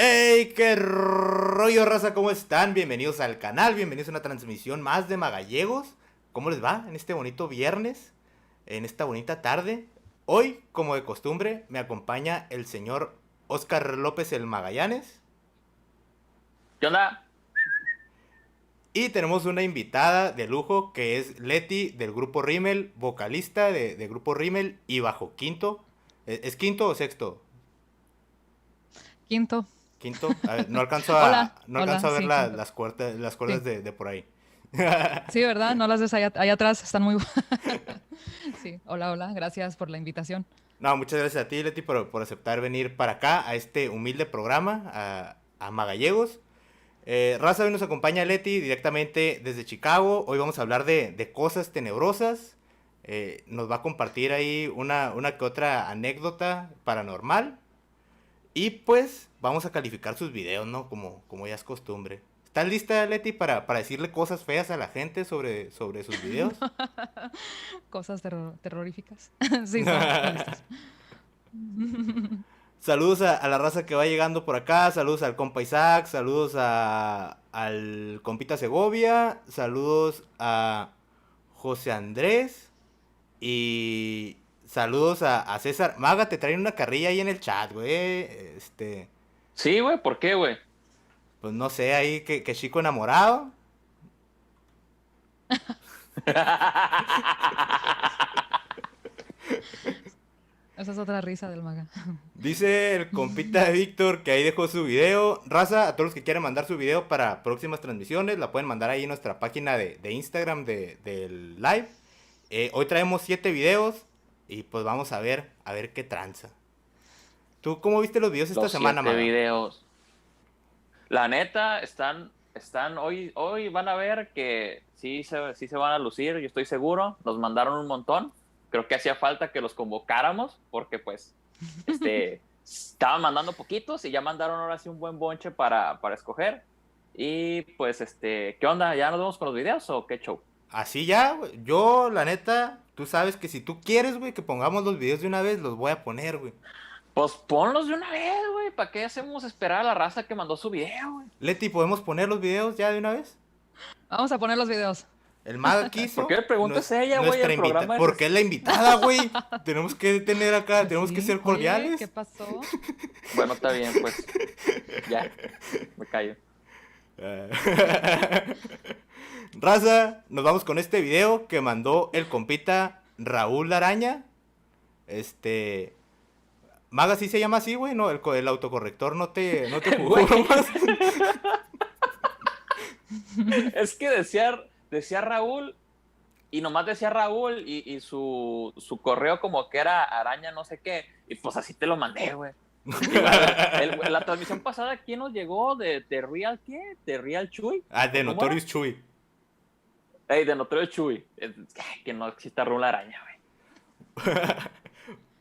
¡Hey! ¡Qué rollo, raza! ¿Cómo están? Bienvenidos al canal, bienvenidos a una transmisión más de Magallegos. ¿Cómo les va en este bonito viernes? En esta bonita tarde. Hoy, como de costumbre, me acompaña el señor Óscar López el Magallanes. ¿Qué onda? Y tenemos una invitada de lujo que es Leti del grupo Rimmel, vocalista de grupo Rimmel y bajo quinto. ¿Es quinto o sexto? Quinto. Quinto. A ver, Hola, no alcanzo hola, a ver sí, quinto. las cuerdas Sí, de por ahí. sí, ¿verdad? No las ves allá atrás, están muy... Sí, hola, hola, gracias por la invitación. No, muchas gracias a ti, Leti, por aceptar venir para acá, a este humilde programa, a Magallegos. Raza, hoy nos acompaña Leti directamente desde Chicago. Hoy vamos a hablar de cosas tenebrosas. Nos va a compartir ahí una que otra anécdota paranormal. Y pues vamos a calificar sus videos, ¿no? Como ya es costumbre. ¿Estás lista, Leti, para decirle cosas feas a la gente sobre sus videos? Cosas terroríficas. Sí, estamos listos. Saludos a la raza que va llegando por acá, saludos al compa Isaac, saludos al compita Segovia, saludos a José Andrés y saludos a César. Maga, te traen una carrilla ahí en el chat, güey. Sí, güey, ¿por qué, güey? Pues no sé, ahí que chico enamorado. Esa es otra risa del maga. Dice el compita de Víctor que ahí dejó su video. Raza, a todos los que quieran mandar su video para próximas transmisiones, la pueden mandar ahí en nuestra página de Instagram del live. Hoy traemos 7 videos y pues vamos a ver qué tranza. ¿Tú cómo viste los videos esta Los semana, 7 Maga? videos. La neta, hoy van a ver que sí se van a lucir, yo estoy seguro. Nos mandaron un montón. Creo que hacía falta que los convocáramos porque pues, estaban mandando poquitos y ya mandaron ahora sí un buen bonche para escoger. Y pues, ¿qué onda? ¿Ya nos vemos con los videos o qué show? Así ya, güey. Yo, la neta, tú sabes que si tú quieres, güey, que pongamos los videos de una vez, los voy a poner, güey. Pues ponlos de una vez, güey. ¿Para qué hacemos esperar a la raza que mandó su video, güey? Leti, ¿podemos poner los videos ya de una vez? Vamos a poner los videos. El Maga ¿Por qué quiso, le preguntas a ella, güey? nuestra El invitada. programa es... Porque es la invitada, güey. Tenemos que tener acá, tenemos que ¿Sí? ser Oye, ¿qué cordiales. pasó? Bueno, está bien, pues. Ya, me callo. Raza, nos vamos con este video que mandó el compita Raúl Araña. Este. Maga sí se llama así, güey, no, el autocorrector no te jugó Güey, más. es que decía Raúl y nomás decía Raúl y su correo como que era araña no sé qué. Y pues así te lo mandé, güey. La transmisión pasada, ¿quién nos llegó? ¿De Real qué? ¿De Real Chuy? Ah, de ¿Cómo era? Notorious Chuy. Ey, de Notorio Chuy. Que no exista Raúl Araña, güey.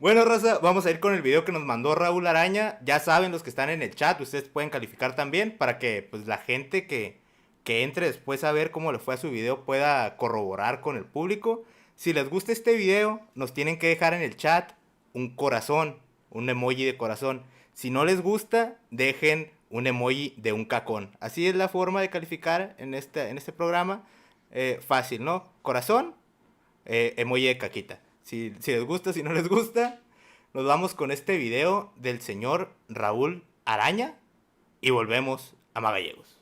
Bueno, raza, vamos a ir con el video que nos mandó Raúl Araña. Ya saben los que están en el chat, ustedes pueden calificar también para que pues la gente que entre después a ver cómo le fue a su video pueda corroborar con el público. Si les gusta este video, nos tienen que dejar en el chat un corazón, un emoji de corazón. Si no les gusta, dejen un emoji de un cacón. Así es la forma de calificar en este programa. Fácil, ¿no? Corazón, emoji de caquita. Si les gusta, si no les gusta, nos vamos con este video del señor Raúl Araña y volvemos a Magallegos.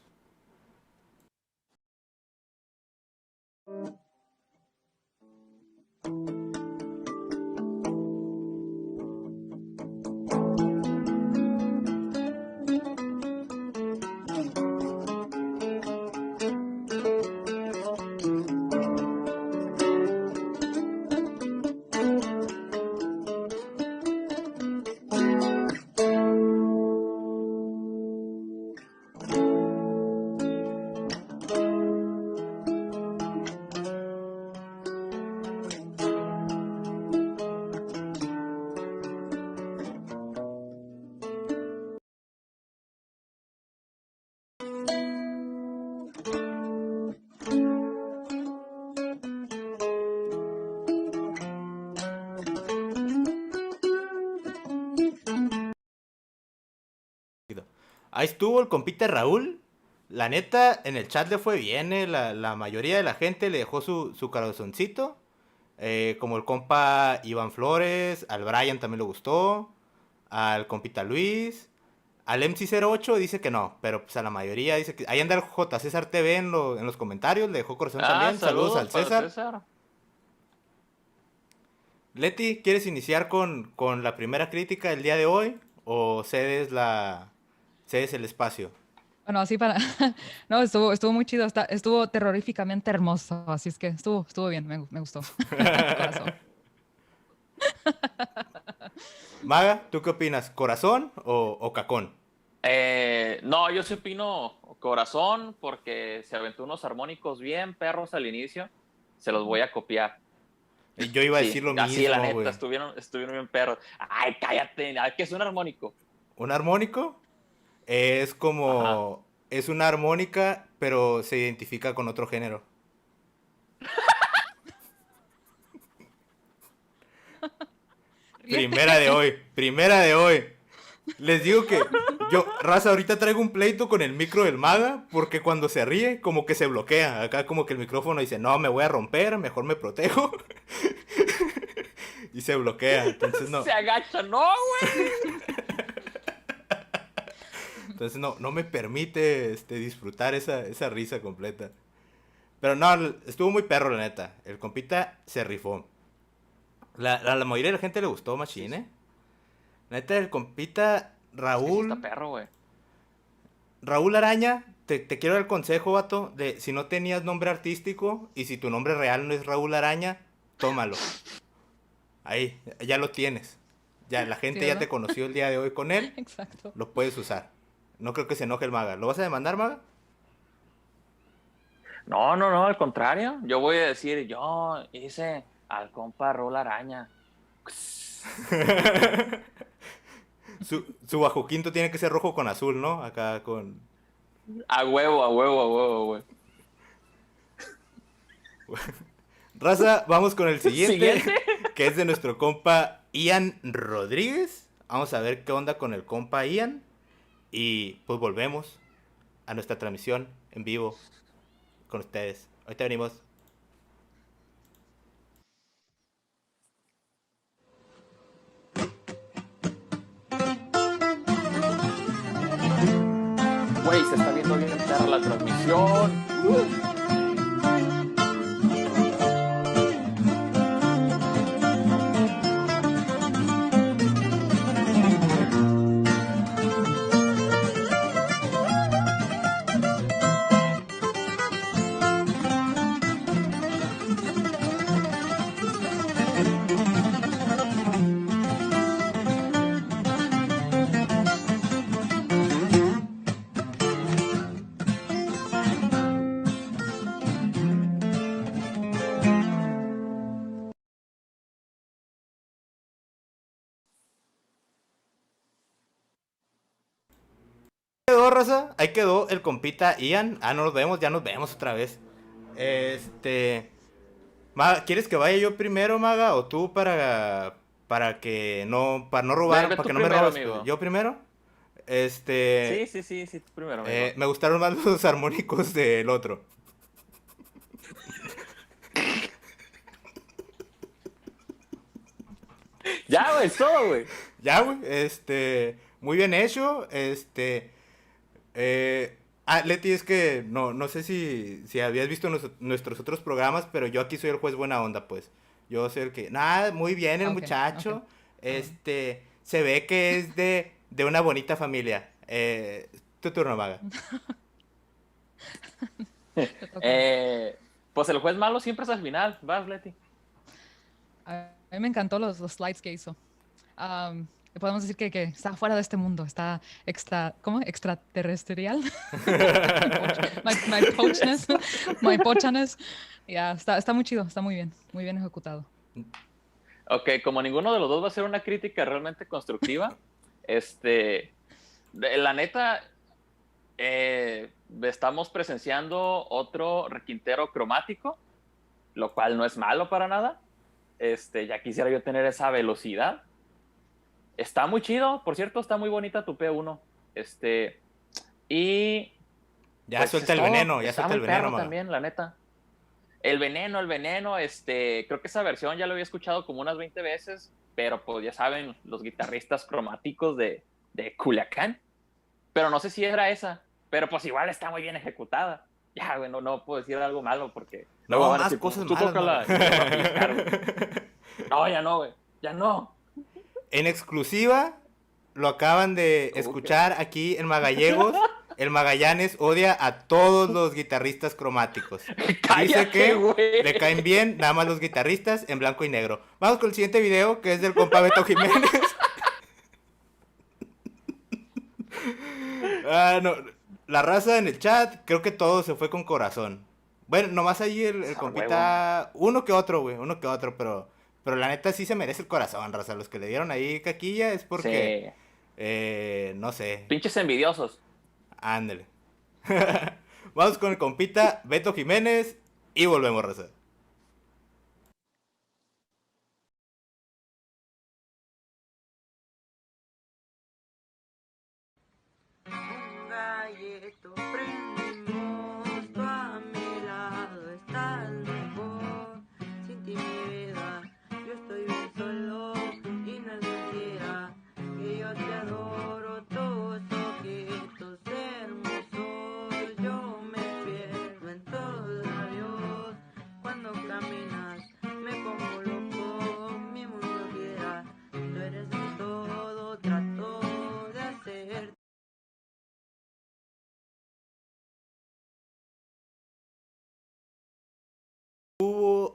Ahí estuvo el compita Raúl. La neta, en el chat le fue bien, la mayoría de la gente le dejó su corazoncito. Como el compa Iván Flores, al Brian también le gustó, al compita Luis, al MC08 dice que no, pero pues a la mayoría dice que... Ahí anda el J. César TV en los comentarios, le dejó corazón Ah, también. Saludos saludos al para César. César. Leti, ¿quieres iniciar con la primera crítica del día de hoy? ¿O cedes el espacio? Bueno, así para... No, estuvo muy chido, estuvo terroríficamente hermoso, así es que estuvo bien, me gustó. Corazón. Maga, ¿tú qué opinas? ¿Corazón o cacón? No, yo sí opino corazón porque se aventó unos armónicos bien perros al inicio. Se los voy a copiar. Yo iba a Sí, decir lo así la mismo, neta, güey. estuvieron bien perros. Ay, cállate, ¿qué es un armónico? ¿Un armónico? Es Ajá. como... Es una armónica, pero se identifica con otro género. Primera de hoy, primera de hoy. Les digo que yo, raza, ahorita traigo un pleito con el micro del Maga, porque cuando se ríe, como que se bloquea. Acá como que el micrófono dice, no, me voy a romper, mejor me protejo. Y se bloquea, entonces no. Se agacha, no, güey. Entonces no me permite disfrutar esa risa completa. Pero no, estuvo muy perro, la neta. El compita se rifó. La mayoría de la gente le gustó Sí, Machine, sí. ¿eh? La neta, el compita Es que sí está Raúl. perro, güey. Raúl Araña, te quiero dar el consejo, vato, de si no tenías nombre artístico y si tu nombre real no es Raúl Araña, tómalo. Ahí, ya lo tienes. Ya, la Sí, gente ya te ¿verdad? conoció el día de hoy con él, Exacto. lo puedes usar. No creo que se enoje el Maga. ¿Lo vas a demandar, Maga? No, al contrario. Yo voy a decir, yo hice al compa Rola Araña. Su bajo quinto tiene que ser rojo con azul, ¿no? Acá con... A huevo, güey. Raza, vamos con el siguiente, Siguiente. que es de nuestro compa Ian Rodríguez. Vamos a ver qué onda con el compa Ian. Y pues volvemos a nuestra transmisión en vivo con ustedes. Ahorita venimos. Güey, se está viendo bien perra la transmisión. Quedó, raza. Ahí quedó el compita Ian. Ah, no nos vemos, ya nos vemos otra vez. Maga, ¿quieres que vaya yo primero, Maga? ¿O tú para no robar, Ve para tú que no me primero, robes? amigo. ¿Yo primero? Este, Sí, tú primero, amigo. me gustaron más los armónicos del otro. Ya, güey, es todo, güey. Ya, güey, muy bien hecho, Leti, es que no sé si habías visto nuestros otros programas, pero yo aquí soy el juez buena onda, pues. Yo soy el que, nada, muy bien el Ah, ok, ok. muchacho, Ah, bueno. se ve que es de una bonita familia. Tu turno, Maga. Te toca. Pues el juez malo siempre es al final. Vas, Leti. A mí me encantó los slides que hizo. Podemos decir que está fuera de este mundo, está ¿cómo? Extraterrestrial. My pochness, my pochaness. Ya, está muy chido, está muy bien ejecutado. Ok, como ninguno de los dos va a ser una crítica realmente constructiva, la neta, estamos presenciando otro requintero cromático, lo cual no es malo para nada. Ya quisiera yo tener esa velocidad. Está muy chido, por cierto, está muy bonita tu P1. Y Ya pues suelta es el todo. veneno, ya Está suelta muy el veneno, perro maga. también, la neta. El veneno, creo que esa versión ya lo había escuchado como unas 20 veces, pero pues ya saben, los guitarristas cromáticos de Culiacán. Pero no sé si era esa, pero pues igual está muy bien ejecutada. Ya, güey, no puedo decir algo malo porque luego No, van a más decir, cosas pues tú malas, maga. tócala y te van a pellizcar, güey. No, ya no, güey, ya no. En exclusiva, lo acaban de ¿Cómo que? escuchar aquí en Magallegos. El Magallanes odia a todos los guitarristas cromáticos. Dice Cállate, que le güey. caen bien nada más los guitarristas en blanco y negro. Vamos con el siguiente video, que es del compa Beto Jiménez. Ah, no. La raza en el chat, creo que todo se fue con corazón. Bueno, nomás ahí el A huevo. compita, uno que otro, güey, uno que otro, pero la neta sí se merece el corazón, raza. Los que le dieron ahí caquilla es porque, Sí. no sé, Pinches envidiosos. ándale. Vamos con el compita Beto Jiménez y volvemos, raza. Un galleto prendimos, tú a mi lado estás mejor. Sin ti mi vida, yo estoy bien solo y no es mentira que yo te adoro. Tus ojitos hermosos, yo me pierdo en tus labios. Cuando caminas me pongo loco, mi mundo gira. Tú eres mi todo, trato de hacer.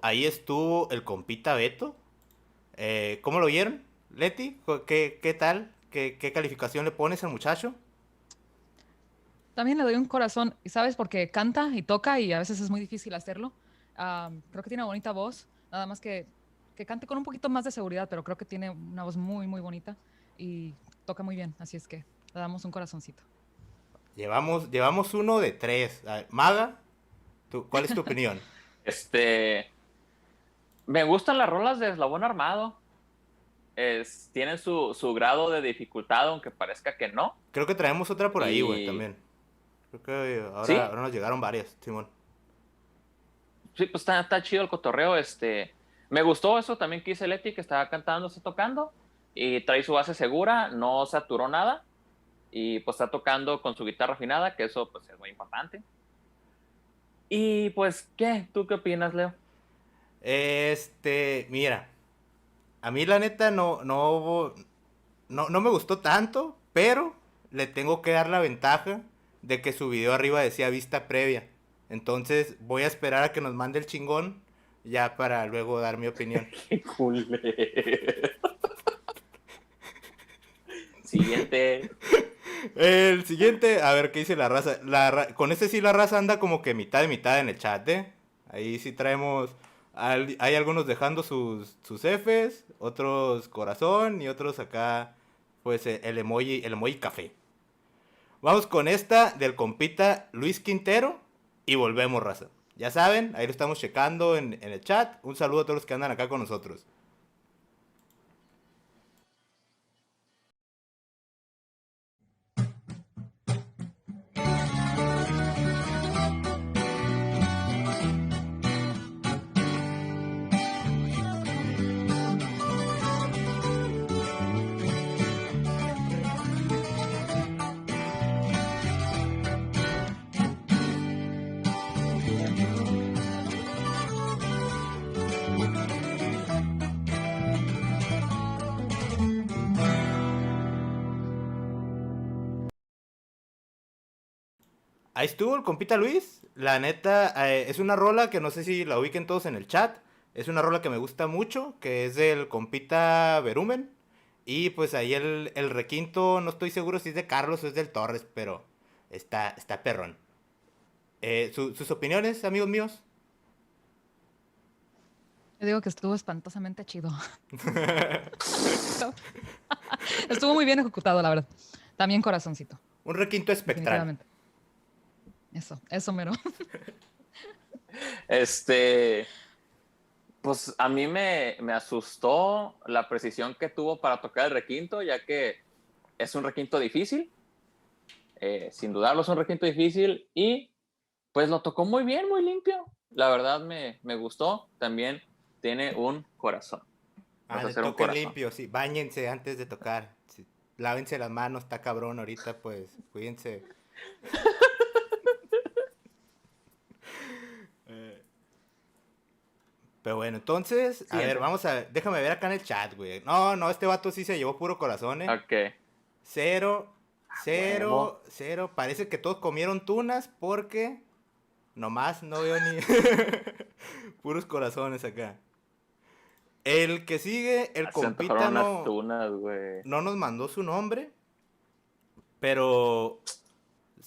Ahí estuvo el compita Beto. ¿Cómo lo vieron, Leti? ¿Qué tal? ¿Qué calificación le pones al muchacho? También le doy un corazón, y sabes, porque canta y toca y a veces es muy difícil hacerlo. Creo que tiene una bonita voz, nada más que cante con un poquito más de seguridad, pero creo que tiene una voz muy, muy bonita y toca muy bien, así es que le damos un corazoncito. Llevamos uno de tres. A ver, Maga, ¿cuál es tu opinión? Este, Me gustan las rolas de Eslabón Armado. Tienen su grado de dificultad, aunque parezca que no. Creo que traemos otra por ahí, güey, Y también. Creo que sí, ahora nos llegaron varias, Simón. sí, pues está chido el cotorreo. Me gustó eso también que dice Leti, que estaba cantando, está tocando, y trae su base segura, no saturó nada, y pues está tocando con su guitarra afinada, que eso pues es muy importante. Y pues, ¿qué? ¿Tú qué opinas, Leo? Mira, a mí la neta no me gustó tanto, pero le tengo que dar la ventaja de que su video arriba decía vista previa. Entonces voy a esperar a que nos mande el chingón ya para luego dar mi opinión. Qué culero. Siguiente. El siguiente, a ver qué dice la raza. Con este sí la raza anda como que mitad de mitad en el chat, ¿eh? Ahí sí traemos. Hay algunos dejando sus Fs, otros corazón y otros acá, pues el emoji café. Vamos con esta del compita Luis Quintero y volvemos, raza. Ya saben, ahí lo estamos checando en el chat. Un saludo a todos los que andan acá con nosotros. Ahí estuvo el compita Luis. La neta, es una rola que no sé si la ubiquen todos en el chat. Es una rola que me gusta mucho, que es del compita Verumen. Y pues ahí el requinto, no estoy seguro si es de Carlos o es del Torres, pero está perrón. ¿Sus opiniones, amigos míos? Yo digo que estuvo espantosamente chido. Estuvo muy bien ejecutado, la verdad. También corazoncito, Un requinto espectral. definitivamente. Eso mero. Este, pues a mí me asustó la precisión que tuvo para tocar el requinto, ya que es un requinto difícil. Sin dudarlo es un requinto difícil y pues lo tocó muy bien, muy limpio. La verdad me gustó. También tiene un corazón. Vas a hacer un toquen corazón. limpio, sí. Báñense antes de tocar. Sí. Lávense las manos, está cabrón ahorita, pues. Cuídense. Pero bueno, entonces, a Siguiente. ver, vamos a ver. Déjame ver acá en el chat, güey. No, este vato sí se llevó puro corazón, Ok. Cero, Huevo. cero, cero. Parece que todos comieron tunas porque nomás no veo ni puros corazones acá. El que sigue, el Se compita antojaron unas no, tunas, güey. no nos mandó su nombre, pero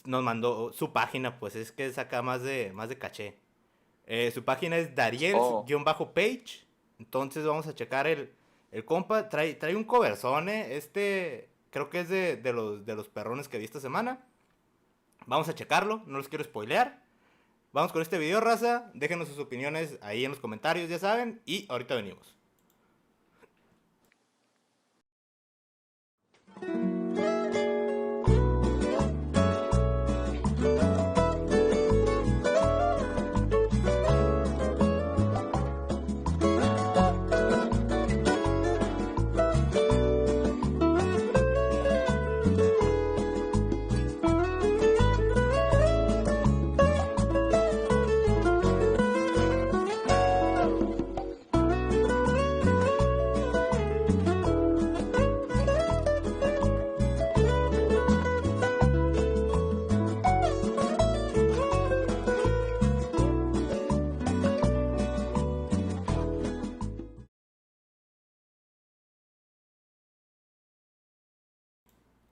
nos mandó su página, pues es que es acá más de caché. Su página es Oh. Dariels-page. Entonces vamos a checar el compa. Trae un coverzone. Creo que es de los perrones que vi esta semana. Vamos a checarlo. No los quiero spoilear. Vamos con este video, raza. Déjenos sus opiniones ahí en los comentarios, ya saben. Y ahorita venimos.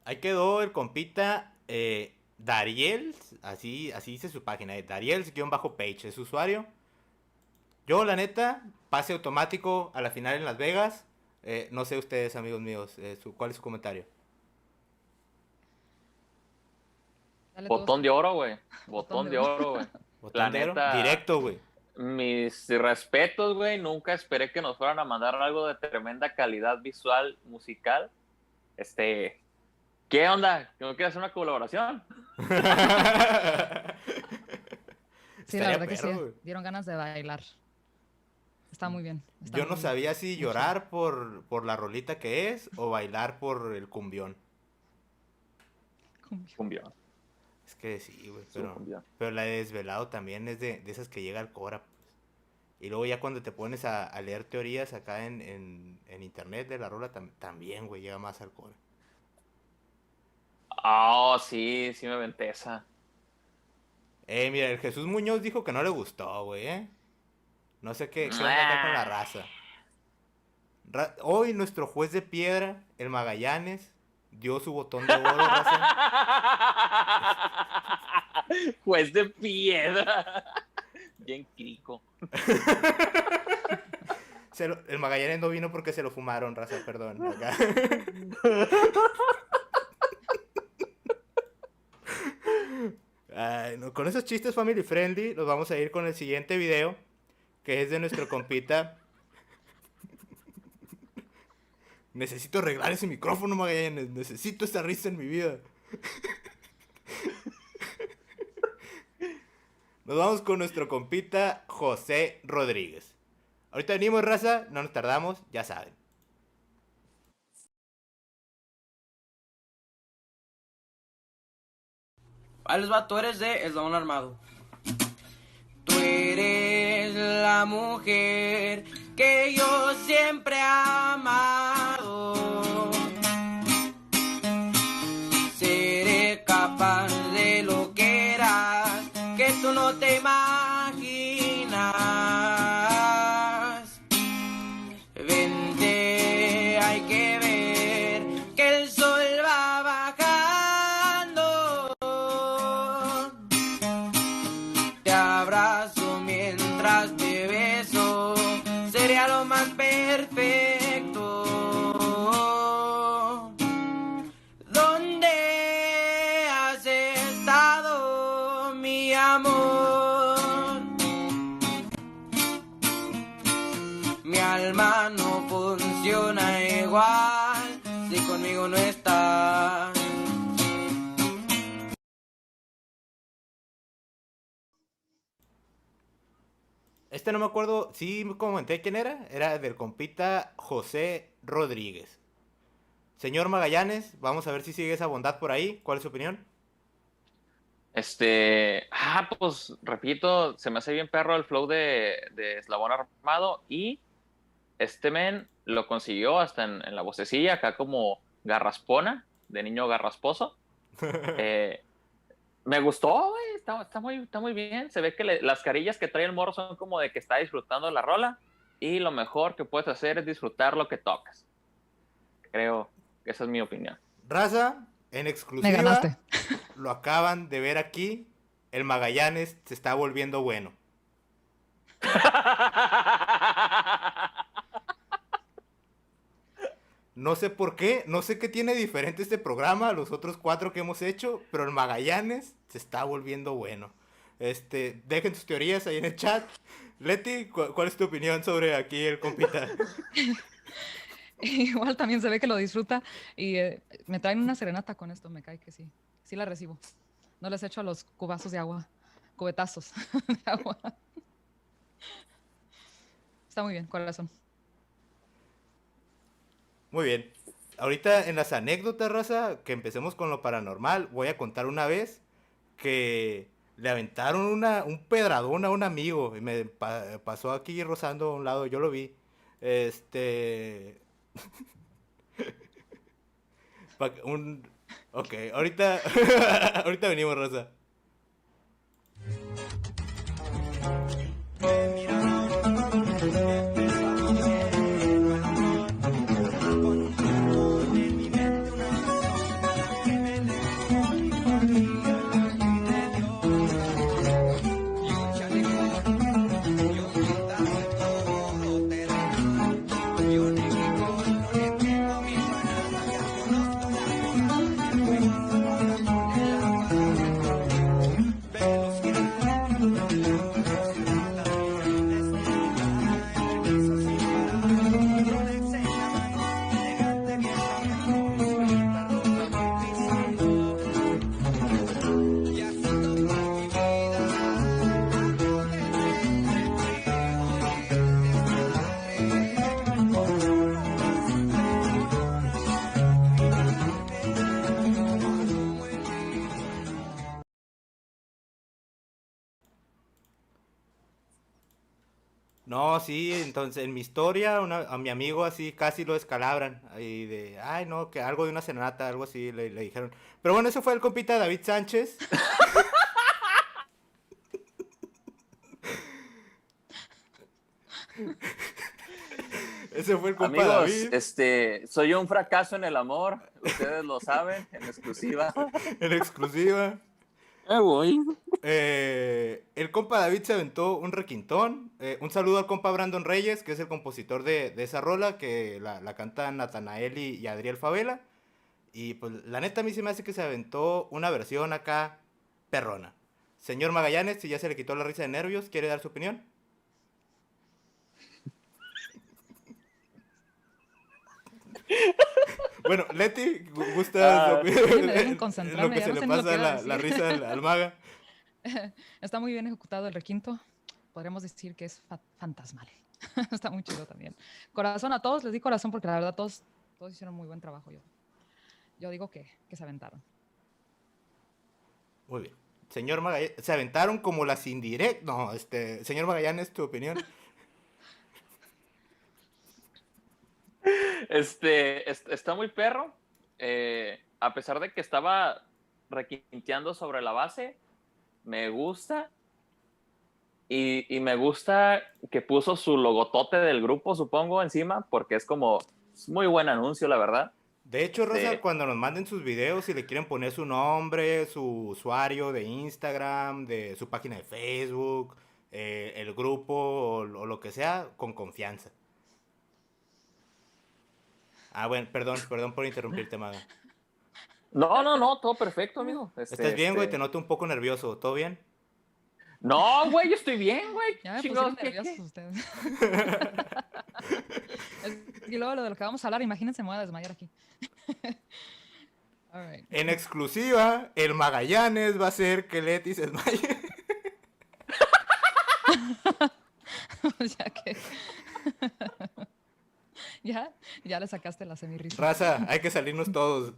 Ahí quedó el compita Dariels, así dice su página, Dariels-page, es su usuario. Yo, la neta, pase automático a la final en Las Vegas. No sé ustedes, amigos míos, ¿cuál es su comentario? Dale tú, Botón de oro, güey. Botón Botón de de oro. oro, güey. Botón de oro, directo, güey. Mis respetos, güey. Nunca esperé que nos fueran a mandar algo de tremenda calidad visual, musical. ¿Qué onda? ¿No quieres hacer una colaboración? Sí, Estaría la verdad que sí. perro, güey. Dieron ganas de bailar. Está muy bien. Está Yo no muy, sabía si muy llorar por la rolita que es o bailar por el cumbión. chido. Cumbión. Es que sí, güey, Es un cumbión. pero la de Desvelado también es de esas que llega al Cora, pues. Y luego ya cuando te pones a leer teorías acá en internet de la rola, también, güey, llega más al Cora. Oh, sí, sí me aventé esa. Mira, el Jesús Muñoz dijo que no le gustó, güey, No sé qué onda acá con la raza. Hoy nuestro juez de piedra, el Magallanes, dio su botón de oro, raza. Juez de piedra. Bien crico. El Magallanes no vino porque se lo fumaron, raza, perdón. Acá. Ay, no, con esos chistes family friendly, nos vamos a ir con el siguiente video, que es de nuestro compita. Necesito arreglar ese micrófono, Magallanes. Necesito esta risa en mi vida. Nos vamos con nuestro compita José Rodríguez. Ahorita venimos, raza, no nos tardamos, ya saben. Ahí les va, tú eres de Eslabón Armado. Tú eres la mujer que yo siempre he amado. Seré capaz de lo que eras, que tú no te imaginas. Vente, hay que ver que el sol va bajando. Te abrazo mientras te beso, sería lo más perfecto. ¿Dónde has estado, mi amor? Mi alma no funciona igual si conmigo no estás. Este no me acuerdo, sí comenté quién era. Era del compita José Rodríguez. Señor Magallanes, vamos a ver si sigue esa bondad por ahí. ¿Cuál es su opinión? Pues repito, se me hace bien perro el flow de Eslabón Armado y este men lo consiguió hasta en la vocecilla, acá como garraspona, de niño garrasposo. Eh, Me gustó, güey, está muy bien. Se ve que las carillas que trae el morro son como de que está disfrutando la rola y lo mejor que puedes hacer es disfrutar lo que tocas. Creo que esa es mi opinión. Raza, en Me exclusiva, ganaste. lo acaban de ver aquí. El Magallanes se está volviendo bueno. No sé por qué, no sé qué tiene diferente este programa a los otros 4 que hemos hecho, pero el Magallanes se está volviendo bueno. Dejen sus teorías ahí en el chat. Leti, ¿cuál es tu opinión sobre aquí el compita? Igual también se ve que lo disfruta y me traen una serenata con esto, me cae que sí. Sí la recibo. No les echo a los cubazos de agua, cubetazos de agua. Está muy bien, corazón. Muy bien. Ahorita en las anécdotas, raza, que empecemos con lo paranormal, voy a contar una vez que le aventaron un pedradón a un amigo y me pasó aquí rozando a un lado, yo lo vi. Este... un... Ok, ahorita... ahorita venimos, raza. No, sí, entonces en mi historia a mi amigo así casi lo descalabran. Y de, ay no, que algo de una serenata, algo así le dijeron. Pero bueno, ese fue el compita David Sánchez. Ese fue el compa Amigos, David. soy un fracaso en el amor, ustedes lo saben, en exclusiva. En exclusiva. Voy. El compa David se aventó un requintón. Un saludo al compa Brandon Reyes, que es el compositor de esa rola, que la cantan Natanael y Adriel Favela. Y pues la neta a mí se me hace que se aventó una versión acá perrona. Señor Magallanes, si ya se le quitó la risa de nervios, ¿quiere dar su opinión? Bueno, Leti, ¿gusta Me dejan lo concentrarme, que ya se no le sé ni lo que pasa iba a la decir. risa al maga? Está muy bien ejecutado el requinto. Podríamos decir que es fantasmal. Está muy chido también. Corazón a todos, les di corazón porque la verdad todos hicieron muy buen trabajo. Yo digo que se aventaron. Muy bien. Señor Magallanes, se aventaron como las indirectas. No, señor Magallanes, tu opinión. Está muy perro. A pesar de que estaba requinteando sobre la base, me gusta. Y me gusta que puso su logotote del grupo, supongo, encima, porque es muy buen anuncio, la verdad. De hecho, Rosa, cuando nos manden sus videos, si le quieren poner su nombre, su usuario de Instagram, de su página de Facebook, el grupo o lo que sea, con confianza. Ah, bueno, perdón por interrumpirte, Maga. No, todo perfecto, amigo. ¿Estás bien, güey? Te noto un poco nervioso. ¿Todo bien? No, güey, yo estoy bien, güey. Ya me Chingados, pusieron ¿qué? nerviosos ustedes. Y luego lo de lo que vamos a hablar, imagínense, me voy a desmayar aquí. All right. En exclusiva, el Magallanes va a hacer que Leti se desmaye. ya que... ya le sacaste la semirrisa. Raza, hay que salirnos todos.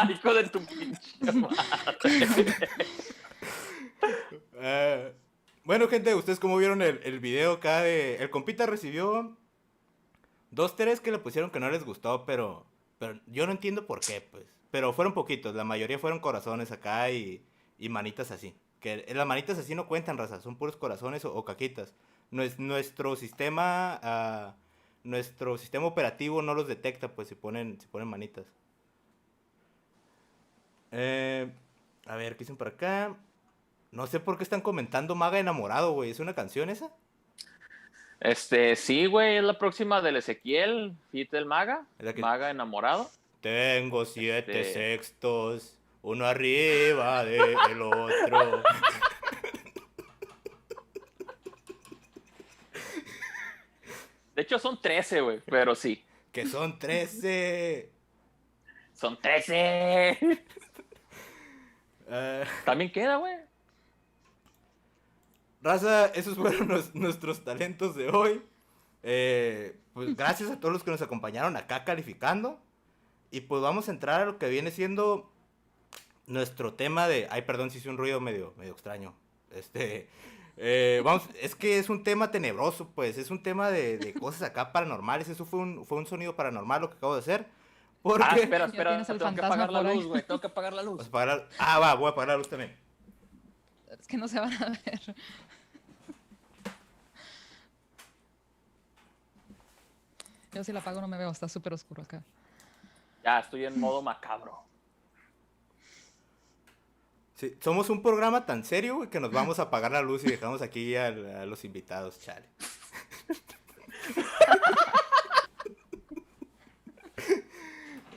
Hijo de tu pinche madre. Bueno, gente, ¿ustedes cómo vieron el video acá de... El compita recibió 2, 3 que le pusieron que no les gustó, pero yo no entiendo por qué, pues. Pero fueron poquitos, la mayoría fueron corazones acá y manitas así. Que las manitas así no cuentan, raza, son puros corazones o caquitas. Nuestro sistema operativo no los detecta, pues, si ponen manitas. A ver, ¿qué dicen por acá? No sé por qué están comentando Maga Enamorado, güey. ¿Es una canción esa? Sí, güey, es la próxima del Ezequiel, Fit del Maga, Es la que- Maga enamorado. Tengo 7 Este- sextos, uno arriba del otro. De hecho son 13, güey, pero sí. Que son 13. Son 13. Ah, También queda, güey. raza, esos fueron nuestros talentos de hoy. Pues gracias a todos los que nos acompañaron acá calificando. Y pues vamos a entrar a lo que viene siendo nuestro tema de... Ay, perdón si hice un ruido medio extraño. Vamos, es que es un tema tenebroso, pues. Es un tema de cosas acá paranormales. Eso fue un sonido paranormal lo que acabo de hacer. Porque... Ah, espera, Ya tienes el tengo que fantasma apagar la por ahí. luz, güey. Tengo que apagar la Vas a luz. apagar la- voy a apagar la luz también. Es que no se van a ver. Yo si la apago no me veo, está súper oscuro acá. Ya, estoy en modo macabro. Sí, somos un programa tan serio, güey, que nos vamos a apagar la luz y dejamos aquí a los invitados, chale.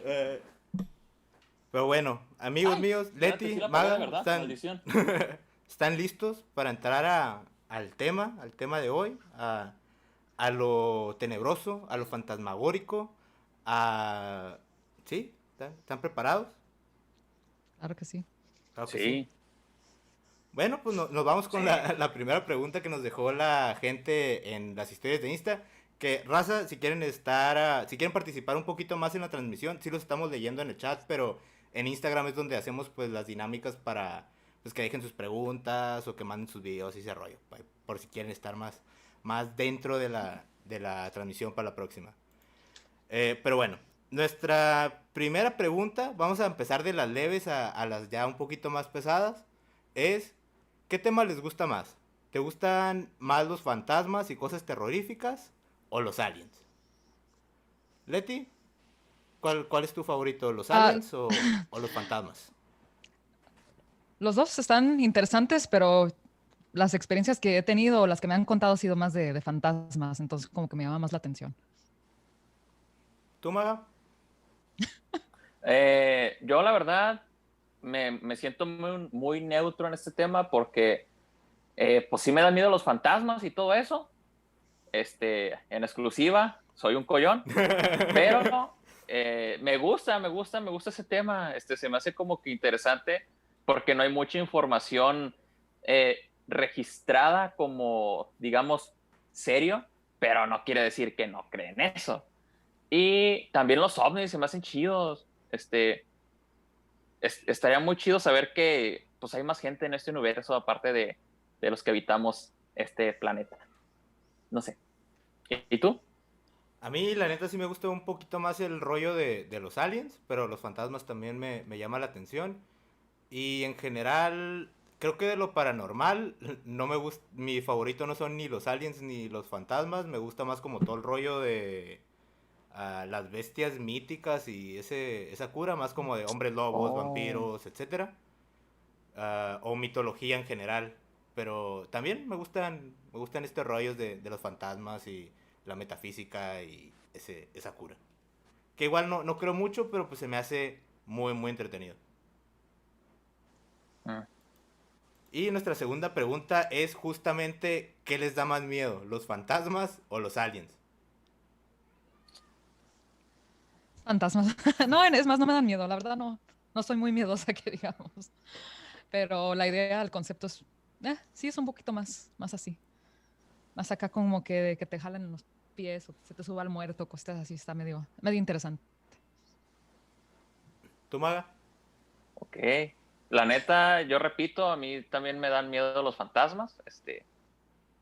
Eh, Pero bueno, amigos Ay, míos, espérate, Leti, sí la apagué, Maga, ¿verdad? Maldición. están listos para entrar al tema de hoy, a lo tenebroso, a lo fantasmagórico, ¿sí? ¿Están preparados? Claro que sí. Claro que Sí. Bueno, pues nos vamos con la primera pregunta que nos dejó la gente en las historias de Insta. Que, raza, si quieren si quieren participar un poquito más en la transmisión, sí los estamos leyendo en el chat, pero en Instagram es donde hacemos pues las dinámicas para pues que dejen sus preguntas o que manden sus videos y ese rollo, por si quieren estar más dentro de la transmisión para la próxima. Pero bueno, nuestra primera pregunta, vamos a empezar de las leves a las ya un poquito más pesadas, es, ¿qué tema les gusta más? ¿Te gustan más los fantasmas y cosas terroríficas o los aliens? Leti, ¿cuál es tu favorito? ¿Los aliens o los fantasmas? Los dos están interesantes, pero las experiencias que he tenido o las que me han contado ha sido más de fantasmas, entonces como que me llama más la atención. ¿Tú, Maga? Yo la verdad me siento muy neutro en este tema porque pues sí me dan miedo los fantasmas y todo eso. En exclusiva, soy un collón, pero me gusta ese tema. Se me hace como que interesante porque no hay mucha información registrada como, digamos, serio, pero no quiere decir que no creen eso. Y también los ovnis se me hacen chidos. Estaría muy chido saber que pues hay más gente en este universo aparte de los que habitamos este planeta. No sé. ¿Y tú? A mí, la neta, sí me gusta un poquito más el rollo de los aliens, pero los fantasmas también me llama la atención. Y en general, creo que de lo paranormal, no me gusta, mi favorito no son ni los aliens ni los fantasmas, me gusta más como todo el rollo de las bestias míticas y esa cura, más como de hombres lobos, vampiros, etcétera. O mitología en general. Pero también me gustan estos rollos de los fantasmas y la metafísica y esa cura. Que igual no creo mucho, pero pues se me hace muy, muy entretenido. Y nuestra segunda pregunta es justamente, ¿qué les da más miedo? ¿Los fantasmas o los aliens? Fantasmas. No, es más, no me dan miedo, la verdad no soy muy miedosa que digamos. Pero la idea, el concepto es, sí es un poquito más así. Más acá como que te jalan los pies o se te suba al muerto, cosas así, está medio interesante. ¿Tú, Maga? Ok. La neta, yo repito, a mí también me dan miedo los fantasmas.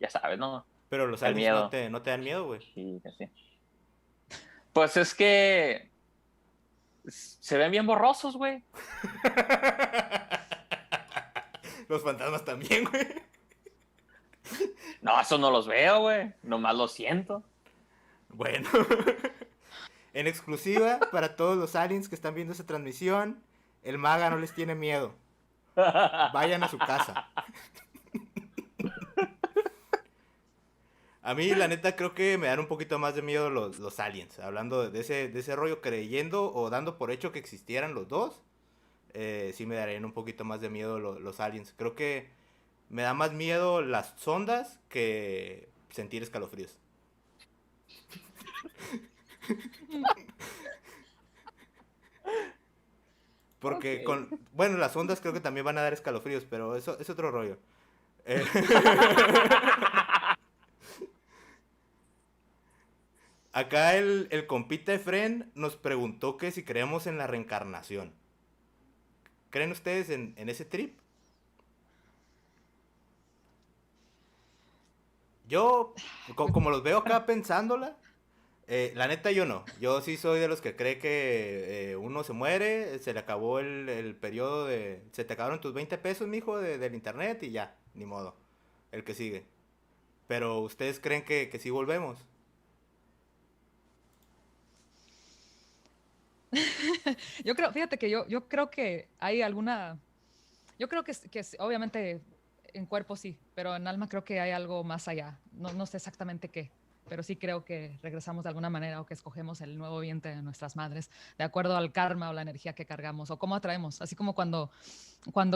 Ya sabes, ¿no? Pero los El aliens miedo. no te dan miedo, güey. Sí, así. Pues es que se ven bien borrosos, güey. Los fantasmas también, güey. No, eso no los veo, güey. Nomás los siento. Bueno. En exclusiva, para todos los aliens que están viendo esta transmisión, el Maga no les tiene miedo. Vayan a su casa. A mí, la neta, creo que me dan un poquito más de miedo los aliens. Hablando de ese rollo, creyendo o dando por hecho que existieran los dos, sí me darían un poquito más de miedo los aliens. Creo que me da más miedo las sondas que sentir escalofríos. Porque Ok. con... Bueno, las ondas creo que también van a dar escalofríos, pero eso es otro rollo. Eh, Acá el compita Efren nos preguntó que si creemos en la reencarnación. ¿Creen ustedes en ese trip? Yo, como los veo acá pensándola, la neta yo no. Yo sí soy de los que cree que uno se muere, se le acabó el periodo de... Se te acabaron tus 20 pesos, mijo, del internet y ya, ni modo. El que sigue. Pero ustedes creen que sí volvemos. Yo creo, fíjate que yo creo que hay alguna, yo creo obviamente en cuerpo sí, pero en alma creo que hay algo más allá. No sé exactamente qué, pero sí creo que regresamos de alguna manera o que escogemos el nuevo vientre de nuestras madres, de acuerdo al karma o la energía que cargamos o cómo atraemos. Así como cuando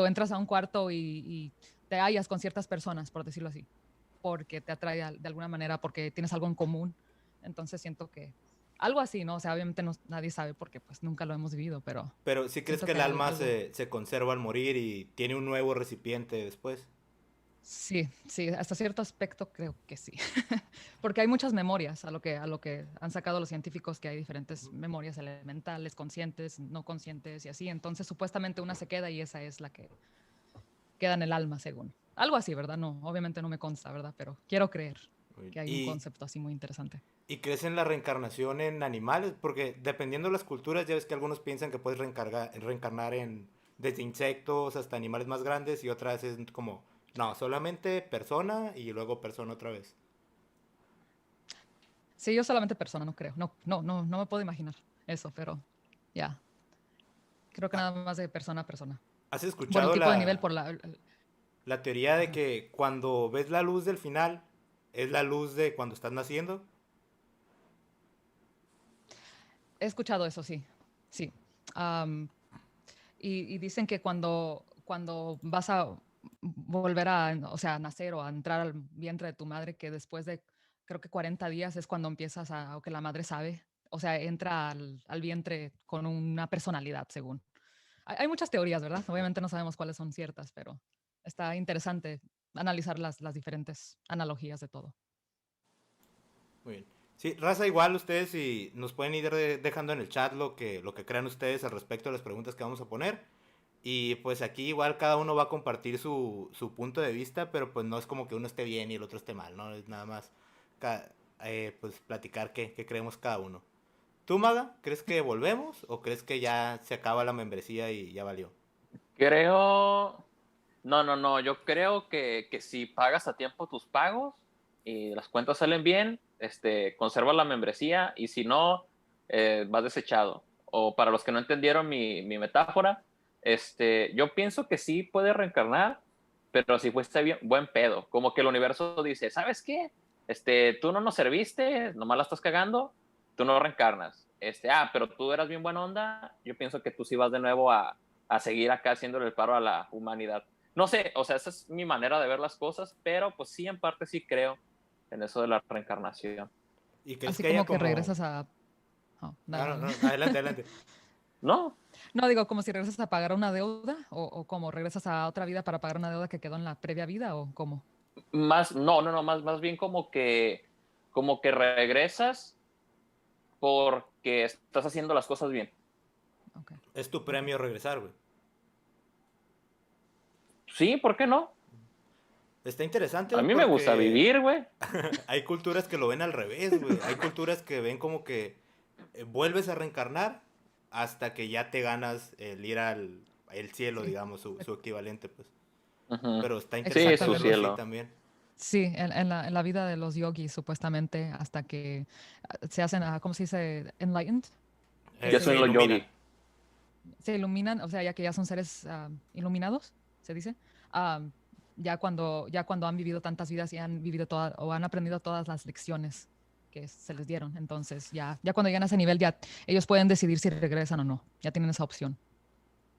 entras a un cuarto y te hallas con ciertas personas, por decirlo así, porque te atrae de alguna manera, porque tienes algo en común. Entonces siento que algo así, ¿no? O sea, obviamente nadie sabe porque pues nunca lo hemos vivido, pero Pero ¿sí crees siento que que el hay alma algo. se conserva al morir y tiene un nuevo recipiente después? Sí, sí, hasta cierto aspecto creo que sí. Porque hay muchas memorias a lo que han sacado los científicos, que hay diferentes memorias elementales, conscientes, no conscientes y así. Entonces, supuestamente una se queda y esa es la que queda en el alma, según. Algo así, ¿verdad? No, obviamente no me consta, ¿verdad? Pero quiero creer que hay un ¿Y, concepto así muy interesante. y crees en la reencarnación en animales? Porque dependiendo de las culturas, ya ves que algunos piensan que puedes reencarnar en desde insectos hasta animales más grandes y otras es como, no, solamente persona y luego persona otra vez. Sí, yo solamente persona, no creo. No me puedo imaginar eso, pero ya. Creo que Ah, nada más de persona a persona. ¿has Por el escuchado tipo de nivel, por la... la teoría de Ajá. que cuando ves la luz del final es la luz de cuando estás naciendo? He escuchado eso, sí. Sí. Am, y dicen que cuando vas a volver a, o sea, a nacer o a entrar al vientre de tu madre, que después de, creo que 40 días es cuando empiezas o que la madre sabe, o sea, entra al vientre con una personalidad, según. Hay muchas teorías, ¿verdad? Obviamente no sabemos cuáles son ciertas, pero está interesante analizar las diferentes analogías de todo. Muy bien. Sí, raza, igual ustedes si nos pueden ir dejando en el chat lo que crean ustedes al respecto de las preguntas que vamos a poner. Y pues aquí igual cada uno va a compartir su punto de vista, pero pues no es como que uno esté bien y el otro esté mal, ¿no? Es nada más pues platicar qué creemos cada uno. ¿Tú, Maga, crees que volvemos o crees que ya se acaba la membresía y ya valió? Creo. No. Yo creo que si pagas a tiempo tus pagos y las cuentas salen bien, conservas la membresía y si no, vas desechado. O para los que no entendieron mi metáfora, yo pienso que sí puedes reencarnar, pero si fuiste bien, buen pedo. Como que el universo dice, ¿sabes qué? Tú no nos serviste, nomás la estás cagando, tú no reencarnas. Pero tú eras bien buena onda, yo pienso que tú sí vas de nuevo a seguir acá haciéndole el paro a la humanidad. No sé, o sea, esa es mi manera de ver las cosas, pero pues sí, en parte sí creo en eso de la reencarnación. ¿Y crees Así que haya como que como... regresas a... Oh, Ah, dale, no, dale. no, adelante, adelante. ¿No? No, digo, como si regresas a pagar una deuda o como regresas a otra vida para pagar una deuda que quedó en la previa vida o cómo. más bien como que regresas porque estás haciendo las cosas bien. Ok. Es tu premio regresar, güey. Sí, ¿por qué no? Está interesante, A güey, mí me gusta porque vivir, güey. hay culturas que lo ven al revés, güey. Hay culturas que ven como que vuelves a reencarnar hasta que ya te ganas el ir al el cielo, Sí, digamos, su equivalente, pues. Ujú. Pero está Sí, interesante su exactamente. verlo así cielo. también. Sí, en la vida de los yogis, supuestamente, hasta que se hacen, ¿cómo se dice? Enlightened, que Yo Se soy lo iluminan. yogi. se iluminan, o sea, ya que ya son seres iluminados, se dice. ah, ya cuando han vivido tantas vidas y han vivido todas, o han aprendido todas las lecciones que se les dieron. Entonces, ya cuando llegan a ese nivel, ya ellos pueden decidir si regresan o no. Ya tienen esa opción.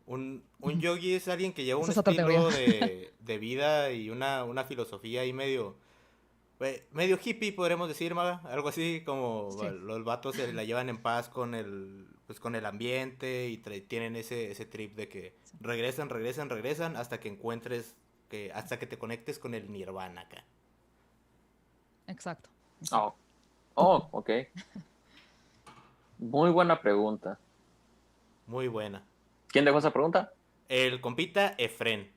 Un Ujú. yogi es alguien que lleva un Esa es otra teoría. estilo de vida y una filosofía ahí medio, medio hippie, podremos decir, maga. Algo así como Sí. los vatos se la llevan en paz pues, con el ambiente y tienen ese trip de que Sí, regresan hasta que hasta que te conectes con el nirvana acá. exacto. Oh, oh, ok. Muy buena pregunta. Muy buena. ¿Quién dejó esa pregunta? El compita Efren.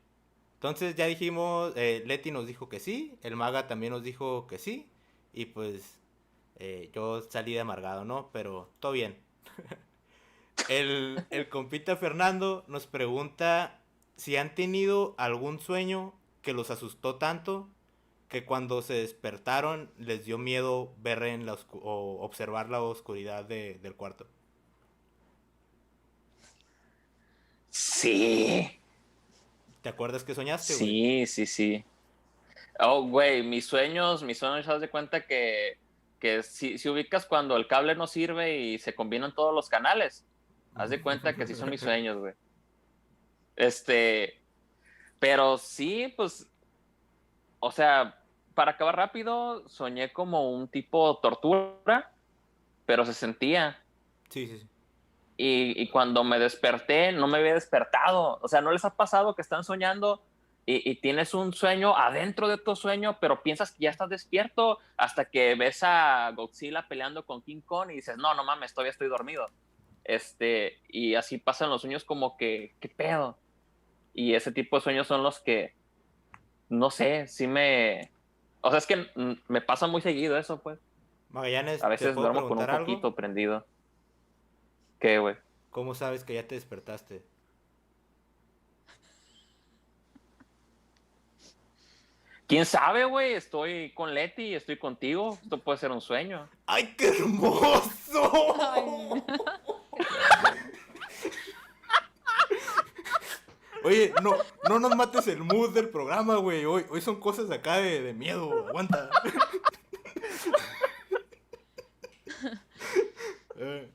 Entonces ya dijimos, Leti nos dijo que sí, el maga también nos dijo que sí, y pues yo salí de amargado, ¿no? Pero todo bien. El compita Fernando nos pregunta si han tenido algún sueño que los asustó tanto que cuando se despertaron les dio miedo ver o observar la oscuridad del cuarto. Sí, ¿Te acuerdas que soñaste, güey? sí. Oh, güey, mis sueños, haz de cuenta que si ubicas cuando el cable no sirve y se combinan todos los canales, haz de cuenta que sí son mis sueños, güey. Este, pero sí, pues, o sea, para acabar rápido, soñé como un tipo tortura, pero se sentía. Sí, sí, sí. Y cuando me desperté, no me había despertado. O sea, ¿no les ha pasado que están soñando y tienes un sueño adentro de tu sueño, pero piensas que ya estás despierto hasta que ves a Godzilla peleando con King Kong y dices, no mames, todavía estoy dormido? Y así pasan los sueños como que, ¿qué pedo? Y ese tipo de sueños son los que, no sé, sí me... O sea, es que me pasa muy seguido eso, pues. Magallanes, A ¿te veces puedo duermo con un preguntar algo? foquito prendido. ¿Qué, güey? ¿Cómo sabes que ya te despertaste? ¿Quién sabe, güey? Estoy con Leti, estoy contigo. Esto puede ser un sueño. ¡Ay, qué hermoso! Ay, Oye, no nos mates el mood del programa, güey. Hoy son cosas acá de miedo. Aguanta. Eh,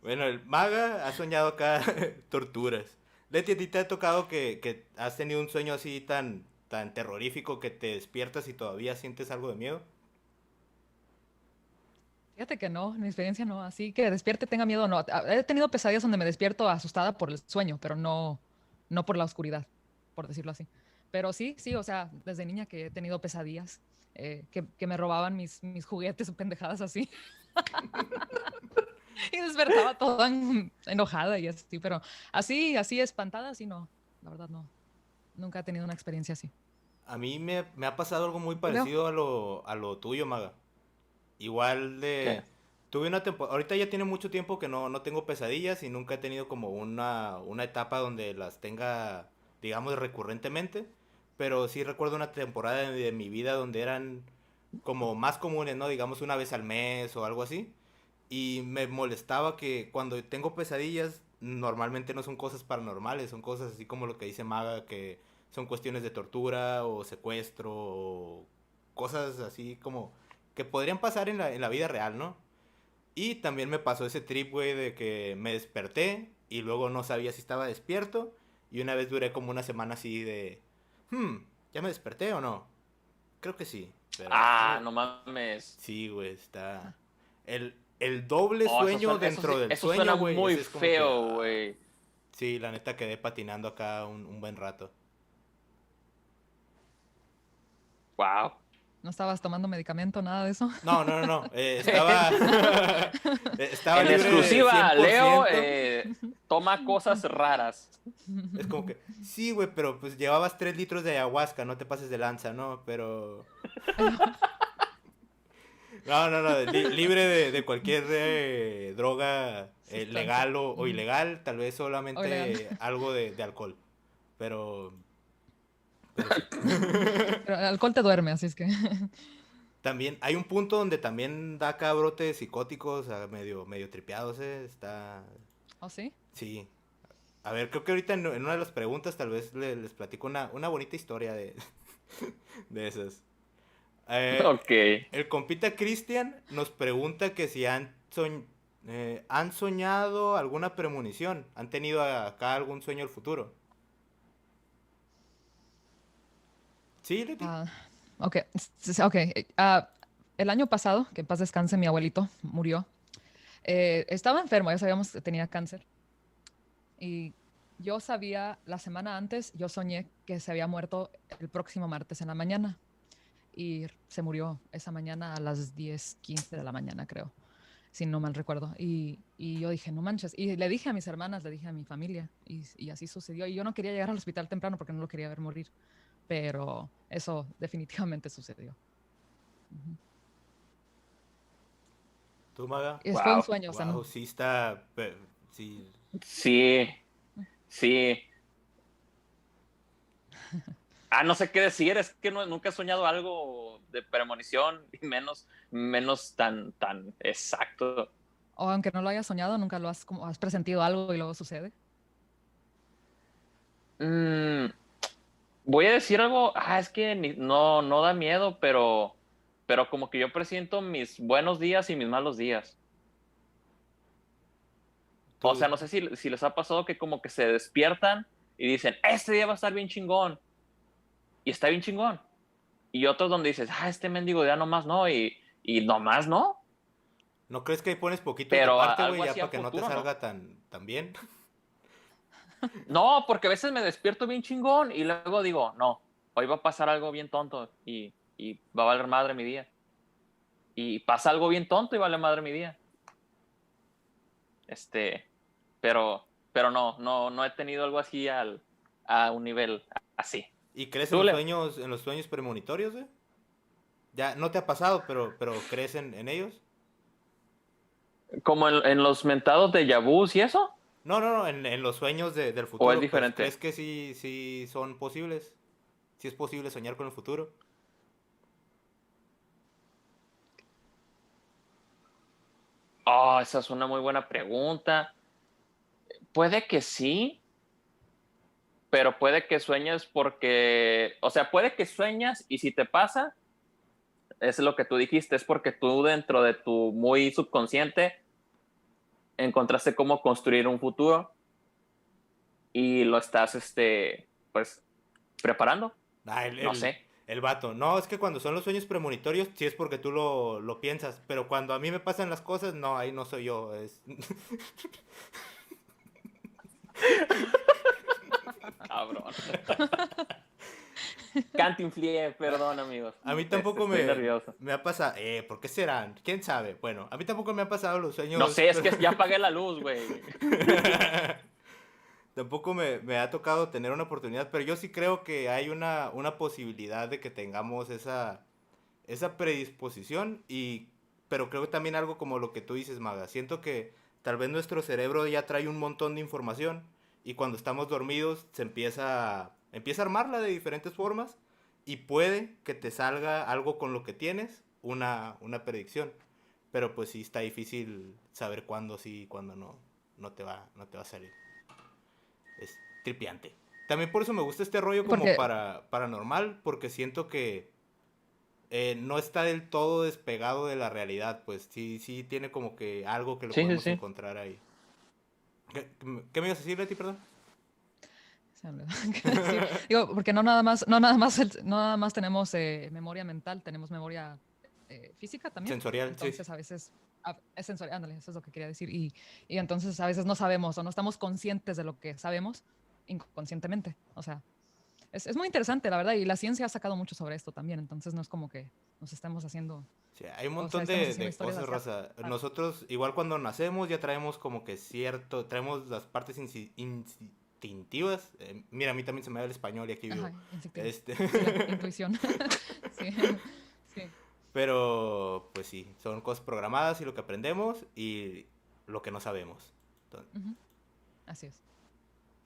Bueno, el maga ha soñado acá torturas. Leti, ¿a ti te ha tocado que has tenido un sueño así tan terrorífico que te despiertas y todavía sientes algo de miedo? fíjate que no, en mi experiencia no. Así que despierte, tenga miedo, no. He tenido pesadillas donde me despierto asustada por el sueño, pero no por la oscuridad, por decirlo así. Pero sí, o sea, desde niña que he tenido pesadillas, que me robaban mis juguetes o pendejadas así. Y despertaba toda enojada y así, pero así espantada, así no. La verdad no. Nunca he tenido una experiencia así. A mí me ha pasado algo muy ¿Tú, Leo? parecido a lo tuyo, maga. Igual ¿Qué? de... Tuve una temporada... Ahorita ya tiene mucho tiempo que no tengo pesadillas y nunca he tenido como una etapa donde las tenga, digamos, recurrentemente. Pero sí recuerdo una temporada de mi vida donde eran como más comunes, ¿no? Digamos una vez al mes o algo así. Y me molestaba que cuando tengo pesadillas, normalmente no son cosas paranormales, son cosas así como lo que dice Maga, que son cuestiones de tortura o secuestro o cosas así como que podrían pasar en la vida real, ¿no? Y también me pasó ese trip, güey, de que me desperté y luego no sabía si estaba despierto. Y una vez duré como una semana así de, hmm, ¿ya me desperté o no? Creo que sí, pero Ah, no mames. sí, güey, está... El doble Oh, sueño dentro del eso suena sueño, güey, muy ese es como que... feo, güey. sí, la neta quedé patinando acá un buen rato. Wow. ¿No estabas tomando medicamento, nada de eso? No, no, no, no. Estaba, estaba En libre de exclusiva, Leo 100%. toma cosas raras. Es como que, sí, güey, pero pues llevabas 3 litros de ayahuasca, no te pases de lanza, ¿no? Pero... No, no, no, libre de cualquier droga Sustancia. legal o Ujú. ilegal, tal vez O ilegal. solamente algo de alcohol. Pero, pero sí. Pero el alcohol te duerme, así es que. También hay un punto donde también da acá brotes psicóticos, medio tripeados, está... ¿Oh, sí? Sí. A ver, creo que ahorita en una de las preguntas tal vez les platico una bonita historia de esas. Ok. El compita Cristian nos pregunta que si han soñado alguna premonición, han tenido acá algún sueño del futuro. ¿Sí, Leti? Ah, ok. Ok. El año pasado, que en paz descanse, mi abuelito murió. Estaba enfermo, ya sabíamos que tenía cáncer. Y yo sabía, la semana antes, yo soñé que se había muerto el próximo martes en la mañana. Y se murió esa mañana a las 10:15 de la mañana, creo, si no mal recuerdo. Y yo dije, no manches. Y le dije a mis hermanas, le dije a mi familia. Y así sucedió. Y yo no quería llegar al hospital temprano porque no lo quería ver morir. Pero eso definitivamente sucedió. Ujú. ¿Tú, Maga? Fue un Wow. sueño, o sea, no. Wow, sí está... sí. Sí, sí. No sé qué decir, es que nunca he soñado algo de premonición y menos tan exacto. O aunque no lo hayas soñado, nunca lo has, como, has presentido algo y luego sucede. Mm, Voy a decir algo, es que no da miedo, pero como que yo presiento mis buenos días y mis malos días. O Tú, sea, no sé si les ha pasado que como que se despiertan y dicen, este día va a estar bien chingón, y está bien chingón. Y otros donde dices, este mendigo día nomás no, y nomás no, ¿no crees que ahí pones poquito de tu pero parte, güey, algo ya así a para que no te futuro, ¿no? salga tan bien? No, porque a veces me despierto bien chingón y luego digo, no, hoy va a pasar algo bien tonto y va a valer madre mi día. Y pasa algo bien tonto y vale madre mi día. Este, pero no he tenido algo así a un nivel así. ¿Y crees ¿Tú, Leo? en los sueños premonitorios, güey? Ya no te ha pasado, pero ¿crees en ellos? ¿Como en los mentados de Yabús y eso? No, no, no, en los sueños del ¿O es futuro, pues, ¿crees diferente? que sí son posibles? ¿Sí es posible soñar con el futuro? Esa es una muy buena pregunta. Puede que sí, pero puede que sueñes porque, o sea, puede que sueñas y si te pasa, es lo que tú dijiste, es porque tú dentro de tu muy subconsciente encontraste cómo construir un futuro y lo estás, pues, preparando. Ah, No sé. el vato. No, es que cuando son los sueños premonitorios, sí es porque tú lo piensas. Pero cuando a mí me pasan las cosas, no, ahí no soy yo. Cabrón. Cantinflé, perdón, amigos. A mí tampoco Estoy nervioso. me ha pasado. ¿Por qué serán? ¿Quién sabe? Bueno, a mí tampoco me han pasado los No sueños. sé, es que ya apagué la luz, güey. Tampoco me ha tocado tener una oportunidad, pero yo sí creo que hay una posibilidad de que tengamos esa predisposición pero creo que también algo como lo que tú dices, Maga. Siento que tal vez nuestro cerebro ya trae un montón de información y cuando estamos dormidos empieza a armarla de diferentes formas y puede que te salga algo con lo que tienes, una predicción. Pero pues sí está difícil saber cuándo sí y cuándo no te va a salir. Es tripiante. También por eso me gusta este rollo como Porque, paranormal, porque siento que no está del todo despegado de la realidad, pues sí tiene como que algo que lo Sí, sí, podemos sí. encontrar ahí. ¿Qué me ibas a decir, Leti, perdón? se me olvidó qué decir. Digo, porque no nada más tenemos memoria mental, tenemos memoria física también. Sensorial, sí. Entonces, a veces es sensorial, ándale, eso es lo que quería decir. Y entonces a veces no sabemos o no estamos conscientes de lo que sabemos inconscientemente. O sea, Es muy interesante, la verdad, y la ciencia ha sacado mucho sobre esto también, entonces no es como que nos estemos haciendo, Sí, hay un o sea, montón estamos haciendo de historias cosas, hacia... raza. Nosotros, igual cuando nacemos, ya traemos como que traemos las partes instintivas. Mira, a mí también se me da el español y aquí vivo. Ajá, instintivo. Este, Sí, la intuición. Sí, sí. pero, pues sí, son cosas programadas y lo que aprendemos y lo que no sabemos. Ujú, así es.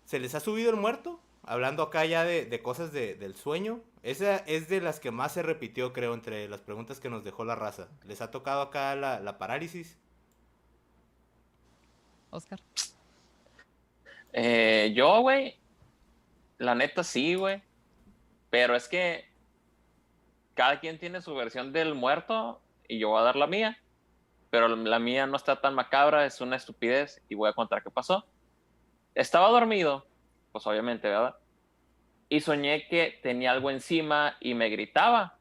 ¿Se les ha subido el muerto? Hablando acá ya de cosas del sueño. Esa es de las que más se repitió, creo, entre las preguntas que nos dejó la raza. ¿Les ha tocado acá la parálisis? Oscar. Yo, güey, la neta sí, güey. Pero es que cada quien tiene su versión del muerto y yo voy a dar la mía. Pero la mía no está tan macabra, es una estupidez y voy a contar qué pasó. Estaba dormido, pues obviamente, ¿verdad? Y soñé que tenía algo encima y me gritaba.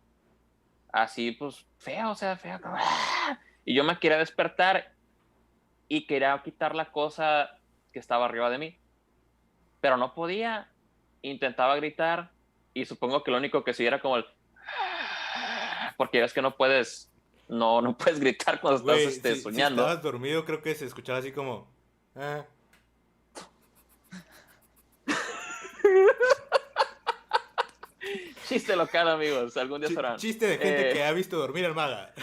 Así, pues, feo, o sea, feo. ¡Ah! Y yo me quería despertar y quería quitar la cosa que estaba arriba de mí. Pero no podía. Intentaba gritar y supongo que lo único que sí era como el... Porque es que no puedes, no puedes gritar cuando estás Güey, si soñando. estabas dormido, creo que se escuchaba así como... "Ah". Chiste local, amigos, algún día sabrán. Chiste de gente que ha visto dormir al maga.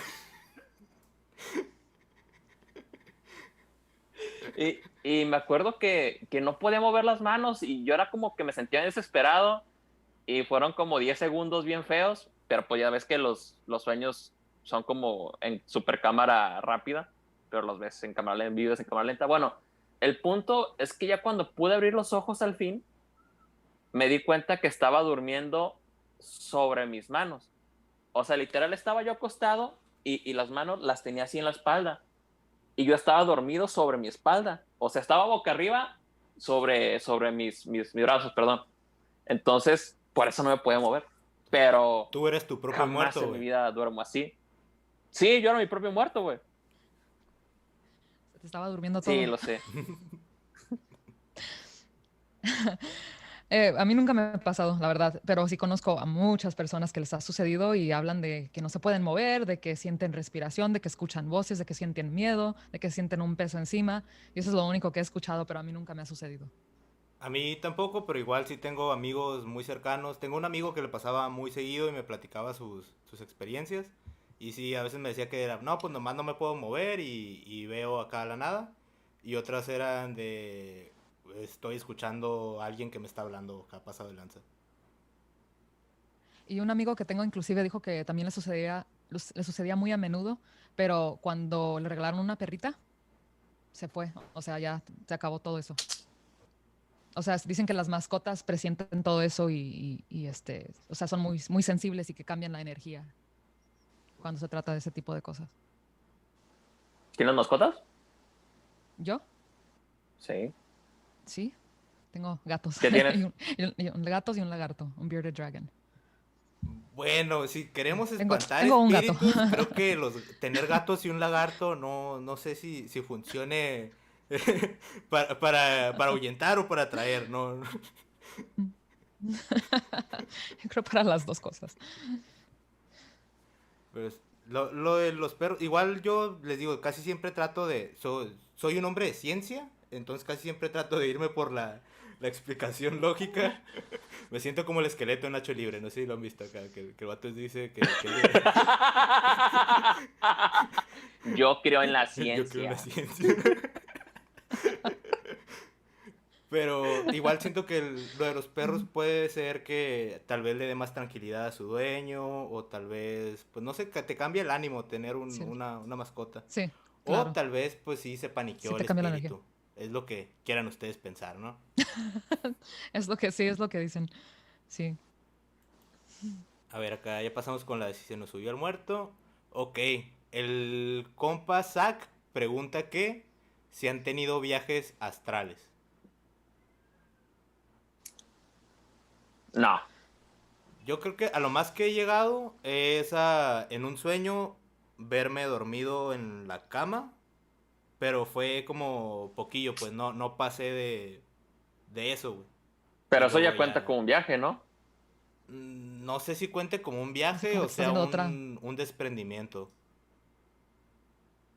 Y me acuerdo que no podía mover las manos y yo era como que me sentía desesperado y fueron como 10 segundos bien feos, pero pues ya ves que los sueños son como en super cámara rápida, pero los ves en cámara lenta, vives en cámara lenta. Bueno, el punto es que ya cuando pude abrir los ojos al fin, me di cuenta que estaba durmiendo sobre mis manos. O sea, literal estaba yo acostado y las manos las tenía así en la espalda. Y yo estaba dormido sobre mi espalda. O sea, estaba boca arriba sobre mis brazos, perdón. Entonces, por eso no me podía mover. Pero Tú eres tu propio jamás muerto, en mi güey. vida duermo así. Sí, yo era mi propio muerto, güey. Se te estaba durmiendo Sí, todo. lo sé. A mí nunca me ha pasado, la verdad, pero sí conozco a muchas personas que les ha sucedido y hablan de que no se pueden mover, de que sienten respiración, de que escuchan voces, de que sienten miedo, de que sienten un peso encima. Y eso es lo único que he escuchado, pero a mí nunca me ha sucedido. A mí tampoco, pero igual sí tengo amigos muy cercanos. Tengo un amigo que le pasaba muy seguido y me platicaba sus experiencias. Y sí, a veces me decía que era, no, pues nomás no me puedo mover y veo acá la nada. Y otras eran de, estoy escuchando a alguien que me está hablando acá pasado de lanza. Y un amigo que tengo inclusive dijo que también le sucedía muy a menudo, pero cuando le regalaron una perrita, se fue. O sea, ya se acabó todo eso. O sea, dicen que las mascotas presienten todo eso o sea, son muy, muy sensibles y que cambian la energía cuando se trata de ese tipo de cosas. ¿Tienes mascotas? ¿Yo? Sí. Sí, tengo gatos. ¿Qué tienes? Gatos y un lagarto, un bearded dragon. Bueno, si queremos Tengo, espantar tengo un gato. espíritus, creo que tener gatos y un lagarto no sé si funcione para ahuyentar o para atraer, no. Creo para las dos cosas. Pues, lo de los perros, igual yo les digo, casi siempre trato soy un hombre de ciencia, entonces casi siempre trato de irme por la explicación lógica. Me siento como el esqueleto en Nacho Libre, no sé si lo han visto acá, que el vato dice Yo creo en la yo creo en la ciencia. ciencia. Pero igual siento que lo de los perros puede ser que tal vez le dé más tranquilidad a su dueño, o tal vez, pues no sé, que te cambia el ánimo tener Cierto. una mascota. Sí, O claro. tal vez, pues sí, se Sí paniqueó el te cambia la energía. espíritu. Es lo que quieran ustedes pensar, ¿no? Es lo que sí, es lo que dicen. Sí. A ver, acá ya pasamos con la de si se nos subió el muerto. Ok, el compa Zack pregunta que si han tenido viajes astrales. No. Yo creo que a lo más que he llegado es en un sueño verme dormido en la cama, pero fue como poquillo, pues no pasé de eso, güey. Y Pero eso luego ya cuenta ya... como un viaje, ¿no? No sé si cuente como un Así viaje como o que estás sea haciendo otra. un desprendimiento.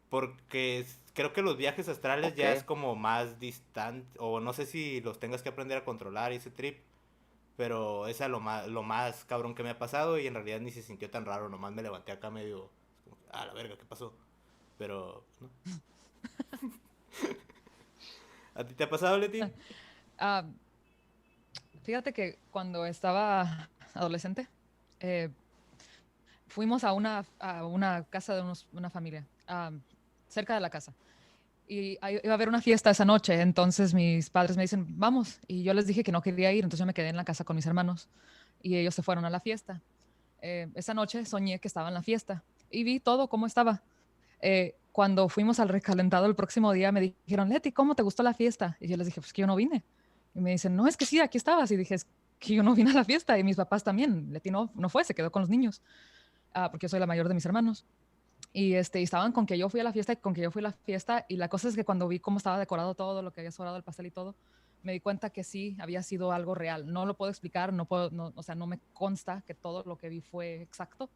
Porque creo que los viajes astrales Ok. ya es como más distante, o no sé si los tengas que aprender a controlar ese trip, pero esa es lo más cabrón que me ha pasado y en realidad ni se sintió tan raro, nomás me levanté acá medio, como, la verga, ¿qué pasó? Pero, ¿no? ¿A ti te ha pasado, Leti? Ah, fíjate que cuando estaba adolescente, eh, fuimos a una casa de una familia, cerca de la casa. Y iba a haber una fiesta esa noche, entonces mis padres me dicen, vamos. Y yo les dije que no quería ir, entonces yo me quedé en la casa con mis hermanos y ellos se fueron a la fiesta. Esa noche soñé que estaba en la fiesta y vi todo cómo estaba. Cuando fuimos al recalentado el próximo día, me dijeron, Leti, ¿cómo te gustó la fiesta? Y yo les dije, pues que yo no vine. Y me dicen, no, es que sí, aquí estabas. Y dije, es que yo no vine a la fiesta. Y mis papás también. Leti no fue, se quedó con los niños, porque yo soy la mayor de mis hermanos. Y estaban con que yo fui a la fiesta y con que yo fui a la fiesta. Y la cosa es que cuando vi cómo estaba decorado todo, lo que había sobrado el pastel y todo, me di cuenta que sí había sido algo real. No lo puedo explicar, o sea, no me consta que todo lo que vi fue exacto,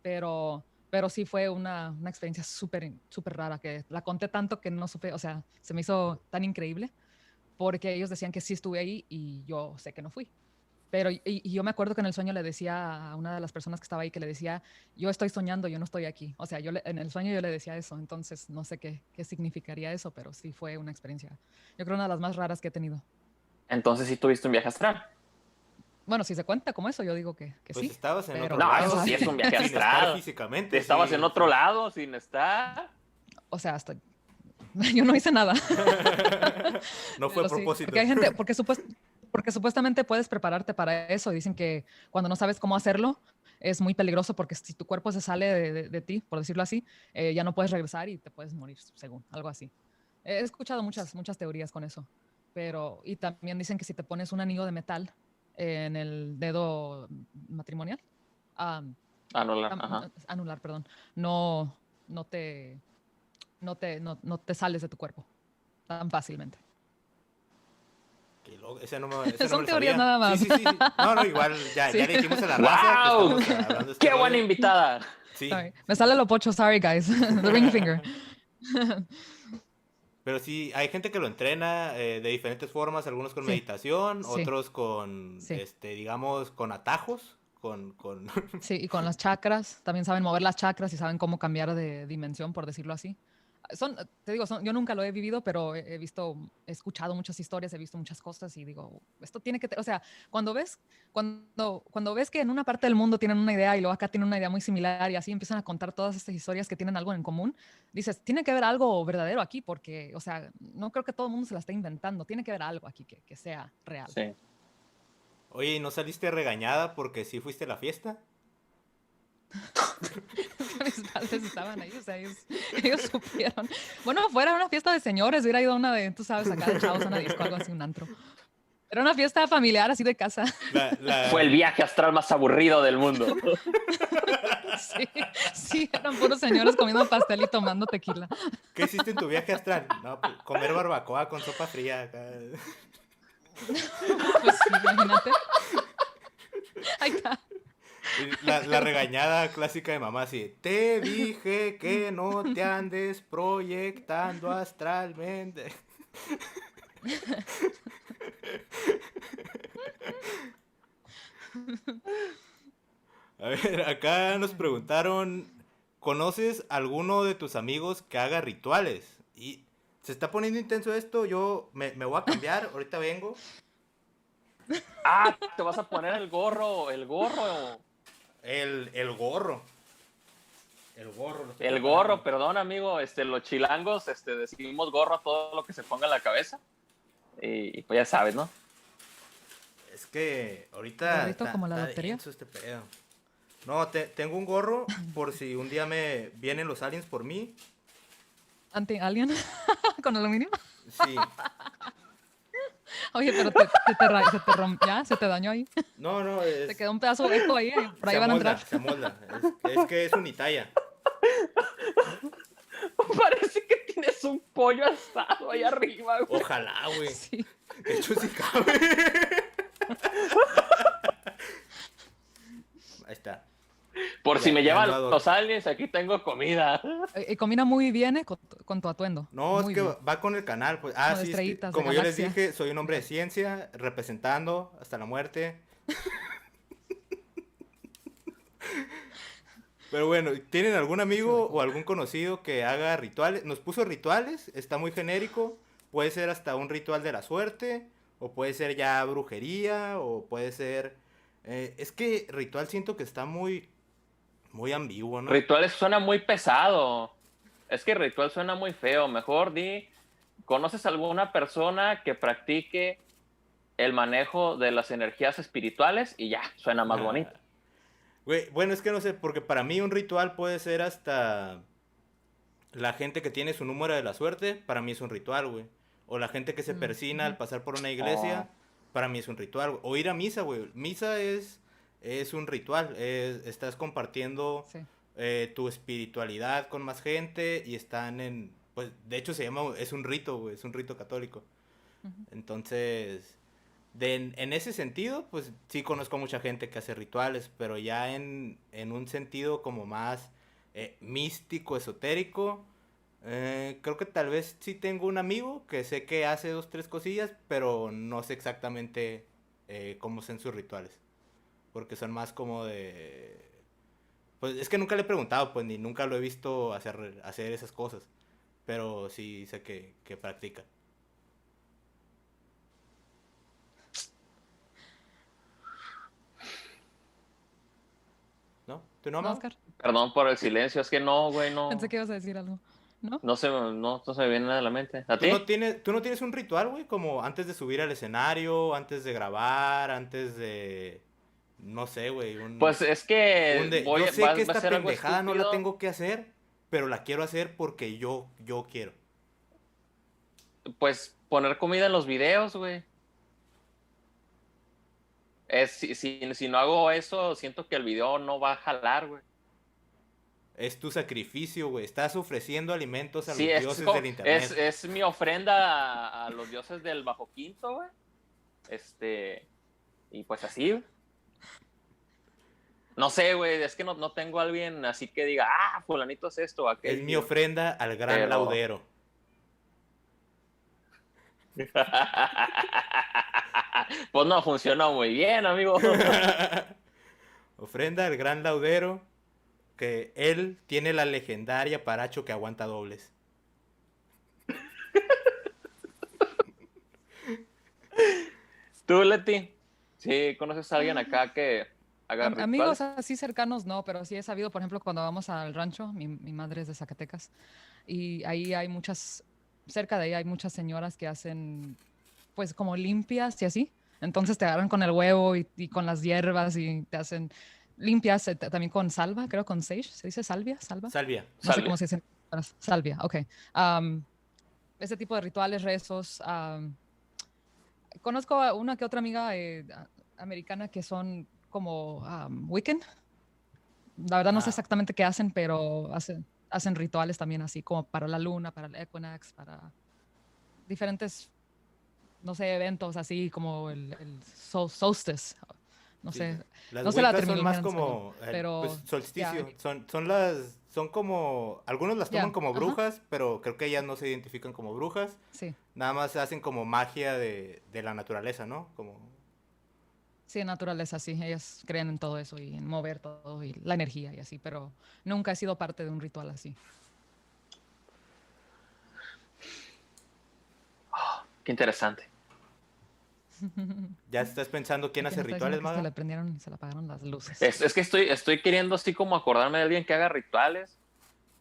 pero sí fue una experiencia súper rara que la conté tanto que no supe, o sea, se me hizo tan increíble porque ellos decían que sí estuve ahí y yo sé que no fui. Pero y yo me acuerdo que en el sueño le decía a una de las personas que estaba ahí que le decía, yo estoy soñando, yo no estoy aquí. O sea, en el sueño yo le decía eso, entonces no sé qué significaría eso, pero sí fue una experiencia, yo creo una de las más raras que he tenido. Entonces sí tuviste un viaje astral. Bueno, si se cuenta como eso, yo digo que Pues sí, estabas en pero otro No, quién eso lado, sí sabe. es un viaje sin estar astral. físicamente, Estabas sí, en otro sí. lado sin estar. O sea, hasta yo no hice nada. No fue a Pero sí, propósito. porque hay gente, porque supuestamente puedes prepararte para eso. Dicen que cuando no sabes cómo hacerlo, es muy peligroso porque si tu cuerpo se sale de ti, por decirlo así, ya no puedes regresar y te puedes morir, según, algo así. He escuchado muchas teorías con eso. Y también dicen que si te pones un anillo de metal en el dedo matrimonial, am, Anular, ajá. anular, perdón, no, no te, no te sales de tu cuerpo tan fácilmente. Ese no me Son lo teorías sabía. nada Sí, más. sí, sí, sí. No, no, igual ya, Sí. ya le dijimos a la raza que ¡Wow! estamos hablando de este ¡Qué buena rollo. invitada! Sí, Sorry. Me sale lo pocho, sorry guys. The ring finger. pero sí, hay gente que lo entrena de diferentes formas, algunos con Sí, meditación, sí, otros con, sí. digamos, con atajos, con... Sí, y con las chakras, también saben mover las chakras y saben cómo cambiar de dimensión, por decirlo así. Te digo, yo nunca lo he vivido, pero he escuchado muchas historias, he visto muchas cosas y digo, esto tiene que, o sea, cuando ves que en una parte del mundo tienen una idea y luego acá tienen una idea muy similar y así empiezan a contar todas estas historias que tienen algo en común, dices, tiene que haber algo verdadero aquí porque, o sea, no creo que todo el mundo se la esté inventando, tiene que haber algo aquí que sea real. Sí. Oye, ¿y no saliste regañada porque sí fuiste a la fiesta? Mis padres estaban ahí, o sea, ellos supieron. Bueno, fuera una fiesta de señores, hubiera ido a una de, tú sabes, acá de chavos, a una disco, algo así, un antro. Era una fiesta familiar, así de casa. Fue el viaje astral más aburrido del mundo. Sí, sí, eran puros señores comiendo pastel y tomando tequila. ¿Qué hiciste en tu viaje astral? No, pues, comer barbacoa con sopa fría acá. Pues sí, imagínate. Ahí está. Y la regañada clásica de mamá así, te dije que no te andes proyectando astralmente. A ver, acá nos preguntaron, ¿conoces alguno de tus amigos que haga rituales? Y se está poniendo intenso esto, yo me voy a cambiar, ahorita vengo. Ah, te vas a poner el gorro, el gorro. El gorro. El gorro. lo estoy El preparando. gorro, perdón, amigo. Los chilangos decimos gorro a todo lo que se ponga en la cabeza. Y pues ya sabes, ¿no? Es que ahorita Gorrito como la está lotería. denso este pedo. No, tengo un gorro por si un día me vienen los aliens por mí. Anti-alien con aluminio. Sí. Oye, pero se te dañó ahí. No, no, Te quedó un pedazo de eco ahí, por ahí se van a amolda, entrar. se amolda. Es que es unitalla. Parece que tienes un pollo asado ahí arriba, güey. Ojalá, güey. Sí. De hecho, sí cabe. Por si me Ya llevan ando ad hoc. los aliens, aquí tengo comida. Combina muy bien con tu atuendo. No, es Muy que bien. va con el canal, pues. Como de Sí, es que, estrellitas, de como yo les galaxias. dije, soy un hombre de ciencia, representando hasta la muerte. Pero bueno, ¿tienen algún amigo o algún conocido que haga rituales? Nos puso rituales, está muy genérico. Puede ser hasta un ritual de la suerte, o puede ser ya brujería, o puede ser... es que ritual siento que está muy ambiguo, ¿no? Rituales suena muy pesado. Es que ritual suena muy feo. Mejor ¿conoces alguna persona que practique el manejo de las energías espirituales? Y ya, suena más bonito. Güey, bueno, es que no sé, porque para mí un ritual puede ser hasta la gente que tiene su número de la suerte, para mí es un ritual, güey. O la gente que se persina al pasar por una iglesia, para mí es un ritual, güey. O ir a misa, güey. Misa es un ritual, estás compartiendo Sí. tu espiritualidad con más gente y están en, pues, de hecho es un rito, güey, es un rito católico. Ujú. Entonces, en ese sentido, pues sí conozco mucha gente que hace rituales, pero ya en un sentido como más místico, esotérico, creo que tal vez sí tengo un amigo que sé que hace dos, tres cosillas, pero no sé exactamente cómo son sus rituales, porque son más como de... Pues es que nunca le he preguntado, pues ni nunca lo he visto hacer esas cosas, pero sí sé que practica. ¿No? ¿Tú no, ¿No, Mau? Oscar? Perdón por el silencio, es que no, güey, Pensé no. que ibas a decir algo. ¿No? No se me viene nada a la mente. ¿A ti? Tú no tienes un ritual, güey? Como antes de subir al escenario, antes de grabar, antes de... No sé, güey, Pues es que Yo sé que va a esta ser algo pendejada no la estúpido. tengo que hacer, pero la quiero hacer porque yo quiero. Pues poner comida en los videos, güey. Si no hago eso, siento que el video no va a jalar, güey. Es tu sacrificio, güey. Estás ofreciendo alimentos a Sí, los dioses del internet. es mi ofrenda a los dioses del Bajo Quinto, güey. Y pues así, güey. No sé, güey, es que no tengo a alguien así que diga, fulanito es esto o Es mi aquello. ofrenda al gran Pero... laudero. Pues no funcionó muy bien, amigo. Ofrenda al gran laudero, que él tiene la legendaria paracho que aguanta dobles. Tú, Leti, ¿sí conoces a alguien acá que haga Amigos rituales? así cercanos no, pero sí he sabido, por ejemplo, cuando vamos al rancho, mi madre es de Zacatecas, y ahí hay cerca de ahí hay muchas señoras que hacen, pues, como limpias y así. Entonces te agarran con el huevo y con las hierbas y te hacen limpias, también con salva, creo con sage, ¿se dice salvia? ¿Salva? Salvia. No sé cómo Salvia. se dice. Salvia, ok. Am, ese tipo de rituales, rezos. Conozco a una que otra amiga americana que son como Wiccan. La verdad no sé Ah, exactamente qué hacen, pero hacen rituales también así como para la luna, para el equinox, para diferentes, no sé, eventos así como el solstice. No sí. sé, Las no sé la Wiccas son terminología más en español, como, pues, pero ya, solsticio. Son como, algunos las toman ya, como ajá, brujas, pero creo que ellas no se identifican como brujas. sí. Nada más hacen como magia de la naturaleza, ¿no? Como, Sí, naturaleza, sí. Ellas creen en todo eso y en mover todo y la energía y así, pero nunca he sido parte de un ritual así. Qué interesante. ¿ya estás pensando quién ¿Y quién hace está diciendo rituales, que se Maga? le prendieron y se le apagaron las luces? Es que estoy queriendo así como acordarme de alguien que haga rituales,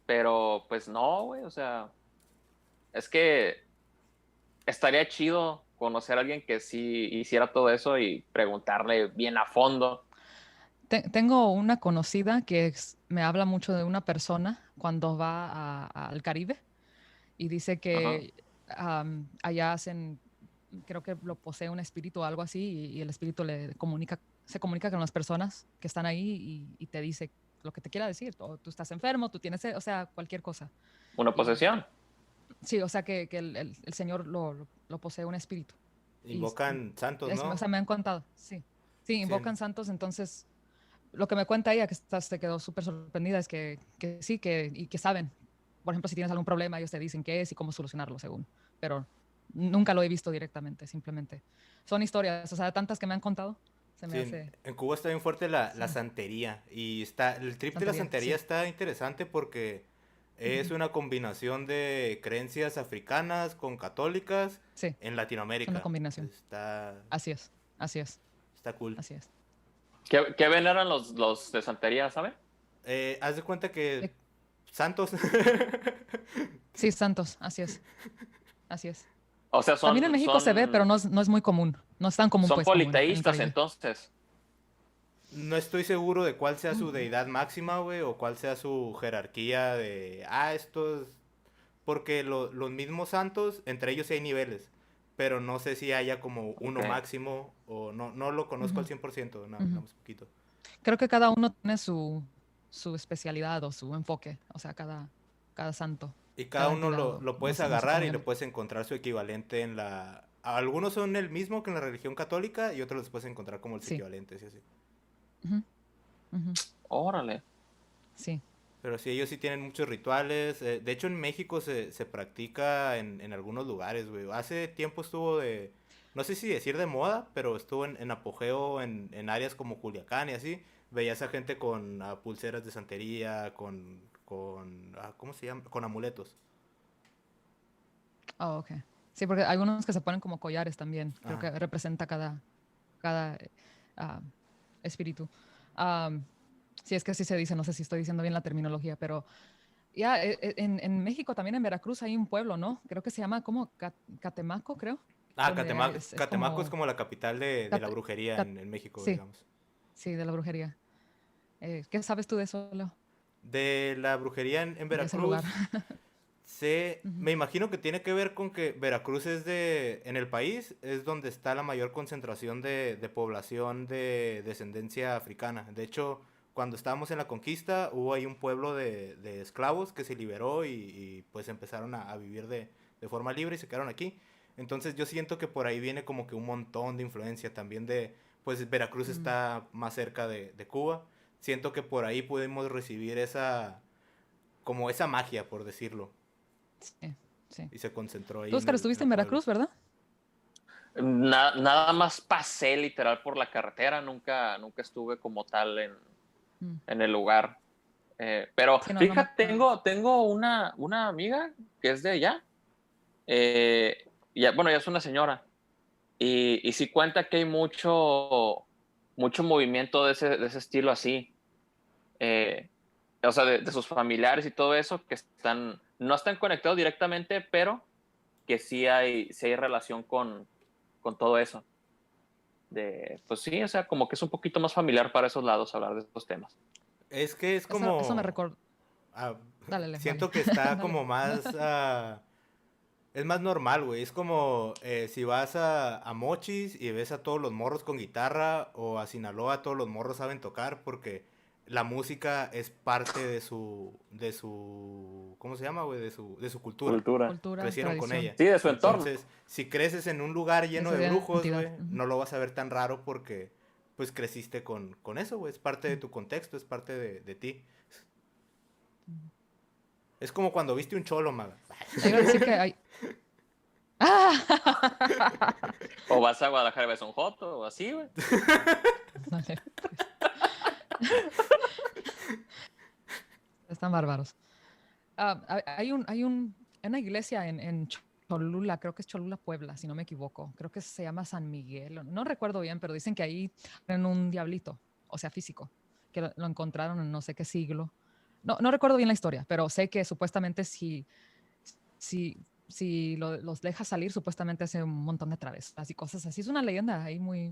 pero pues no, güey, o sea, es que estaría chido conocer a alguien que sí hiciera todo eso y preguntarle bien a fondo. Tengo una conocida que me habla mucho de una persona cuando va al Caribe y dice Ajá. que allá hacen, creo que lo posee un espíritu o algo así y el espíritu se comunica con las personas que están ahí y te dice lo que te quiera decir. O tú estás enfermo, tú tienes, o sea, cualquier cosa. Una Y posesión. sí, o sea, que el Señor lo posee un espíritu. Y Invocan santos, o ¿no? sea, me han contado, sí. Sí, Sí, invocan santos, entonces lo que me cuenta ella, que se quedó súper sorprendida, es que sí, y que saben. Por ejemplo, si tienes algún problema, ellos te dicen qué es y cómo solucionarlo, según. Pero nunca lo he visto directamente, simplemente. Son historias, o sea, tantas que me han contado, se me Sí, hace en Cuba está bien fuerte la sí, santería. Y está, el trip de la santería, santería sí. está interesante porque es Ujú. una combinación de creencias africanas con católicas Sí, en es una Latinoamérica. combinación. Está, Así es, así es, está cool. así es. ¿Qué veneran los de santería, sabe? Haz de cuenta que Eh, santos. Sí, santos, así es, así es. O sea, También en México se ve, pero no es muy común. No es tan común, son pues, como en el politeístas, Caribe. entonces. No estoy seguro de cuál sea su Mm, deidad máxima, güey, o cuál sea su jerarquía de, estos. Porque los mismos santos, entre ellos sí hay niveles, pero no sé si haya como Ok. uno máximo o no lo conozco al ujú, 100%, nada ujú. más poquito. Creo que cada uno tiene su especialidad o su enfoque, o sea, cada santo, Y cada cada uno entidad, lo no puedes sé, no sé agarrar cómo y le llaman. puedes encontrar su equivalente en la. Algunos son el mismo que en la religión católica y otros los puedes encontrar como los Sí, equivalentes y así. ujú, ujú, Órale. sí. Pero sí, ellos sí tienen muchos rituales. De hecho, en México se practica en algunos lugares, güey. Hace tiempo estuvo de, no sé si decir de moda, pero estuvo en apogeo en áreas como Culiacán y así. Veías a gente con pulseras de santería, ¿cómo se llama? Con amuletos. Oh, ok. Sí, porque hay unos que se ponen como collares también. Creo Ajá. que representa cada ah, espíritu. Am, sí, es que así se dice, no sé si estoy diciendo bien la terminología, pero ya en México, también en Veracruz, hay un pueblo, ¿no? Creo que se llama como Catemaco, creo, donde es Catemaco es como... como la capital de la Cate- brujería Cat- en México, sí, digamos. sí, de la brujería. ¿Qué sabes tú de eso, Leo? De la brujería en De ese lugar. Veracruz, Ujú, me imagino que tiene que ver con que Veracruz en el país, es donde está la mayor concentración de población de descendencia africana. De hecho, cuando estábamos en la conquista, hubo ahí un pueblo de esclavos que se liberó y, pues empezaron a vivir de forma libre y se quedaron aquí. Entonces yo siento que por ahí viene como que un montón de influencia también pues Veracruz mm, está más cerca de Cuba. Siento que por ahí pudimos recibir como esa magia, por decirlo. sí, sí. Y se concentró Tú, ahí Oscar, en estuviste el en pueblo. Veracruz, ¿verdad? Nada más pasé literal por la carretera, nunca estuve como tal Mm, en el lugar. Pero sí, no me... fíjate, tengo una amiga que es de allá. Bueno, ya es una señora. Y sí cuenta que hay mucho movimiento de ese estilo así. Eh, o sea, de sus familiares y todo eso, que no están conectados directamente, pero que sí hay relación con todo eso. Pues sí, o sea, como que es un poquito más familiar para esos lados hablar de estos temas. Es que es Eso me como... recuerda... ah, Dale, Leo, dale. siento que está Dale. como más... es más normal, güey. Es como si vas a Mochis y ves a todos los morros con guitarra o a Sinaloa todos los morros saben tocar porque la música es parte ¿cómo se llama, güey? De su cultura. Cultura. Cultura, Crecieron con tradición, ella. Sí, de su entorno. Entonces, si creces en un lugar de lleno su de brujos, identidad. güey, Ujú, no lo vas a ver tan raro porque pues creciste con eso, güey. Es parte de mm, tu contexto, es parte de ti. mm. Es como cuando viste un cholo, maga. Te iba a decir que hay... ¡Ah! O vas a Guadalajara y ves un joto o así, güey. Dale, pues. Están bárbaros. Hay una iglesia en Cholula, creo que es Cholula, Puebla, si no me equivoco. Creo que se llama San Miguel, no recuerdo bien, pero dicen que ahí tienen un diablito, o sea, físico, que lo encontraron en no sé qué siglo. No recuerdo bien la historia, pero sé que supuestamente si los dejas salir, supuestamente hace un montón de travesuras y cosas así. Es una leyenda ahí muy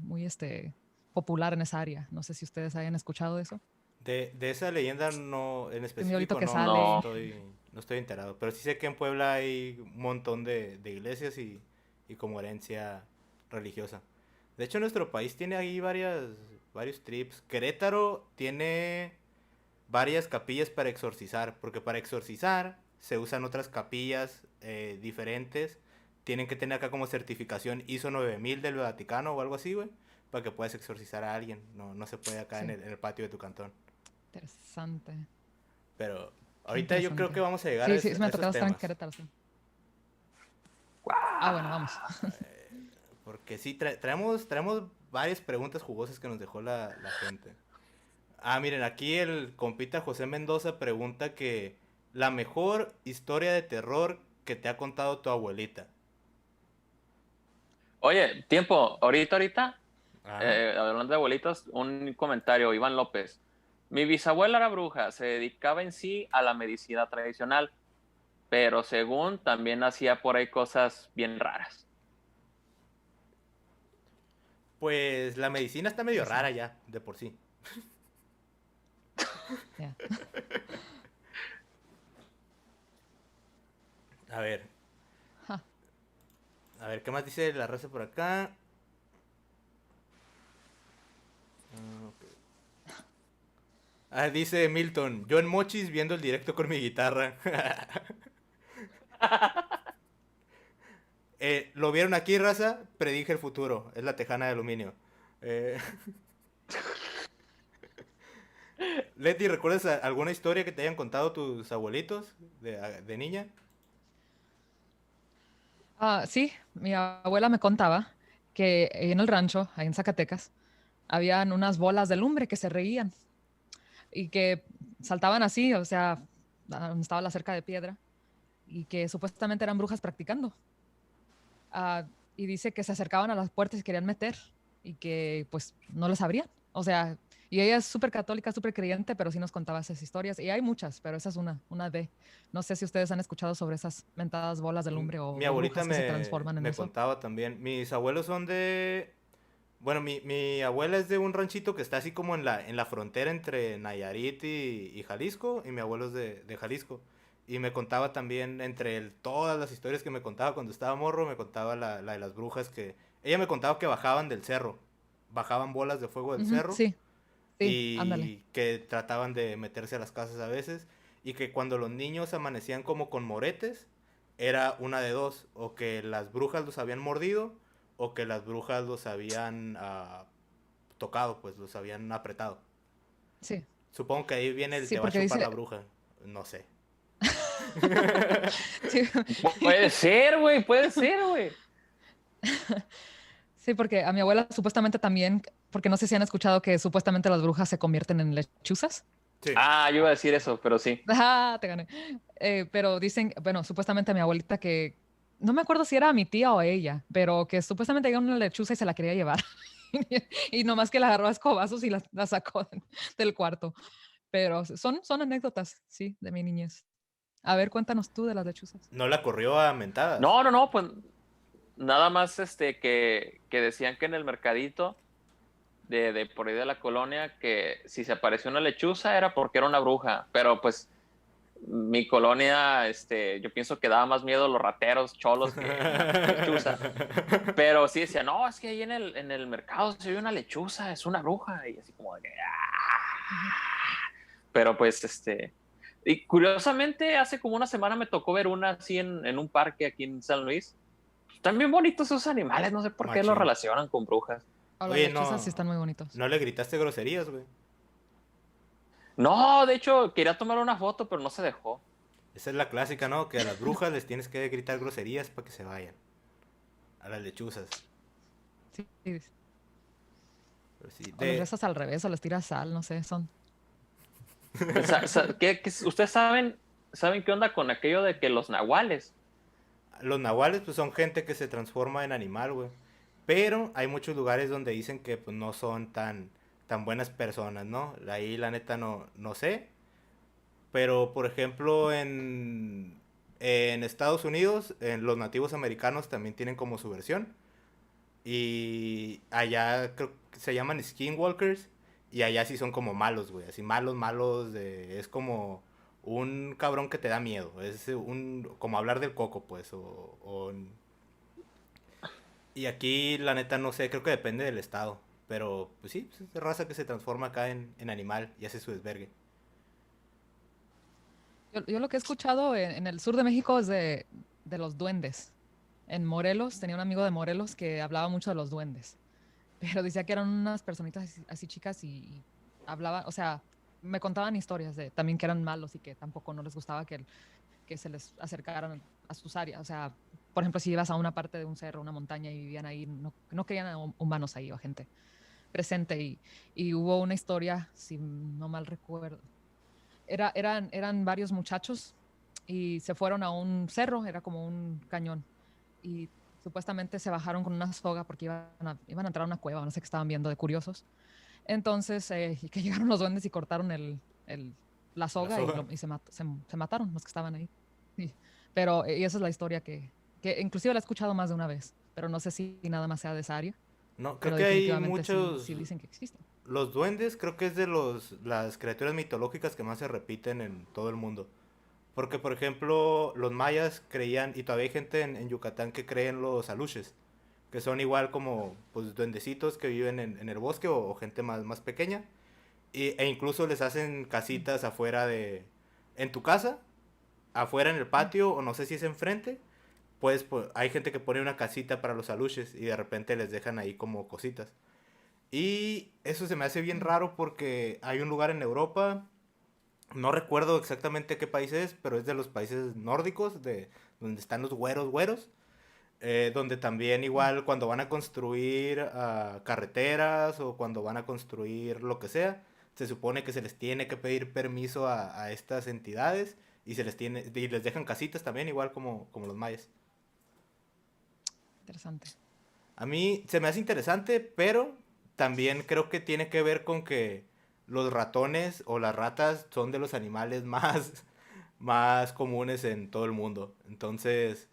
popular en esa área. No sé si ustedes hayan escuchado de eso. De esa leyenda no, en Un diablito específico que no sale. No. estoy enterado. Pero sí sé que en Puebla hay un montón de iglesias y como herencia religiosa. De hecho, nuestro país tiene ahí varios trips. Querétaro tiene varias capillas para exorcizar, porque para exorcizar se usan otras capillas diferentes. Tienen que tener acá como certificación ISO 9000 del Vaticano o algo así, güey. para que puedas exorcizar a alguien. No, no se puede acá Sí. en el patio de tu cantón. Interesante. Pero Qué ahorita yo creo interesante. que vamos a llegar Sí, a, sí, a me ha esos tocado estar en temas. Querétaro, sí. Ah, bueno, vamos. Porque sí, traemos varias preguntas jugosas que nos dejó la gente. Ah, miren, aquí el compita José Mendoza pregunta que la mejor historia de terror que te ha contado tu abuelita. Oye, tiempo, ahorita, Ajá. hablando de abuelitos, un comentario, Iván López. Mi bisabuela era bruja, se dedicaba en sí a la medicina tradicional, pero según también hacía por ahí cosas bien raras. Pues la medicina está medio Sí, sí. rara ya, de por sí. Ya. A ver, Ja. ¿qué más dice la raza por acá? Ah, ok. Dice Milton, yo en Mochis viendo el directo con mi guitarra. ¿Lo vieron aquí, raza? Predije el futuro. Es la tejana de aluminio. Eh, Leti, ¿recuerdas alguna historia que te hayan contado tus abuelitos de niña? Sí, mi abuela me contaba que en el rancho, ahí en Zacatecas, habían unas bolas de lumbre que se reían y que saltaban así, o sea, donde estaba la cerca de piedra, y que supuestamente eran brujas practicando. Y dice que se acercaban a las puertas y querían meter y que pues no les abrían. O sea, y ella es súper católica, súper creyente, pero sí nos contaba esas historias. Y hay muchas, pero esa es una de. No sé si ustedes han escuchado sobre esas mentadas bolas de lumbre Mi o abuelita brujas que se transforman en me eso. contaba también. Mis abuelos son de... Bueno, mi abuela es de un ranchito que está así como en la frontera entre Nayarit y Jalisco, y mi abuelo es de Jalisco. Y me contaba también, todas las historias que me contaba cuando estaba morro, me contaba la de las brujas que... Ella me contaba que bajaban del cerro, bajaban bolas de fuego del Ujú, cerro, sí, sí, ándale. y que trataban de meterse a las casas a veces, y que cuando los niños amanecían como con moretes, era una de dos, o que las brujas los habían mordido, o que las brujas los habían tocado, pues los habían apretado. Sí, Supongo que ahí viene el sí, te va a porque chupar la dice, bruja, no sé. sí, Puede ser, güey, puede ser, güey. sí, porque a mi abuela supuestamente también, porque no sé si han escuchado que supuestamente las brujas se convierten en lechuzas. Sí. Ah, yo iba a decir eso, pero sí. Ah, te gané. Pero dicen, bueno, supuestamente a mi abuelita que, no me acuerdo si era a mi tía o a ella, pero que supuestamente había una lechuza y se la quería llevar. Y nomás que la agarró a escobazos y la sacó del cuarto. Pero son anécdotas, sí, de mi niñez. A ver, cuéntanos tú de las lechuzas. No la corrió a mentadas. No, pues nada más que decían que en el mercadito de por ahí de la colonia que si se apareció una lechuza era porque era una bruja, pero pues mi colonia, yo pienso que daba más miedo a los rateros cholos que una lechuza. Pero sí decía, no, es que ahí en el mercado se ve una lechuza, es una bruja. Y así como de que, Ujú. pero pues, y curiosamente, hace como una semana me tocó ver una así en un parque aquí en San Luis. Están bien bonitos esos animales, no sé por qué los Machín. relacionan con brujas. O las Oye, lechuzas sí están muy bonitos. no le gritaste groserías, güey. No, de hecho, quería tomar una foto, pero no se dejó. Esa es la clásica, ¿no? Que a las brujas les tienes que gritar groserías para que se vayan. A las lechuzas. Sí, Pero sí, o les rezas al revés o les tiras sal, no sé, son. ¿Ustedes saben qué onda con aquello de que los nahuales? los nahuales pues son gente que se transforma en animal, güey. Pero hay muchos lugares donde dicen que pues no son tan buenas personas, ¿no? Ahí la neta no sé. Pero por ejemplo en Estados Unidos, en los nativos americanos también tienen como su versión. Y allá creo que se llaman skinwalkers. Y allá sí son como malos, güey. Así malos, malos. Es como un cabrón que te da miedo. Es como hablar del coco, pues. Y aquí, la neta, no sé. Creo que depende del estado. Pero, pues sí, pues, es raza que se transforma acá en animal y hace su desvergue. Yo lo que he escuchado en el sur de México es de los duendes. En Morelos, tenía un amigo de Morelos que hablaba mucho de los duendes. pero decía que eran unas personitas así chicas y hablaban, o sea, me contaban historias de también que eran malos y que tampoco no les gustaba que se les acercaran a sus áreas. O sea, por ejemplo, si ibas a una parte de un cerro, una montaña y vivían ahí, no querían a humanos ahí o gente presente. Y hubo una historia, si no mal recuerdo, eran varios muchachos y se fueron a un cerro, era como un cañón. Y supuestamente se bajaron con una soga porque iban a entrar a una cueva, no sé qué estaban viendo de curiosos. Entonces, y que llegaron los duendes y cortaron la La soga soga. y se mataron los que estaban ahí. Sí. Pero y esa es la historia que inclusive la he escuchado más de una vez, pero no sé si nada más sea de esa área, No, creo pero que hay definitivamente sí, muchos. sí dicen que existen. Los duendes creo que es de las criaturas mitológicas que más se repiten en todo el mundo. Porque, por ejemplo, los mayas creían, y todavía hay gente en Yucatán que cree en los aluches, que son igual como pues duendecitos que viven en el bosque o gente más pequeña. E incluso les hacen Mm, casitas afuera en tu casa, afuera en el mm, patio, o no sé si es enfrente. Pues hay gente que pone una casita para los aluches y de repente les dejan ahí como cositas. Y eso se me hace bien mm. raro porque hay un lugar en Europa, no recuerdo exactamente qué país es, pero es de los países nórdicos, de donde están los güeros güeros, donde también Mm. igual cuando van a construir carreteras o cuando van a construir lo que sea, se supone que se les tiene que pedir permiso a estas entidades y y les dejan casitas también, igual como los mayas. Interesante. A mí se me hace interesante, pero también creo que tiene que ver con que los ratones o las ratas son de los animales más comunes en todo el mundo. Entonces,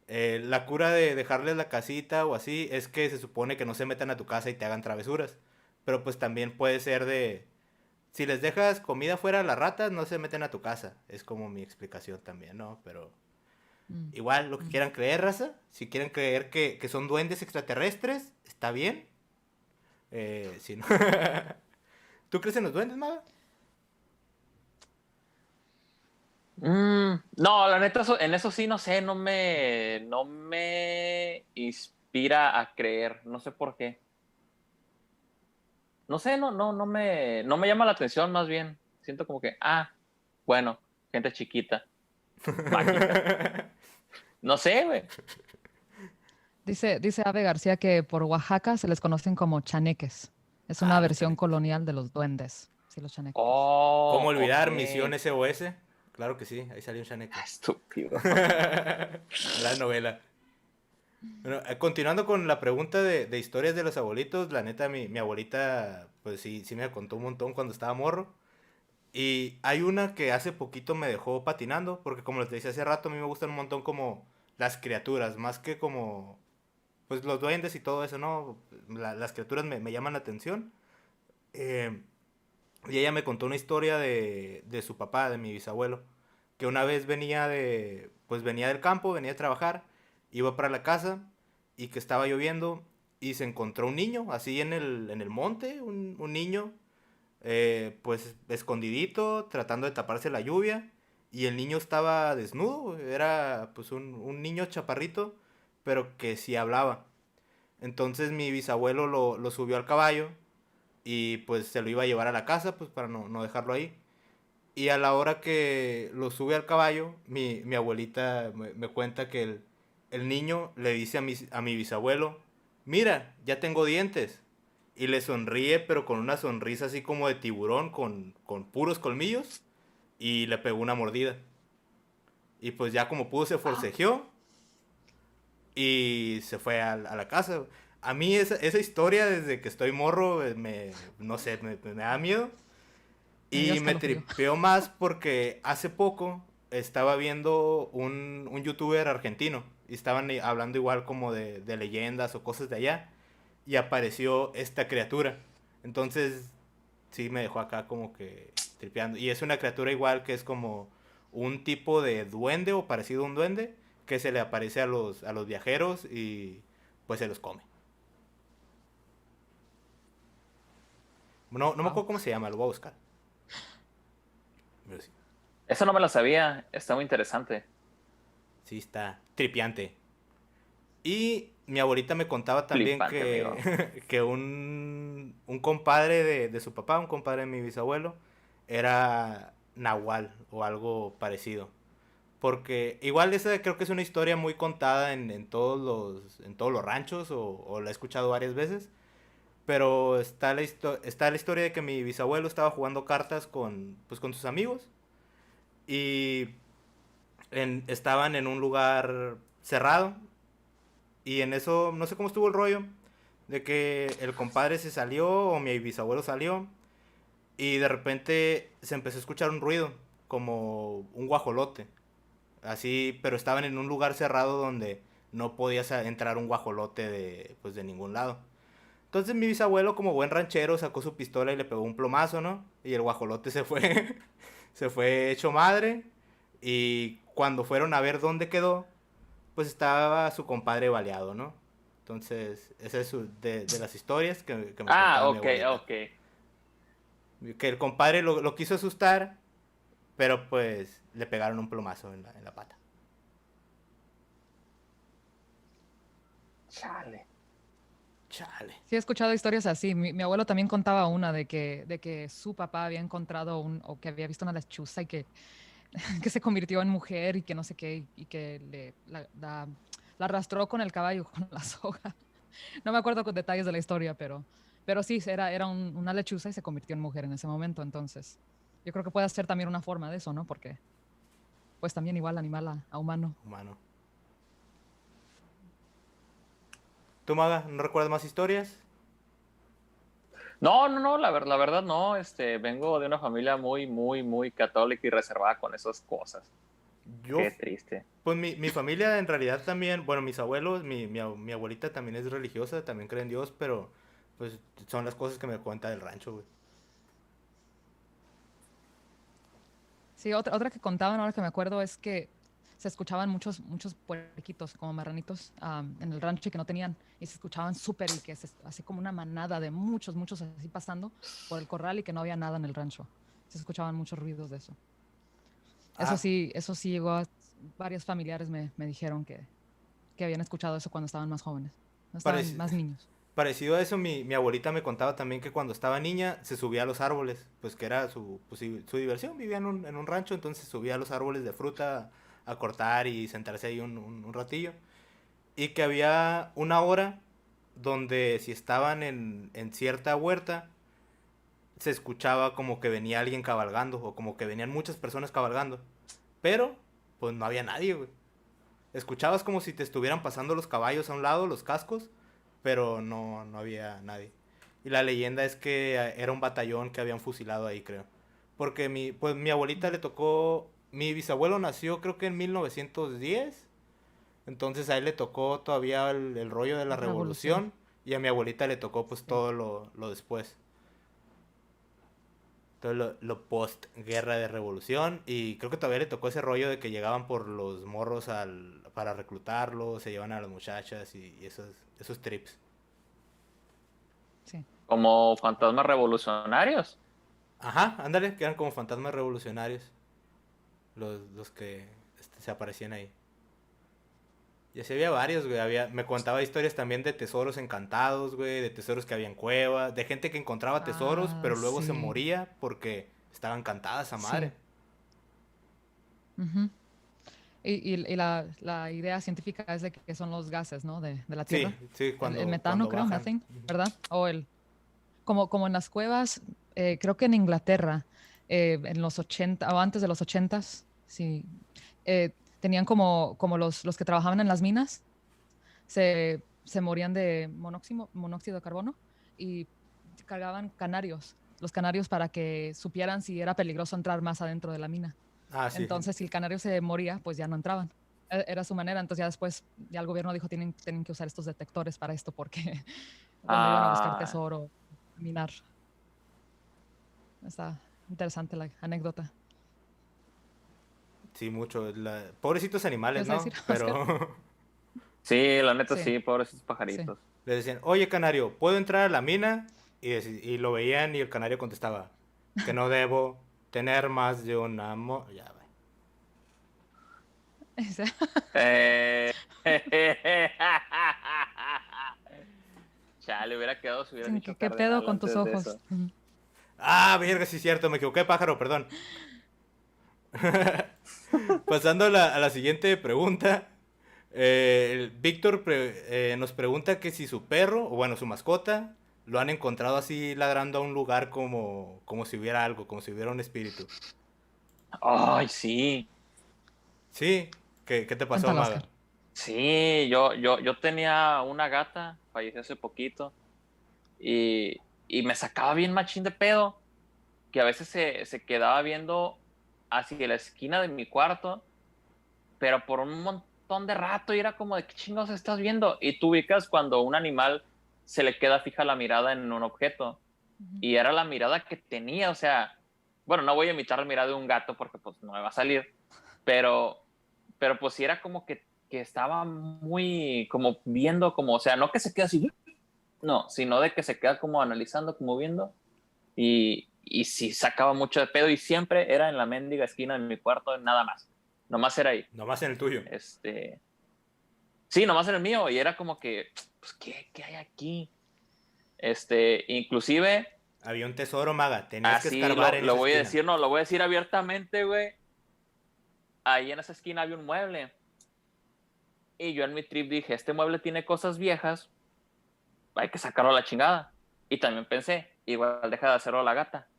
la cura de dejarles la casita o así es que se supone que no se metan a tu casa y te hagan travesuras. Pero pues también puede ser si les dejas comida fuera a las ratas, no se meten a tu casa. Es como mi explicación también, ¿no? Pero Mm, igual, lo que mm. quieran creer, raza. Si quieren creer que son duendes extraterrestres, está bien. Si no... ¿Tú crees en los duendes, Maga? No, la neta, en eso sí, no sé, no me inspira a creer, no sé por qué. No sé, no me llama la atención, más bien. Siento como que, bueno, gente chiquita, mágica. No sé, güey. Dice Ave García que por Oaxaca se les conocen como chaneques. Es una Los versión chaneques. colonial de los duendes. Sí, los chaneques. Oh, ¿Cómo ok. olvidar Misión SOS? Claro que sí, ahí salió un chaneque. Estúpido. Gran novela. Bueno, continuando con la pregunta de historias de los abuelitos, la neta, mi abuelita, pues sí me contó un montón cuando estaba morro. Y hay una que hace poquito me dejó patinando, porque como les decía hace rato, a mí me gustan un montón como las criaturas, más que como, pues los duendes y todo eso, ¿no? Las criaturas me llaman la atención. Eh, y ella me contó una historia de su papá, de mi bisabuelo, que una vez pues venía del campo, venía a trabajar, iba para la casa y que estaba lloviendo y se encontró un niño, así en el monte, un niño pues escondidito, tratando de taparse la lluvia. Y el niño estaba desnudo, era pues un niño chaparrito, pero que sí hablaba. Entonces mi bisabuelo lo subió al caballo y pues se lo iba a llevar a la casa, pues para no dejarlo ahí. Y a la hora que lo sube al caballo, mi abuelita me cuenta que el niño le dice a mi bisabuelo, mira, ya tengo dientes. Y le sonríe, pero con una sonrisa así como de tiburón, con puros colmillos. Y le pegó una mordida. Y pues ya como pudo se forcejeó y se fue a la casa. A mí esa historia desde que estoy morro, no sé, me da miedo. Me dio Y me escalofrío. tripeó más porque hace poco estaba viendo un youtuber argentino y estaban hablando igual como de leyendas o cosas de allá y apareció esta criatura. Entonces sí me dejó acá como que tripeando. Y es una criatura igual que es como un tipo de duende o parecido a un duende que se le aparece a los viajeros y pues se los come. No me Wow. acuerdo cómo se llama, lo voy a buscar. Pero sí, Eso no me lo sabía, está muy interesante. sí está tripiante. Y mi abuelita me contaba también Flipante, amigo. que un compadre de su papá, un compadre de mi bisabuelo, era Nahual o algo parecido. Porque igual esa creo que es una historia muy contada en todos los ranchos o la he escuchado varias veces. Pero está la historia de que mi bisabuelo estaba jugando cartas pues, con sus amigos y estaban en un lugar cerrado y en eso no sé cómo estuvo el rollo de que el compadre se salió o mi bisabuelo salió y de repente se empezó a escuchar un ruido como un guajolote. Así, pero estaban en un lugar cerrado donde no podías entrar un guajolote pues de ningún lado. Entonces mi bisabuelo, como buen ranchero, sacó su pistola y le pegó un plomazo, ¿no? Y el guajolote se fue, se fue hecho madre. Y cuando fueron a ver dónde quedó, pues estaba su compadre baleado, ¿no? Entonces, esa es de las historias que me Ah, contaba mi ok, abuelita. ok. Que el compadre lo quiso asustar, pero pues le pegaron un plomazo en la pata. Chale. Chale. Sí, he escuchado historias así. Mi abuelo también contaba una de que su papá había encontrado o que había visto una lechuza y que, que se convirtió en mujer y que no sé qué, y que la arrastró con el caballo, con la soga. No me acuerdo con detalles de la historia, pero sí, era una lechuza y se convirtió en mujer en ese momento. Entonces, yo creo que puede ser también una forma de eso, ¿no? Porque, pues también igual animal a humano. Humano. ¿Tú, Maga, no recuerdas más historias? No, no, no, la verdad no. Vengo de una familia muy, muy, muy católica y reservada con esas cosas. Yo, Qué triste. pues mi familia en realidad también, bueno, mis abuelos, mi abuelita también es religiosa, también cree en Dios, pero pues son las cosas que me cuenta del rancho, güey. Sí, otra que contaban ahora que me acuerdo es que se escuchaban muchos puerquitos como marranitos en el rancho y que no tenían, y se escuchaban súper y que así como una manada de muchos así pasando por el corral y que no había nada en el rancho. Se escuchaban muchos ruidos de eso. Ah, Eso sí llegó varios familiares me dijeron que habían escuchado eso cuando estaban más jóvenes, no estaban pareci- más niños. parecido a eso, mi abuelita me contaba también que cuando estaba niña se subía a los árboles, pues que era pues, su diversión, vivía en un rancho, entonces subía a los árboles de fruta a cortar y sentarse ahí un ratillo. Y que había una hora donde si estaban en cierta huerta, se escuchaba como que venía alguien cabalgando o como que venían muchas personas cabalgando. Pero, pues no había nadie, güey. Escuchabas como si te estuvieran pasando los caballos a un lado, los cascos, pero no había nadie. Y la leyenda es que era un batallón que habían fusilado ahí, creo. Porque pues mi abuelita le tocó, mi bisabuelo nació creo que en 1910, entonces a él le tocó todavía el rollo de la Revolución. revolución y a mi abuelita le tocó pues Sí. todo lo después. Todo lo post guerra de revolución y creo que todavía le tocó ese rollo de que llegaban por los morros para reclutarlos, se llevan a las muchachas y esos trips. Sí. Como fantasmas revolucionarios. Ajá, ándale, que eran como fantasmas revolucionarios los que se aparecían ahí. Y así había varios, güey. Me contaba historias también de tesoros encantados, güey. De tesoros que había en cuevas. De gente que encontraba tesoros, Ah, pero luego se sí, moría porque estaba encantada esa sí. madre. Ujú. Y la idea científica es de que son los gases, ¿no? De la Sí, Tierra. sí, El cuando, metano, cuando creo, bajan. methane, Ujú. ¿verdad? Como en las cuevas, creo que en Inglaterra, en los 80 o antes de los 80s, sí, tenían como los que trabajaban en las minas, se morían de monóxido de carbono y cargaban canarios, los canarios para que supieran si era peligroso entrar más adentro de la mina. Ah, sí. Entonces, si el canario se moría, pues ya no entraban. Era su manera. Entonces, ya después, ya el gobierno dijo, tienen que usar estos detectores para esto, porque cuando iban a buscar Ah, tesoro, a minar. Está interesante la anécdota. Sí, mucho. Pobrecitos ¿Qué animales, vas a decir, ¿no? Oscar? Pero sí, la neta Sí, sí, pobres sí. pajaritos. les decían, oye, canario, ¿puedo entrar a la mina? Y lo veían y el canario contestaba, que no debo tener más de un amo. Ya, va. Eh, le hubiera quedado si hubiera Sí, dicho ¿qué pedo cardenal con tus antes de ojos? eso. Ujú. Ah, verga, sí es cierto, me equivoqué, pájaro, perdón. Pasando a la siguiente pregunta. Víctor nos pregunta que si su perro, o bueno, su mascota, lo han encontrado así ladrando a un lugar como si hubiera algo, como si hubiera un espíritu. Ay, sí. Sí, ¿qué te pasó, Cuéntalo, Maga? Oscar. Sí, yo tenía una gata, falleció hace poquito, y me sacaba bien machín de pedo, que a veces se quedaba viendo hacia la esquina de mi cuarto, pero por un montón de rato, y era como de qué chingados estás viendo. Y tú ubicas cuando un animal se le queda fija la mirada en un objeto, Ujú. y era la mirada que tenía, o sea, bueno, no voy a imitar la mirada de un gato porque pues no me va a salir, pero, pero pues sí era como que estaba muy como viendo, como, o sea, no que se queda así, no, sino de que se queda como analizando, como viendo, y sí sacaba mucho de pedo, y siempre era en la mendiga esquina de mi cuarto, nada más, nomás era ahí, Nomás en el tuyo. sí, nomás era el mío, y era como que, pues, ¿qué hay aquí? Inclusive, Había un tesoro, Maga. Tenías que así escarbar en lo esa voy a esquina. decir, no, lo voy a decir abiertamente, güey, ahí en esa esquina había un mueble, y yo en mi trip dije, este mueble tiene cosas viejas, hay que sacarlo a la chingada. Y también pensé, igual deja de hacerlo la gata.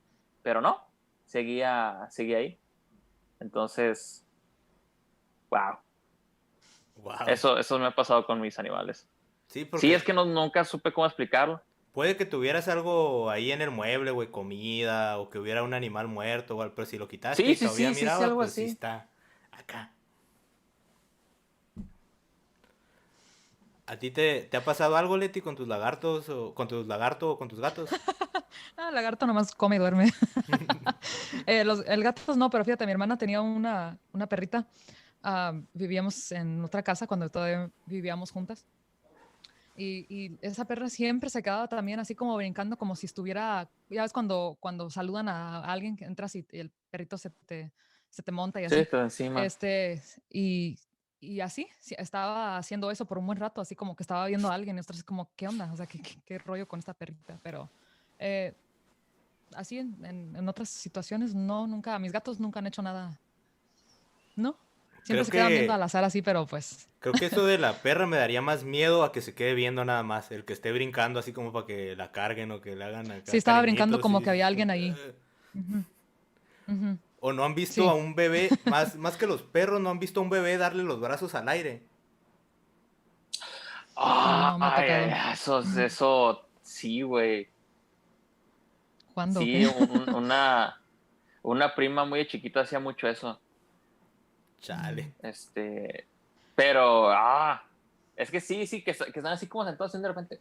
Pero no, seguía ahí. Entonces, wow. Wow. Eso me ha pasado con mis animales. Sí, Sí, es porque que nunca supe cómo explicarlo. puede que tuvieras algo ahí en el mueble, güey, comida, o que hubiera un animal muerto, güey, pero si lo quitaste Sí, y sí, todavía sí, sí, sí, mirabas, algo pues sí así. está acá. ¿A ti te ha pasado algo, Leti, con tus lagartos, o con tus lagartos o con tus gatos? Ah, el lagarto nomás come y duerme. El gato no, pero fíjate, mi hermana tenía una perrita. Vivíamos en otra casa cuando todavía vivíamos juntas. Y esa perra siempre se quedaba también así como brincando, como si estuviera, ya ves cuando saludan a alguien que entras y el perrito se te monta y Sí, así. está encima. Este, y, y así, sí, estaba haciendo eso por un buen rato, así como que estaba viendo a alguien y nosotros como, ¿qué onda? O sea, ¿qué rollo con esta perrita? Pero eh, así en otras situaciones, no, nunca, mis gatos nunca han hecho nada, ¿no? Siempre Creo se quedan viendo al que azar así, pero pues creo que eso de la perra me daría más miedo a que se quede viendo nada más, el que esté brincando así como para que la carguen o que le hagan sí acá estaba brincando cariñitos y como que dices había tú, alguien ahí. Ujú, ujú. o no han visto a Sí, un bebé, más que los perros, no han visto a un bebé darle los brazos al aire. no me ha Ay, ay, tocado. ay, eso, Ujú. eso, sí, güey. ¿Cuándo o qué? Sí, una prima muy chiquita hacía mucho eso. Mm. Chale. Este, pero, es que sí, sí, que están así como sentados así de repente.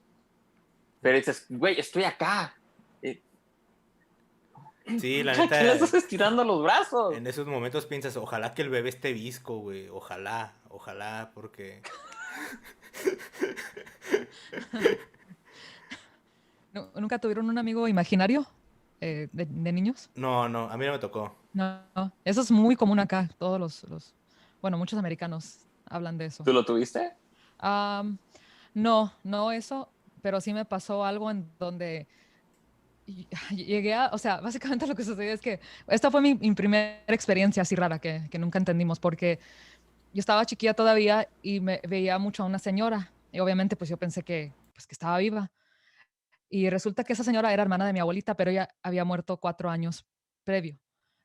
Pero dices, güey, estoy acá. Eh, Sí, la ¿A quién le estás neta, estirando los brazos? en esos momentos piensas, ojalá que el bebé esté visco, güey, ojalá, porque... ¿Nunca tuvieron un amigo imaginario de niños? No, a mí no me tocó. No, no. Eso es muy común acá. Todos bueno, muchos americanos hablan de eso. ¿Tú lo tuviste? Am, no, no eso, pero sí me pasó algo en donde llegué o sea, básicamente lo que sucedió es que esta fue mi primera experiencia así rara que nunca entendimos, porque yo estaba chiquilla todavía y me veía mucho a una señora y obviamente pues yo pensé que estaba viva. Y resulta que esa señora era hermana de mi abuelita, pero ella había muerto 4 años previo.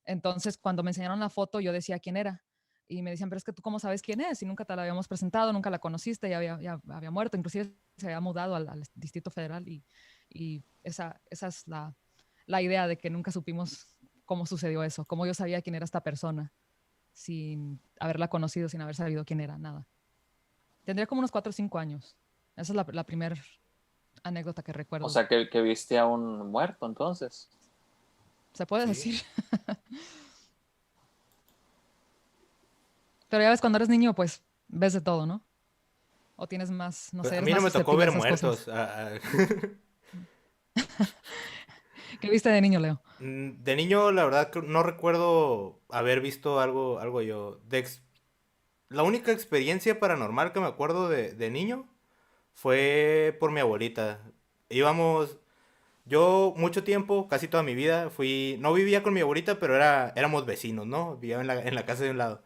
Entonces, cuando me enseñaron la foto, yo decía quién era. Y me decían, pero es que tú cómo sabes quién es, y nunca te la habíamos presentado, nunca la conociste, ya había muerto, inclusive se había mudado al Distrito Federal y esa es la idea de que nunca supimos cómo sucedió eso, cómo yo sabía quién era esta persona sin haberla conocido, sin haber sabido quién era, nada. Tendría como unos 4 o 5 años. Esa es la primera anécdota que O recuerdo. sea, que viste a un muerto entonces. Se puede Sí. decir. Pero ya ves, cuando eres niño, pues ves de todo, ¿no? O tienes más, no Pues sé, a eres mí no más me tocó susceptible a ver esas muertos. cosas. ¿Qué viste de niño, Leo? De niño, la verdad, que no recuerdo haber visto algo yo. La única experiencia paranormal que me acuerdo de niño fue por mi abuelita. íbamos, yo mucho tiempo, casi toda mi vida, no vivía con mi abuelita, pero éramos vecinos, ¿no? Vivía en la casa de un lado.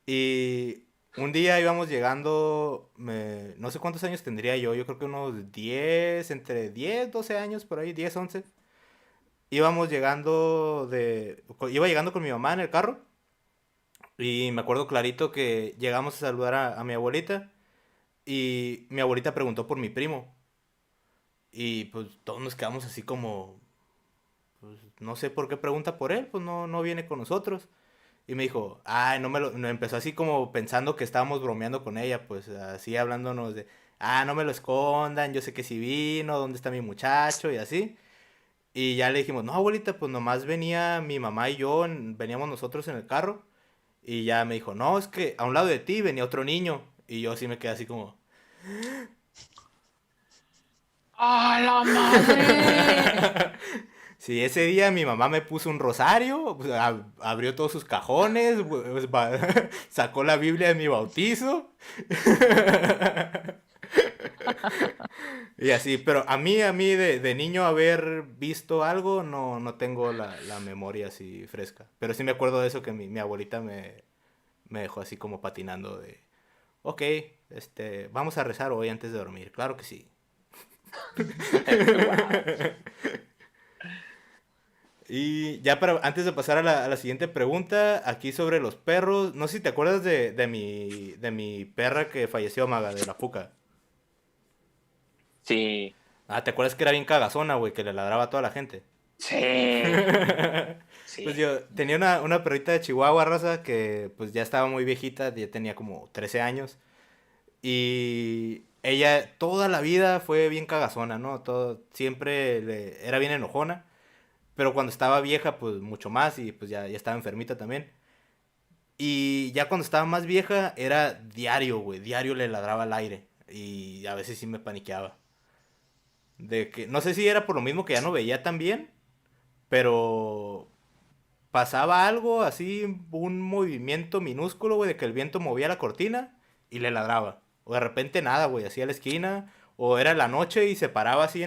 Y un día íbamos llegando, no sé cuántos años tendría yo creo que unos 10 entre 10 12 años, por ahí, 10 11. Iba llegando con mi mamá en el carro y me acuerdo clarito que llegamos a saludar a mi abuelita y mi abuelita preguntó por mi primo y pues todos nos quedamos así como, pues, no sé por qué pregunta por él, pues no viene con nosotros. Y me dijo, ay, no, empezó así como pensando que estábamos bromeando con ella, pues así hablándonos de, no me lo escondan, yo sé que sí vino, ¿dónde está mi muchacho? Y así. Y ya le dijimos, no, abuelita, pues nomás venía mi mamá y yo, veníamos nosotros en el carro. Y ya me dijo, no, es que a un lado de ti venía otro niño. Y yo sí me quedé así como, ¡Ah, la madre! sí, ese día mi mamá me puso un rosario, pues, abrió todos sus cajones, pues, sacó la Biblia de mi bautizo. Y así, pero a mí de niño haber visto algo, no tengo la memoria así fresca. Pero sí me acuerdo de eso que mi abuelita me dejó así como patinando de, ok, vamos a rezar hoy antes de dormir, claro que sí. Wow. Y ya antes de pasar a la siguiente pregunta, aquí sobre los perros, no sé si te acuerdas de mi perra que falleció, Maga, de la Puca. Sí, ¿Te acuerdas que era bien cagazona, güey, que le ladraba a toda la gente? sí, Pues sí. yo tenía una perrita de Chihuahua, raza, que pues ya estaba muy viejita, ya tenía como 13 años. Y ella toda la vida fue bien cagazona, ¿no? Siempre era bien enojona. Pero cuando estaba vieja, pues mucho más y pues ya estaba enfermita también. Y ya cuando estaba más vieja, era diario, güey. Diario le ladraba al aire. Y a veces sí me paniqueaba. De que, no sé si era por lo mismo que ya no veía tan bien, pero pasaba algo así, un movimiento minúsculo, güey, de que el viento movía la cortina y le ladraba. O de repente nada, güey, así a la esquina. O era la noche y se paraba así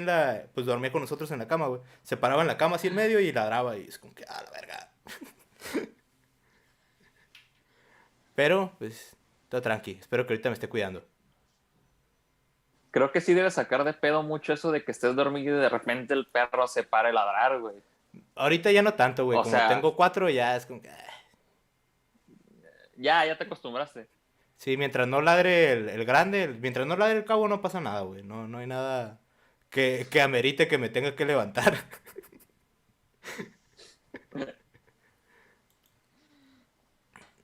pues dormía con nosotros en la cama, güey. Se paraba en la cama así en medio y ladraba y es como que, la verga. Pero, pues, todo tranqui. Espero que ahorita me esté cuidando. Creo que sí debe sacar de pedo mucho eso de que estés dormido y de repente el perro se para a ladrar, güey. Ahorita ya no tanto, güey. O Como sea, tengo 4, ya es como que... ya te acostumbraste. Sí, mientras no ladre el grande, mientras no ladre el cabo no pasa nada, güey. No hay nada que amerite que me tenga que levantar.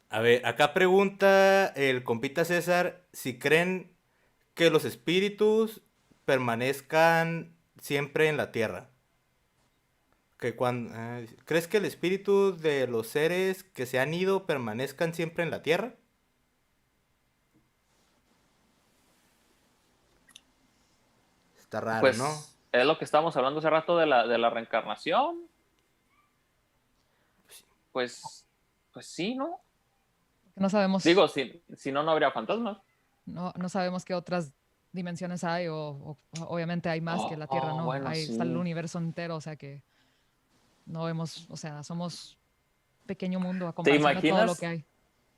A ver, acá pregunta el compita César si creen que los espíritus permanezcan siempre en la tierra. ¿Crees que el espíritu de los seres que se han ido permanezcan siempre en la tierra? Está raro, ¿no? Pues es lo que estábamos hablando hace rato de la reencarnación. Pues, pues sí, ¿no? No sabemos, Digo, si no, no habría fantasmas. no sabemos qué otras dimensiones hay o obviamente hay más que la Tierra, ¿no? Bueno, Está el sí. universo entero, o sea que no vemos, o sea, somos pequeño mundo a ¿Te comparación de todo lo que imaginas,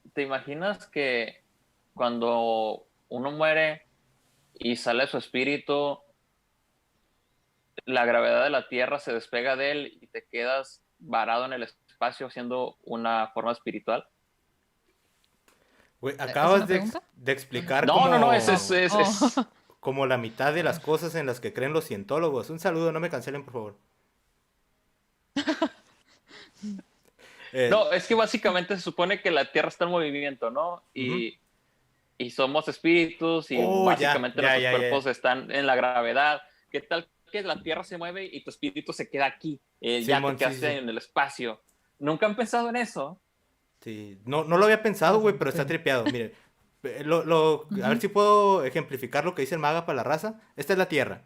hay. te imaginas que cuando uno muere y sale su espíritu, la gravedad de la Tierra se despega de él y te quedas varado en el espacio haciendo una forma espiritual? Güey, ¿Es una acabas de, pregunta? de explicar No, Oh, oh. como la mitad de las cosas en las que creen los cientólogos. Un saludo, no me cancelen, por favor. Eh, No, es que básicamente se supone que la Tierra está en movimiento, ¿no? Ujú. Y somos espíritus y Oh, ya, básicamente ya, nuestros ya, ya. cuerpos están en la gravedad. ¿Qué tal que la Tierra se mueve y tu espíritu se queda aquí? Ya te Simón, sí, sí, quedaste sí. en el espacio. ¿Nunca han pensado en eso? Sí, no lo había pensado, güey, pero está Interesante. tripeado. Mire, a ver Ujú. si puedo ejemplificar lo que dice el maga para la raza. Esta es la Tierra.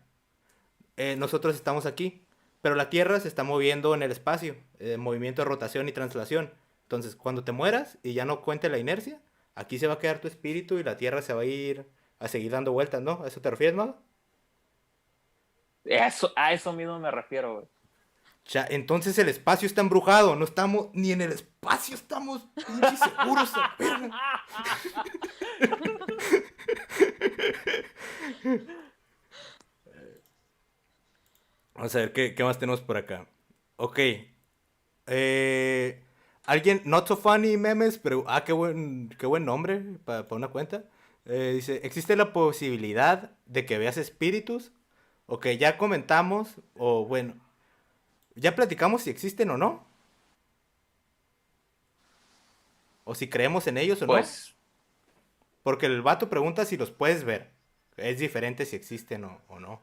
Nosotros estamos aquí, pero la Tierra se está moviendo en el espacio, movimiento de rotación y translación. Entonces, cuando te mueras y ya no cuente la inercia, aquí se va a quedar tu espíritu y la Tierra se va a ir a seguir dando vueltas, ¿no? ¿A eso te refieres, maga? Eso, a eso mismo me refiero, güey. Entonces el espacio está embrujado. No estamos ni en el espacio, estamos pinches seguros. A verga. Vamos a ver qué más tenemos por acá. Ok. Alguien, Not So Funny Memes, pero qué buen nombre para una cuenta. Dice, ¿existe la posibilidad de que veas espíritus? Ok, ya comentamos, o bueno, ya platicamos si existen o no. O si creemos en ellos o no. Pues, Porque el vato pregunta si los puedes ver. Es diferente si existen o no.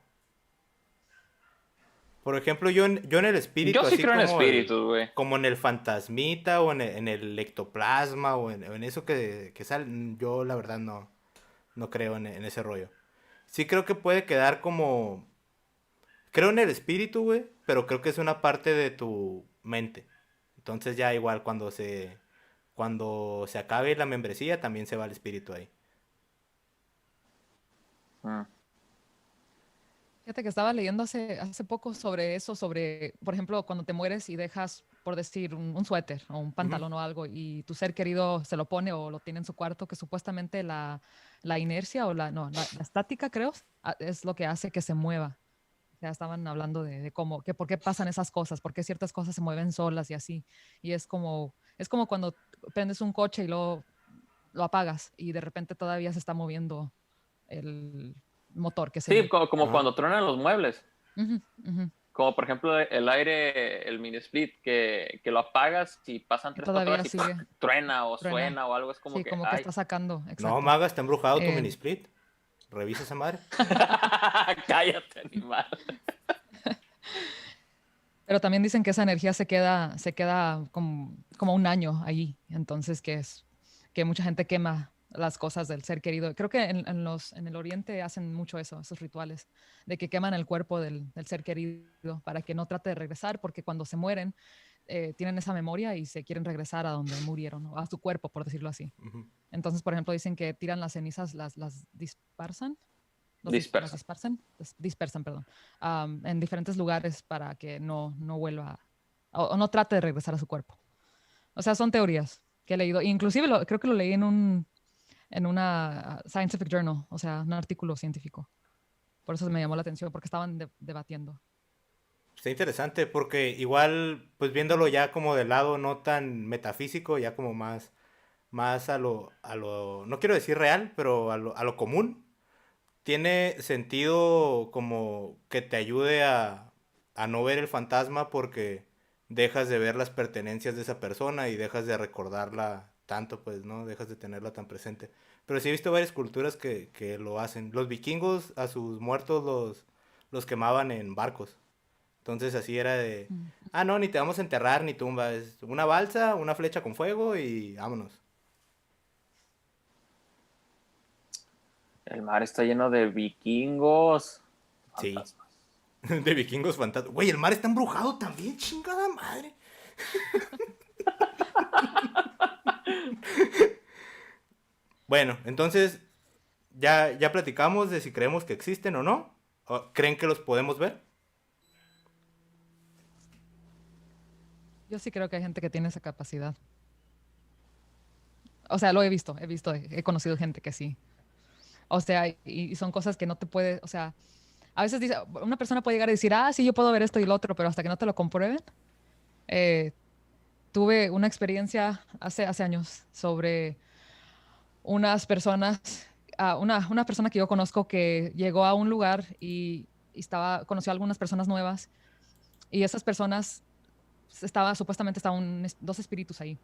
Por ejemplo, yo en el espíritu, yo sí así creo en como espíritus, güey. como en el fantasmita o en el ectoplasma o en eso que sale, yo la verdad no creo en ese rollo. Sí creo que puede quedar como... Creo en el espíritu, güey, pero creo que es una parte de tu mente. Entonces ya igual cuando se acabe la membresía también se va el espíritu ahí. Mm. Fíjate que estaba leyendo hace poco sobre eso, sobre, por ejemplo, cuando te mueres y dejas, por decir, un suéter o un pantalón o algo y tu ser querido se lo pone o lo tiene en su cuarto, que supuestamente la inercia o la estática, creo, es lo que hace que se mueva. Ya estaban hablando de cómo, que por qué pasan esas cosas, por qué ciertas cosas se mueven solas y así. Y es como cuando prendes un coche y lo apagas y de repente todavía se está moviendo el motor, qué sé yo. Sí, como Ajá. cuando truenan los muebles. Ujú, ujú. Como por ejemplo el aire, el mini split, que lo apagas y pasan Y 3, 4 todavía horas y sigue, ¡pac! Truena o truena. suena o algo, es como Sí, que, como que ay, está sacando, No, exacto. Maga, está embrujado tu mini Eh, split. Revisa esa madre. cállate, animal. pero también dicen que esa energía se queda como un año allí. Entonces, que mucha gente quema las cosas del ser querido. Creo que en el Oriente hacen mucho eso, esos rituales, de que queman el cuerpo del ser querido para que no trate de regresar, porque cuando se mueren, tienen esa memoria y se quieren regresar a donde murieron, o a su cuerpo, por decirlo así. Ujú. Entonces, por ejemplo, dicen que tiran las cenizas, las dispersan, las Dispersa. dispersan, perdón, en diferentes lugares para que no vuelva o no trate de regresar a su cuerpo. O sea, son teorías que he leído. Inclusive creo que lo leí en una scientific journal, o sea, un artículo científico. Por eso me llamó la atención, porque estaban debatiendo. Está interesante porque igual, pues viéndolo ya como del lado no tan metafísico, ya como más no quiero decir real, pero a lo común, tiene sentido como que te ayude a no ver el fantasma porque dejas de ver las pertenencias de esa persona y dejas de recordarla tanto, pues, ¿no? Dejas de tenerla tan presente. Pero sí he visto varias culturas que lo hacen. Los vikingos a sus muertos los quemaban en barcos. Entonces así era de, Mm. no, ni te vamos a enterrar ni tumba, es una balsa, una flecha con fuego y vámonos. El mar está lleno de vikingos. Sí, Fantasmas. de vikingos fantasmas. Güey, el mar está embrujado también, chingada madre. Bueno, entonces ya platicamos de si creemos que existen o no. ¿O ¿Creen que los podemos ver? Yo sí creo que hay gente que tiene esa capacidad. O sea, lo he conocido gente que sí. O sea, y son cosas que no te puede, o sea, a veces dice, una persona puede llegar a decir, sí, yo puedo ver esto y lo otro, pero hasta que no te lo comprueben. eh, Tuve una experiencia hace años sobre unas personas, una persona que yo conozco que llegó a un lugar y conoció a algunas personas nuevas y esas personas supuestamente estaban dos espíritus ahí.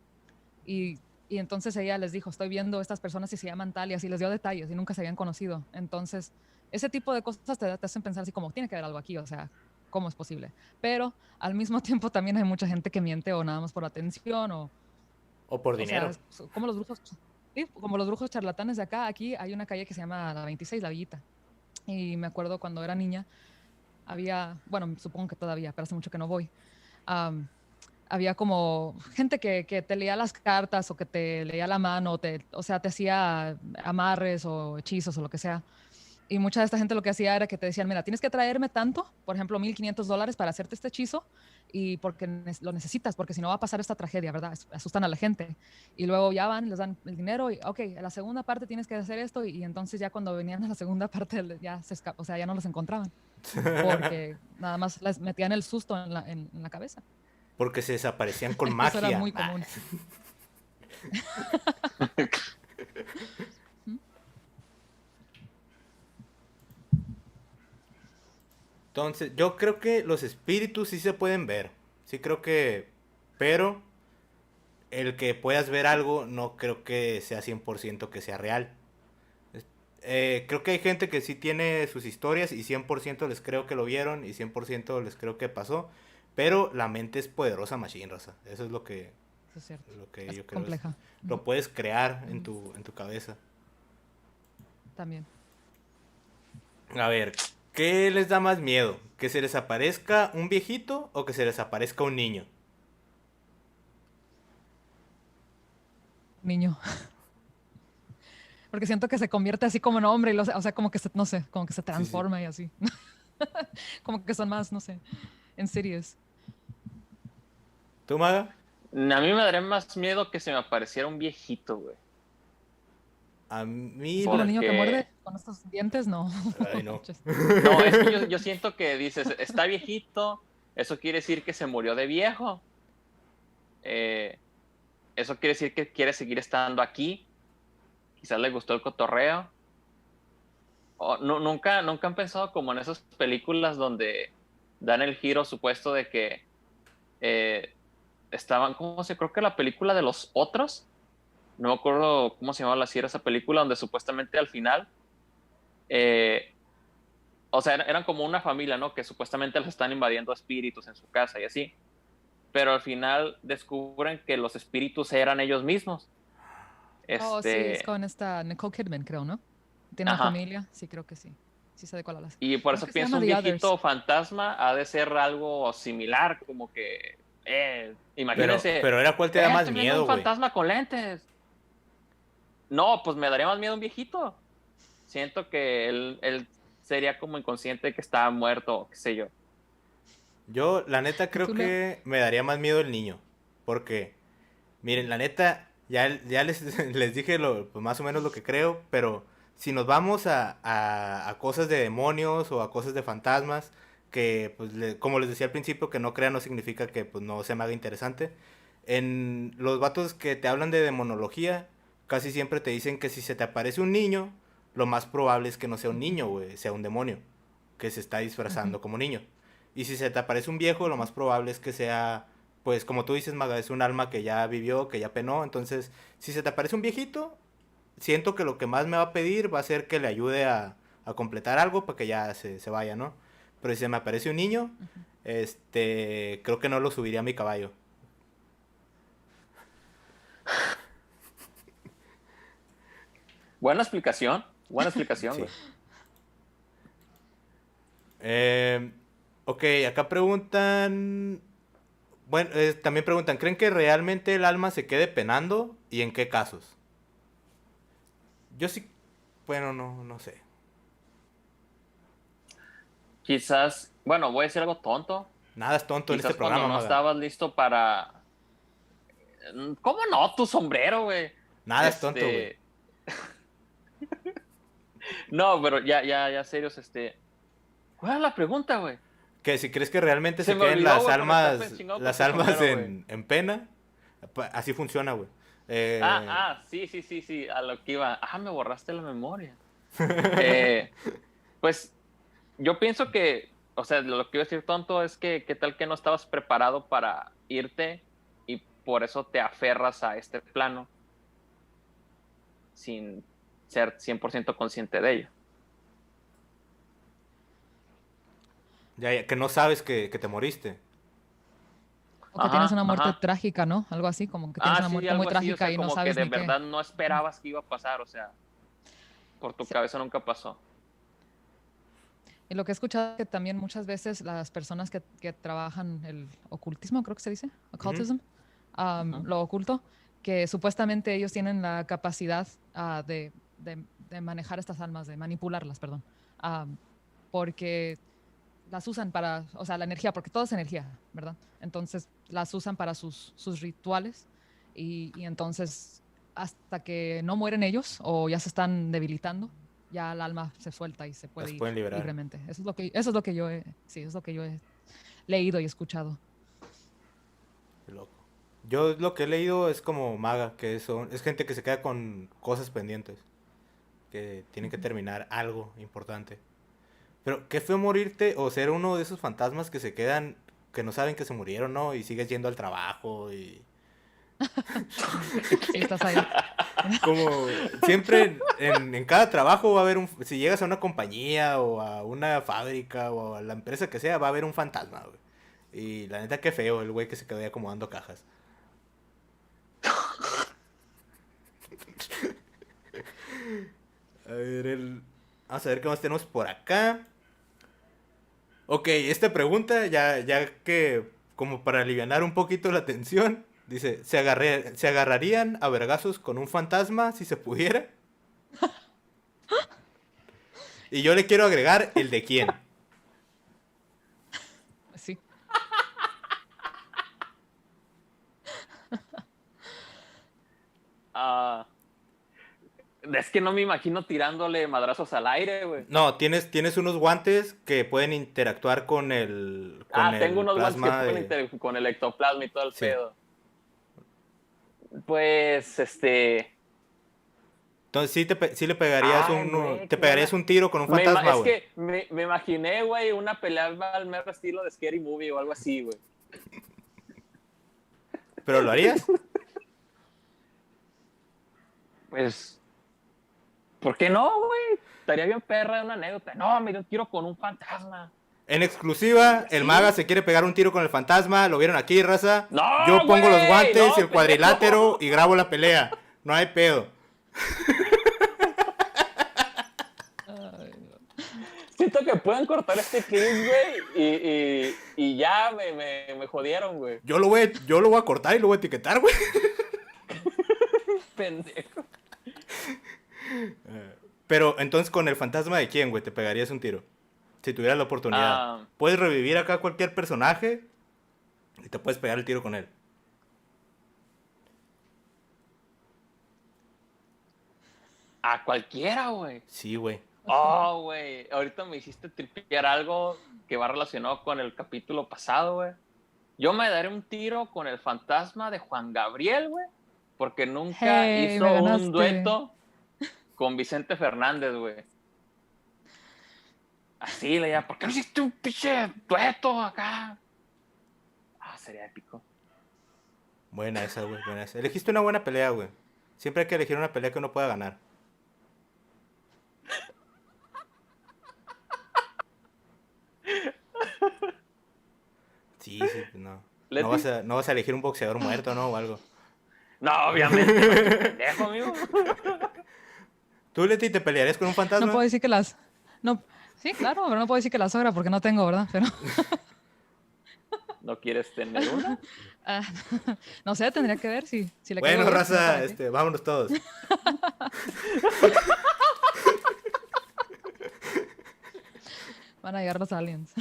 Y entonces ella les dijo, estoy viendo estas personas y se llaman tal y así, les dio detalles y nunca se habían conocido. Entonces, ese tipo de cosas te hacen pensar así como, tiene que haber algo aquí, o sea, ¿cómo es posible? Pero al mismo tiempo también hay mucha gente que miente o nada más por atención ¿O por o dinero? sea, como los brujos, sí, como los brujos charlatanes de acá. Aquí hay una calle que se llama la 26, la Villita. Y me acuerdo cuando era niña, bueno, supongo que todavía, pero hace mucho que no voy. am, Había como gente que te leía las cartas o que te leía la mano, o sea, te hacía amarres o hechizos o lo que sea. Y mucha de esta gente lo que hacía era que te decían, mira, tienes que traerme tanto, por ejemplo, $1,500 para hacerte este hechizo, y porque lo necesitas, porque si no va a pasar esta tragedia, ¿verdad? Asustan a la gente. Y luego ya van, les dan el dinero y, ok, a la segunda parte tienes que hacer esto, y entonces ya cuando venían a la segunda parte ya o sea, ya no los encontraban, porque nada más les metían el susto en la cabeza. Porque se desaparecían con Eso era magia. muy común. Entonces, yo creo que los espíritus sí se pueden ver. Sí creo que... Pero el que puedas ver algo no creo que sea 100% que sea real. Creo que hay gente que sí tiene sus historias y 100% les creo que lo vieron y 100% les creo que pasó. Pero la mente es poderosa, machine, raza. Eso es lo que, Eso es cierto. lo que Es yo creo. compleja. Lo puedes crear en tu cabeza. También. A ver, ¿qué les da más miedo? ¿Que se les aparezca un viejito o que se les aparezca un niño? Niño. Porque siento que se convierte así como en hombre, o sea, como que se, no sé, como que se transforma y así. Como que son más, no sé, insidious. ¿Tú, Maga? A mí me daría más miedo que se me apareciera un viejito, güey. A mí... Es como el niño que Porque- muerde con estos dientes, no. Ay, no. No, es que yo siento que dices, está viejito, eso quiere decir que se murió de viejo. Eso quiere decir que quiere seguir estando aquí. Quizás le gustó el cotorreo. Nunca han pensado como en esas películas donde dan el giro supuesto de que estaban, creo que la película de los otros, no me acuerdo cómo se llamaba esa película, donde supuestamente al final, o sea, eran como una familia, ¿no? Que supuestamente les están invadiendo espíritus en su casa y así. Pero al final descubren que los espíritus eran ellos mismos. Oh, sí, es con esta Nicole Kidman, creo, ¿no? Tiene una Ajá. familia, sí, creo que sí. Sí sé de cuál hablas. Y por Creo eso que se pienso llama un The viejito Others. fantasma ha de ser algo similar, como que, imagínense, Pero era cuál te da más estoy viendo miedo, un güey. fantasma con lentes. No, pues me daría más miedo un viejito. Siento que él sería como inconsciente de que estaba muerto, qué sé yo. Yo, la neta, creo tú, Leo? que me daría más miedo el niño. Porque, miren, la neta, ya les dije pues, más o menos lo que creo, pero si nos vamos a cosas de demonios o a cosas de fantasmas, que, pues, como les decía al principio, que no crean no significa que pues, no se me haga interesante. En los vatos que te hablan de demonología, casi siempre te dicen que si se te aparece un niño, lo más probable es que no sea un niño, güey, sea un demonio, que se está disfrazando como niño. Y si se te aparece un viejo, lo más probable es que sea, pues como tú dices, Maga, es un alma que ya vivió, que ya penó. Entonces, si se te aparece un viejito, siento que lo que más me va a pedir va a ser que le ayude a completar algo para que ya se vaya, ¿no? Pero si se me aparece un niño, creo que no lo subiría a mi caballo. Buena explicación, Sí. güey. Ok, acá preguntan... Bueno, también preguntan, ¿creen que realmente el alma se quede penando? ¿Y en qué casos? Yo sí... Bueno, no sé. Quizás, bueno, voy a decir algo tonto. Nada es tonto en Quizás este cuando programa, no Maga. estabas listo para... ¿Cómo no? Tu sombrero, güey. Nada es tonto, güey. No, pero ya, serios, ¿cuál es la pregunta, güey? Que si crees que realmente Se se me queden olvidó, las güey, cuando almas, estaba chingado las con tu almas sombrero, en pena, así funciona, güey. Sí, a lo que iba. Me borraste la memoria. Pues yo pienso que, o sea, lo que iba a decir tonto es que qué tal que no estabas preparado para irte y por eso te aferras a este plano sin ser 100% consciente de ello. Ya, que no sabes que te moriste. O que tienes una muerte Ajá. trágica, ¿no? Algo así, como que tienes una Sí, muerte algo muy así, o trágica sea, y no como que sabes de ni qué. verdad no esperabas que iba a pasar, o sea, por tu Sí. cabeza nunca pasó. Y lo que he escuchado es que también muchas veces las personas que trabajan el ocultismo, creo que se dice, occultism, lo oculto, que supuestamente ellos tienen la capacidad de manejar estas almas, de manipularlas, perdón. am, porque las usan para, o sea, la energía, porque todo es energía, ¿verdad? Entonces las usan para sus rituales y entonces hasta que no mueren ellos o ya se están debilitando, ya el alma se suelta y se puede Las ir pueden liberar. libremente. Eso es lo que yo he, sí, es lo que yo he leído y escuchado. Qué loco. Yo lo que he leído es como maga, que es gente que se queda con cosas pendientes, que tienen que terminar algo importante. Pero qué feo morirte o ser uno de esos fantasmas que se quedan, que no saben que se murieron, ¿no? Y sigues yendo al trabajo y... Sí, estás ahí. Como siempre en cada trabajo va a haber si llegas a una compañía o a una fábrica o a la empresa que sea, va a haber un fantasma, güey. Y la neta qué feo el güey que se quedó ahí acomodando cajas. A ver, vamos a ver qué más tenemos por acá. Ok, esta pregunta, ya que como para alivianar un poquito la tensión, dice, ¿se agarrarían a vergazos con un fantasma si se pudiera? Y yo le quiero agregar el de quién. Sí. Ah, es que no me imagino tirándole madrazos al aire, güey. No, tienes unos guantes que pueden interactuar con Tengo el unos guantes que plasma pueden de... con el ectoplasma y todo el Sí. pedo. Pues, Entonces sí le pegarías Ay, güey, te qué pegarías buena- un tiro con un fantasma, es güey. que me imaginé, güey, una pelea al mero estilo de Scary Movie o algo así, güey. ¿Pero lo harías? Pues, ¿por qué no, güey? Estaría bien perra una anécdota. No, me dio un tiro con un fantasma. En exclusiva, el Sí. maga se quiere pegar un tiro con el fantasma. ¿Lo vieron aquí, raza? No, Yo pongo güey, los guantes no, y el cuadrilátero pendejo. y grabo la pelea. No hay pedo. Ay, no. Siento que pueden cortar este clip, güey, y ya me jodieron, güey. Yo lo voy a cortar y lo voy a etiquetar, güey. Pendejo. Pero entonces, ¿con el fantasma de quién, güey? Te pegarías un tiro. Si tuvieras la oportunidad. Puedes revivir acá cualquier personaje y te puedes pegar el tiro con él. A cualquiera, güey. Sí, güey. Oh, güey. Ahorita me hiciste tripear algo que va relacionado con el capítulo pasado, güey. Yo me daré un tiro con el fantasma de Juan Gabriel, güey. Porque nunca Hey, hizo me un ganaste. dueto con Vicente Fernández, güey. Así le llamo. ¿Por qué no hiciste un pinche dueto acá? Sería épico. Buena esa, güey. Buena esa. Elegiste una buena pelea, güey. Siempre hay que elegir una pelea que uno pueda ganar. Sí, pues no. ¿Leti? No vas a elegir un boxeador muerto, ¿no? O algo. No, obviamente. No, qué pendejo, amigo. ¿Tú, Leti, te pelearías con un fantasma? No puedo decir que las... No, sí, claro, pero no puedo decir que la sogra porque no tengo, ¿verdad? Pero ¿No quieres tener una? ah, no sé, tendría que ver si le Bueno, caigo bien, raza, ¿para qué? vámonos todos. Van a llegar los aliens.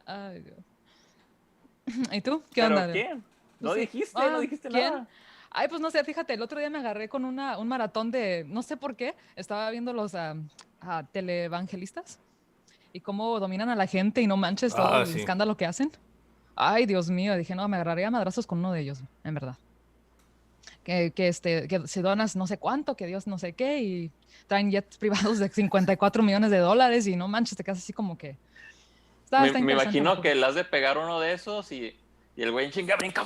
Ay, Dios. ¿Y tú? ¿Qué ¿Pero onda? quién? No Sí. dijiste, no dijiste ¿quién? nada. Ay, pues no sé, fíjate, el otro día me agarré con un maratón de, no sé por qué, estaba viendo los televangelistas y cómo dominan a la gente y no manches todo el Sí. escándalo que hacen. Ay, Dios mío, dije, no, me agarraría a madrazos con uno de ellos, en verdad. Que se donas no sé cuánto, que Dios no sé qué, y traen jets privados de 54 millones de dólares y no manches, te quedas así como que... Está Me interesante la imagino cosa. que le has de pegar uno de esos y el güey en chinga brinca.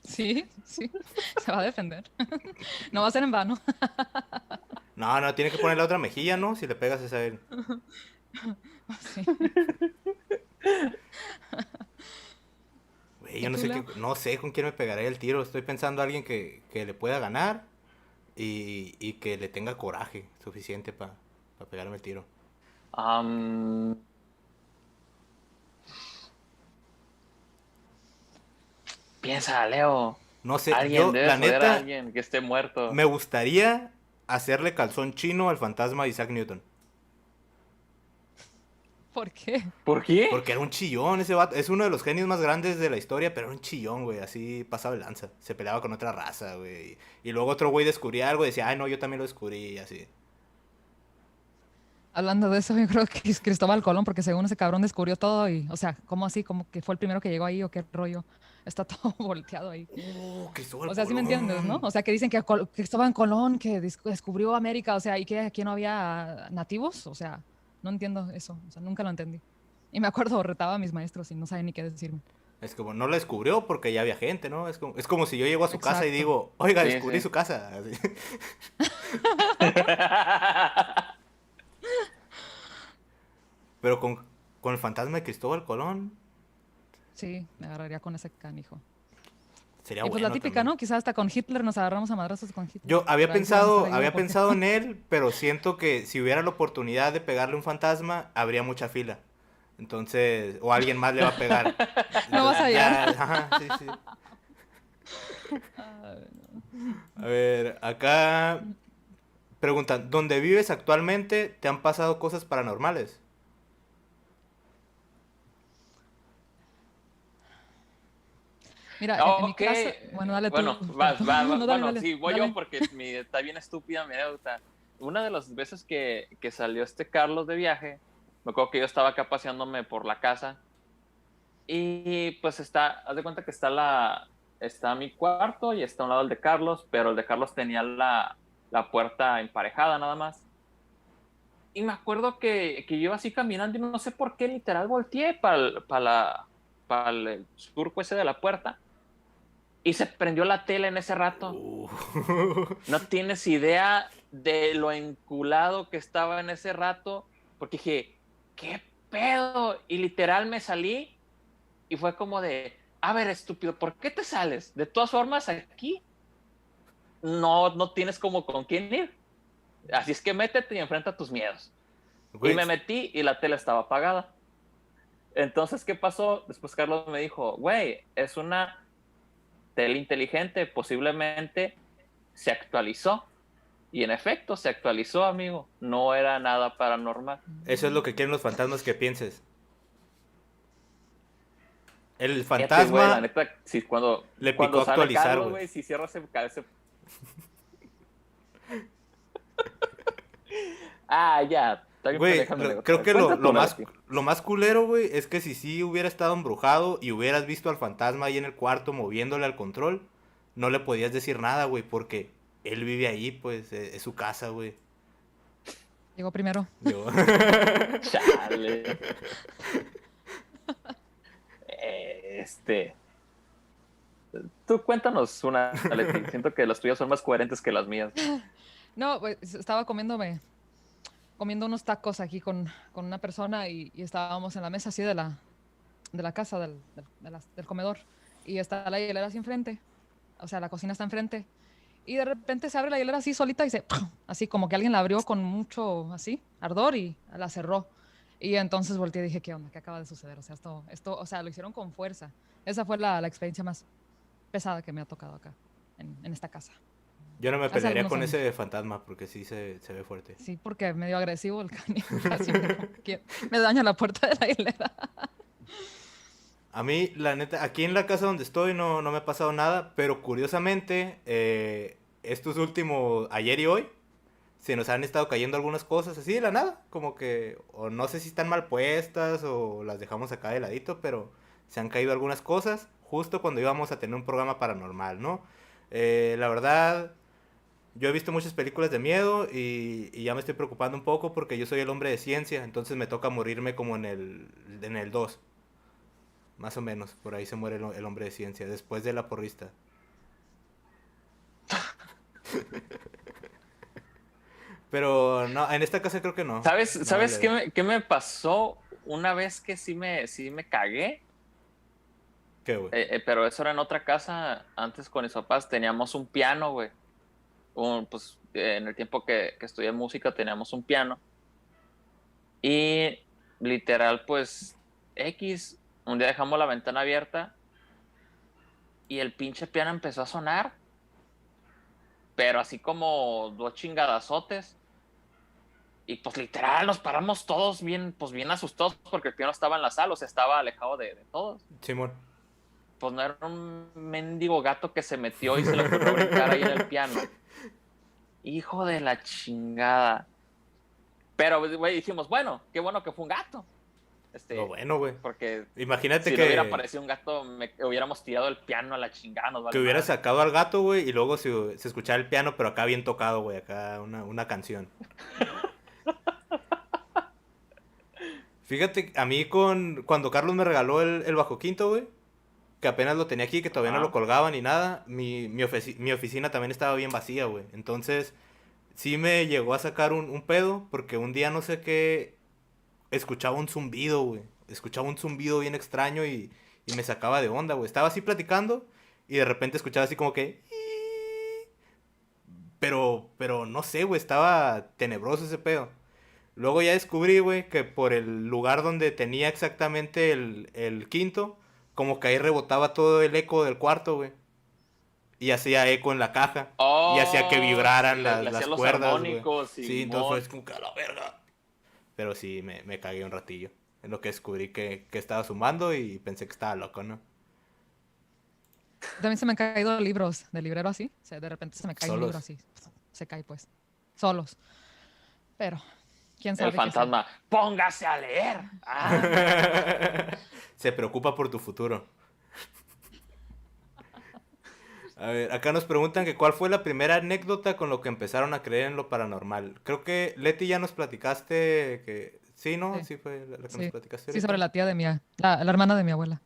Sí, sí, se va a defender. No va a ser en vano. No, tiene que poner la otra mejilla, ¿no? Si le pegas esa a él. Sí. Güey, ¿Y yo tú, Leo? no sé con quién me pegaré el tiro. Estoy pensando a alguien que le pueda ganar y que le tenga coraje suficiente para pegarme el tiro. Piensa, Leo. No sé, Alguien yo, debe la joder a neta, alguien que esté muerto. me gustaría hacerle calzón chino al fantasma de Isaac Newton. ¿Por qué? ¿Por qué? Porque era un chillón ese vato. Es uno de los genios más grandes de la historia, pero era un chillón, güey. Así pasaba de lanza. Se peleaba con otra raza, güey. Y luego otro güey descubría algo y decía, ay, no, yo también lo descubrí, y así. Hablando de eso, yo creo que es Cristóbal Colón, porque según ese cabrón descubrió todo y, o sea, ¿cómo así? ¿Como que fue el primero que llegó ahí o qué rollo? Está todo volteado ahí. Cristóbal O sea, sí me entiendes, ¿no? Colón. O sea, que dicen que Cristóbal Colón, que descubrió América, o sea, y que aquí no había nativos, o sea, no entiendo eso, o sea, nunca lo entendí. Y me acuerdo, retaba a mis maestros y no sabía ni qué decirme. Es como, no lo descubrió porque ya había gente, ¿no? Es como si yo llego a su casa y Exacto. digo, oiga, Sí, descubrí sí. su casa. Así. Pero con el fantasma de Cristóbal Colón Sí, me agarraría con ese canijo. sería Y pues bueno la típica, también. ¿no? Quizás hasta con Hitler nos agarramos a madrazos con Hitler. Yo había Pero ahí sí vamos a estar pensado, ahí había vivo porque- pensado en él, pero siento que si hubiera la oportunidad de pegarle un fantasma, habría mucha fila. Entonces, o alguien más le va a pegar. No vas a Entonces, llegar. ajá, sí, sí. Ay, A ver, acá preguntan, ¿dónde vives actualmente te han pasado cosas paranormales? Mira, en mi Ok, casa, bueno, dale tú. bueno, vas, vas, No, vas. dale, Bueno, dale, sí, voy yo dale. porque está bien estúpida mi anécdota. Una de las veces que salió este Carlos de viaje, me acuerdo que yo estaba acá paseándome por la casa y pues haz de cuenta que está mi cuarto y está a un lado el de Carlos, pero el de Carlos tenía la puerta emparejada nada más. Y me acuerdo que yo iba así caminando y no sé por qué literal volteé para el surco ese de la puerta y se prendió la tele en ese rato. Uh. No tienes idea de lo enculado que estaba en ese rato, porque dije, ¿qué pedo? Y literal me salí y fue como de, a ver, estúpido, ¿por qué te sales? De todas formas, aquí no tienes como con quién ir. Así es que métete y enfrenta tus miedos. Y Güey, me metí y la tele estaba apagada. Entonces, ¿qué pasó? Después Carlos me dijo, güey, es una tele inteligente, posiblemente se actualizó. Y en efecto, se actualizó, amigo. No era nada paranormal. eso es lo que quieren los fantasmas que pienses. El Fíjate, güey, la fantasma neta, si le picó cuando sale actualizar, Carlos, güey. güey, si cierra ese... Ah, ya. Está bien Güey, pendeja mi creo anécdota. que Cuenta tú, Melati. lo más culero, güey, es que si sí hubiera estado embrujado y hubieras visto al fantasma ahí en el cuarto moviéndole al control, no le podías decir nada, güey, porque él vive ahí, pues, es su casa, güey. Llegó primero. Yo. Chale. Este... Tú cuéntanos una, Leti. Siento que las tuyas son más coherentes que las mías. No, pues estaba comiendo unos tacos aquí con una persona y estábamos en la mesa así de la casa, del comedor. Y está la hielera así enfrente. O sea, la cocina está enfrente. Y de repente se abre la hielera así solita y se... ¡pum! Así como que alguien la abrió con mucho, así, ardor y la cerró. Y entonces volteé y dije, ¿qué onda? ¿Qué acaba de suceder? O sea, o sea, lo hicieron con fuerza. Esa fue la experiencia más pesada que me ha tocado acá, en esta casa. Yo no me Hace pelearía algunos con años. ese fantasma porque sí se ve fuerte. Sí, porque medio agresivo el canijo. Casi me daña la puerta de la hilera. A mí, la neta, aquí en la casa donde estoy no me ha pasado nada, pero curiosamente, estos últimos, ayer y hoy, se nos han estado cayendo algunas cosas así de la nada, como que, o no sé si están mal puestas o las dejamos acá de ladito, pero se han caído algunas cosas justo cuando íbamos a tener un programa paranormal, ¿no? La verdad, yo he visto muchas películas de miedo y ya me estoy preocupando un poco porque yo soy el hombre de ciencia, entonces me toca morirme como en el 2 más o menos, por ahí se muere el hombre de ciencia, después de la porrista. Pero no, en esta casa creo que no. ¿Sabes, No, ¿sabes qué me pasó una vez que sí me cagué? ¿Qué, güey? Pero eso era en otra casa. Antes con mis papás teníamos un piano, güey. Pues en el tiempo que estudié música teníamos un piano. Y literal, pues, un día dejamos la ventana abierta y el pinche piano empezó a sonar. pero así como 2 chingadazotes. Y pues literal nos paramos todos bien, pues bien asustados porque el piano estaba en la sala, o sea, estaba alejado de todos. Simón. Pues no era un mendigo gato que se metió y se le ocurrió brincar ahí en el piano. Hijo de la chingada. Pero, güey, dijimos, bueno, qué bueno que fue un gato. Lo bueno, güey. Porque Imagínate si que no hubiera aparecido un gato, hubiéramos tirado el piano a la chingada. Nos vale que hubiera madre. sacado al gato, güey, y luego se escuchara el piano, pero acá bien tocado, güey, acá una canción. Fíjate, a mí cuando Carlos me regaló el bajo quinto, güey, que apenas lo tenía aquí, que todavía no lo Ajá. colgaba ni nada, mi oficina también estaba bien vacía, güey. Entonces, sí me llegó a sacar un pedo, porque un día no sé qué, escuchaba un zumbido, güey. Escuchaba un zumbido bien extraño y me sacaba de onda, güey. Estaba así platicando y de repente escuchaba así como que... Pero no sé, güey, estaba tenebroso ese pedo. Luego ya descubrí, güey, que por el lugar donde tenía exactamente el quinto, como que ahí rebotaba todo el eco del cuarto, güey. Y hacía eco en la caja. Y hacía que Oh, vibraran le las hacía los cuerdas, güey. armónicos, Sí, entonces fue Simón. así como que a la verga. Pero sí, me cagué un ratillo. En lo que descubrí que estaba sumando y pensé que estaba loco, ¿no? También se me han caído libros del librero así. O sea, de repente se me cae un libro Solos. así. Se cae, pues. Solos. Pero, quién El sabe qué sea. fantasma, póngase a leer. Ah. Se preocupa por tu futuro. A ver, acá nos preguntan que cuál fue la primera anécdota con lo que empezaron a creer en lo paranormal. Creo que Leti ya nos platicaste que... Sí, ¿no? Sí, Sí fue la que nos sí. platicaste Sí, sobre ahorita. la tía de la hermana de mi abuela.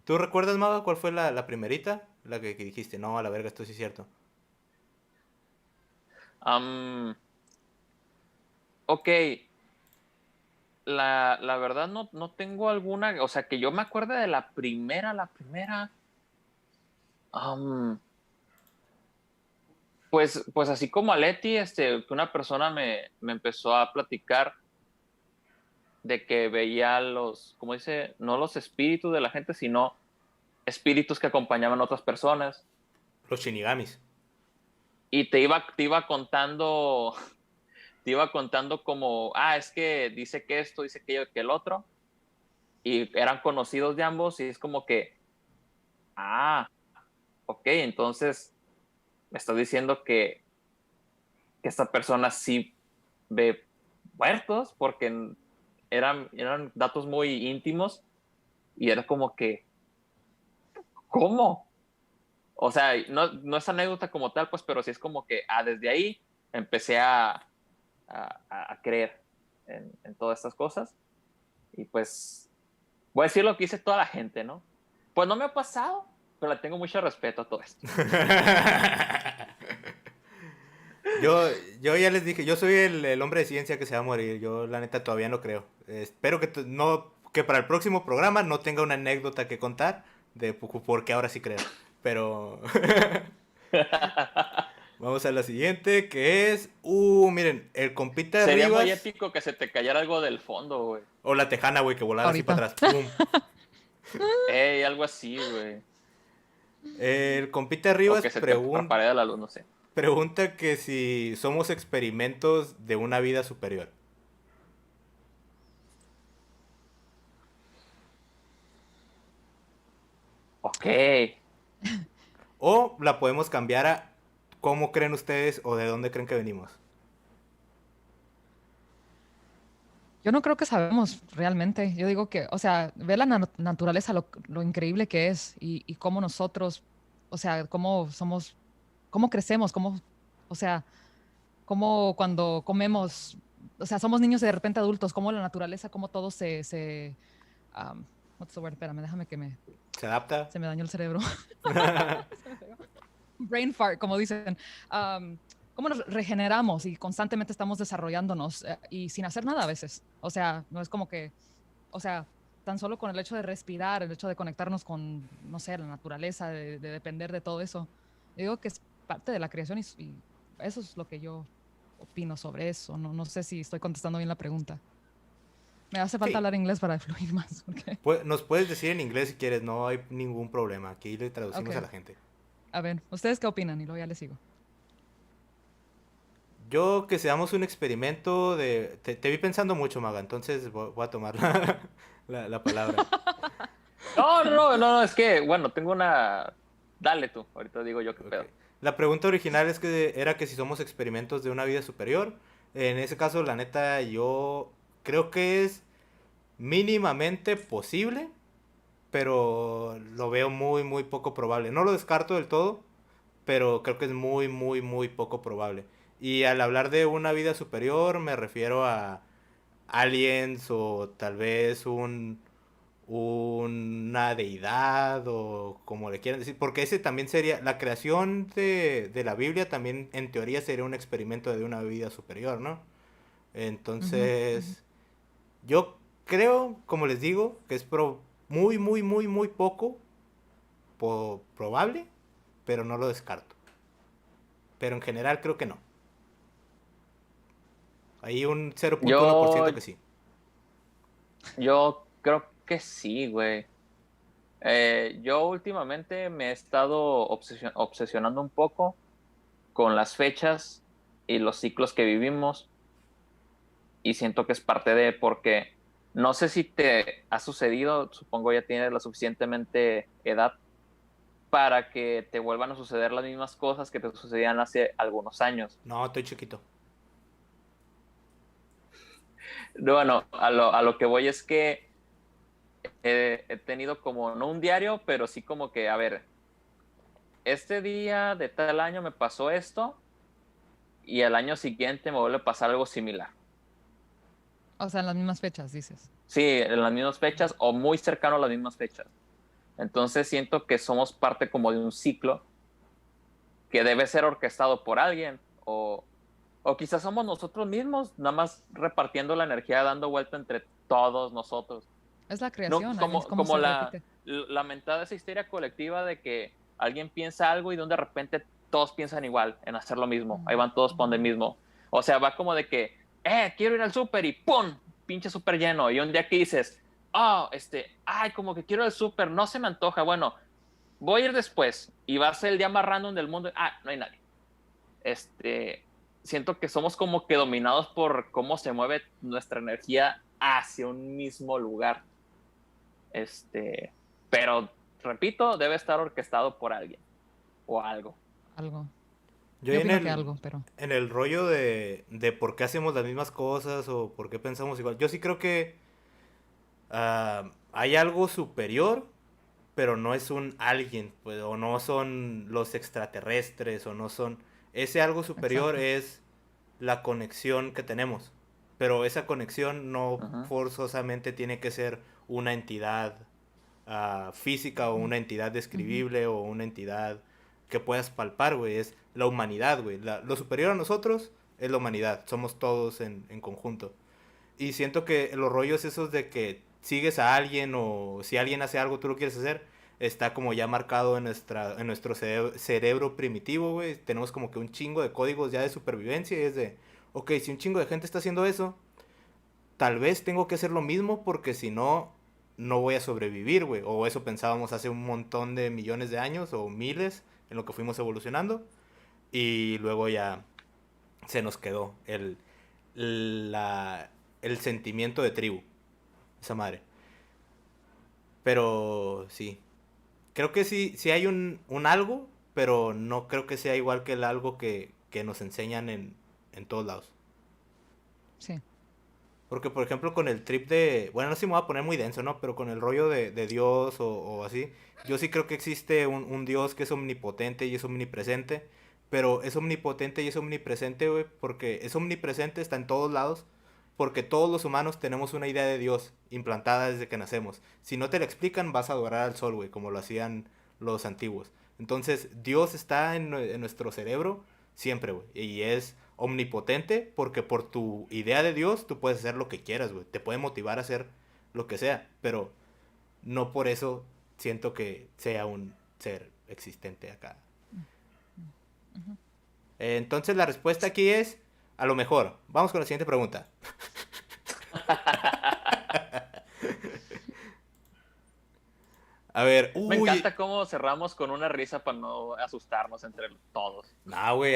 ¿Tú recuerdas, Maga, cuál fue la primerita? La que dijiste, no, a la verga, esto sí es cierto. Ok, la verdad no tengo alguna, o sea, que yo me acuerde de la primera. am, pues así como a Leti, que una persona me empezó a platicar de que veía como dice, no los espíritus de la gente, sino espíritus que acompañaban a otras personas. Los shinigamis. Y te iba contando, te iba contando como, es que dice que esto, dice que el otro, y eran conocidos de ambos, y es como que, ok, entonces me estás diciendo que esta persona sí ve muertos, porque eran datos muy íntimos, y era como que, ¿cómo? O sea, no es anécdota como tal, pues, pero sí es como que desde ahí empecé a creer en todas estas cosas. Y pues, voy a decir lo que dice toda la gente, ¿no? Pues no me ha pasado, pero le tengo mucho respeto a todo esto. Yo, yo ya les dije, yo soy el hombre de ciencia que se va a morir. Yo, la neta, todavía no creo. Espero que para el próximo programa no tenga una anécdota que contar de por qué ahora sí creo. Pero vamos a la siguiente, que es... miren, el compita de Sería muy Rivas épico que se te cayera algo del fondo, güey. o la tejana, güey, que volara así Ahorita. para atrás. ¡Pum! Algo así, güey. El compita de O Rivas que se te parpadea la luz, no sé. pregunta que si somos experimentos de una vida superior. Ok. O la podemos cambiar a cómo creen ustedes o de dónde creen que venimos. Yo no creo que sabemos realmente. Yo digo que, o sea, ver la naturaleza, lo increíble que es y cómo nosotros, o sea, cómo somos, cómo crecemos, o sea, cómo cuando comemos, o sea, somos niños y de repente adultos, cómo la naturaleza, cómo todo what's the word? Espérame, déjame ¿Se adapta? se me dañó el cerebro. Brain fart, como dicen. Cómo nos regeneramos y constantemente estamos desarrollándonos y sin hacer nada a veces. O sea, no es como que, o sea, tan solo con el hecho de respirar, el hecho de conectarnos con, no sé, la naturaleza, de depender de todo eso. Yo digo que es parte de la creación y eso es lo que yo opino sobre eso. No sé si estoy contestando bien la pregunta. Me hace falta Sí. hablar inglés para fluir más. porque- Nos puedes decir en inglés si quieres, no hay ningún problema. Aquí le traducimos Ok. a la gente. A ver, ¿ustedes qué opinan? Y luego ya les sigo. Yo que seamos un experimento de... Te vi pensando mucho, Maga, entonces voy a tomar la palabra. No, es que, bueno, tengo una... Dale tú, ahorita digo yo qué Ok. pedo. La pregunta original es que era que si somos experimentos de una vida superior. En ese caso, la neta, yo creo que es mínimamente posible, pero lo veo muy, muy poco probable. No lo descarto del todo, pero creo que es muy, muy, muy poco probable. Y al hablar de una vida superior me refiero a aliens o tal vez una deidad o como le quieran decir, porque ese también sería, la creación de la Biblia también en teoría sería un experimento de una vida superior, ¿no? Ujú, ujú. Entonces, yo creo, como les digo, que es muy, muy, muy, muy poco probable, pero no lo descarto. Pero en general creo que no. Hay un 0.1% Yo, que sí. yo creo que sí, güey. Yo últimamente me he estado obsesionando un poco con las fechas y los ciclos que vivimos y siento que es parte de porque no sé si te ha sucedido, supongo ya tienes la suficientemente edad para que te vuelvan a suceder las mismas cosas que te sucedían hace algunos años. No, estoy chiquito. Bueno, a lo que voy es que he tenido como, no un diario, pero sí como que, a ver, este día de tal año me pasó esto y el año siguiente me vuelve a pasar algo similar. O sea, en las mismas fechas, dices. Sí, en las mismas fechas o muy cercano a las mismas fechas. Entonces siento que somos parte como de un ciclo que debe ser orquestado por alguien o quizás somos nosotros mismos, nada más repartiendo la energía, dando vuelta entre todos nosotros. Es la No, creación, I mean, es como como se repite. la mentada esa histeria colectiva de que alguien piensa algo y de repente todos piensan igual en hacer lo mismo. Ahí Ujú, van todos por donde ujú. mismo. O sea, va como de que, quiero ir al súper y ¡pum! Pinche súper lleno. Y un día que dices, ay, como que quiero el súper, no se me antoja. Bueno, voy a ir después y va a ser el día más random del mundo. No hay nadie. Siento que somos como que dominados por cómo se mueve nuestra energía hacia un mismo lugar. Este, pero repito, debe estar orquestado por alguien o algo. Algo. Yo Yo en opino que algo, pero en el rollo de por qué hacemos las mismas cosas o por qué pensamos igual. Yo sí creo que hay algo superior, pero no es un alguien, pues, o no son los extraterrestres, o no son... Ese algo superior exacto. es la conexión que tenemos. Pero esa conexión no Ujú. forzosamente tiene que ser una entidad física o Ujú, una entidad ujú. describible o una entidad que puedas palpar, güey. Es la humanidad, güey. Lo superior a nosotros es la humanidad. Somos todos en conjunto. Y siento que los rollos esos de que sigues a alguien o si alguien hace algo tú lo quieres hacer, está como ya marcado en nuestro cerebro primitivo, güey. Tenemos como que un chingo de códigos ya de supervivencia y es de, ok, si un chingo de gente está haciendo eso, tal vez tengo que hacer lo mismo porque si no, no voy a sobrevivir, güey. O eso pensábamos hace un montón de millones de años o miles en lo que fuimos evolucionando. Y luego ya se nos quedó la, el sentimiento de tribu. Esa madre. Pero sí. Creo que sí, sí hay un algo, pero no creo que sea igual que el algo que nos enseñan en todos lados. Sí. Porque, por ejemplo, con el trip de... Bueno, no sé si me voy a poner muy denso, ¿no? Pero con el rollo de Dios o así. Yo sí creo que existe un Dios que es omnipotente y es omnipresente. Pero es omnipotente y es omnipresente, güey. Porque es omnipresente, está en todos lados. Porque todos los humanos tenemos una idea de Dios implantada desde que nacemos. Si no te la explican, vas a adorar al sol, güey. Como lo hacían los antiguos. Entonces, Dios está en nuestro cerebro siempre, güey. Y es omnipotente porque por tu idea de Dios tú puedes hacer lo que quieras, güey. Te puede motivar a hacer lo que sea, pero no por eso siento que sea un ser existente acá. Ujú. Entonces la respuesta aquí es, a lo mejor. Vamos con la siguiente pregunta. A ver, Me uy, encanta cómo cerramos con una risa para no asustarnos entre todos. no, güey,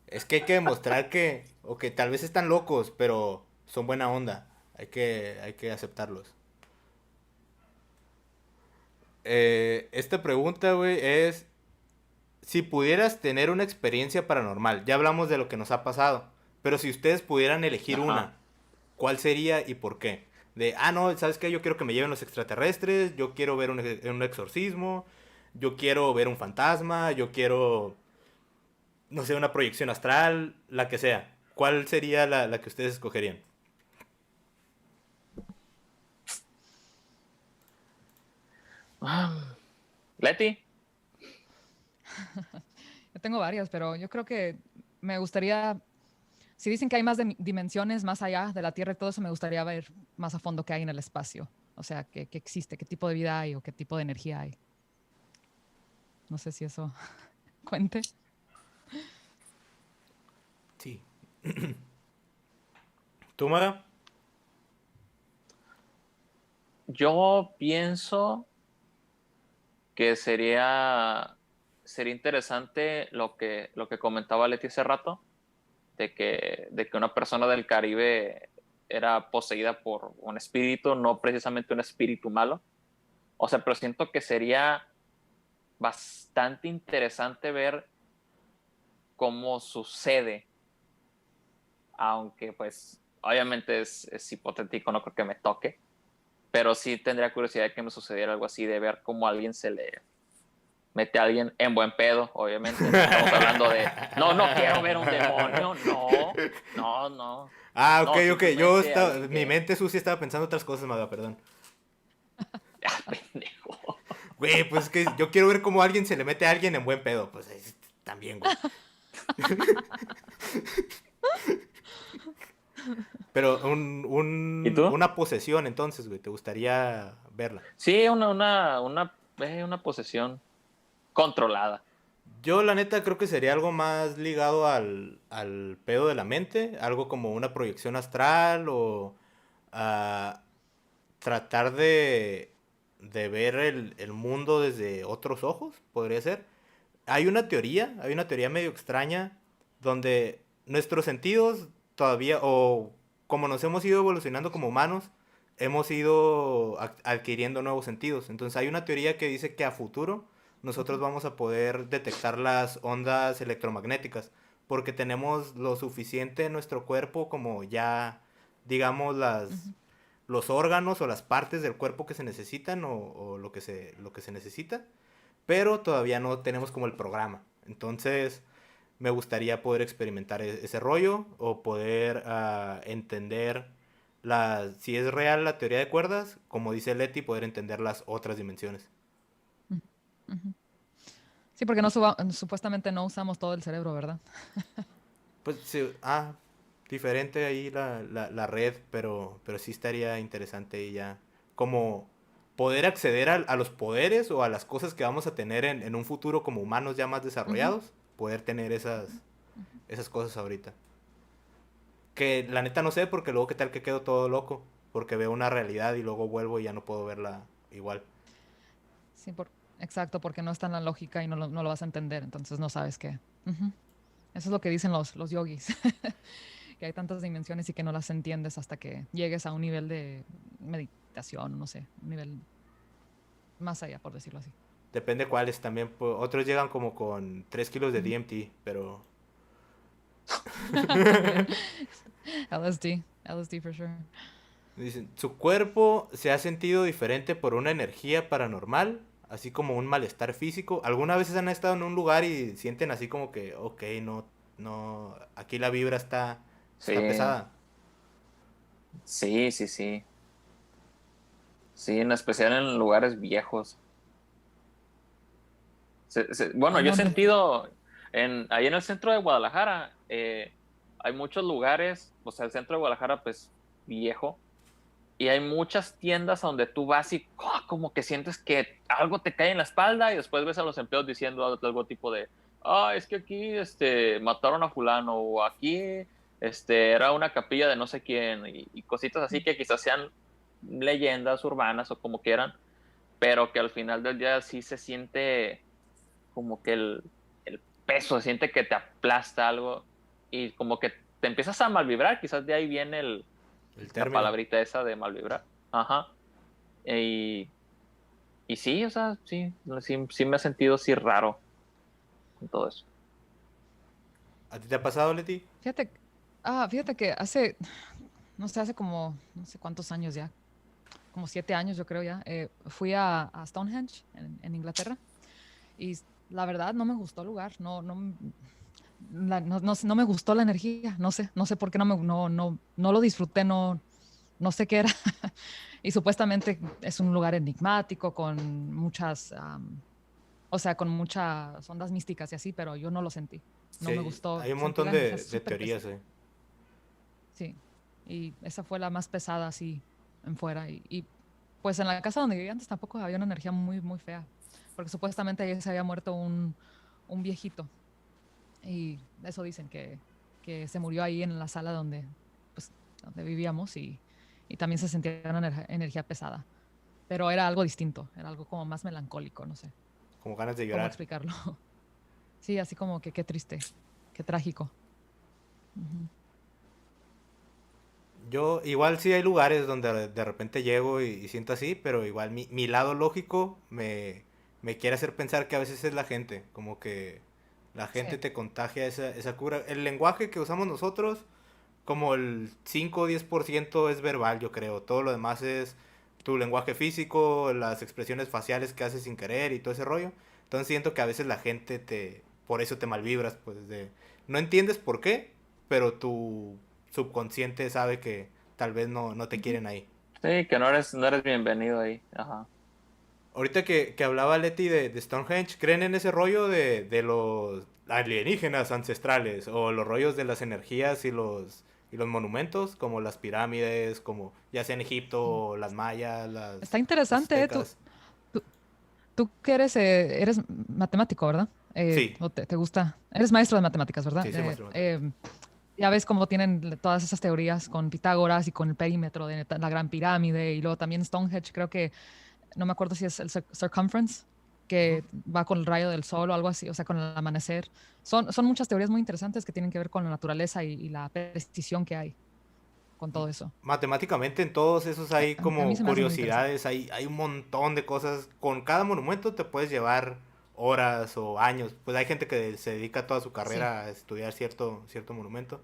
Es que hay que demostrar que, o que tal vez están locos, pero son buena onda. Hay que aceptarlos. Esta pregunta, güey, es si pudieras tener una experiencia paranormal. Ya hablamos de lo que nos ha pasado, pero si ustedes pudieran elegir Ajá. una, ¿cuál sería y por qué? De, no, ¿sabes qué? Yo quiero que me lleven los extraterrestres, yo quiero ver un exorcismo, yo quiero ver un fantasma, yo quiero, no sé, una proyección astral, la que sea. ¿Cuál sería la que ustedes escogerían? Leti, Yo tengo varias, pero yo creo que me gustaría, si dicen que hay más dimensiones más allá de la Tierra y todo eso, me gustaría ver más a fondo qué hay en el espacio. O sea, qué existe, qué tipo de vida hay o qué tipo de energía hay. No sé si eso cuente. Sí. ¿Tú, Mara? yo pienso que sería interesante lo que comentaba Leti hace rato, de que una persona del Caribe era poseída por un espíritu, no precisamente un espíritu malo. O sea, pero siento que sería bastante interesante ver cómo sucede, aunque pues obviamente es hipotético, no creo que me toque, pero sí tendría curiosidad de que me sucediera algo así, de ver cómo a alguien se le mete a alguien en buen pedo, obviamente, no estamos hablando de, no, no quiero ver un demonio, no, no, no, Ok, no, ok. Yo simplemente estaba, alguien mi que, mente sucia estaba pensando otras cosas, Mara, perdón. pendejo. Güey, pues es que yo quiero ver cómo alguien se le mete a alguien en buen pedo. Pues también, güey. Pero ¿Y tú? una posesión, entonces, güey, ¿te gustaría verla? Sí, una posesión controlada. Yo, la neta, creo que sería algo más ligado al pedo de la mente. Algo como una proyección astral o a tratar de ver el mundo desde otros ojos, podría ser. Hay una teoría medio extraña donde nuestros sentidos todavía, o como nos hemos ido evolucionando como humanos, hemos ido adquiriendo nuevos sentidos. Entonces hay una teoría que dice que a futuro nosotros vamos a poder detectar las ondas electromagnéticas porque tenemos lo suficiente en nuestro cuerpo como ya, digamos, Ujú, los órganos o las partes del cuerpo que se necesitan o lo que se necesita, pero todavía no tenemos como el programa. Entonces, me gustaría poder experimentar ese rollo o poder entender si es real la teoría de cuerdas, como dice Leti, poder entender las otras dimensiones. ujú, ujú. Sí, porque supuestamente no usamos todo el cerebro, ¿verdad? Pues sí, diferente ahí la red, pero sí estaría interesante y ya como poder acceder a los poderes o a las cosas que vamos a tener en un futuro como humanos ya más Ujú, desarrollados, poder tener ujú, ujú. esas cosas ahorita. Que la neta no sé porque luego qué tal que quedo todo loco, porque veo una realidad y luego vuelvo y ya no puedo verla igual. Sí, exacto, porque no está en la lógica y no lo vas a entender, entonces no sabes qué. Ujú. Eso es lo que dicen los yogis, que hay tantas dimensiones y que no las entiendes hasta que llegues a un nivel de meditación, no sé, un nivel más allá, por decirlo así. Depende cuáles también. Otros llegan como con 3 kilos de Ujú. DMT, pero También LSD for sure. dicen, su cuerpo se ha sentido diferente por una energía paranormal, así como un malestar físico. ¿Alguna vez han estado en un lugar y sienten así como que, ok, no, no, aquí la vibra está Sí, pesada? sí, sí, sí. Sí, en especial en lugares viejos. Bueno, Ay, yo he no, hombre. sentido ahí en el centro de Guadalajara, hay muchos lugares, o sea, el centro de Guadalajara, pues viejo, y hay muchas tiendas a donde tú vas y como que sientes que algo te cae en la espalda y después ves a los empleados diciendo algo tipo de, es que aquí mataron a fulano o aquí era una capilla de no sé quién y cositas así que quizás sean leyendas urbanas o como quieran, pero que al final del día sí se siente como que el peso, se siente que te aplasta algo. y como que te empiezas a mal vibrar, quizás de ahí viene El la término. palabrita esa de mal vibrar. Ajá. Y, y sí, o sea, sí me he sentido así raro con todo eso. ¿A ti te ha pasado, Leti? Fíjate, fíjate que no sé, hace como, no sé cuántos años ya, como 7 años yo creo ya, fui a Stonehenge en Inglaterra y la verdad no me gustó el lugar, no me gustó la energía, no sé por qué no lo disfruté, no sé qué era. Y supuestamente es un lugar enigmático con o sea, con muchas ondas místicas y así, pero yo no lo sentí. No me Sí, gustó. hay un Sentí montón la energía de súper teorías, pesada. Sí. Y esa fue la más pesada así en fuera. Y pues en la casa donde vivía antes tampoco había una energía muy, muy fea. Porque supuestamente ahí se había muerto un viejito. Y eso dicen que se murió ahí en la sala pues, donde vivíamos y también se sentía una energía pesada. Pero era algo distinto, era algo como más melancólico, no sé como ganas de cómo llorar. explicarlo. Sí, así como que qué triste, qué trágico. Ujú. Yo, igual sí hay lugares donde de repente llego y siento así, pero igual mi lado lógico me quiere hacer pensar que a veces es la gente, como que la gente Sí. te contagia esa cura. El lenguaje que usamos nosotros, como el 5 o 10% es verbal, yo creo. Todo lo demás es tu lenguaje físico, las expresiones faciales que haces sin querer y todo ese rollo. Entonces siento que a veces la gente por eso te malvibras, pues no entiendes por qué, pero tu subconsciente sabe que tal vez no te Ujú. quieren ahí. Sí, que no eres bienvenido ahí. Ajá. Ahorita que hablaba Leti de Stonehenge, ¿creen en ese rollo de los alienígenas ancestrales o los rollos de las energías y los monumentos, como las pirámides, como ya sea en Egipto, Sí. o las mayas, Está los interesante, ¿eh? aztecas? Tú, tú que eres matemático, ¿verdad? Sí, ¿O te gusta? Eres maestro de matemáticas, ¿verdad? sí, soy maestro de matemáticas. Ya ves cómo tienen todas esas teorías con Pitágoras y con el perímetro de la Gran Pirámide y luego también Stonehenge, creo que no me acuerdo si es el circumference, Ujú. que va con el rayo del sol o algo así, o sea, con el amanecer. Son muchas teorías muy interesantes que tienen que ver con la naturaleza y la precisión que hay con todo eso. Matemáticamente en todos esos hay A mí como se me hace muy interesante. curiosidades, hay un montón de cosas. Con cada monumento te puedes llevar horas o años. Pues hay gente que se dedica toda su Sí, carrera a estudiar cierto monumento.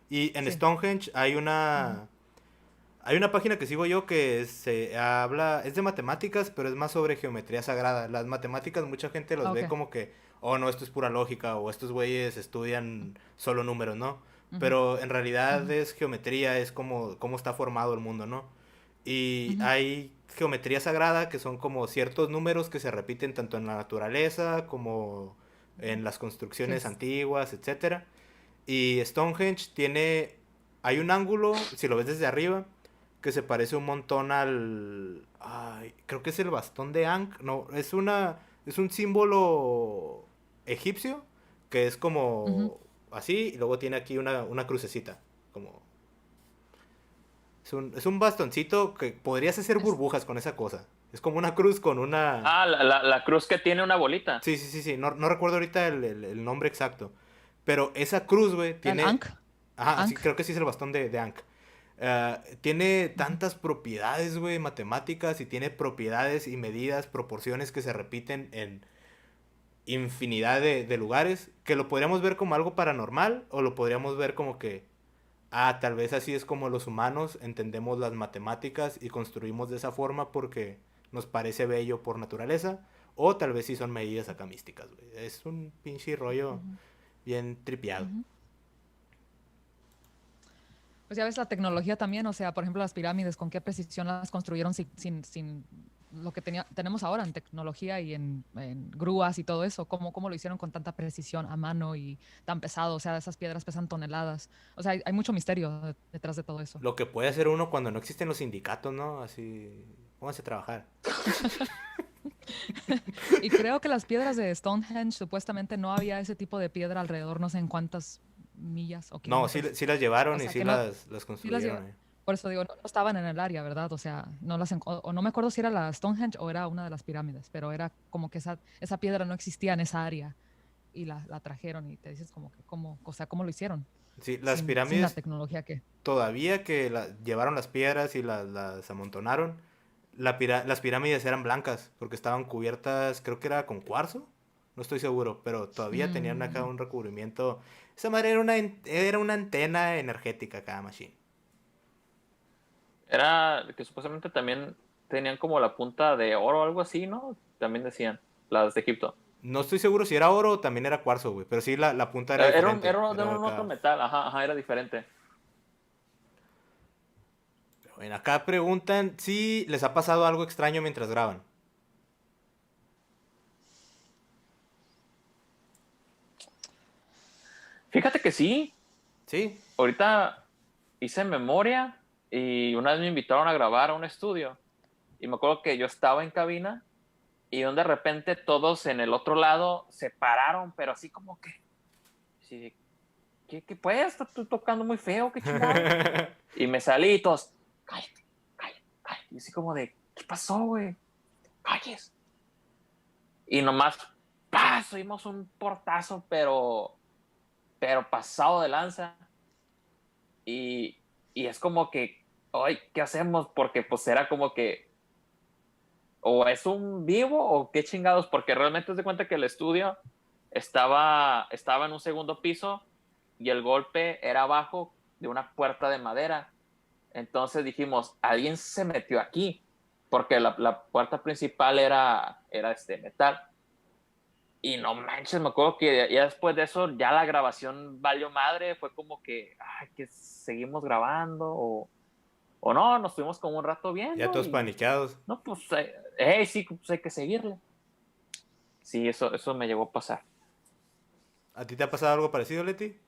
Y en sí. Stonehenge Ujú, hay una página que sigo yo que se habla, es de matemáticas, pero es más sobre geometría sagrada. Las matemáticas mucha gente los ve ok. como que, oh no, esto es pura lógica, o estos güeyes estudian solo números, ¿no? Ujú, Pero en realidad ujú, es geometría, es como cómo está formado el mundo, ¿no? Y ujú. hay geometría sagrada que son como ciertos números que se repiten tanto en la naturaleza como en las Sí, construcciones antiguas, etcétera. Y Stonehenge hay un ángulo, si lo ves desde arriba, que se parece un montón creo que es el bastón de Ankh. No, es un símbolo egipcio que es ujú. como así y luego tiene aquí una crucecita. Como, es un bastoncito que podrías hacer Es- burbujas con esa cosa. Es como una cruz con una... La cruz que tiene una bolita. Sí, sí, sí, sí. No recuerdo ahorita el nombre exacto. Pero esa cruz, güey, el tiene... Ankh, Ajá, sí, Ankh. creo que sí es el bastón de Ankh. Tiene Ujú. tantas propiedades, güey, matemáticas y tiene propiedades y medidas, proporciones que se repiten en infinidad de lugares que lo podríamos ver como algo paranormal o lo podríamos ver como que, tal vez así es como los humanos entendemos las matemáticas y construimos de esa forma porque nos parece bello por naturaleza o tal vez sí son medidas acá místicas, güey. Es un pinche rollo Ujú, bien tripiado. ujú. Pues ya ves la tecnología también, o sea, por ejemplo, las pirámides, con qué precisión las construyeron sin lo que tenemos ahora en tecnología y en grúas y todo eso, cómo lo hicieron con tanta precisión a mano y tan pesado, o sea, esas piedras pesan toneladas. O sea, hay mucho misterio detrás de todo eso. Lo que puede hacer uno cuando no existen los sindicatos, ¿no? Así, pónganse a trabajar. Y creo que las piedras de Stonehenge, supuestamente no había ese tipo de piedra alrededor, no sé en cuántas millas o No, sí, kilómetros. sí las O llevaron y sea, sí que no, las sí las construyeron. lleva. Por eso digo, no estaban en el área, ¿verdad? O sea, o no me acuerdo si era la Stonehenge o era una de las pirámides, pero era como que esa piedra no existía en esa área. y la trajeron y te dices como que, o sea, ¿cómo lo hicieron? Sí, las Sin la pirámides tecnología que... todavía que llevaron las piedras y las amontonaron, las pirámides eran blancas porque estaban cubiertas, creo que era con cuarzo, no estoy seguro, pero todavía tenían acá Mm, un recubrimiento. Esa madre era una antena energética cada machine. Era que supuestamente también tenían como la punta de oro o algo así, ¿no? También decían, las de Egipto. No estoy seguro si era oro o también era cuarzo, güey, pero sí la punta era diferente. De Era un otro acá. metal, ajá, era diferente. Bueno, acá preguntan si les ha pasado algo extraño mientras graban. Fíjate que sí, ¿Sí? ahorita hice memoria y una vez me invitaron a grabar a un estudio y me acuerdo que yo estaba en cabina y de repente todos en el otro lado se pararon, pero así como que, sí, ¿qué pues? Estás tocando muy feo, qué chingado. Y me salí y todos, cállate, cállate, cállate. Y así como de, ¿qué pasó, güey? Calles. Y nomás, ¡pah! Oímos un portazo, pero pasado de lanza. Y, y es como que, ay, ¿qué hacemos? Porque pues era como que, o es un vivo o qué chingados, porque realmente te das cuenta que el estudio estaba en un segundo piso y el golpe era abajo de una puerta de madera. Entonces dijimos, alguien se metió aquí, porque la puerta principal era metal. Y no manches, me acuerdo que ya después de eso, ya la grabación valió madre, fue como que, ay, que seguimos grabando, o no, nos estuvimos como un rato Ya viendo todos y, paniqueados. no, pues, sí, pues hay que seguirle. Sí, eso me llegó a pasar. ¿A ti te ha pasado algo parecido, Leti?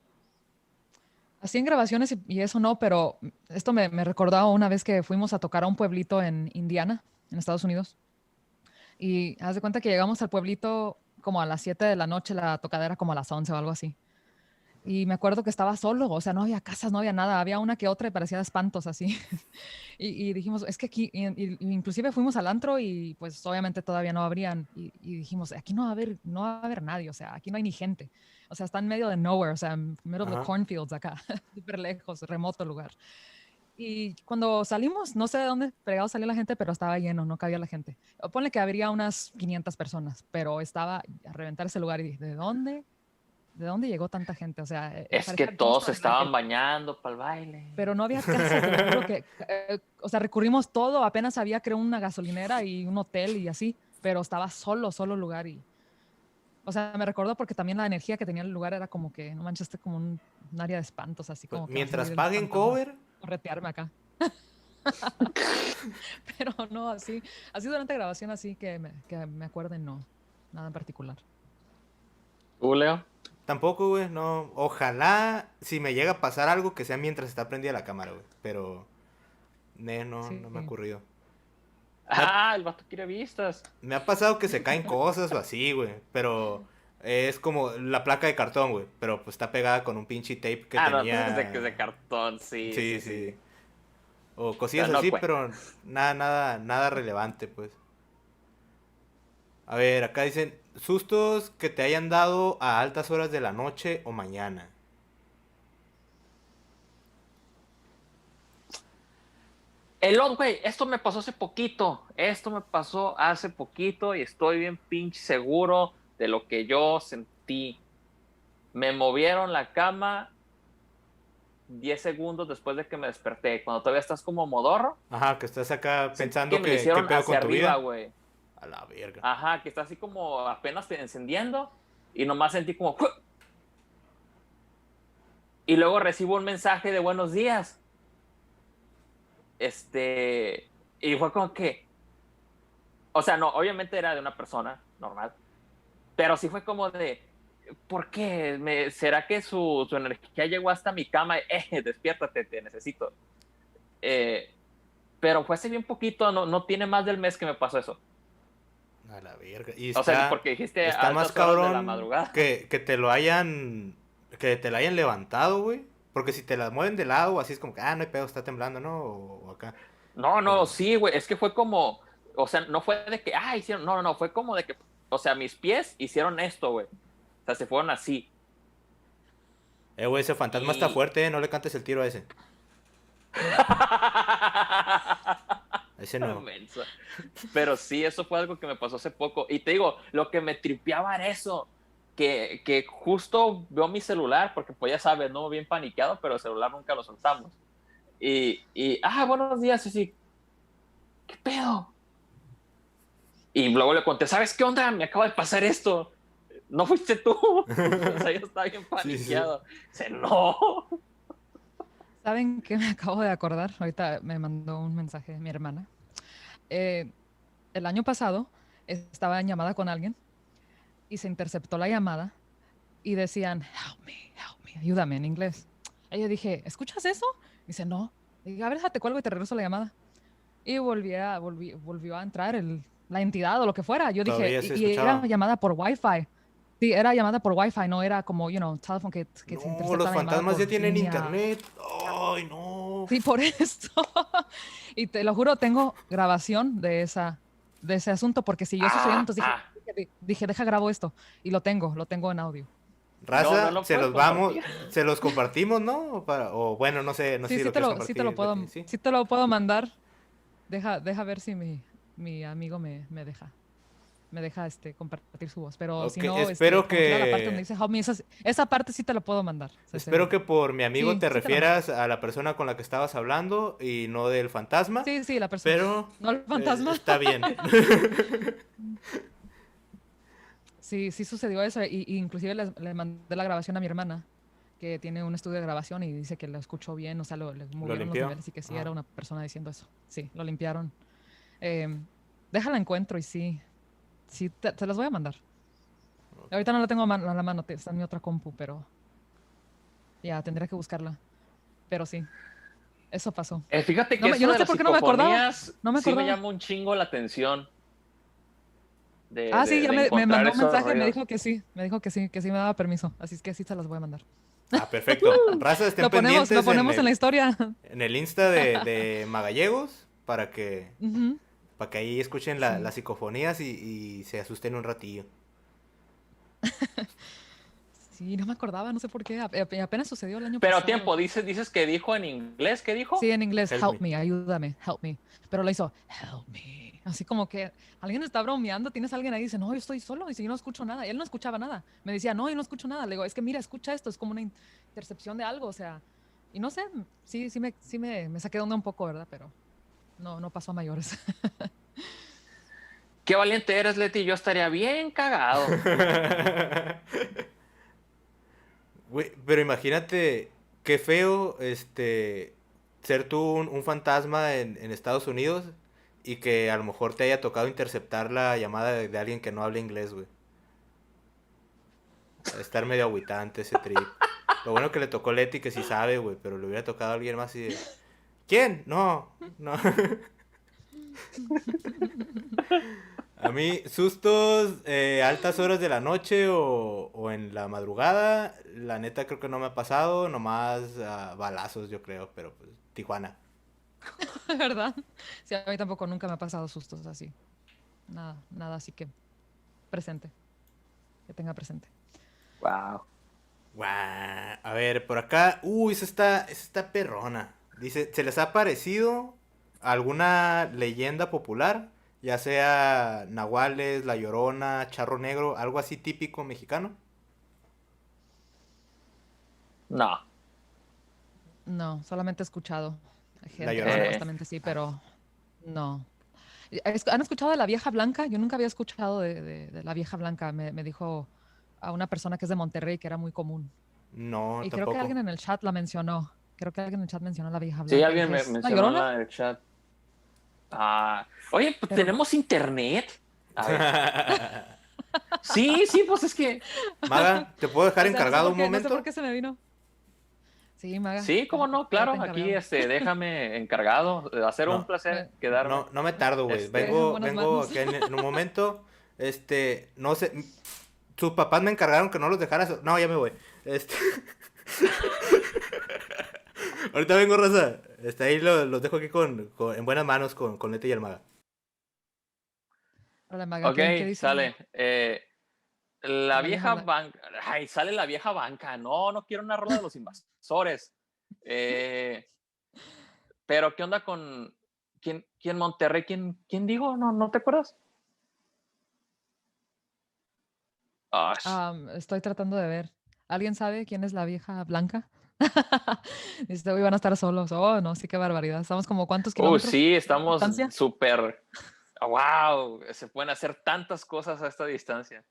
Así en grabaciones y eso no, pero esto me recordaba una vez que fuimos a tocar a un pueblito en Indiana, en Estados Unidos. Y haz de cuenta que llegamos al pueblito como a las 7 de la noche, la tocada era como a las 11 o algo así. Y me acuerdo que estaba solo, o sea, no había casas, no había nada, había una que otra y parecía de espantos así. Y dijimos, es que aquí, y inclusive fuimos al antro y pues obviamente todavía no abrían. Y dijimos, aquí no va a haber nadie, o sea, aquí no hay ni gente. O sea, está en medio de nowhere, o sea, en medio de Ajá. cornfields acá, súper lejos, remoto lugar. Y cuando salimos, no sé de dónde fregado salió la gente, pero estaba lleno, no cabía la gente. O ponle que habría unas 500 personas, pero estaba a reventar ese lugar y dije, ¿de dónde llegó tanta gente? O sea, Es que parecía Ghost todos se Town en estaban aquel, bañando para el baile. pero no había casa, te lo juro que, o sea, recurrimos todo, apenas había, creo, una gasolinera y un hotel y así, pero estaba solo el lugar y, o sea, me recordó porque también la energía que tenía el lugar era como que, no manches, como un área de espantos, así Pues, como que va a mientras salir el paguen fantasma a cover, corretearme acá. Pero no, así durante grabación, así que me acuerden, no, nada en particular. ¿Tú, Leo? tampoco, güey, no. Ojalá, si me llega a pasar algo, que sea mientras está prendida la cámara, güey. Pero, no, Sí. no me ha ocurrido. Me ha, El vato quiere vistas. me ha pasado que se caen cosas o así, güey. Pero es como la placa de cartón, güey. Pero pues está pegada con un pinche tape que No, pues es de tenía. cartón, sí, Sí, sí, sí. sí. O cosillas Pero no así, cuenta. pero nada relevante, pues. A ver, acá dicen, sustos que te hayan dado a altas horas de la noche o mañana. Güey, esto me pasó hace poquito. Esto me pasó hace poquito y estoy bien pinche seguro de lo que yo sentí. Me movieron la cama 10 segundos después de que me desperté. Cuando todavía estás como modorro, Ajá, que estás acá sentí que pensando me lo qué hicieron pedo hacia con tu arriba, vida. güey. A la verga. Ajá, que está así como apenas encendiendo y nomás sentí como... ¡Fue! Y luego recibo un mensaje de buenos días. Y fue como que... O sea, no, obviamente era de una persona normal, pero sí fue como de... ¿Por qué? ¿Será que su energía llegó hasta mi cama? Despiértate, te necesito. Pero fue hace bien poquito, no tiene más del mes que me pasó eso. A la verga. Y O sea, está, porque dijiste está más altas horas de la cabrón madrugada. que te lo hayan, que te la hayan levantado, güey. Porque si te la mueven de lado, así es como que, no hay pedo, está temblando, ¿no? O acá. No, Pero, sí, güey, es que fue como, o sea, no fue de que, hicieron, no, fue como de que, o sea, mis pies hicieron esto, güey. sea, se fueron así. Güey, ese fantasma está Y- fuerte, no le cantes el tiro a ese. A ese no. Menso. Pero sí, eso fue algo que me pasó hace poco. Y te digo, lo que me tripeaba era eso. Que justo veo mi celular, porque pues ya sabes, no bien paniqueado, pero el celular nunca lo soltamos. Buenos días, sí, ¿qué pedo? Y luego le conté, ¿sabes qué onda? Me acaba de pasar esto. No fuiste tú. O sea, yo estaba bien paniqueado. Dice, no. ¿Saben qué me acabo de acordar? Ahorita me mandó un mensaje mi hermana. El año pasado estaba en llamada con alguien y se interceptó la llamada y decían, help me, ayúdame en inglés. Y yo dije, ¿escuchas eso? Dice, no. Dije, a ver, déjate cuelgo y te regreso la llamada. Y volvió a entrar la entidad o lo que fuera. Yo dije, Todavía se y era escuchaba. llamada por Wi-Fi. Sí, era llamada por Wi-Fi, no era como, teléfono que se No, intercepta los la llamada fantasmas ya por tienen línea. internet. Ay, no. Sí, por eso. Y te lo juro, tengo grabación de ese asunto, porque siguió sucediendo. Entonces dije, deja grabo esto. Y lo tengo en audio. Raza, No lo se puedes los vamos, compartir. se los compartimos, ¿no? O bueno, no sé Sí, si lo quieres compartir, Leti, ¿sí? sí te lo puedo mandar. Deja ver si mi amigo me deja. Me deja compartir su voz. Pero si Ok, no, espero como quiera, la parte donde que dice help me, esa parte sí te la puedo mandar. espero que por mi amigo Sí, te sí te la mando. refieras a la persona con la que estabas hablando y no del fantasma, Sí, la persona. pero No el fantasma. está bien. Sí, sí sucedió eso. Y inclusive le mandé la grabación a mi hermana, que tiene un estudio de grabación y dice que lo escuchó bien, o sea, le ¿Lo movieron los limpió? niveles y que sí Ajá. era una persona diciendo eso. Sí, lo limpiaron. Déjala encuentro y sí, te las voy a mandar. Ahorita no la tengo a la mano, está en mi otra compu, pero ya, tendría que buscarla. Pero sí, eso pasó. Fíjate que Yo eso no de sé las por qué no me acordaba. psicofonías No me sí me acordaba. llama un chingo la atención Sí, ya de me encontrar mandó un esos mensaje, me ruidos. dijo que sí, que sí me daba permiso. Así es que sí se las voy a mandar. Ah, perfecto. Raza, estén Lo pendientes ponemos en la historia. en el Insta de Magallegos Ujú. para que ahí escuchen Sí. las psicofonías y se asusten un ratillo. Sí, no me acordaba, no sé por qué. Apenas sucedió el año Pero pasado. tiempo, dices que dijo en inglés, ¿qué dijo? Sí, en inglés, Help help me. me, ayúdame, help me. Pero lo hizo, help me. Así como que alguien está bromeando, tienes a alguien ahí y dice, no, yo estoy solo. Dice, yo no escucho nada. Y él no escuchaba nada. Me decía, no, yo no escucho nada. Le digo, es que mira, escucha esto, es como una intercepción de algo, o sea. Y no sé, sí me saqué de onda un poco, ¿verdad? Pero no pasó a mayores. Qué valiente eres, Leti, yo estaría bien cagado. Güey, pero imagínate qué feo ser tú un fantasma en Estados Unidos y que a lo mejor te haya tocado interceptar la llamada de alguien que no habla inglés, güey. Estar medio agüitante ese trip. Lo bueno que le tocó Leti que sí sabe, güey, pero le hubiera tocado a alguien más y de... ¿Quién? No, no. A mí, sustos altas horas de la noche o en la madrugada, la neta creo que no me ha pasado, nomás balazos yo creo, pero pues Tijuana. ¿Verdad? Sí, a mí tampoco nunca me ha pasado sustos así. Nada, así que presente. Que tenga presente. Wow. Guau. A ver, por acá, esa está perrona. Dice, ¿se les ha parecido alguna leyenda popular? Ya sea Nahuales, La Llorona, Charro Negro, algo así típico mexicano. No. No, solamente he escuchado La gente que Llorona. supuestamente sí, pero no. ¿Han escuchado de la vieja blanca? Yo nunca había escuchado de la vieja blanca. Me dijo a una persona que es de Monterrey que era muy común. No, Y creo que tampoco. alguien en el chat la mencionó. Creo que alguien en el chat mencionó la vieja Sí, blanca. alguien Dije, me ¿es la mencionó llorona? en el chat. Oye, pues Pero, tenemos internet. A ver. Sí, pues es que. Maga, ¿te puedo dejar o sea, encargado un no sé por momento? qué se me vino. Sí, Maga, Sí, cómo no, quédate claro. Aquí, encargado. Déjame encargado. Hacer un No, placer no, quedarme. no me tardo, güey. Te dejo en Vengo, buenas vengo manos. aquí en un momento. No sé. Sus papás me encargaron que no los dejara. No, ya me voy. Este. Ahorita vengo, raza. Ahí los dejo aquí en buenas manos con Leti y el Maga. Hola, Maga, Ok, ¿qué dice? sale. La La vieja vieja blanca. banca. Ay, sale la vieja banca. No, no quiero una rola de los invasores. Pero, ¿qué onda con quién Monterrey? ¿Quién digo? No, ¿no te acuerdas? Ah, Estoy tratando de ver. ¿Alguien sabe quién es la vieja blanca? Dice, hoy van a estar solos. Oh, no, sí, qué barbaridad. Estamos como ¿cuántos kilómetros sí, de estamos distancia? súper. Wow, se pueden hacer tantas cosas a esta distancia.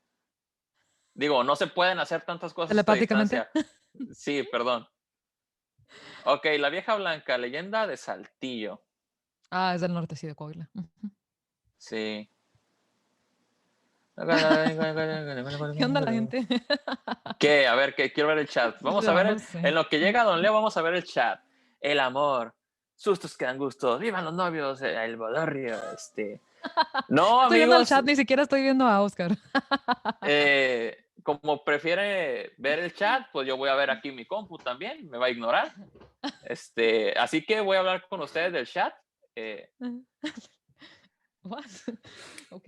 Digo, no se pueden hacer tantas cosas a esta Telepáticamente. distancia. Sí, perdón. Ok, la vieja blanca, leyenda de Saltillo. Ah, es del norte, sí, de Coahuila. Ujú. Sí. ¿Qué onda la gente? ¿Qué? A ver, que quiero ver el chat. Vamos a Yo ver, no sé. en lo que llega Don Leo, vamos a ver el chat. El amor, sustos que dan gustos, vivan los novios, el bodorrio, No, Estoy viendo el amigos, chat, ni siquiera estoy viendo a Oscar. como prefiere ver el chat, pues yo voy a ver aquí mi compu también, me va a ignorar. Así que voy a hablar con ustedes del chat. What? Ok.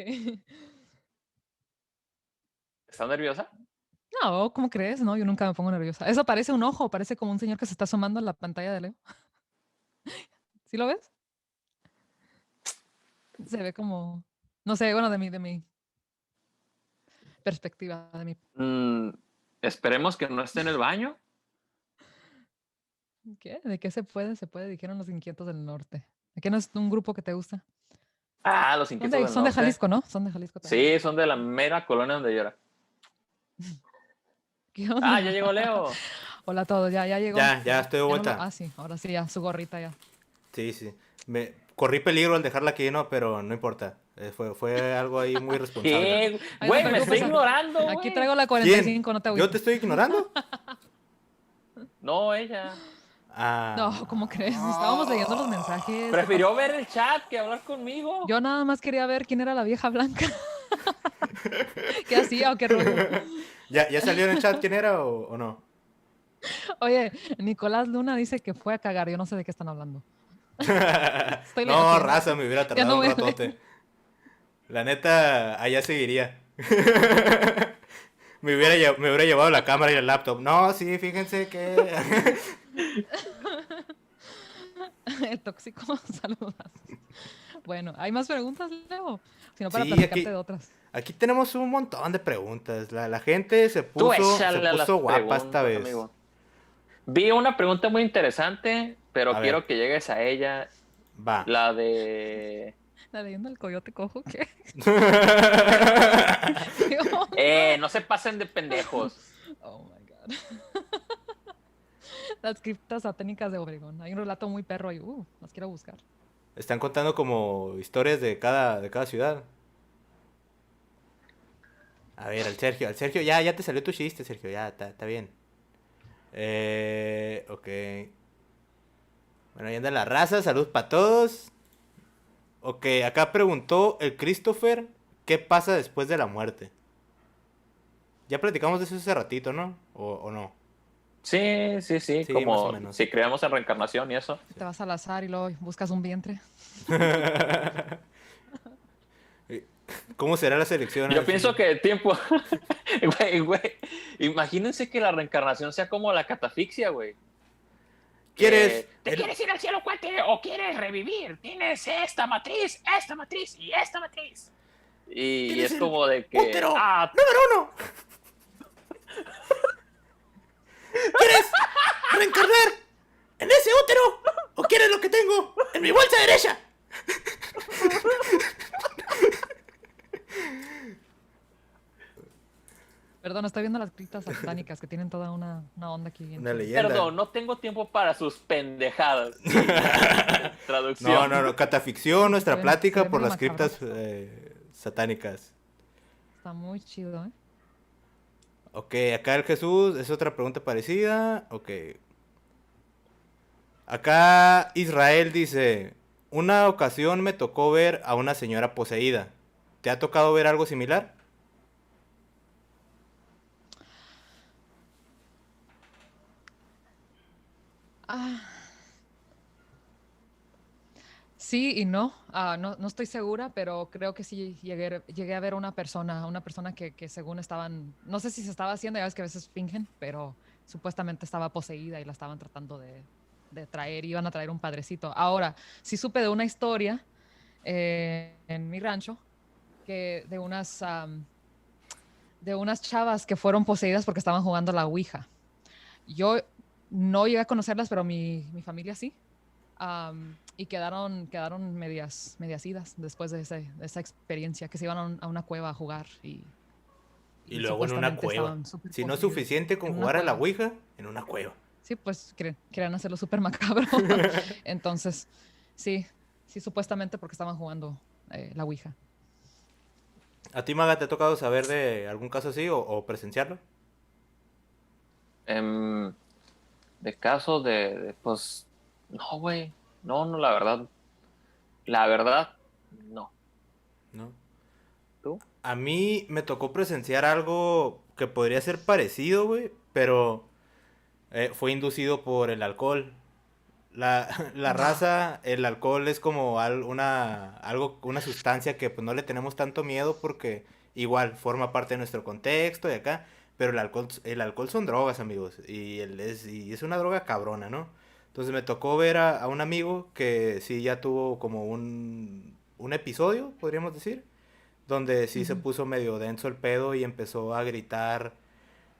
¿Están nerviosa? No, ¿cómo crees? No, yo nunca me pongo nerviosa. Eso parece un ojo, parece como un señor que se está asomando en la pantalla de Leo. ¿Sí lo ves? Se ve como, no sé, bueno, de mi perspectiva, de mi... Mm, esperemos que no esté en el baño. ¿Qué? ¿De qué se puede? Se puede, dijeron los inquietos del norte. ¿De qué no es un grupo que te gusta? Ah, los inquietos del Son de norte. Jalisco, ¿no? Son de Jalisco también. Sí, son de la mera colonia donde yo era. ¿Qué Ah, ya onda? llegó Leo. Hola a todos, ya llegó. Ya estoy de Ya no lo... vuelta. Ah, sí, ahora sí, ya, su gorrita ya. Sí, sí. Corrí peligro al dejarla aquí, no, pero no importa. Fue algo ahí muy responsable. ¿Qué? Ay, no te Güey, me está preocupes, ignorando, aquí güey. traigo la ¿Quién? 45, no te ¿Yo te agüites. estoy ignorando? No, ella. No, ¿cómo crees? Estábamos leyendo los mensajes. ¿Qué Prefirió pasó? ver el chat que hablar conmigo. Yo nada más quería ver quién era la vieja blanca. ¿Qué hacía o qué rollo? ¿Ya salió en el chat quién era o no? Oye, Nicolás Luna dice que fue a cagar. Yo no sé de qué están hablando. Estoy No, aquí. raza, me hubiera Ya tardado no un voy a ratote. leer. La neta, allá seguiría. Me hubiera llevado la cámara y el laptop. No, sí, fíjense que... El tóxico, saludos. Bueno, ¿hay más preguntas, Leo? Si no, para Sí, platicarte de otras. aquí tenemos un montón de preguntas. La gente Tú se échale a las puso guapa esta preguntas, vez. amigo. Vi una pregunta muy interesante, pero A ver, quiero que llegues a ella. va. La de. La leyenda del coyote cojo, ¿qué? ¿Qué onda? No se pasen de pendejos. Oh my God. Las criptas satánicas de Obregón. Hay un relato muy perro ahí. Las quiero buscar. Están contando como historias de cada ciudad. A ver, al Sergio, ya te salió tu chiste, Sergio, ya, está bien. Ok. Bueno, ahí anda la raza, salud para todos. Ok, acá preguntó el Christopher, ¿qué pasa después de la muerte? Ya platicamos de eso hace ratito, ¿no? ¿O no? Sí, Sí, más o como menos. si creemos en reencarnación y eso. Te vas al azar y luego buscas un vientre. ¿Cómo será la selección? Yo Así? pienso que el tiempo. Güey, imagínense que la reencarnación sea como la catafixia, güey. ¿Quieres? ¿Te quieres ir al cielo, cuate? ¿O quieres revivir? Tienes esta matriz y esta matriz. Y ¿Tienes es el como de que. útero Ah, número 1? ¿Quieres reencarnar en ese útero? ¿O quieres lo que tengo en mi bolsa derecha? Perdón, estoy viendo las criptas satánicas que tienen toda una onda aquí. Una leyenda. perdón, no tengo tiempo para sus pendejadas. Traducción. No, cataficción, nuestra Se ve plática por medio las criptas macabroso. satánicas. Está muy chido, ¿eh? Ok, acá el Jesús es otra pregunta parecida. Ok. Acá Israel dice, una ocasión me tocó ver a una señora poseída. ¿Te ha tocado ver algo similar? Sí y no. No estoy segura, pero creo que sí llegué a ver una persona que según estaban, no sé si se estaba haciendo, ya ves que a veces fingen, pero supuestamente estaba poseída y la estaban tratando de traer, iban a traer un padrecito. Ahora, sí supe de una historia en mi rancho que de unas chavas que fueron poseídas porque estaban jugando la Ouija. Yo no llegué a conocerlas, pero mi familia sí. Y quedaron medias idas después de esa experiencia, que se iban a una cueva a jugar Y y luego en una supuestamente cueva. estaban súper Si no es poseídas suficiente con en una jugar a la cueva. Ouija, en una cueva. Sí, pues querían hacerlo súper macabro. Entonces, sí, sí, supuestamente porque estaban jugando la Ouija. ¿A ti, Maga, te ha tocado saber de algún caso así o presenciarlo? Em, de casos pues, no, güey. No, no, la verdad. La verdad, no. ¿No? ¿Tú? A mí me tocó presenciar algo que podría ser parecido, güey, pero fue inducido por el alcohol. La Mm, raza, el alcohol es como una sustancia que pues no le tenemos tanto miedo porque igual forma parte de nuestro contexto y acá, pero el alcohol son drogas, amigos, y es una droga cabrona, ¿no? Entonces me tocó ver a un amigo que sí ya tuvo como un episodio, podríamos decir, donde sí se ujú. puso medio denso el pedo y empezó a gritar.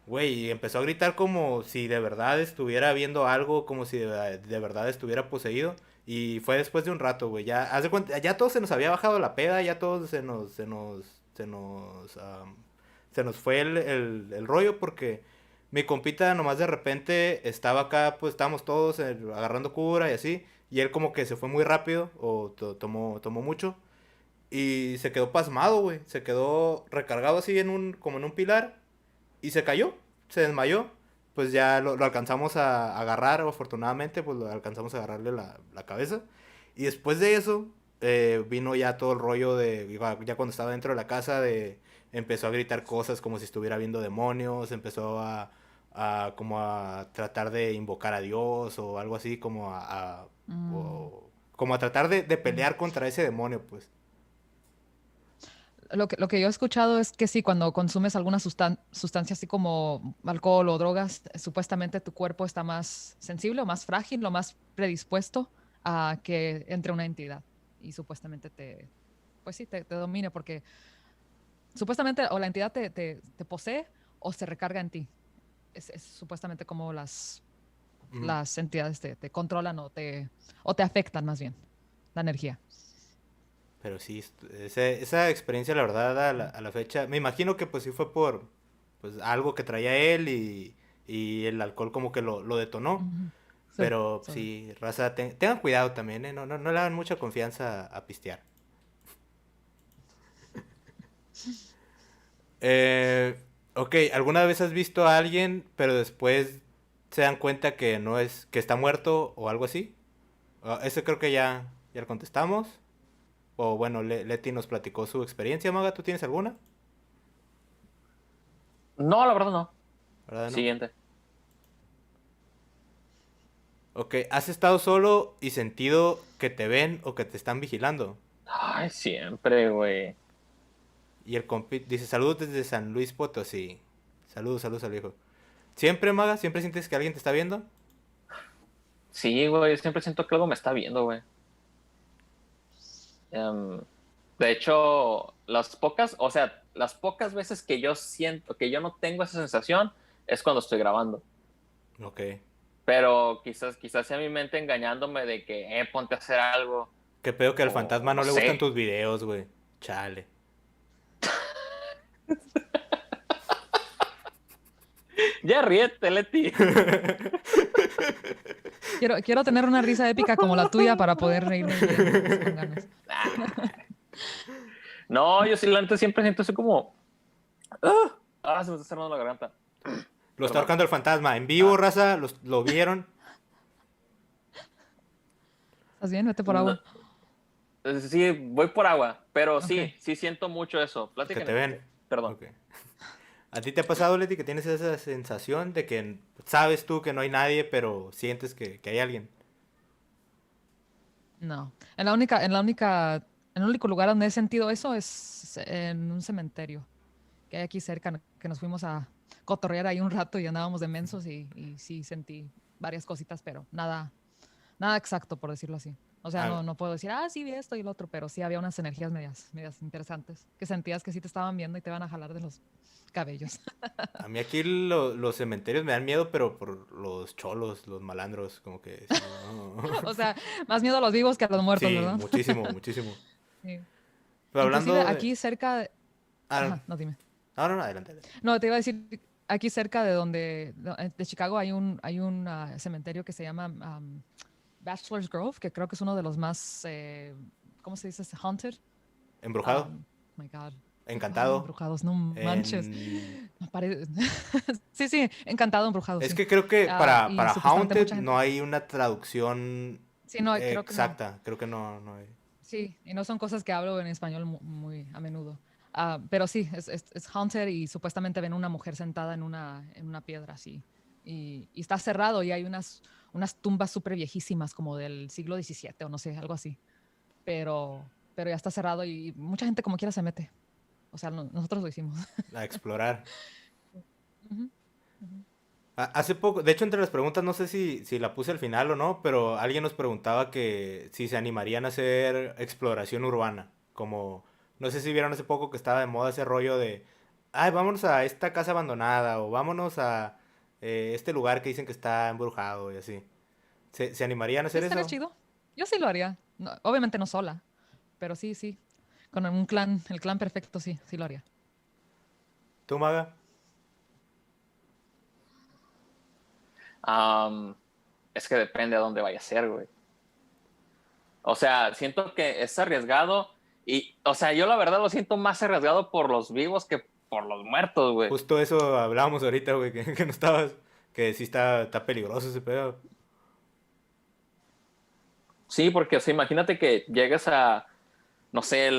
Güey, y empezó a gritar como si de verdad estuviera viendo algo, como si de verdad estuviera poseído. Y fue después de un rato, güey. Ya, haz de cuenta, ya todos se nos había bajado la peda, ya todos se nos fue el rollo porque mi compita nomás de repente estaba acá, pues estábamos todos agarrando cura y así. Y él como que se fue muy rápido o tomó mucho. Y se quedó pasmado, güey. Se quedó recargado así como en un pilar y se cayó, se desmayó. Pues ya lo alcanzamos a agarrar, afortunadamente, pues lo alcanzamos a agarrarle la cabeza. Y después de eso, vino ya todo el rollo ya cuando estaba dentro de la casa, empezó a gritar cosas como si estuviera viendo demonios, empezó como a tratar de invocar a Dios o algo así, Mm, como a tratar de mm. pelear contra ese demonio, pues. Lo que yo he escuchado es que sí, cuando consumes alguna sustancia así como alcohol o drogas, supuestamente tu cuerpo está más sensible o más frágil o más predispuesto a que entre una entidad y supuestamente pues sí, te domine porque supuestamente o la entidad te posee o se recarga en ti. Es supuestamente como Ujú. las entidades te controlan o te afectan más bien la energía. Pero sí, esa experiencia, la verdad, a la fecha, me imagino que pues sí fue por pues algo que traía él y el alcohol como que lo detonó. Ujú. Sí, Pero seguro. sí, raza, tengan cuidado también, ¿eh? No le dan mucha confianza a pistear. Ok, ¿alguna vez has visto a alguien, pero después se dan cuenta que no es, que está muerto o algo así? Eso creo que ya lo contestamos. O bueno, Leti nos platicó su experiencia, Maga, ¿tú tienes alguna? No, la verdad no. ¿Verdad, no? Siguiente. Ok, ¿has estado solo y sentido que te ven o que te están vigilando? Ay, siempre, güey. Y el compi dice, saludos desde San Luis Potosí. Saludos al viejo. ¿Siempre, Maga? ¿Siempre sientes que alguien te está viendo? Sí, güey, siempre siento que algo me está viendo, güey. Em, de hecho, las pocas veces que yo siento que yo no tengo esa sensación es cuando estoy grabando. Ok. Pero quizás sea mi mente engañándome de que, ponte a hacer algo, Qué pedo que al o fantasma no no le gustan sé. tus videos, güey. Chale. Ya ríete, Leti. Quiero tener una risa épica como la tuya para poder reírme bien, así con ganas. No, yo sí, la neta siempre siento así como, se me está cerrando la garganta. Lo está Perdón. ahorcando el fantasma. En vivo, Ah, raza, lo vieron. ¿Estás bien? Vete por no, agua. sí, voy por agua, pero Ok. sí siento mucho eso. Que te Platíquenme. ven. Perdón. Ok. ¿A ti te ha pasado, Leti, que tienes esa sensación de que sabes tú que no hay nadie, pero sientes que hay alguien? No. En el único lugar donde he sentido eso es en un cementerio que hay aquí cerca, que nos fuimos a cotorrear ahí un rato y andábamos de mensos y sí sentí varias cositas, pero nada exacto, por decirlo así. O sea, A, no puedo decir, sí vi esto y lo otro, pero sí había unas energías medias interesantes, que sentías que sí te estaban viendo y te van a jalar de los cabellos. a mí aquí los cementerios me dan miedo, pero por los cholos, los malandros, como que sí, no. O sea, más miedo a los vivos que a los muertos, Sí, ¿verdad? muchísimo, muchísimo. Sí. Pero Inclusive hablando de... aquí cerca de... Ah, Ajá, no, dime. no, no, no, adelante, adelante. No, te iba a decir, aquí cerca de de Chicago hay un cementerio que se llama Bachelor's Grove, que creo que es uno de los más, ¿cómo se dice? Haunted. Embrujado, My God. ¿Cuál encantado, embrujados? No manches. en... Sí, sí, encantado, embrujado, Es sí. que creo que Y para supuestamente Haunted mucha gente. no hay una traducción Sí, no, creo que no. exacta. Creo que no, no hay. Sí, y no son cosas que hablo en español muy a menudo. Pero sí, es haunted y supuestamente ven una mujer sentada en una piedra así. Y está cerrado y hay unas tumbas súper viejísimas como del siglo XVII o no sé, algo así. Pero ya está cerrado y mucha gente como quiera se mete. O sea, nosotros lo hicimos. A explorar. Ujú, ujú. Hace poco, de hecho entre las preguntas, no sé si la puse al final o no, pero alguien nos preguntaba que si se animarían a hacer exploración urbana. Como, no sé si vieron hace poco que estaba de moda ese rollo de, ay, vámonos a esta casa abandonada o vámonos a este lugar que dicen que está embrujado y así. ¿Se animarían a Sí, hacer estaría eso? chido. Yo sí lo haría. Obviamente no sola, pero sí, sí. Con un clan, el clan perfecto, sí, sí lo haría. ¿Tú, Maga? Am, es que depende a dónde vaya a ser, güey. O sea, siento que es arriesgado y, o sea, yo la verdad lo siento más arriesgado por los vivos que por los muertos, güey. Justo eso hablábamos ahorita, güey, que no estabas, que sí está peligroso ese pedo. Sí, porque, o sea, imagínate que llegues a, no sé,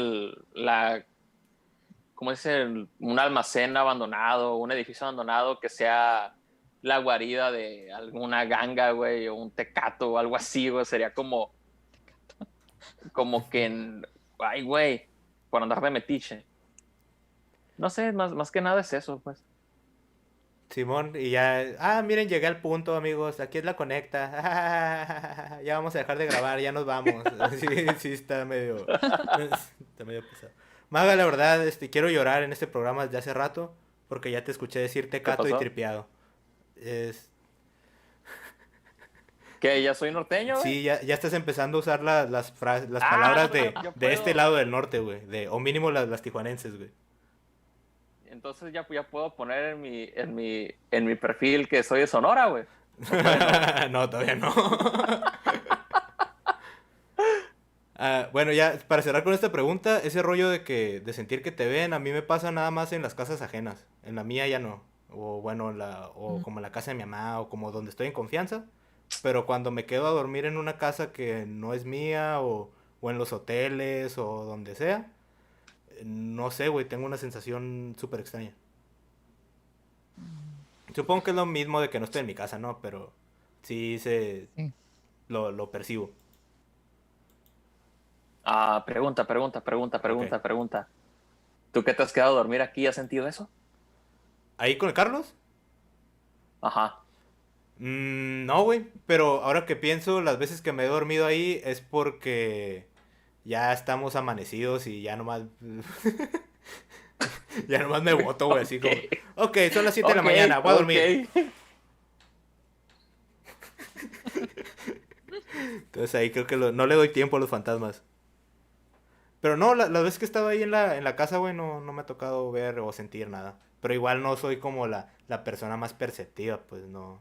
¿cómo es un almacén abandonado, un edificio abandonado que sea la guarida de alguna ganga, güey, o un tecato o algo así, güey, sería como que, ay, güey, por andar de metiche. No sé, más que nada es eso, pues. Simón, y ya, miren, llegué al punto, amigos, aquí es la conecta. Ya vamos a dejar de grabar, ya nos vamos. Sí, sí, está medio pesado. Maga, la verdad, quiero llorar en este programa desde hace rato, porque ya te escuché decir ¿Qué tecato y pasó? tripeado. Es, ¿Que ya soy norteño, güey? sí, ya estás empezando a usar las Ah, palabras pues ya de este puedo. lado del norte, güey, o mínimo las tijuanenses, güey. Entonces ya puedo poner en mi perfil que soy de Sonora, güey. O todavía no. No, todavía no. Bueno, ya para cerrar con esta pregunta, ese rollo de sentir que te ven, a mí me pasa nada más en las casas ajenas. En la mía ya no. O bueno, o Mm. como en la casa de mi mamá, o como donde estoy en confianza. Pero cuando me quedo a dormir en una casa que no es mía, o en los hoteles, o donde sea, no sé, güey, tengo una sensación súper extraña. Supongo que es lo mismo de que no estoy en mi casa, ¿no? Pero sí Sí. lo percibo. Ok. Pregunta. ¿Tú que te has quedado a dormir aquí has sentido eso? ¿Ahí con el Carlos? Ajá. No, güey, pero ahora que pienso, las veces que me he dormido ahí es porque ya estamos amanecidos y ya nomás, ya nomás me boto, güey, así Ok. como, ok, son las 7 de la Ok, mañana, voy a ok. dormir. Entonces ahí creo que no le doy tiempo a los fantasmas. Pero no, las veces que he estado ahí en la casa, güey, no me ha tocado ver o sentir nada. Pero igual no soy como la persona más perceptiva, pues no.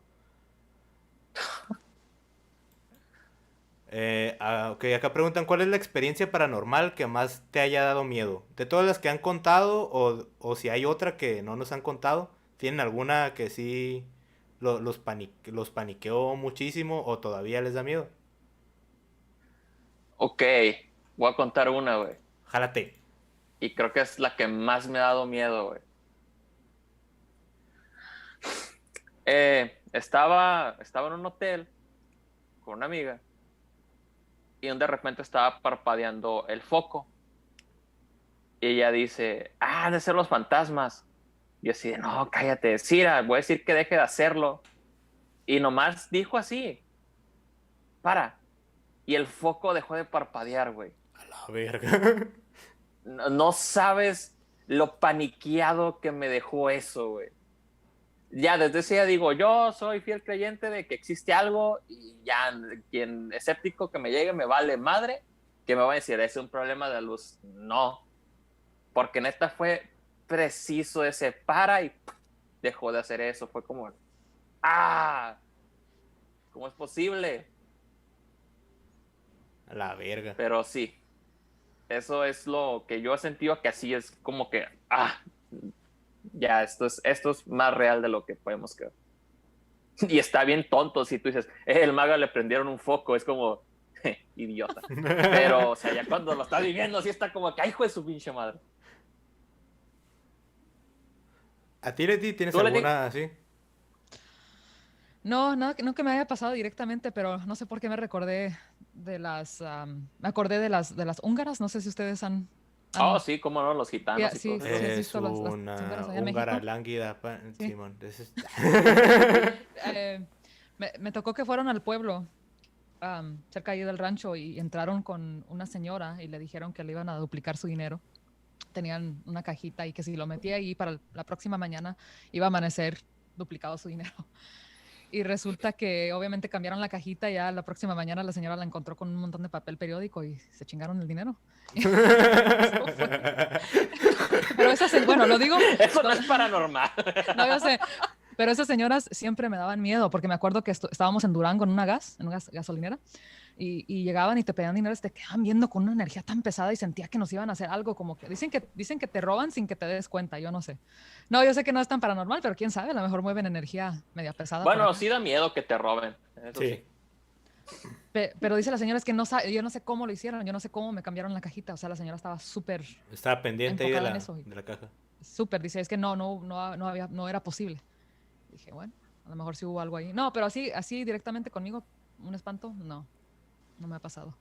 Ok, acá preguntan, ¿cuál es la experiencia paranormal que más te haya dado miedo? De todas las que han contado, o si hay otra que no nos han contado, ¿tienen alguna que sí los paniqueó muchísimo o todavía les da miedo? Ok, voy a contar una, güey. Jálate. Y creo que es la que más me ha dado miedo, güey. Estaba en un hotel con una amiga y de repente estaba parpadeando el foco. Y ella dice, han de ser los fantasmas. Y así de, no, cállate, Cira, voy a decir que deje de hacerlo. Y nomás dijo así, para. Y el foco dejó de parpadear, güey. A la verga. No sabes lo paniqueado que me dejó eso, güey. Ya desde ese día digo, yo soy fiel creyente de que existe algo y ya quien escéptico que me llegue me vale madre, que me va a decir, es un problema de luz. No, porque neta fue preciso ese para y dejó de hacer eso. Fue como, ¿cómo es posible? A la verga. Pero sí, eso es lo que yo he sentido, que así es como que, ya, esto es más real de lo que podemos creer. Y está bien tonto si tú dices, el mago le prendieron un foco, es como, idiota. Pero, o sea, ya cuando lo estás viviendo, sí está como que, hijo de su pinche madre. ¿A ti, Leti, tienes ¿Tú, Leti? alguna así? No, no que me haya pasado directamente, pero no sé por qué me recordé me acordé de las húngaras. No sé si ustedes han Sí, cómo no, los gitanos y sí, todo sí, eso. has Es visto las una húngaras allá en húngara México. lánguida, Sí. Simón. Me tocó que fueron al pueblo, cerca ahí del rancho, y entraron con una señora y le dijeron que le iban a duplicar su dinero. Tenían una cajita y que si lo metía ahí para la próxima mañana iba a amanecer duplicado su dinero. Y resulta que obviamente cambiaron la cajita y ya la próxima mañana la señora la encontró con un montón de papel periódico y se chingaron el dinero. Pero bueno, lo digo. Eso no es paranormal. No, yo sé. Pero esas señoras siempre me daban miedo, porque me acuerdo que estábamos en Durango en una gasolinera, y llegaban y te pedían dinero y te quedaban viendo con una energía tan pesada y sentía que nos iban a hacer algo, como que dicen que te roban sin que te des cuenta, yo no sé. No, yo sé que no es tan paranormal, pero quién sabe, a lo mejor mueven energía media pesada. Bueno, sí da miedo que te roben. Eso Sí. Pero dice la señora, es que yo no sé cómo lo hicieron, yo no sé cómo me cambiaron la cajita, o sea, la señora estaba súper Estaba pendiente ahí de enfocada en la, eso. de la caja. Súper, dice, es que no era posible. Dije, bueno, a lo mejor sí hubo algo ahí. No, pero así directamente conmigo, un espanto, no me ha pasado.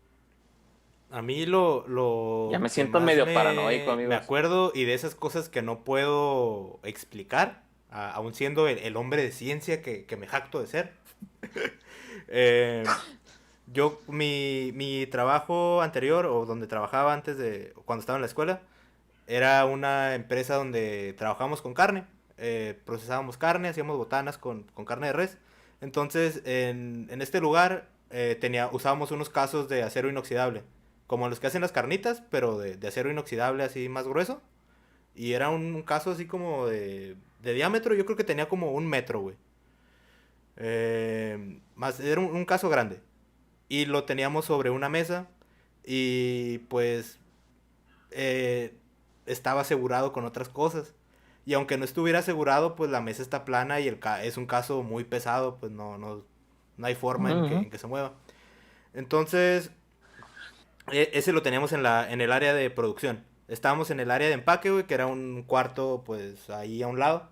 A mí lo Ya me que siento más medio paranoico, me amigos. acuerdo, y de esas cosas que no puedo explicar, aún siendo el hombre de ciencia que me jacto de ser. Mi trabajo anterior, o donde trabajaba antes de cuando estaba en la escuela, era una empresa donde trabajamos con carne. Procesábamos carne, hacíamos botanas con carne de res. Entonces, en este lugar usábamos unos casos de acero inoxidable, como los que hacen las carnitas, pero de acero inoxidable así más grueso. Y era un caso así como de diámetro, yo creo que tenía como 1 metro, güey. Era un caso grande. Y lo teníamos sobre una mesa. Y pues estaba asegurado con otras cosas. Y aunque no estuviera asegurado, pues la mesa está plana y es un caso muy pesado, pues no hay forma en que se mueva. Entonces, ese lo teníamos en el área de producción. Estábamos en el área de empaque, güey, que era un cuarto, pues, ahí a un lado.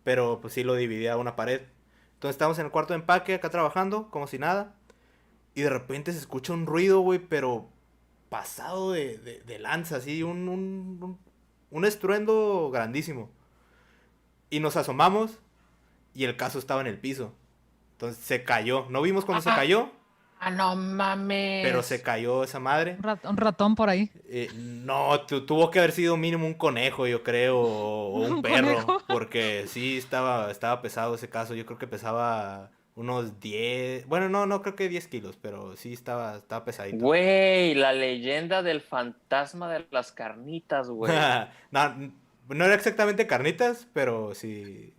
Pero, pues, sí lo dividía a una pared. Entonces, estábamos en el cuarto de empaque, acá trabajando, como si nada. Y de repente se escucha un ruido, güey, pero pasado de lanza, así, un estruendo grandísimo. Y nos asomamos y el caso estaba en el piso. Entonces se cayó. No vimos cuando se cayó, No mames. pero se cayó esa madre. Un ratón por ahí. No, tuvo que haber sido mínimo un conejo, yo creo, o un ¿Un perro. conejo? Porque sí estaba pesado ese caso. Yo creo que pesaba unos 10. Bueno, no creo que 10 kilos, pero sí estaba pesadito. Güey, la leyenda del fantasma de las carnitas, güey. No era exactamente carnitas, pero sí.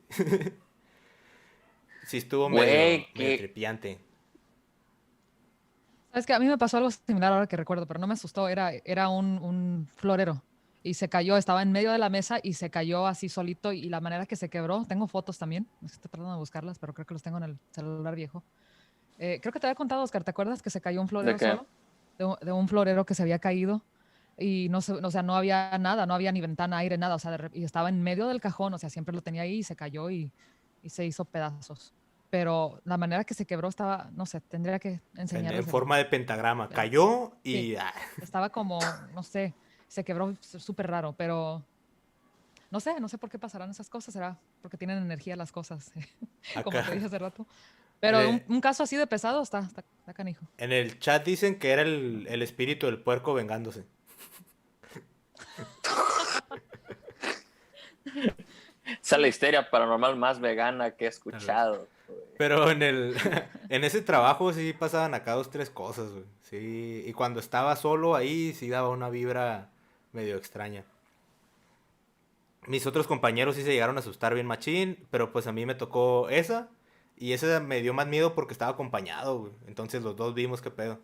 Sí estuvo Güey, medio tripiante. Sabes que a mí me pasó algo similar ahora que recuerdo, pero no me asustó. Era un florero y se cayó, estaba en medio de la mesa y se cayó así solito, y la manera que se quebró, tengo fotos también, estoy tratando de buscarlas, pero creo que los tengo en el celular viejo. Creo que te había contado, Oscar, ¿te acuerdas que se cayó un florero ¿De qué? solo? De un florero que se había caído y o sea, no había nada, no había ni ventana, aire, nada, o sea, y estaba en medio del cajón, o sea, siempre lo tenía ahí y se cayó y se hizo pedazos. pero la manera que se quebró estaba, no sé, tendría que En enseñarles el forma de pentagrama. pero Cayó sí, y estaba como, no sé, se quebró súper raro, pero no sé por qué pasarán esas cosas, será porque tienen energía las cosas, como te acá. dije hace rato. En Pero el, un caso así de pesado está canijo. en el chat dicen que era el espíritu del puerco vengándose. Esa es la histeria paranormal más vegana que he Tal escuchado. Pero en ese trabajo sí pasaban acá dos, tres cosas, güey. Sí, y cuando estaba solo ahí sí daba una vibra medio extraña. Mis otros compañeros sí se llegaron a asustar bien machín, pero pues a mí me tocó esa. Y esa me dio más miedo porque estaba acompañado, güey. Entonces los dos vimos qué pedo.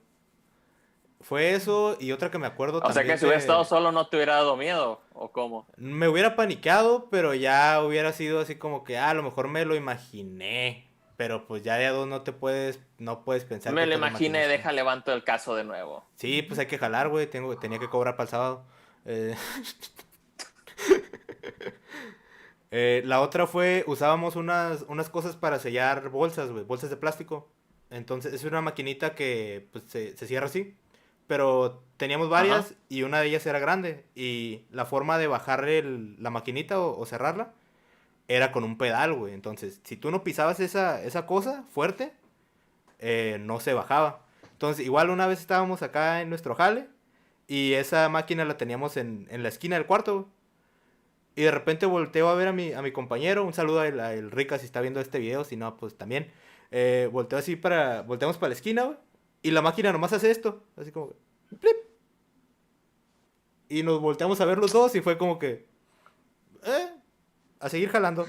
Fue eso y otra que me acuerdo O sea que también si hubiera estado de... solo no te hubiera dado miedo, ¿o cómo? Me hubiera paniqueado, pero ya hubiera sido así como que, a lo mejor me lo imaginé. Pero pues ya de a dos no puedes pensar Me que lo te lo imaginé, imaginaste. deja levanto el caso de nuevo. Sí, pues hay que jalar, güey. Tenía que cobrar para el sábado. Eh, la otra fue, usábamos unas cosas para sellar bolsas, güey. Bolsas de plástico. Entonces, es una maquinita que pues, se cierra así. Pero teníamos Ajá. varias y una de ellas era grande. Y la forma de bajar la maquinita o cerrarla era con un pedal, güey. Entonces, si tú no pisabas esa cosa fuerte, no se bajaba. Entonces, igual una vez estábamos acá en nuestro jale y esa máquina la teníamos en la esquina del cuarto, güey. Y de repente volteo a ver a mi compañero. Un saludo a el Rica si está viendo este video. Si no, pues también. Volteamos para la esquina, güey. Y la máquina nomás hace esto. Así como, plip. Y nos volteamos a ver los dos y fue como que, eh, a seguir jalando.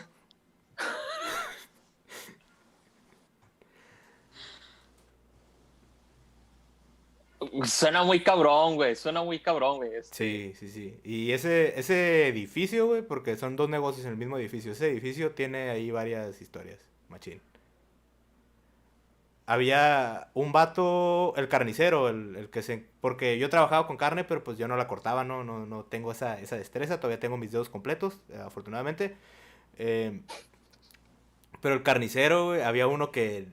Suena muy cabrón, güey. Suena muy cabrón, güey. Sí, sí, sí. Y ese edificio, güey, porque son dos negocios en el mismo edificio. Ese edificio tiene ahí varias historias, machín. Había un vato, el carnicero, el que se... Porque yo trabajaba con carne, pero pues yo no la cortaba, no tengo esa destreza. Todavía tengo mis dedos completos, afortunadamente. Eh, pero el carnicero, güey, había uno que...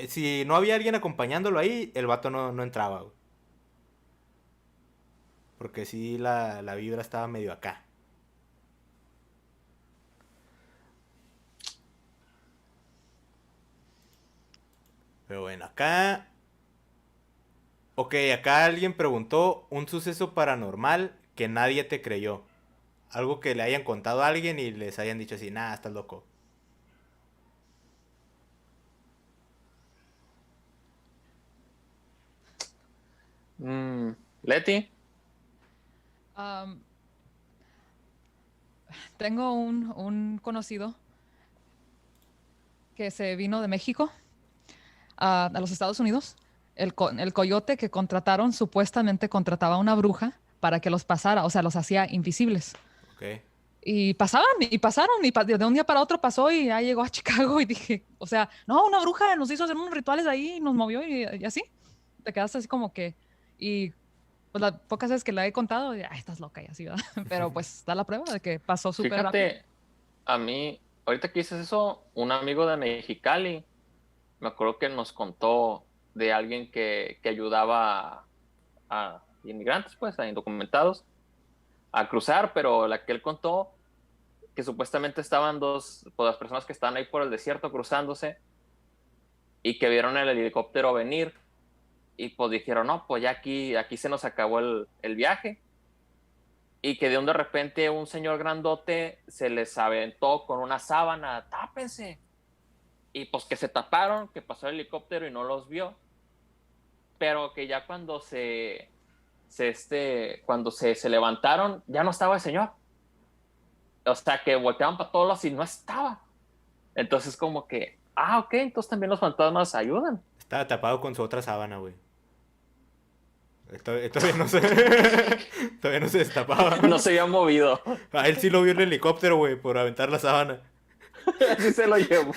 Si no había alguien acompañándolo ahí, el vato no entraba, güey. Porque sí, la vibra estaba medio acá. Pero bueno, acá... Ok, acá alguien preguntó un suceso paranormal que nadie te creyó. Algo que le hayan contado a alguien y les hayan dicho así, nah, estás loco. Leti. Am, tengo un conocido que se vino de México a los Estados Unidos. El coyote que contrataron supuestamente contrataba a una bruja para que los pasara, o sea, los hacía invisibles. Ok. Y pasaban, y pasaron, de un día para otro pasó y ya llegó a Chicago y dije, o sea, no, una bruja nos hizo hacer unos rituales ahí y nos movió y así. Te quedaste así como que, y pues las pocas veces que la he contado, y, ay, estás loca y así, ¿verdad? Pero pues da la prueba de que pasó súper rápido. Fíjate, a mí, ahorita que dices eso, un amigo de Mexicali, me acuerdo que nos contó de alguien que ayudaba a inmigrantes, pues, a indocumentados, a cruzar, pero la que él contó, que supuestamente estaban pues, las personas que estaban ahí por el desierto cruzándose y que vieron el helicóptero venir y pues dijeron, no, pues ya aquí se nos acabó el viaje. Y que de repente un señor grandote se les aventó con una sábana, tápense. Y pues que se taparon, que pasó el helicóptero y no los vio. Pero que ya cuando se levantaron, ya no estaba el señor. O sea, que volteaban para todos lados y no estaba. Entonces como que, ok, entonces también los fantasmas ayudan. Estaba tapado con su otra sábana, güey. Todavía no se... todavía no se destapaba. No se había movido. A él sí lo vio el helicóptero, güey, por aventar la sábana. Así se lo llevó.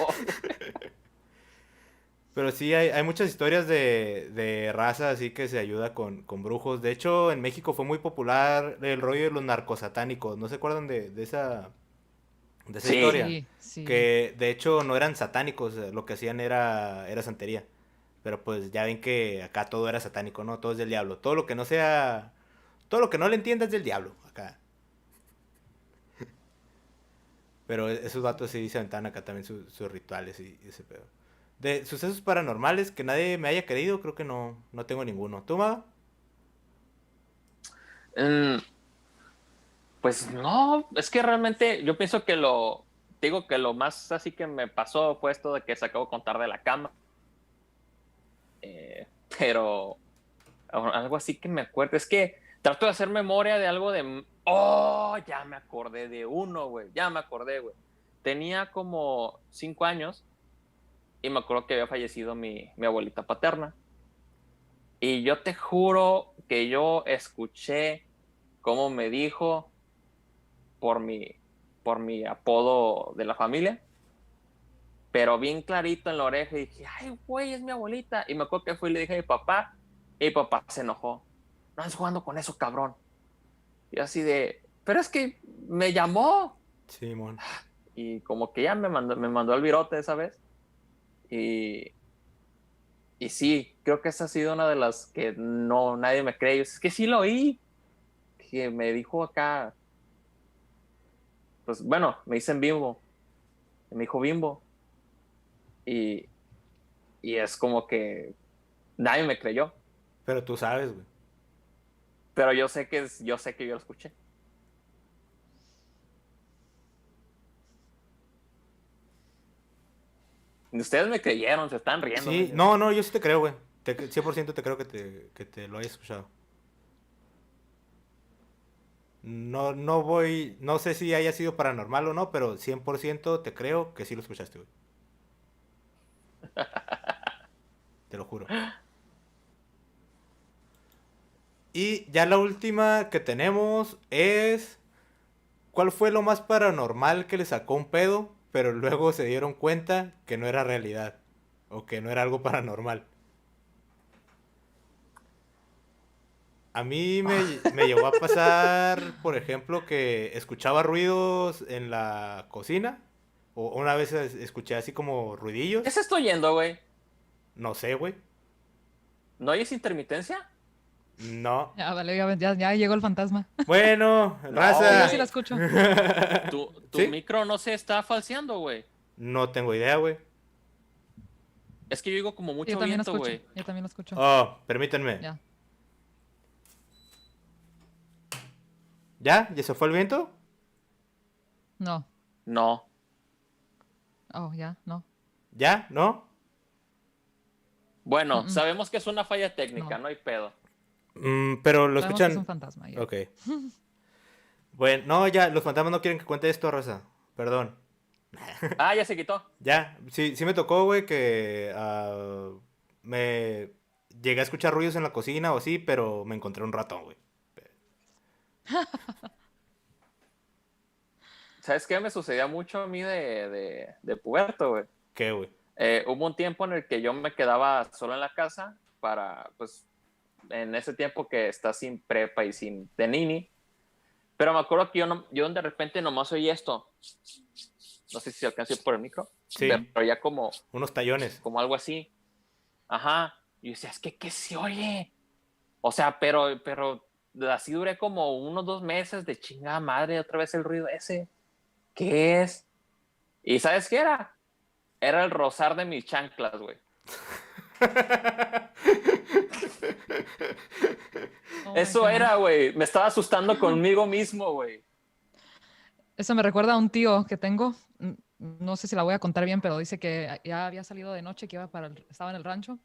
Pero sí, hay muchas historias de raza así que se ayuda con brujos. De hecho, en México fue muy popular el rollo de los narcosatánicos. ¿No se acuerdan de de esa Sí. historia. Sí, sí. Que de hecho no eran satánicos, lo que hacían era santería. Pero pues ya ven que acá todo era satánico, ¿no? Todo es del diablo. Todo lo que no sea... Todo lo que no le entiendas es del diablo, acá. Pero esos vatos sí se aventaban acá también sus rituales y ese pedo. De sucesos paranormales que nadie me haya querido, creo que no tengo ninguno. ¿Tú, Maga? Mm, pues no, es que realmente yo pienso que digo que lo más así que me pasó fue esto de que se acabó de contar de la cama. Pero algo así que me acuerdo, es que trato de hacer memoria de algo de... Oh, ya me acordé de uno, güey, ya me acordé, güey. Tenía como 5 años y me acuerdo que había fallecido mi abuelita paterna. Y yo te juro que yo escuché cómo me dijo por mi apodo de la familia, pero bien clarito en la oreja y dije, ay, güey, es mi abuelita. Y me acuerdo que fui y le dije a mi papá y mi papá se enojó. No andes jugando con eso, cabrón. Y así de, pero es que me llamó. Simón. Y como que ya me mandó al virote esa vez. Y, y sí, creo que esa ha sido una de las que no, nadie me cree. Es que sí lo oí. Que me dijo acá, pues bueno, me dicen Bimbo. Me dijo Bimbo. Y, y es como que nadie me creyó. Pero tú sabes, güey. Pero yo sé que yo lo escuché. Y ustedes me creyeron, se están riendo. Sí, no, yo sí te creo, güey. 100% te creo que te lo hayas escuchado. No sé si haya sido paranormal o no, pero 100% te creo que sí lo escuchaste, güey. Te lo juro. Y ya la última que tenemos es... ¿Cuál fue lo más paranormal que le sacó un pedo, pero luego se dieron cuenta que no era realidad? O que no era algo paranormal. A mí me llegó a pasar, por ejemplo, que escuchaba ruidos en la cocina. O una vez escuché así como ruidillos. ¿Qué se estoy yendo, güey? No sé, güey. ¿No oyes intermitencia? No. Ya, vale, ya llegó el fantasma. Bueno, No, raza. Yo sí la escucho. Tu ¿Sí? micro no se está falseando, güey. No tengo idea, güey. Es que yo digo como Yo mucho también lo viento, escucho. güey. Yo también lo escucho. Oh, permítanme. Ya. ¿Ya? ¿Ya se fue el viento? No. No. Oh, ya, no. ¿Ya? ¿No? Bueno, Mm-mm. sabemos que es una falla técnica, No. no hay pedo. Pero lo Sabemos que es un escuchan... fantasma. Ya. Ok. Bueno, no, ya, los fantasmas no quieren que cuente esto, raza. Perdón. Ah, ya se quitó. Ya, sí me tocó, güey, que me llegué a escuchar ruidos en la cocina o así, pero me encontré un ratón, güey. ¿Sabes qué? Me sucedía mucho a mí de puberto, güey. ¿Qué, güey? Hubo un tiempo en el que yo me quedaba solo en la casa para, pues, en ese tiempo que estás sin prepa y sin de nini. Pero me acuerdo que yo de repente nomás oí esto. No sé si se alcanzó por el micro. Sí. Pero ya como Unos tallones. algo así. Ajá. Y yo decía, es que, ¿qué se oye? O sea, pero así duré como unos 2 meses de chingada madre, otra vez el ruido ese. ¿Qué es? ¿Y sabes qué era? Era el rozar de mis chanclas, güey. Oh my Eso God. era, güey. Me estaba asustando conmigo mismo, güey. Eso me recuerda a un tío que tengo. No sé si la voy a contar bien, pero dice que ya había salido de noche, que estaba en el rancho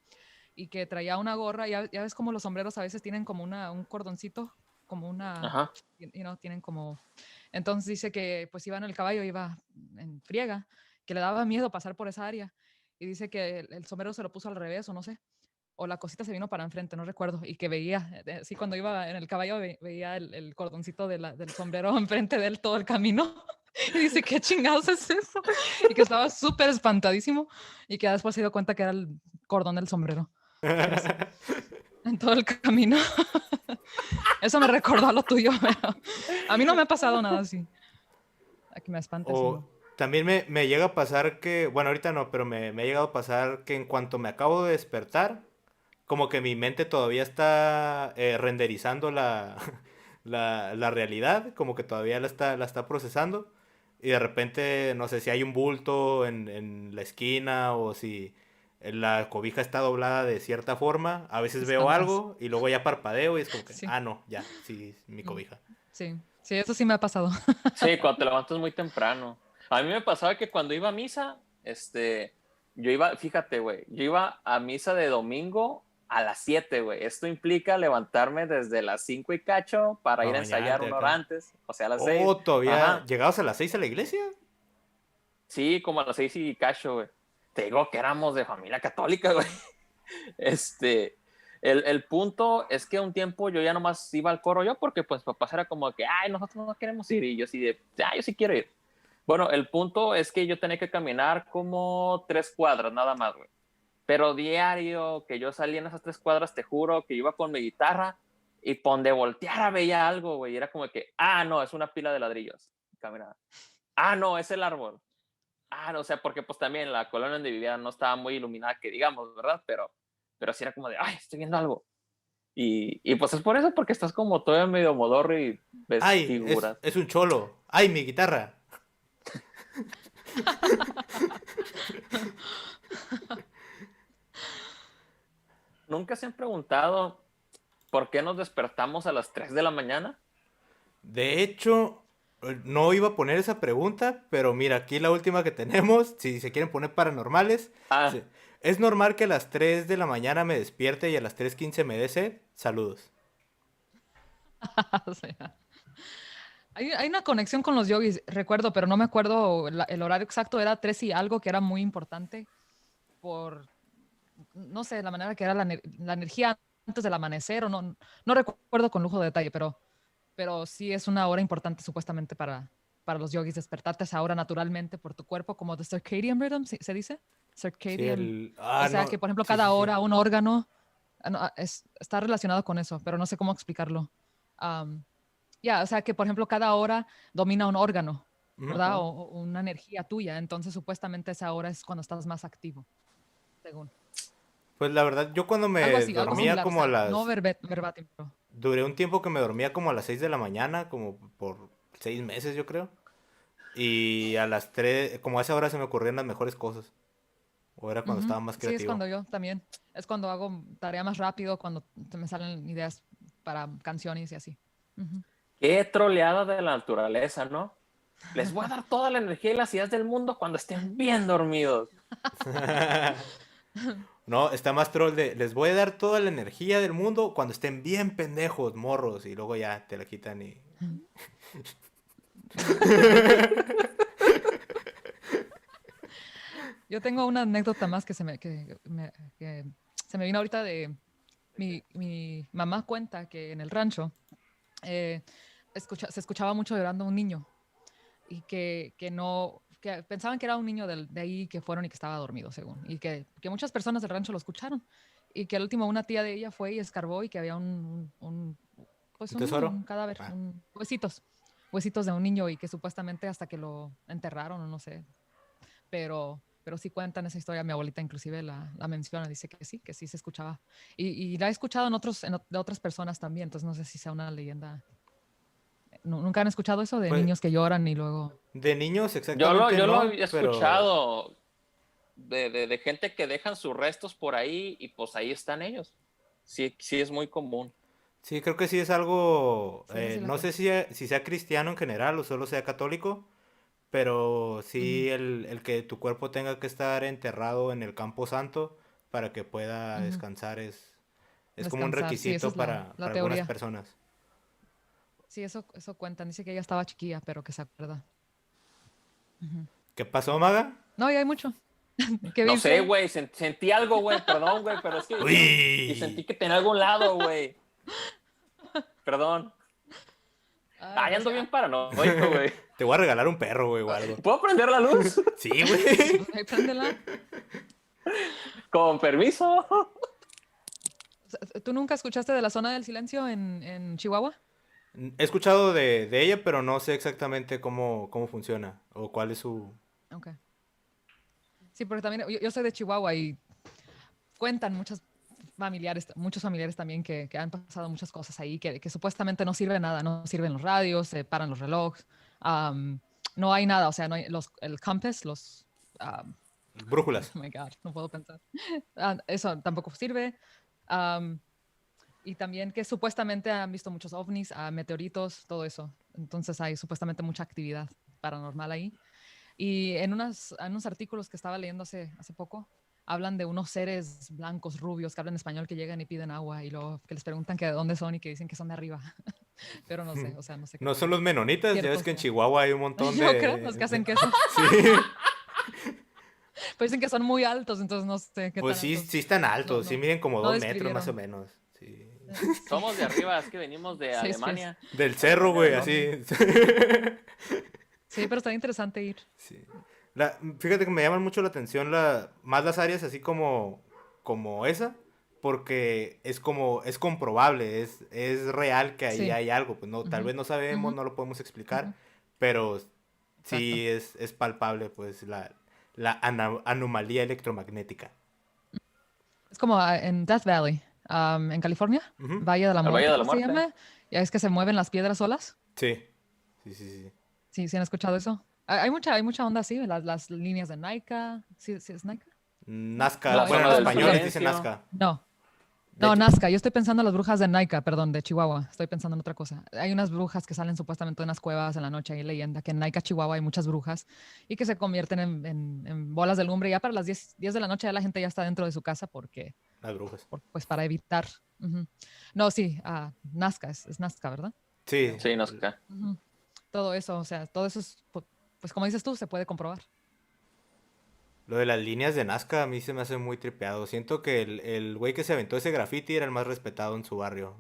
y que traía una gorra. Ya ves como los sombreros a veces tienen como un cordoncito, como una, Ajá. tienen como... Entonces dice que pues iba en el caballo, iba en friega, que le daba miedo pasar por esa área. Y dice que el sombrero se lo puso al revés o no sé. O la cosita se vino para enfrente, no recuerdo, y que veía, sí, cuando iba en el caballo veía el cordoncito del sombrero enfrente de él todo el camino. Y dice, ¿qué chingados es eso? Y que estaba súper espantadísimo y que después se dio cuenta que era el cordón del sombrero. En todo el camino. Eso me recordó a lo tuyo, pero a mí no me ha pasado nada así. Aquí me espantes. O también me llega a pasar que, bueno, ahorita no, pero me ha llegado a pasar que en cuanto me acabo de despertar, como que mi mente todavía está renderizando la realidad, como que todavía la está procesando. Y de repente, no sé si hay un bulto en la esquina o si la cobija está doblada de cierta forma. A Te veces veo espantas. algo y luego ya parpadeo y es como que, Sí. ah, no, ya, sí, mi Mm, cobija. sí, sí, eso sí me ha pasado. Sí, cuando te levantas muy temprano. A mí me pasaba que cuando iba a misa, yo iba, fíjate, güey, yo iba a misa de domingo a las 7, güey. Esto implica levantarme desde las 5 y cacho para Para ir a ensayar bañarte una hora acá. antes, o sea, a las 6. Oh, todavía, Ajá. ¿llegados a las 6 a la iglesia? Sí, como a las 6 y cacho, güey. Te digo que éramos de familia católica, güey. Este, el punto es que un tiempo yo ya nomás iba al coro yo porque pues papás era como que, ay, nosotros no queremos ir y yo sí de, yo sí quiero ir. Bueno, el punto es que yo tenía que caminar como 3 cuadras nada más, güey. Pero diario que yo salía en esas 3 cuadras, te juro que iba con mi guitarra y por donde volteara veía algo, güey. Y era como que, no, es una pila de ladrillos. Caminaba. No, es el árbol. No, o sea, porque pues también la colonia donde vivía no estaba muy iluminada, que digamos, ¿verdad? Pero sí era como de, ay, estoy viendo algo. Y pues es por eso, porque estás como todo medio modorro y ves Ay, es, figuras. es un cholo. Ay, mi guitarra. ¿Nunca se han preguntado por qué nos despertamos a las 3 de la mañana? De hecho, no iba a poner esa pregunta, pero mira, aquí la última que tenemos, si se quieren poner paranormales. Ah, Sí. ¿Es normal que a las 3 de la mañana me despierte y a las 3:15 me dé sed? Saludos. O sea, hay una conexión con los yogis, recuerdo, pero no me acuerdo el horario exacto, era 3 y algo, que era muy importante por, no sé, la manera que era la energía antes del amanecer, o no recuerdo con lujo de detalle, pero sí es una hora importante supuestamente para los yogis despertarte a esa hora naturalmente por tu cuerpo, como the circadian rhythm, ¿se dice? Sí, Circadian. O sea no. que, por ejemplo, Sí, sí, cada sí. hora un órgano no, está relacionado con eso, pero no sé cómo explicarlo. Am, o sea que, por ejemplo, cada hora domina un órgano, Ujú. ¿verdad? O una energía tuya. Entonces, supuestamente esa hora es cuando estás más activo, según. Pues la verdad, yo cuando me Algo dormía similar, o como a sea, no las... verbatim, pero Duré un tiempo que me dormía como a las 6 de la mañana, como por 6 meses yo creo. Y a las 3 como a esa hora se me ocurrían las mejores cosas. O era cuando ujú. estaba más Sí, es creativo. cuando yo también. Es cuando hago tarea más rápido, cuando me salen ideas para canciones y así. Ujú. qué troleada de la naturaleza, ¿no? Les voy a dar toda la energía y las ideas del mundo cuando estén bien dormidos. No, está más troll de, les voy a dar toda la energía del mundo cuando estén bien pendejos, morros, y luego ya te la quitan y... Yo tengo una anécdota más que se me vino ahorita de mi mamá cuenta que en el rancho eh, se escuchaba mucho llorando un niño y que no, que pensaban que era un niño de ahí que fueron y que estaba dormido, según, y que muchas personas del rancho lo escucharon y que al último una tía de ella fue y escarbó y que había pues ¿Un un niño, tesoro? un cadáver, Ah. huesitos de un niño y que supuestamente hasta que lo enterraron o no sé, pero sí cuentan esa historia. Mi abuelita inclusive la menciona, dice que sí se escuchaba. Y la he escuchado de otras personas también, entonces no sé si sea una leyenda. ¿Nunca han escuchado eso de Pues niños que lloran y luego... de niños Yo lo, exactamente yo lo no, he pero escuchado de gente que dejan sus restos por ahí y pues ahí están ellos. Sí, sí es muy común. sí, creo que sí es algo, Sí, esa sí la no sé cuento. si sea cristiano en general o solo sea católico, pero Ujú, sí el que tu cuerpo tenga que estar enterrado en el campo santo para que pueda ujú. descansar es como un Descansar, sí, esa requisito es la, para la algunas teoría. personas. Sí, eso cuentan. Dice que ella estaba chiquilla, pero que se acuerda. Ujú. ¿Qué pasó, Maga? No, y hay mucho. ¿Qué No sé, viste? güey, sentí algo, güey, perdón, güey, pero es que dijeron y sentí ¡Uy! que tenía algún lado, güey. Perdón. Ay, no Ya ando sé. bien paranoico, güey. Te voy a regalar un perro, güey, o algo. ¿Puedo prender la luz? Sí, güey. Pues ahí préndela. Con permiso. ¿Tú nunca escuchaste de la zona del silencio en Chihuahua? He escuchado de ella, pero no sé exactamente cómo funciona o cuál es su... Ok. Sí, porque también yo soy de Chihuahua y cuentan muchos familiares también que han pasado muchas cosas ahí, que supuestamente no sirve nada, no sirven los radios, se paran los relojes, am, no hay nada, o sea, no hay el compass, am, Brújulas. oh my God, no puedo pensar. Eso tampoco sirve. am, y también que supuestamente han visto muchos ovnis, meteoritos, todo eso. Entonces hay supuestamente mucha actividad paranormal ahí. Y en unos artículos que estaba leyendo hace poco, hablan de unos seres blancos, rubios, que hablan español, que llegan y piden agua y luego que les preguntan que de dónde son y que dicen que son de arriba. Pero no sé, o sea, no sé qué ¿No son tan los menonitas? Ya ves cierto que en sea. Chihuahua hay un montón Yo creo, los que hacen queso. Sí, Pues dicen que son muy altos, entonces no sé qué pues tan sí, altos. sí están No, altos, sí no, miden como no 2 metros más o describieron. menos. Sí. Sí, Somos de arriba, es que venimos de 6 pies. Alemania. Del cerro, Alemania güey, del así. Norte. Sí, pero está interesante ir. Sí. Fíjate que me llaman mucho la atención más las áreas así como esa, porque es comprobable, es real que ahí Sí. hay algo, pues no, tal Ujú, vez no sabemos, ujú, no lo podemos explicar, ujú. pero Exacto. sí es palpable, pues la anomalía electromagnética. Es como en Death Valley, en California, Ujú. Valle de la El Valle Muerte, de la creo que se Muerte. llama. Ya es que se mueven las piedras solas. Sí, sí, sí, sí. Sí, sí han escuchado eso. Hay mucha onda así, las líneas de Nike. ¿Sí, sí es Nike? ¿No? Nazca, La No, bueno, en zona del español les perdón. dicen silencio. Nazca. No, De no, hecho, Nazca. Yo estoy pensando en las brujas de Nike, perdón, de Chihuahua. Estoy pensando en otra cosa. Hay unas brujas que salen supuestamente de unas cuevas en la noche. Hay leyenda que en Nike, Chihuahua, hay muchas brujas y que se convierten en bolas de lumbre. Ya para las 10 de la noche ya la gente ya está dentro de su casa las brujas. pues para evitar. Ujú. No, sí, Nazca, es Nazca, ¿verdad? Sí, Creo. Sí, no sé qué. Ujú. Todo eso, o sea, todo eso es, pues como dices tú, se puede comprobar. lo de las líneas de Nazca a mí se me hace muy tripeado. Siento que el güey que se aventó ese graffiti era el más respetado en su barrio.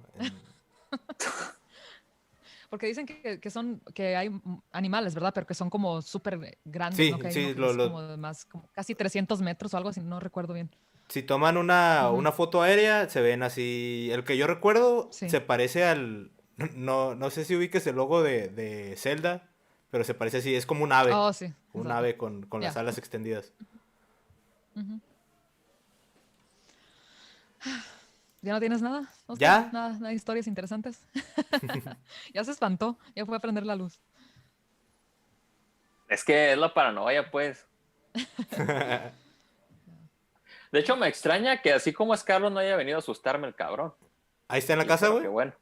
Porque dicen que hay animales, ¿verdad? Pero que son como súper grandes, ¿no? Sí, Que hay uno sí, que es como de más, como casi 300 metros o algo así, no recuerdo bien. si toman una, Ujú. una foto aérea, se ven así. El que yo recuerdo Sí. se parece al. No sé si ubiques el logo de Zelda, pero se parece así. Es como un ave. Oh, sí, Un exacto. ave con las Ya. alas extendidas. Ujú. ¿Ya no tienes nada, Oscar? ¿Ya? Nada de historias interesantes. Ya se espantó, ya fue a prender la luz. Es que es la paranoia, pues. De hecho, me extraña que así como es Carlos no haya venido a asustarme el cabrón. Ahí está en la Y, casa, pero güey. qué bueno.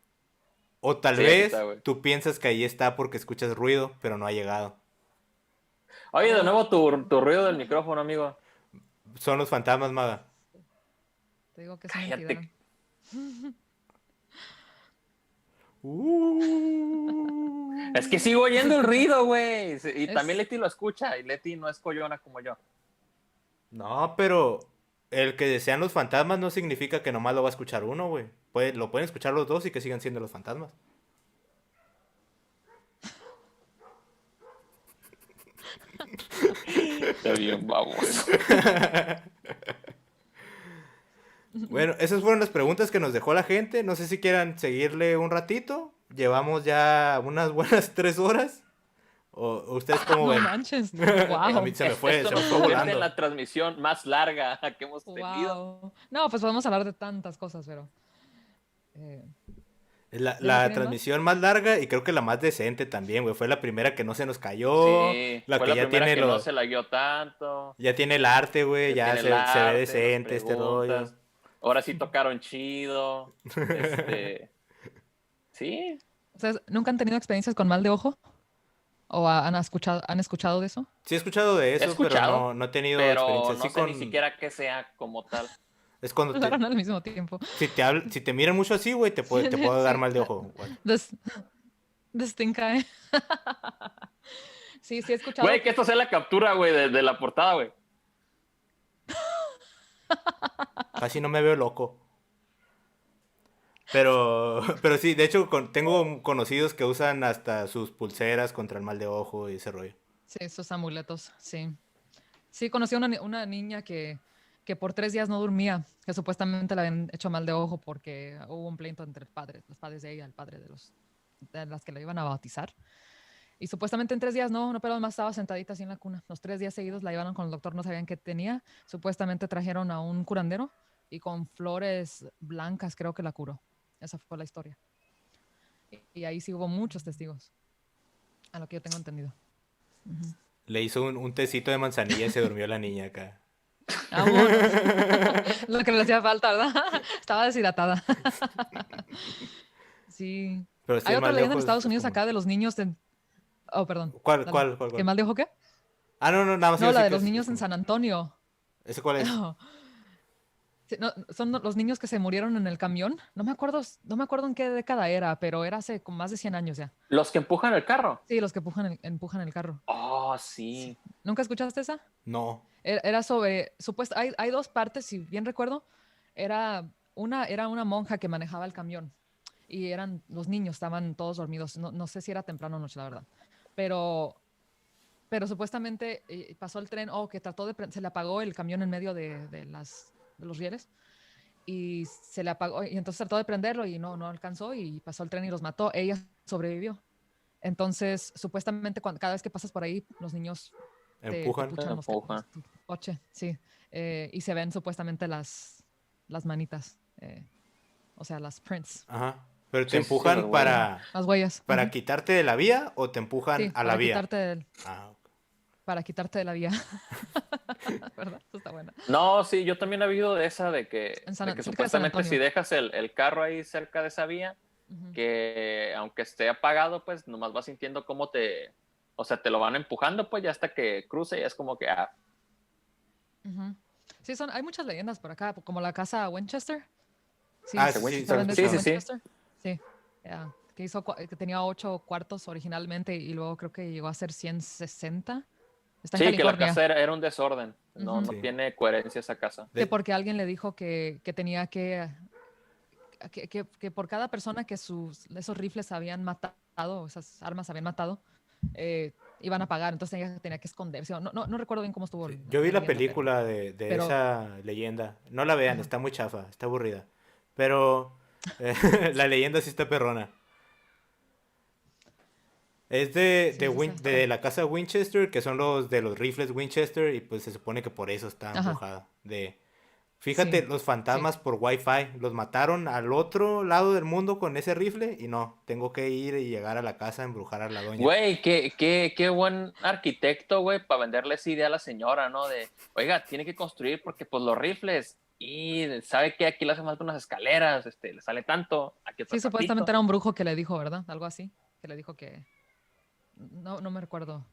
O tal Sí, aquí está, vez güey. tú piensas que ahí está porque escuchas ruido, pero no ha llegado. Oye, de nuevo tu ruido del micrófono, amigo. Son los fantasmas, maga. Te digo que es una Cállate. entidad. Es que sigo oyendo el ruido, güey. Y también Es, Leti lo escucha. Y Leti no es coyona como yo. No, pero el que desean los fantasmas no significa que nomás lo va a escuchar uno, güey. Lo pueden escuchar los dos y que sigan siendo los fantasmas. Está bien, vamos. Bueno, esas fueron las preguntas que nos dejó la gente. No sé si quieran seguirle un ratito. Llevamos ya unas buenas 3 horas. ¿O ustedes cómo no ven? manches. A mí Wow. se me fue, Esto se me nos fue convierte en volando. la transmisión más larga que hemos tenido. Wow. No, pues podemos hablar de tantas cosas, pero. eh, Es la, ¿Ya no la tienes más? transmisión más larga y creo que la más decente también, güey. Fue la primera que no se nos cayó. Sí, La fue que la ya primera tiene que no los. se la guió tanto. Ya tiene el arte, güey. Ya Ya tiene el se ve arte, las decente este rollo. preguntas. Ahora sí tocaron chido. Sí. ¿Ustedes nunca han tenido experiencias con mal de ojo? ¿O han escuchado de eso? Sí he escuchado de He eso, pero escuchado, no he tenido pero experiencia no así sé ni con. siquiera qué sea como tal. Es cuando Hablaron al mismo tiempo. si te miran mucho así, güey, te puedo dar Sí, mal de ojo, güey. des, destinca, ¿eh? Sí, sí he escuchado. Güey, que esto sea la captura, güey, de la portada, güey. Casi no me veo loco. Pero sí, de hecho tengo conocidos que usan hasta sus pulseras contra el mal de ojo y ese rollo. Sí, esos amuletos, sí. Sí, conocí a una niña que por 3 días no dormía, que supuestamente le habían hecho mal de ojo porque hubo un pleito entre los padres de ella, el padre de las que la iban a bautizar. Y supuestamente en 3 días, no, pero más estaba sentadita así en la cuna. Los 3 días seguidos la llevaron con el doctor, no sabían qué tenía. Supuestamente trajeron a un curandero y con flores blancas creo que la curó. Esa fue la historia. Y ahí sí hubo muchos testigos, a lo que yo tengo entendido. Ujú. Le hizo un tecito de manzanilla y se durmió la niña acá. Vámonos. Lo que le hacía falta, ¿verdad? Estaba deshidratada. Sí. Pero sí, Hay otra mal de leyenda en ojos Estados es Unidos común. acá de los niños de... Oh, perdón. ¿Cuál, Dale. cuál, cuál, ¿Qué cuál? mal de ojo qué? Ah, no, nada más No, iba a la decir de que los niños en común. San Antonio. ¿Ese cuál es? No. Sí, no, son los niños que se murieron en el camión. No me acuerdo en qué década era, pero era hace como más de 100 años ya. Los que empujan el carro. Sí, los que empujan el carro. Oh, sí. ¿Nunca escuchaste esa? No. Era sobre, hay 2 partes, si bien recuerdo. Era una monja que manejaba el camión y los niños estaban todos dormidos. No sé si era temprano o noche, la verdad. Pero supuestamente pasó el tren, que se le apagó el camión en medio de los rieles y se le apagó y entonces trató de prenderlo y no alcanzó y pasó el tren y los mató. Ella sobrevivió. Entonces, supuestamente cada vez que pasas por ahí, los niños te Empujan. puchan Empujan. tu coche, sí. Y se ven supuestamente las manitas, o sea, las prints, Ajá. Pero te Sí, sí, sí, empujan los huevos. las huellas. para Ujú. quitarte de la vía o te empujan Sí, a la vía. Ah, ok. para quitarte de la vía. ¿Verdad? Eso está bueno. No, sí, yo también he oído de esa de que, En de que cerca de San supuestamente Antonio. si dejas el carro ahí cerca de esa vía, Ujú. que aunque esté apagado, pues nomás vas sintiendo cómo o sea, te lo van empujando, pues ya hasta que cruce, ya es como que, Ujú. Sí, hay muchas leyendas por acá, como la casa Winchester. Sí, Ah, de sí, sí, ¿saben de sí, esa sí, sí. Winchester? Sí, ya, que tenía 8 cuartos originalmente y luego creo que llegó a ser 160. Está en Sí, que la California. casa era un desorden. No, Ujú. no Sí. tiene coherencia esa casa. Que porque alguien le dijo que tenía que por cada persona que esos rifles habían matado, esas armas habían matado, iban a pagar. Entonces ella tenía que esconderse. No recuerdo bien cómo estuvo Sí. Yo vi la leyenda, película de pero esa leyenda. No la vean, ajá. está muy chafa, está aburrida. Pero la leyenda sí está perrona. Es Sí, sí, sí, está de bueno. la casa Winchester, que son los de los rifles Winchester, y pues se supone que por eso está Ajá, embrujada. Fíjate, sí, los sí. fantasmas por Wi-Fi los mataron al otro lado del mundo con ese rifle y no, tengo que ir y llegar a la casa a embrujar a la doña. Güey, qué buen arquitecto, güey, para venderle esa idea a la señora, ¿no? De, oiga, tiene que construir porque pues los rifles, y sabe que aquí le hace falta unas escaleras, le sale tanto, aquí otro Sí, supuestamente cuartito. era un brujo que le dijo, ¿verdad? Algo así. Que le dijo que... No me recuerdo.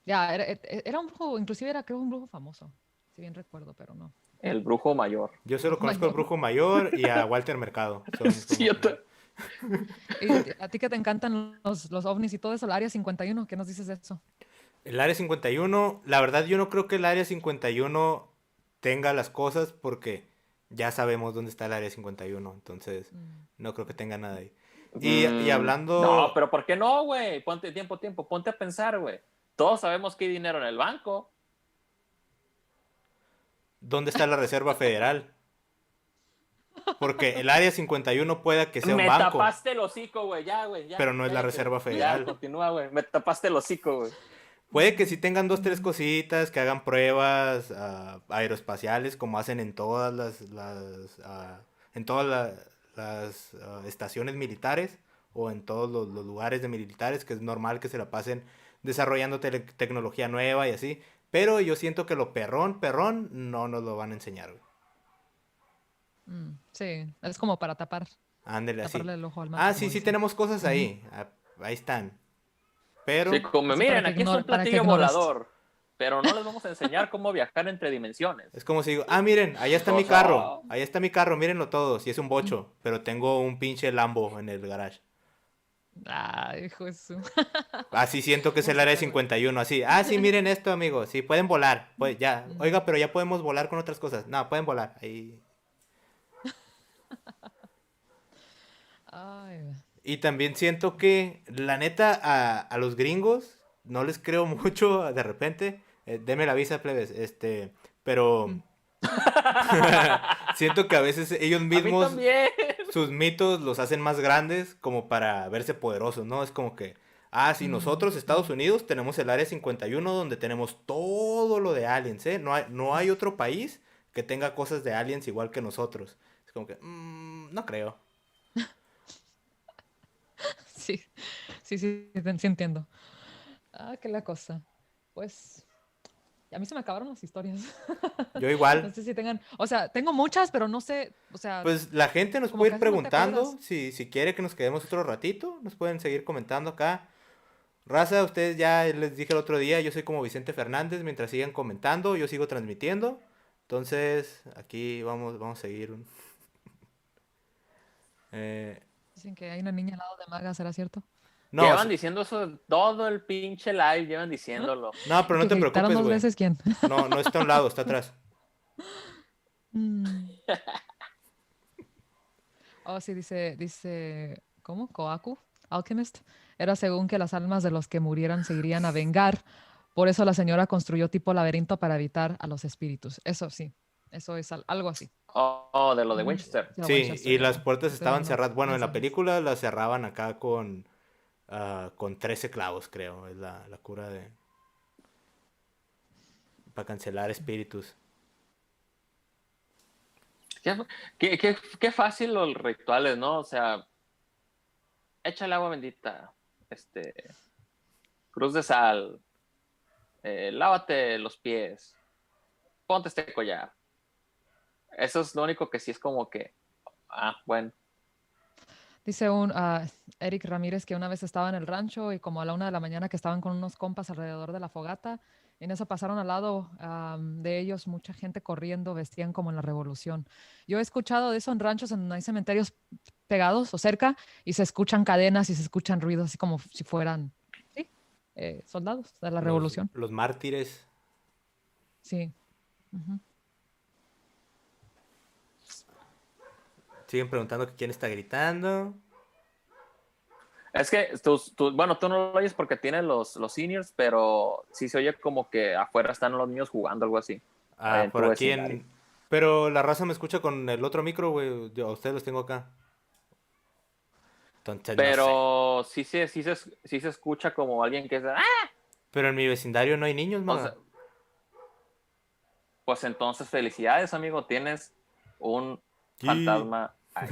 Ya, era un brujo, inclusive era creo un brujo famoso. Si bien recuerdo, pero no. El brujo mayor. Yo solo conozco al Mayor. Brujo Mayor y a Walter Mercado. Son Sí, como que- Y a ti que te encantan los ovnis y todo eso, el Área 51, ¿qué nos dices de eso? El Área 51, la verdad yo no creo que el Área 51 tenga las cosas porque ya sabemos dónde está el Área 51, entonces Mm. no creo que tenga nada ahí. Y No, hablando, pero ¿por qué no, güey? Ponte tiempo, ponte a pensar, güey. Todos sabemos que hay dinero en el banco. ¿dónde está la Reserva Federal? Porque el Área 51 pueda que sea un Me banco, tapaste el hocico, güey, güey, ya. pero no es la Cállate. Reserva Ya, Federal. continúa, güey. Me tapaste el hocico, güey. Puede que sí tengan 2, 3 cositas, que hagan pruebas aeroespaciales como hacen en todas las estaciones militares o en todos los lugares de militares, que es normal que se la pasen desarrollando tecnología nueva y así. Pero yo siento que lo perrón, no nos lo van a enseñar, güey. Sí, es como para Ándele así. taparle el ojo al macho, Ah, como sí, sí dicen. tenemos cosas Ujú. ahí. Ahí están. Pero Sí, como Así para miren, que aquí está un para que platillo ignores. volador. Pero no les vamos a enseñar cómo viajar entre dimensiones. es como si digo, miren, allá está mi O carro, sea, allá está mi carro, mírenlo todos, y es un bocho, pero tengo un pinche Lambo en el garage. Ay, hijo de su. Así siento que es ¿Cómo el se área ve, güey? 51, así. Sí, miren esto, amigos, sí, pueden volar, pues ya. Oiga, pero ya podemos volar con otras cosas. No, pueden volar. Ahí. Ay, güey. Y también siento que, la neta, a los gringos no les creo mucho de repente. Deme la visa, plebes. Pero siento que a veces ellos a mí mismos también. sus mitos los hacen más grandes como para verse poderosos, ¿no? Es como que, si nosotros, Estados Unidos, tenemos el Área 51 donde tenemos todo lo de aliens, ¿eh? No hay otro país que tenga cosas de aliens igual que nosotros. Es como que, no creo. Sí, sí entiendo. Qué la cosa. Pues, a mí se me acabaron las historias. Yo No igual. sé si tengan, o sea, tengo muchas, pero no sé, o sea, Pues la gente nos como puede ir casi no te preguntando acuerdas. si quiere que nos quedemos otro ratito. Nos pueden seguir comentando acá. Raza, ustedes ya les dije el otro día, yo soy como Vicente Fernández. Mientras sigan comentando, yo sigo transmitiendo. Entonces, aquí vamos a seguir. Eh, Dicen que hay una niña al lado de Maga, ¿será cierto? no, Llevan diciendo eso todo el pinche live, llevan diciéndolo. no, pero Y no que te gritaron preocupes, dos güey. veces, ¿quién? No está a un lado, está atrás. Mm. Oh, sí, dice, ¿cómo? Koaku, Alchemist. Era según que las almas de los que murieran se irían a vengar. Por eso la señora construyó tipo laberinto para evitar a los espíritus. Eso sí, eso es algo así. De lo de Ujú. Winchester. Sí, a Sí, Winchester, y las eso. puertas Estoy estaban viendo cerradas. los Bueno, en la mensajes. película las cerraban acá con 13 clavos, creo. Es la cura de... Para cancelar espíritus. Qué, qué fácil los rituales, ¿no? O sea, échale agua bendita, cruz de sal, lávate los pies, ponte este collar. Eso es lo único que sí es como que, bueno. Dice Eric Ramírez que una vez estaba en el rancho y como a la 1 de la mañana que estaban con unos compas alrededor de la fogata, en eso pasaron al lado de ellos mucha gente corriendo, vestían como en la revolución. Yo he escuchado de eso en ranchos en donde hay cementerios pegados o cerca y se escuchan cadenas y se escuchan ruidos así como si fueran, sí, soldados de la Los, revolución. los mártires. Sí. Ujú. Siguen preguntando que quién está gritando. Es que bueno, tú no lo oyes porque tienes los seniors, pero sí se oye como que afuera están los niños jugando, algo así, en Por tu aquí vecindario. en... Pero la raza me escucha con el otro micro, güey. Yo a ustedes los tengo acá. Entonces no sé. Pero sí se escucha como alguien que es, Pero en mi vecindario no hay niños, o sea, maga. pues entonces felicidades, amigo, tienes un Sí. fantasma ahí.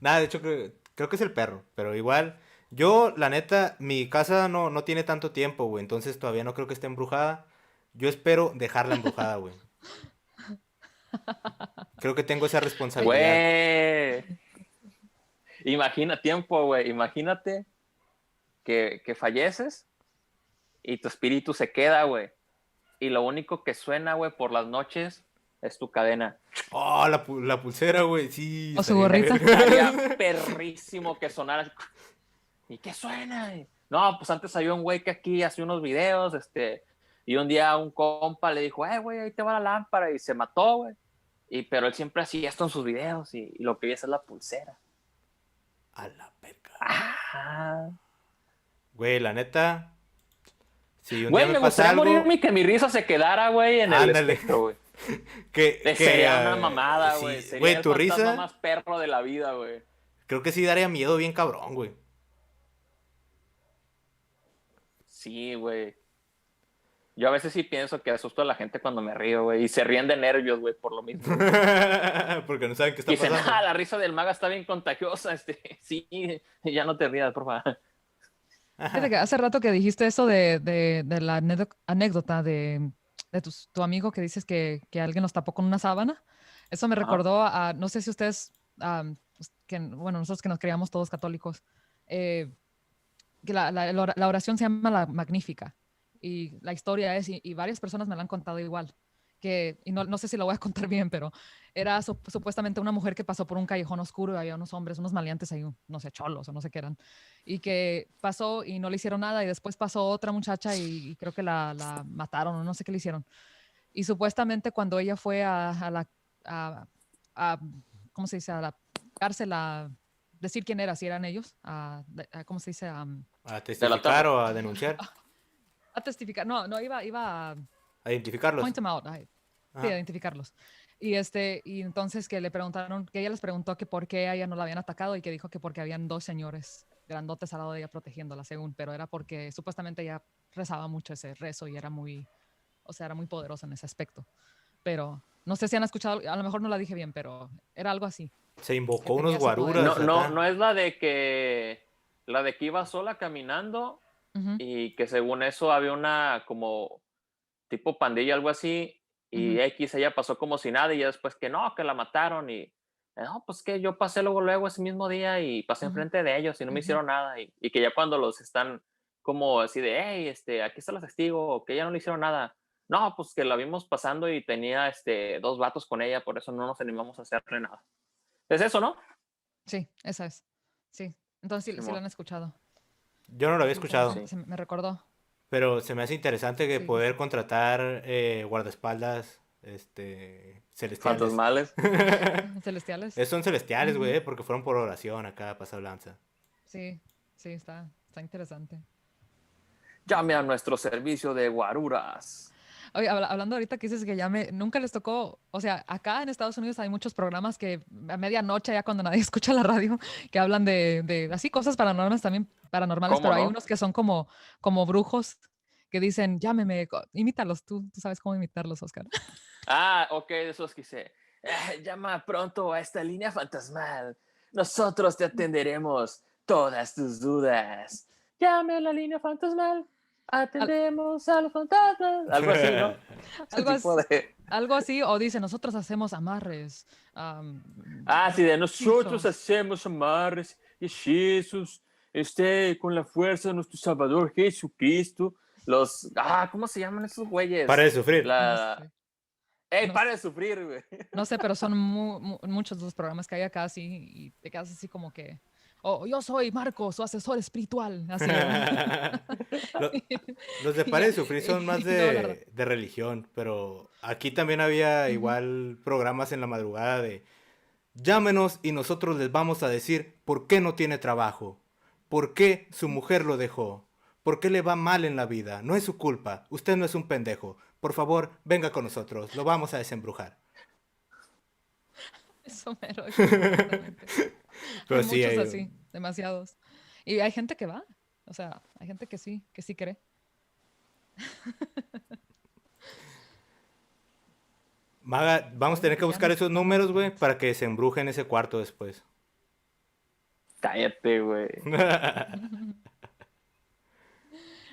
Nada, de hecho creo que es el perro. Pero igual, yo, la neta, mi casa no tiene tanto tiempo, güey. Entonces todavía no creo que esté embrujada. Yo espero dejarla embrujada, güey. Creo que tengo esa responsabilidad. Güey, imagínate que falleces y tu espíritu se queda, güey. Y lo único que suena, güey, por las noches es tu cadena. Oh, la pulsera, güey. Sí, O su estaría gorrita. Estaría verga. perrísimo que sonara. ¿Y qué suena? No, pues antes había un güey que aquí hacía unos videos, y un día un compa le dijo, güey, ahí te va la lámpara, y se mató, güey. Pero él siempre hacía esto en sus videos, y lo que veía es la pulsera. A la verga. Ah. Güey, la neta, si un día Güey, me me pasa gustaría algo, morirme y que mi risa se quedara, güey, en el ándale. espectro, güey. que, Sería una ah, mamada, güey. sí, Sería güey, el tu fantasma risa, más perro de la vida, güey. creo que sí daría miedo bien cabrón, güey. Sí, güey. Yo a veces sí pienso que asusto a la gente cuando me río, güey. Y se ríen de nervios, güey, por lo mismo. Porque no saben qué Y está dicen, pasando. la risa del maga está bien contagiosa. Sí, ya no te rías, por favor. Fíjate que hace rato que dijiste eso de la anécdota de tu amigo que dices que alguien los tapó con una sábana. Eso me Ajá. recordó no sé si ustedes, bueno, nosotros que nos creíamos todos católicos, que la oración se llama la Magnífica. Y la historia es, y varias personas me la han contado igual, y no sé si lo voy a contar bien, pero era supuestamente una mujer que pasó por un callejón oscuro y había unos hombres, unos maleantes ahí, no sé, cholos o no sé qué eran, y que pasó y no le hicieron nada y después pasó otra muchacha y creo que la mataron o no sé qué le hicieron. Y supuestamente cuando ella fue a ¿cómo se dice? A la cárcel a decir quién era, si eran ellos, ¿cómo se dice? A testificar Delatarlo. o a denunciar, A testificar, no, iba a a identificarlos. point them out, sí, a Ajá. identificarlos. Y entonces que le preguntaron, que ella les preguntó que por qué a ella no la habían atacado y que dijo que porque habían 2 señores grandotes al lado de ella protegiéndola, según, pero era porque supuestamente ella rezaba mucho ese rezo y era muy, o sea, era muy poderosa en ese aspecto. Pero no sé si han escuchado, a lo mejor no la dije bien, pero era algo así, Se que invocó unos tenía ese poder. guaruras No acá. es la de que iba sola caminando Ujú, y que según eso había una como tipo pandilla, algo así, y ujú, ella pasó como si nada, y ya después que no, que la mataron, y no, pues que yo pasé luego ese mismo día y pasé ujú, enfrente de ellos y no me ujú. hicieron nada, y que ya cuando los están como así de, hey, aquí está los testigos, que ya no le hicieron nada. No, pues que la vimos pasando y tenía 2 vatos con ella, por eso no nos animamos a hacerle nada. Es eso, ¿no? Sí, esa es. Sí, entonces sí, sí lo Simón, han escuchado. Yo no lo había Sí, por eso escuchado, sí. se me recordó. pero se me hace interesante que Sí, poder contratar guardaespaldas celestiales. Fantasmales. celestiales. Son celestiales, Ujú. güey, porque fueron por oración acá, pasa lanza. Sí, sí, está interesante. Llame a nuestro servicio de guaruras. Oye, hablando ahorita que dices que nunca les tocó, o sea, acá en Estados Unidos hay muchos programas que a medianoche, ya cuando nadie escucha la radio, que hablan de así cosas paranormales también, paranormales, ¿Cómo pero hay no? unos que son como brujos que dicen, llámeme, imítalos, tú sabes cómo imitarlos, Oscar. Ah, ok, de esos que dice, llama pronto a esta línea fantasmal. Nosotros te atenderemos todas tus dudas. Llame a la línea fantasmal. Al- Atendemos a los fantasmas. Algo así, ¿no? Ese algo, tipo de... algo así, o dice, nosotros hacemos amarres, Ah, sí, de nosotros hechizos. hacemos amarres, hechizos, con la fuerza de nuestro Salvador Jesucristo. ¿Cómo se llaman esos Para güeyes? de sufrir. No La... sé, ¡Ey, no para sé. de sufrir, güey! No sé, pero son muchos de los programas que hay acá, así, y te quedas así como que, oh, yo soy Marcos, su asesor espiritual, así, ¿verdad? Lo- Los de Y Pare ya, de Sufrir son más y luego la verdad. de religión, pero aquí también había Ujú. igual programas en la madrugada de llámenos y nosotros les vamos a decir por qué no tiene trabajo, por qué su mujer lo dejó, por qué le va mal en la vida. No es su culpa, usted no es un pendejo. Por favor, venga con nosotros, lo vamos a desembrujar. Eso mero, exactamente. Hay Pero sí, muchos así, demasiados. Y hay gente que va, o sea, hay gente que sí cree. Maga, vamos a Oye, tener que pues ya buscar nos esos vamos números, güey, entonces. para que se embrujen ese cuarto después. Cállate, güey.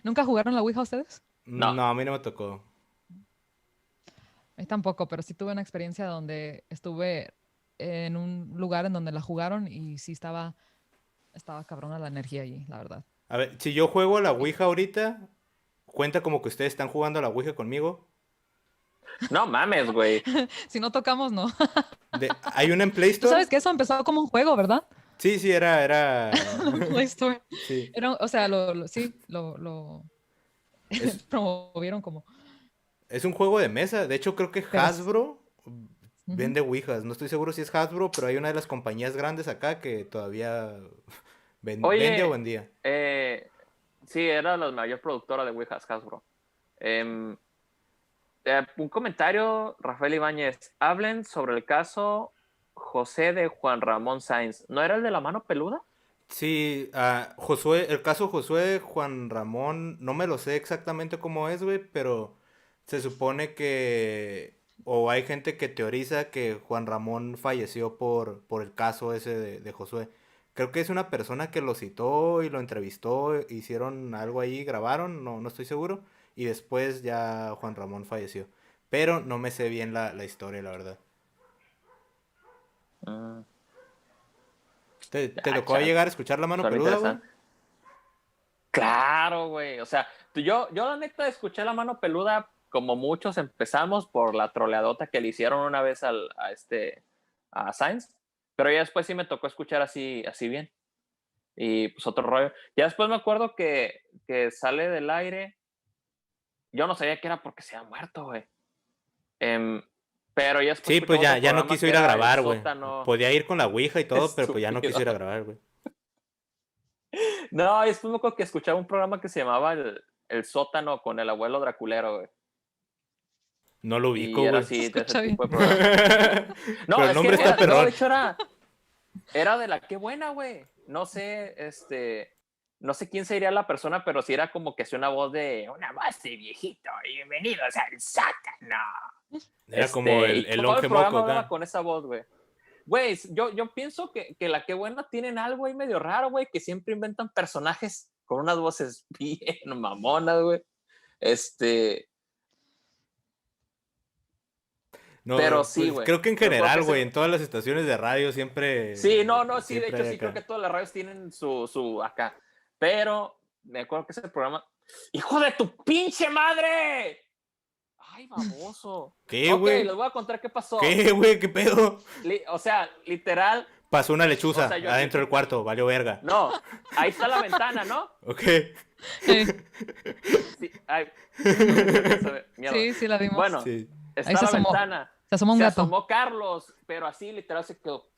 ¿Nunca jugaron la Ouija ustedes? No, No, a mí no me tocó. A mí tampoco, pero sí tuve una experiencia donde estuve en un lugar en donde la jugaron y sí estaba cabrona la energía allí, la verdad. A ver, si yo juego a la Y Ouija ahorita, cuenta como que ustedes están jugando a la Ouija conmigo. no mames, güey. si no tocamos, no. ¿Hay una en Play Tú Store? sabes que eso empezó como un juego, ¿verdad? Sí, sí, Play Store. Sí. O sea, sí, lo Es, promovieron como. es un juego de mesa. De hecho, creo que Pero, Hasbro ujú. vende Ouijas. No estoy seguro si es Hasbro, pero hay una de las compañías grandes acá que todavía vende o Oye, vendía. sí, era la mayor productora de Ouija, Hasbro. Em, un comentario, Rafael Ibáñez. Hablen sobre el caso José de Juan Ramón Sáenz. ¿No era el de la mano peluda? Sí, Josué, el caso Josué Juan Ramón, no me lo sé exactamente cómo es, güey, pero se supone que, o hay gente que teoriza que Juan Ramón falleció por el caso ese de Josué. Creo que es una persona que lo citó y lo entrevistó, hicieron algo ahí, grabaron, no estoy seguro, y después ya Juan Ramón falleció. Pero no me sé bien la historia, la verdad. Mm, ¿Te tocó chat, llegar a escuchar La Mano suena Peluda, güey? interesante. Claro, güey. O sea, yo la neta escuché la mano peluda como muchos empezamos por la troleadota que le hicieron una vez a Sainz, pero ya después sí me tocó escuchar así bien. Y pues otro rollo. Ya después me acuerdo que sale del aire. Yo no sabía que era porque se había muerto, güey. Em, pero ya después Sí, pues escuchaba otro ya no programa quiso que ir a era El grabar, güey. Sótano. Podía ir con la Ouija y todo, pero pues ya no quiso Estúpido. ir a grabar, güey. No, y después me acuerdo que escuchaba un programa que se llamaba El Sótano con el abuelo Draculero, güey. No lo ubico, Y era güey. así, de escucha ese bien. tipo de programa. No, Pero el es nombre que está era, no, perrón. de hecho era de la Qué Buena, güey. No sé, no sé quién sería la persona, pero sí era como que hacía una voz de viejito y bienvenidos al sótano. Era como Y el todo el longe programa moco hablaba acá. con esa voz, güey. Güey, yo pienso que la Qué Buena tienen algo ahí medio raro, güey, que siempre inventan personajes con unas voces bien mamonas, güey. Pero No, sí, pues güey. creo que en Yo creo que general, güey, en todas las estaciones de radio sí, siempre, no, sí, de siempre hecho hay sí, creo acá. que todas las radios tienen su acá. Pero me acuerdo que ese programa. ¡Hijo de tu pinche madre! ¡Ay, baboso! ¿Qué, Ok, güey? les voy a contar qué pasó. ¿Qué, güey? ¿Qué pedo? O sea, literal. Pasó una O lechuza sea, adentro del cuarto, valió verga. no, ahí está la ventana, ¿no? Ok. Ey, Sí, ay, no sé si alcanza a ver. Mierda. sí, sí, la vimos. Bueno, Sí. Ahí está se la asomó. ventana. Se asomó un Se gato. asomó Carlos, pero así literal se quedó.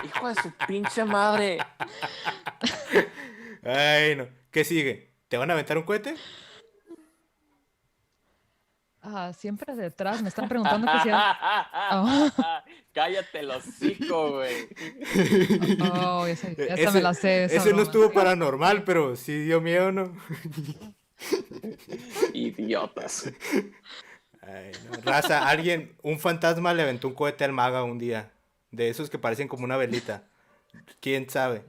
Hijo de su pinche madre. Ay, no. ¿Qué sigue? ¿Te van a aventar un cohete? Siempre detrás. Me están preguntando que si... Oh, Cállate el hocico, güey. oh, esa me la sé, esa ese no broma. estuvo paranormal, pero sí dio miedo, ¿no? Idiotas. Ay, no. Raza, un fantasma le aventó un cohete al maga un día. De esos que parecen como una velita. ¿Quién sabe?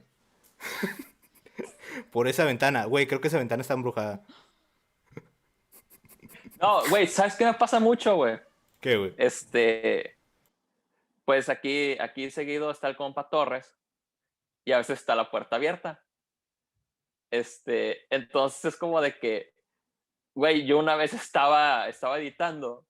Por esa ventana. Güey, creo que esa ventana está embrujada. No, güey, ¿sabes qué me pasa mucho, güey? ¿Qué, güey? Pues aquí seguido está el compa Torres y a veces está la puerta abierta. Entonces es como de que, güey, yo una vez estaba editando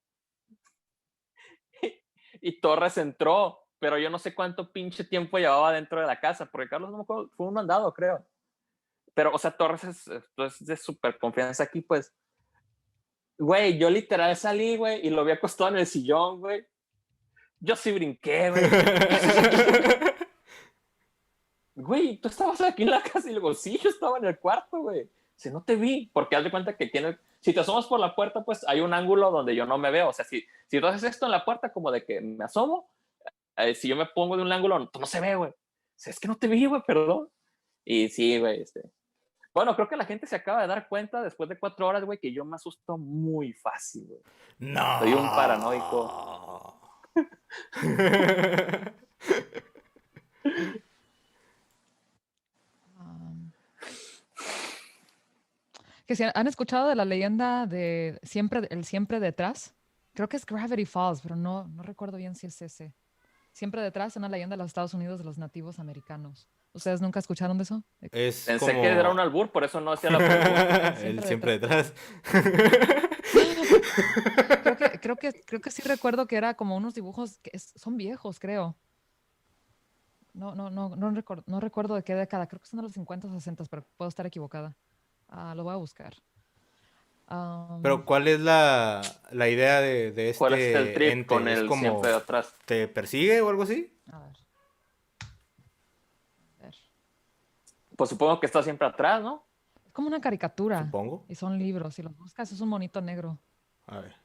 y Torres entró, pero yo no sé cuánto pinche tiempo llevaba dentro de la casa, porque Carlos no me acuerdo, fue un mandado, creo. Pero, o sea, Torres es de súper confianza aquí, pues. Güey, yo literal salí, güey, y lo vi acostado en el sillón, güey. Yo sí brinqué, güey. ¿Qué haces aquí, güey? Güey, tú estabas aquí en la casa y luego, sí, yo estaba en el cuarto, güey. Si no te vi, porque haz de cuenta que si te asomas por la puerta, pues hay un ángulo donde yo no me veo. O sea, si tú haces esto en la puerta, como de que me asomo, si yo me pongo de un ángulo, no se ve, güey. O sea, es que no te vi, güey, perdón. Y sí, güey, Bueno, creo que la gente se acaba de dar cuenta después de 4 horas, güey, que yo me asusto muy fácil, güey. No. Soy un paranoico. Que si han escuchado de la leyenda de el siempre detrás. Creo que es Gravity Falls, pero no recuerdo bien si es ese. Siempre detrás, una leyenda de los Estados Unidos de los nativos americanos. ¿Ustedes nunca escucharon de eso? Es Pensé como... que era un albur, por eso no hacía la pregunta. El siempre detrás. Creo que sí recuerdo que era como unos dibujos que son viejos, creo. No recuerdo de qué década. Creo que son de los 50 o 60, pero puedo estar equivocada. Lo voy a buscar. Pero ¿cuál es la idea de ¿Cuál es el este trip ente? con ¿Es el como siempre de atrás? te persigue o algo así? A ver. Pues supongo que está siempre atrás, ¿no? Es como una caricatura. Supongo. Y son libros. Si los buscas, es un monito negro. A ver.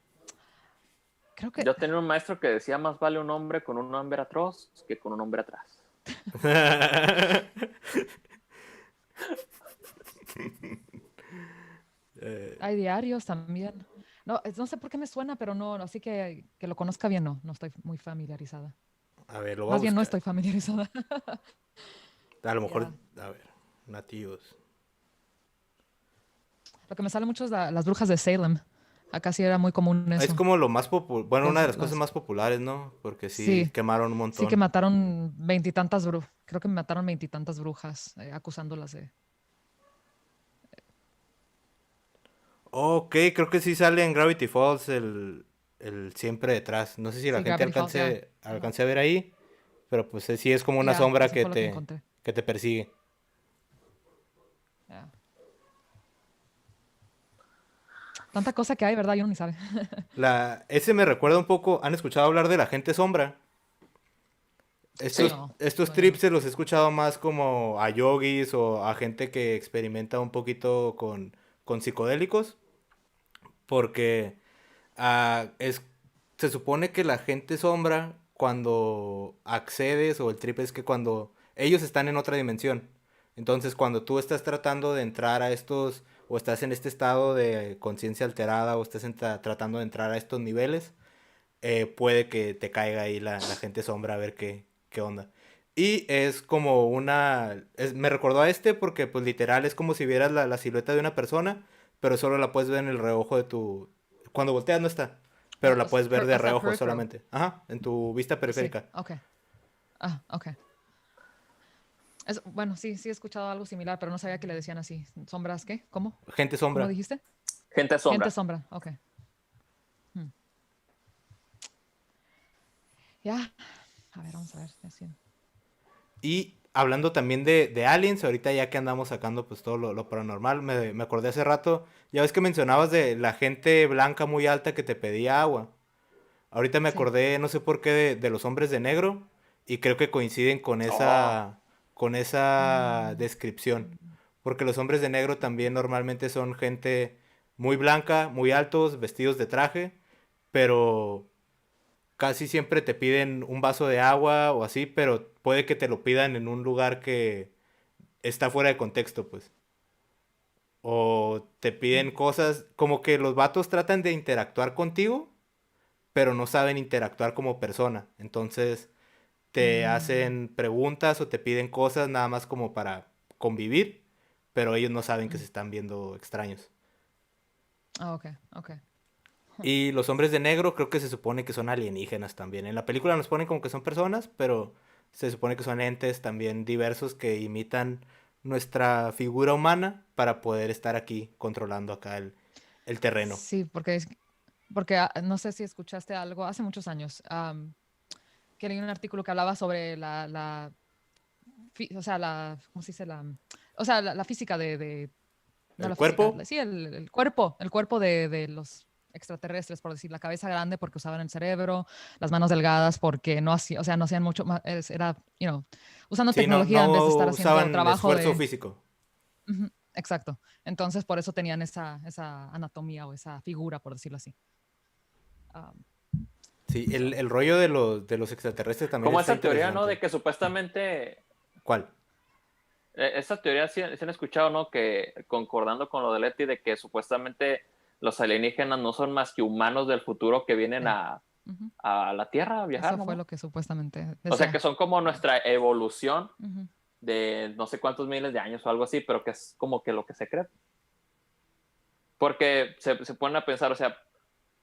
Creo que... Yo tenía un maestro que decía más vale un hombre con un hombre atroz que con un hombre atrás. Hay diarios también. No sé por qué me suena, pero así que lo conozca bien, no estoy muy familiarizada. A ver, lo voy a Más bien no buscar. estoy familiarizada. A lo mejor, a ver, nativos. Lo que me sale mucho es las brujas de Salem. Acá sí era muy común eso. Es como lo más popular, bueno, una de las Las- cosas más populares, ¿no? Porque sí, Sí. quemaron un Sí montón. que mataron 20 y tantas brujas. Creo que mataron 20 y tantas brujas acusándolas de... Ok, creo que sí sale en Gravity Falls el siempre detrás. No sé si la Sí, gente Gravity Falls, alcance a ver ahí, pero pues sí es como una Ya, sombra eso fue lo que encontré. que te persigue. Ya. Tanta cosa que hay, ¿verdad? Yo no ni sabe. Ese me recuerda un poco, ¿han escuchado hablar de la gente sombra? Sí. Estos No, trips se los he escuchado más como a yogis o a gente que experimenta un poquito con psicodélicos. Porque es, se supone que la gente sombra cuando accedes, o el trip es que cuando ellos están en otra dimensión. Entonces, cuando tú estás tratando de entrar a estos, o estás en este estado de conciencia alterada, o estás tratando de entrar a estos niveles, puede que te caiga ahí la gente sombra a ver qué onda. Y es como me recordó a este porque pues literal es como si vieras la silueta de una persona, pero solo la puedes ver en el reojo de tu... Cuando volteas no está, pero la puedes ver de O sea, reojo peripheral. solamente. Ajá, en tu vista Sí, periférica. ok. Ok. Bueno, sí, sí he escuchado algo similar, pero no sabía que le decían así. ¿Sombras qué? ¿Cómo? Gente ¿Cómo sombra. dijiste? Gente Gente sombra. sombra, ok. Hmm. Ya. A ver, vamos a ver. Así. Y hablando también de aliens, ahorita ya que andamos sacando pues todo lo paranormal, me acordé hace rato, ya ves que mencionabas de la gente blanca muy alta que te pedía agua. Ahorita me Sí. acordé, no sé por qué, de los hombres de negro y creo que coinciden Oh, con esa Mm, descripción. Porque los hombres de negro también normalmente son gente muy blanca, muy altos, vestidos de traje, pero casi siempre te piden un vaso de agua o así, pero puede que te lo pidan en un lugar que está fuera de contexto, pues. O te piden mm, cosas como que los vatos tratan de interactuar contigo, pero no saben interactuar como persona. Entonces te mm, hacen preguntas o te piden cosas nada más como para convivir, pero ellos no saben que se mm. están viendo extraños. Ah, ok, ok. Y los hombres de negro creo que se supone que son alienígenas también. En la película nos ponen como que son personas, pero se supone que son entes también diversos que imitan nuestra figura humana para poder estar aquí controlando acá el terreno. Sí, porque no sé si escuchaste algo hace muchos años, que leí un artículo que hablaba sobre o sea, ¿cómo se dice? O sea, la física no El la física, cuerpo, sí, el cuerpo de los extraterrestres, por decir, la cabeza grande porque usaban el cerebro, las manos delgadas porque no hacían, o sea, no hacían mucho más, era, usando sí, no, tecnología en vez de estar no haciendo usaban trabajo esfuerzo de... físico. Ujú, exacto. Entonces, por eso tenían esa anatomía o esa figura, por decirlo así. Um, Sí, el, so, el rollo de los extraterrestres también como está esa teoría, ¿no? interesante. De que supuestamente, ¿Cuál? esa teoría sí han escuchado, ¿no? Que concordando con lo de Leti, de que supuestamente los alienígenas no son más que humanos del futuro que vienen sí. Ujú. a la Tierra a viajar, Eso fue ¿no? lo que supuestamente O sea, que decía. son como nuestra evolución Ujú. de no sé cuántos miles de años o algo así, pero que es como que lo que se cree. Porque se ponen a pensar, o sea,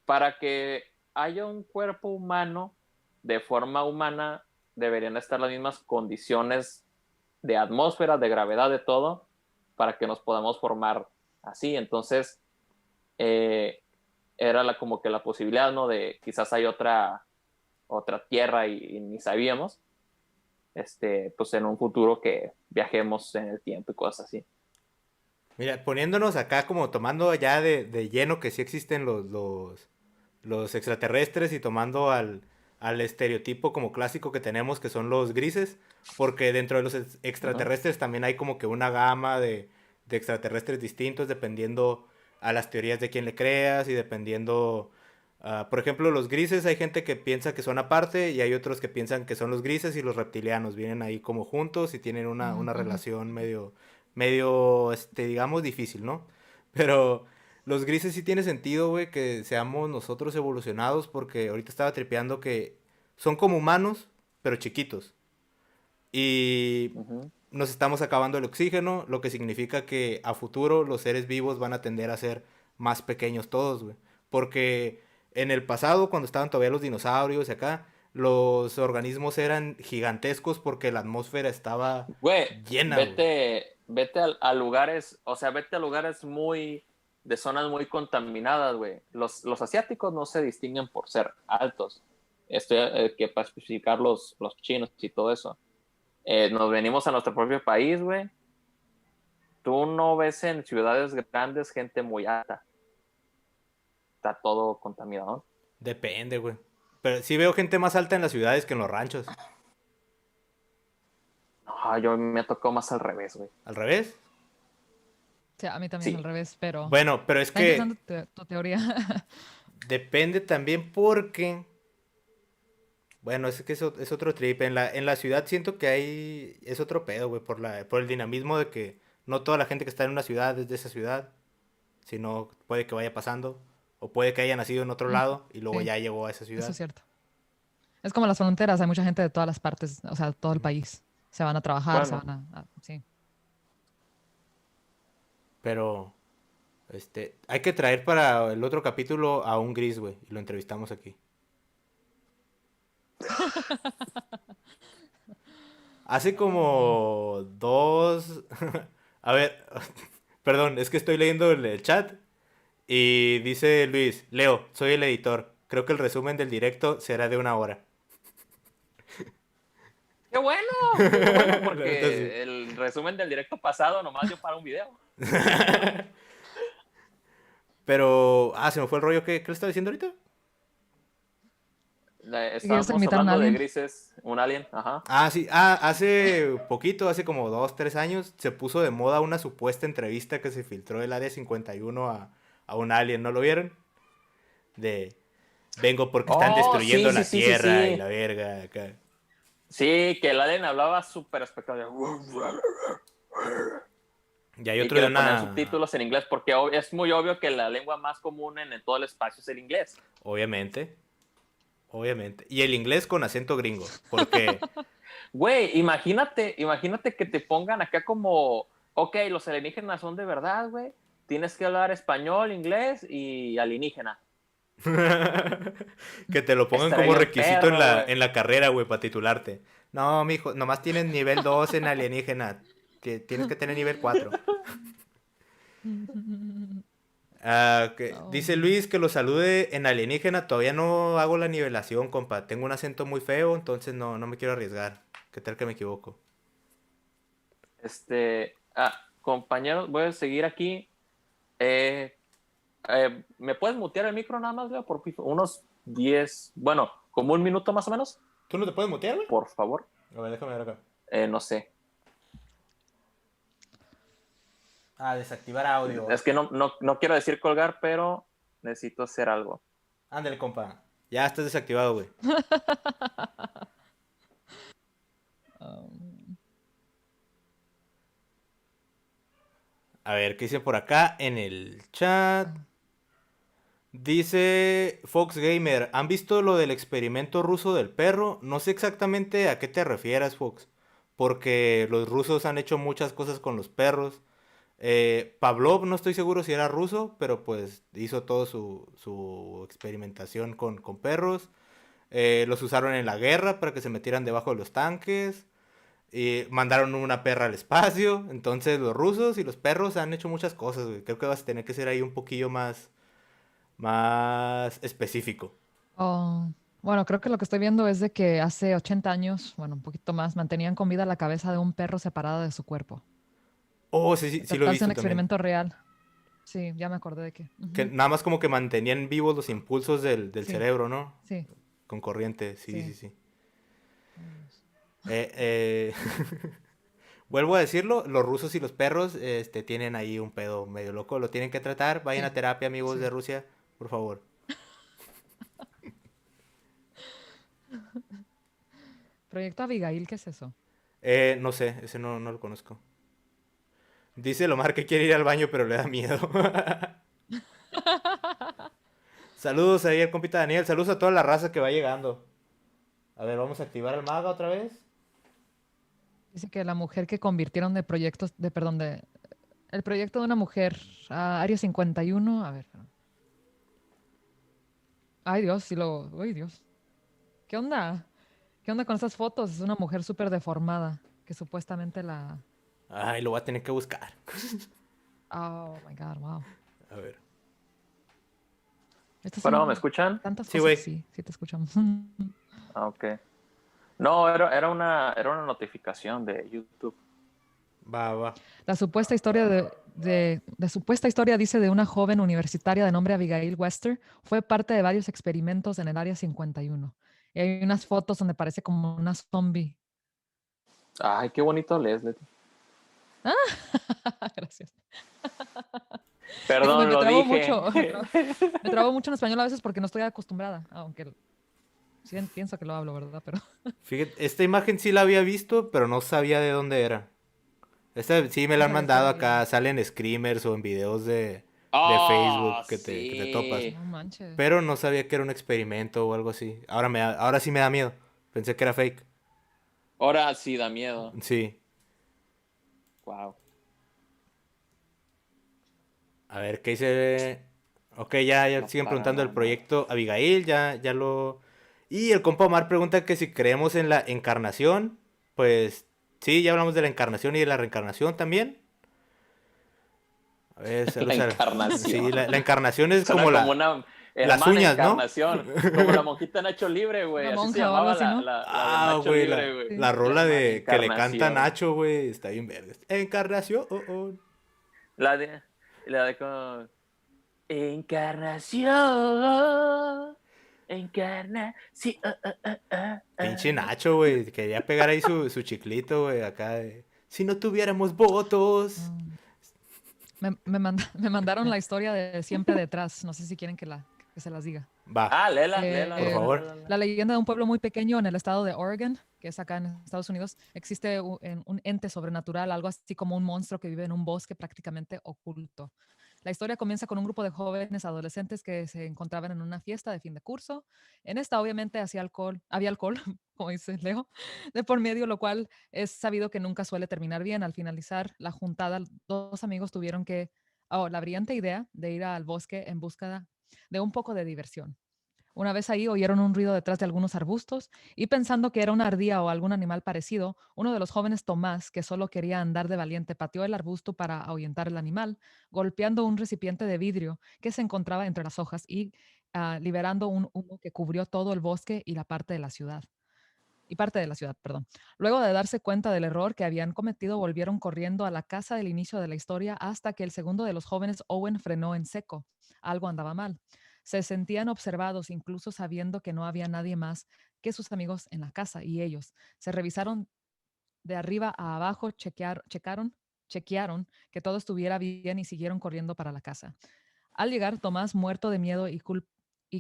para que haya un cuerpo humano de forma humana, deberían estar las mismas condiciones de atmósfera, de gravedad, de todo, para que nos podamos formar así. Entonces, eh, era como que la posibilidad, ¿no? De quizás hay otra tierra y ni sabíamos, pues en un futuro que viajemos en el tiempo y cosas así. Mira, poniéndonos acá como tomando ya de lleno que sí existen los extraterrestres y tomando al estereotipo como clásico que tenemos que son los grises, porque dentro de los Uh-huh. extraterrestres también hay como que una gama de extraterrestres distintos dependiendo a las teorías de quién le creas y dependiendo, por ejemplo, los grises hay gente que piensa que son aparte y hay otros que piensan que son los grises y los reptilianos, vienen ahí como juntos y tienen Ujú, una ujú. relación medio, digamos, difícil, ¿no? Pero los grises sí tiene sentido, güey, que seamos nosotros evolucionados, porque ahorita estaba tripeando que son como humanos, pero chiquitos. Y Uh-huh. nos estamos acabando el oxígeno, lo que significa que a futuro los seres vivos van a tender a ser más pequeños todos, güey. Porque en el pasado, cuando estaban todavía los dinosaurios y acá, los organismos eran gigantescos porque la atmósfera estaba Güey, llena, güey. vete a lugares, o sea, vete a lugares de zonas muy contaminadas, güey. Los asiáticos no se distinguen por ser altos. Estoy, que para especificar los chinos y todo eso. Nos venimos a nuestro propio país, güey. Tú no ves en ciudades grandes gente muy alta. Está todo contaminado. Depende, güey. Pero sí veo gente más alta en las ciudades que en los ranchos. No, yo me tocó más al revés, güey. ¿Al revés? Sí, a mí también al Sí. revés, pero Bueno, pero es está que interesante tu teoría. depende también porque, bueno, es que es otro trip. En la ciudad siento que es otro pedo, güey, por el dinamismo de que no toda la gente que está en una ciudad es de esa ciudad, sino puede que vaya pasando, o puede que haya nacido en otro Mm, lado y luego sí, ya llegó a esa eso ciudad. es cierto. Es como las fronteras, hay mucha gente de todas las partes, o sea, de todo el país. Se van a trabajar, se Bueno, van sí. Pero, hay que traer para el otro capítulo a un gris, güey, y lo entrevistamos aquí. Hace Oh. como dos... A ver, perdón, es que estoy leyendo el chat y dice Luis, Leo, soy el editor. Creo que el resumen del directo será de 1 hora. qué bueno, qué bueno, La neta sí. porque el resumen del directo pasado nomás dio para un video. Pero, se me fue el rollo. ¿Qué le estaba diciendo ahorita? ¿Y quieres Estábamos invitar a un hablando de alien? grises, un alien, ajá. Sí. Hace poquito, hace como 2, 3 años, se puso de moda una supuesta entrevista que se filtró del Área 51 a un alien. ¿No lo vieron? De, vengo porque están Oh, destruyendo sí, sí, la sí, sí, Tierra y sí. la verga acá. Sí, que el alien hablaba súper espectacular. Y hay Y otro que de le ponían una... subtítulos en inglés, porque es muy obvio que la lengua más común en todo el espacio es el inglés. Obviamente, obviamente. Y el inglés con acento gringo. Porque... Güey, imagínate que te pongan acá como, ok, los alienígenas son de verdad, güey. Tienes que hablar español, inglés y alienígena. que te lo pongan Estaría como bien requisito en perro, la, güey. en la carrera, güey, para titularte. No, mijo, nomás tienes nivel 2 en alienígena. Tienes que tener nivel 4. Dice Oh. Luis que lo salude en alienígena. Todavía no hago la nivelación, compa. Tengo un acento muy feo, entonces no me quiero arriesgar. ¿Qué tal que me equivoco? Compañeros, voy a seguir aquí. ¿Me puedes mutear el micro nada más, Leo? Por unos 10, bueno, como un minuto más o menos, ¿Tú no te puedes mutear, güey? por favor. A ver, déjame ver acá. No sé. Desactivar audio. Es que no quiero decir colgar, pero necesito hacer algo. Ándale, compa. Ya estás desactivado, güey. Um, A ver, ¿qué dice por acá en el chat? Dice Fox Gamer, ¿han visto lo del experimento ruso del perro? No sé exactamente a qué te refieras, Fox, porque los rusos han hecho muchas cosas con los perros. Pavlov, no estoy seguro si era ruso, pero pues hizo toda su experimentación con perros. Los usaron en la guerra para que se metieran debajo de los tanques. Y mandaron una perra al espacio. Entonces los rusos y los perros han hecho muchas cosas, güey. Creo que vas a tener que ser ahí un poquillo más específico. oh, bueno, creo que lo que estoy viendo es de que hace 80 años, bueno, un poquito más, mantenían con vida la cabeza de un perro separada de su cuerpo. Oh, sí, sí, sí lo he Tratarse de un visto también. experimento real. Sí, ya me acordé de que. Que Ujú. nada más como que mantenían vivos los impulsos del Sí, cerebro, ¿no? sí, Con corriente, sí, sí, sí. sí. Ay, Dios. Eh, eh, Vuelvo a decirlo, los rusos y los perros tienen ahí un pedo medio loco. Lo tienen que tratar. Vayan a Sí, terapia, amigos de sí. Rusia, por favor. Proyecto Abigail, ¿qué es eso? No sé, ese no lo conozco. Dice Lomar que quiere ir al baño, pero le da miedo. Saludos ahí al compita Daniel. Saludos a toda la raza que va llegando. A ver, vamos a activar al maga otra vez. Dice que la mujer que convirtieron de proyectos, perdón, el proyecto de una mujer, Área 51, a ver. Ay, Dios, ay, Dios. ¿Qué onda? ¿Qué onda con esas fotos? Es una mujer súper deformada, que supuestamente Ay, lo voy a tener que buscar. Oh, my God, wow. A ver. Estas Bueno, ¿me son escuchan? tantas Sí, cosas, güey. sí, sí te escuchamos. Ok. No, era una notificación de YouTube. Va. La supuesta historia de supuesta historia dice de una joven universitaria de nombre Abigail Wester, fue parte de varios experimentos en el Área 51. Y hay unas fotos donde parece como una zombie. Ay, qué bonito lees, Leti. Gracias. Digo, Perdón, me lo trabo dije. mucho, me trabo mucho en español a veces porque no estoy acostumbrada, aunque sí pienso que lo hablo, ¿verdad? Pero Fíjate, esta imagen sí la había visto, pero no sabía de dónde era. Esta sí me la han déjale, mandado estoy viendo. acá, salen screamers o en videos de Oh, Facebook que te topas. sí. No manches. Pero no sabía que era un experimento o algo así. Ahora sí me da miedo. Pensé que era fake. Ahora sí da miedo. Sí. Wow. A ver, ¿qué dice? Ok, ya Lo siguen preguntando el paranormal. proyecto Abigail, ya lo... Y el compa Omar pregunta que si creemos en la encarnación. Pues sí, ya hablamos de la encarnación y de la reencarnación también. A ver, La saludos Sí, encarnación. la encarnación es como Suena como una las hermana uñas, ¿no? encarnación. Como la monjita Nacho Libre, Una güey. Así se monja o algo llamaba así, la, ¿no? la de Ah, Nacho güey, Libre, güey. Sí. la La rola hermana de que le canta encarnación. Nacho, güey, está bien verga. Encarnación, oh, oh. La de, la de como... Encarnación. Encarnación. Pinche Nacho, güey, quería pegar ahí su chiclito, güey, acá de... Si no tuviéramos votos. Mm. Me mandaron la historia de Siempre Detrás. No sé si quieren que se las diga. Va, Ah, léela, léela, por Eh, léela, favor. léela. la leyenda de un pueblo muy pequeño en el estado de Oregon, que es acá en Estados Unidos, existe un ente sobrenatural, algo así como un monstruo que vive en un bosque prácticamente oculto. La historia comienza con un grupo de jóvenes adolescentes que se encontraban en una fiesta de fin de curso. En esta obviamente había alcohol, como dice Leo, de por medio, lo cual es sabido que nunca suele terminar bien. Al finalizar la juntada, dos amigos tuvieron la brillante idea de ir al bosque en busca de un poco de diversión. Una vez ahí oyeron un ruido detrás de algunos arbustos y pensando que era una ardilla o algún animal parecido, uno de los jóvenes, Tomás, que solo quería andar de valiente, pateó el arbusto para ahuyentar el animal, golpeando un recipiente de vidrio que se encontraba entre las hojas y liberando un humo que cubrió todo el bosque y parte de la ciudad, perdón. Luego de darse cuenta del error que habían cometido, volvieron corriendo a la casa del inicio de la historia hasta que el segundo de los jóvenes, Owen, frenó en seco. Algo andaba mal. Se sentían observados, incluso sabiendo que no había nadie más que sus amigos en la casa y ellos. Se revisaron de arriba a abajo, chequearon que todo estuviera bien y siguieron corriendo para la casa. Al llegar, Tomás, muerto de miedo y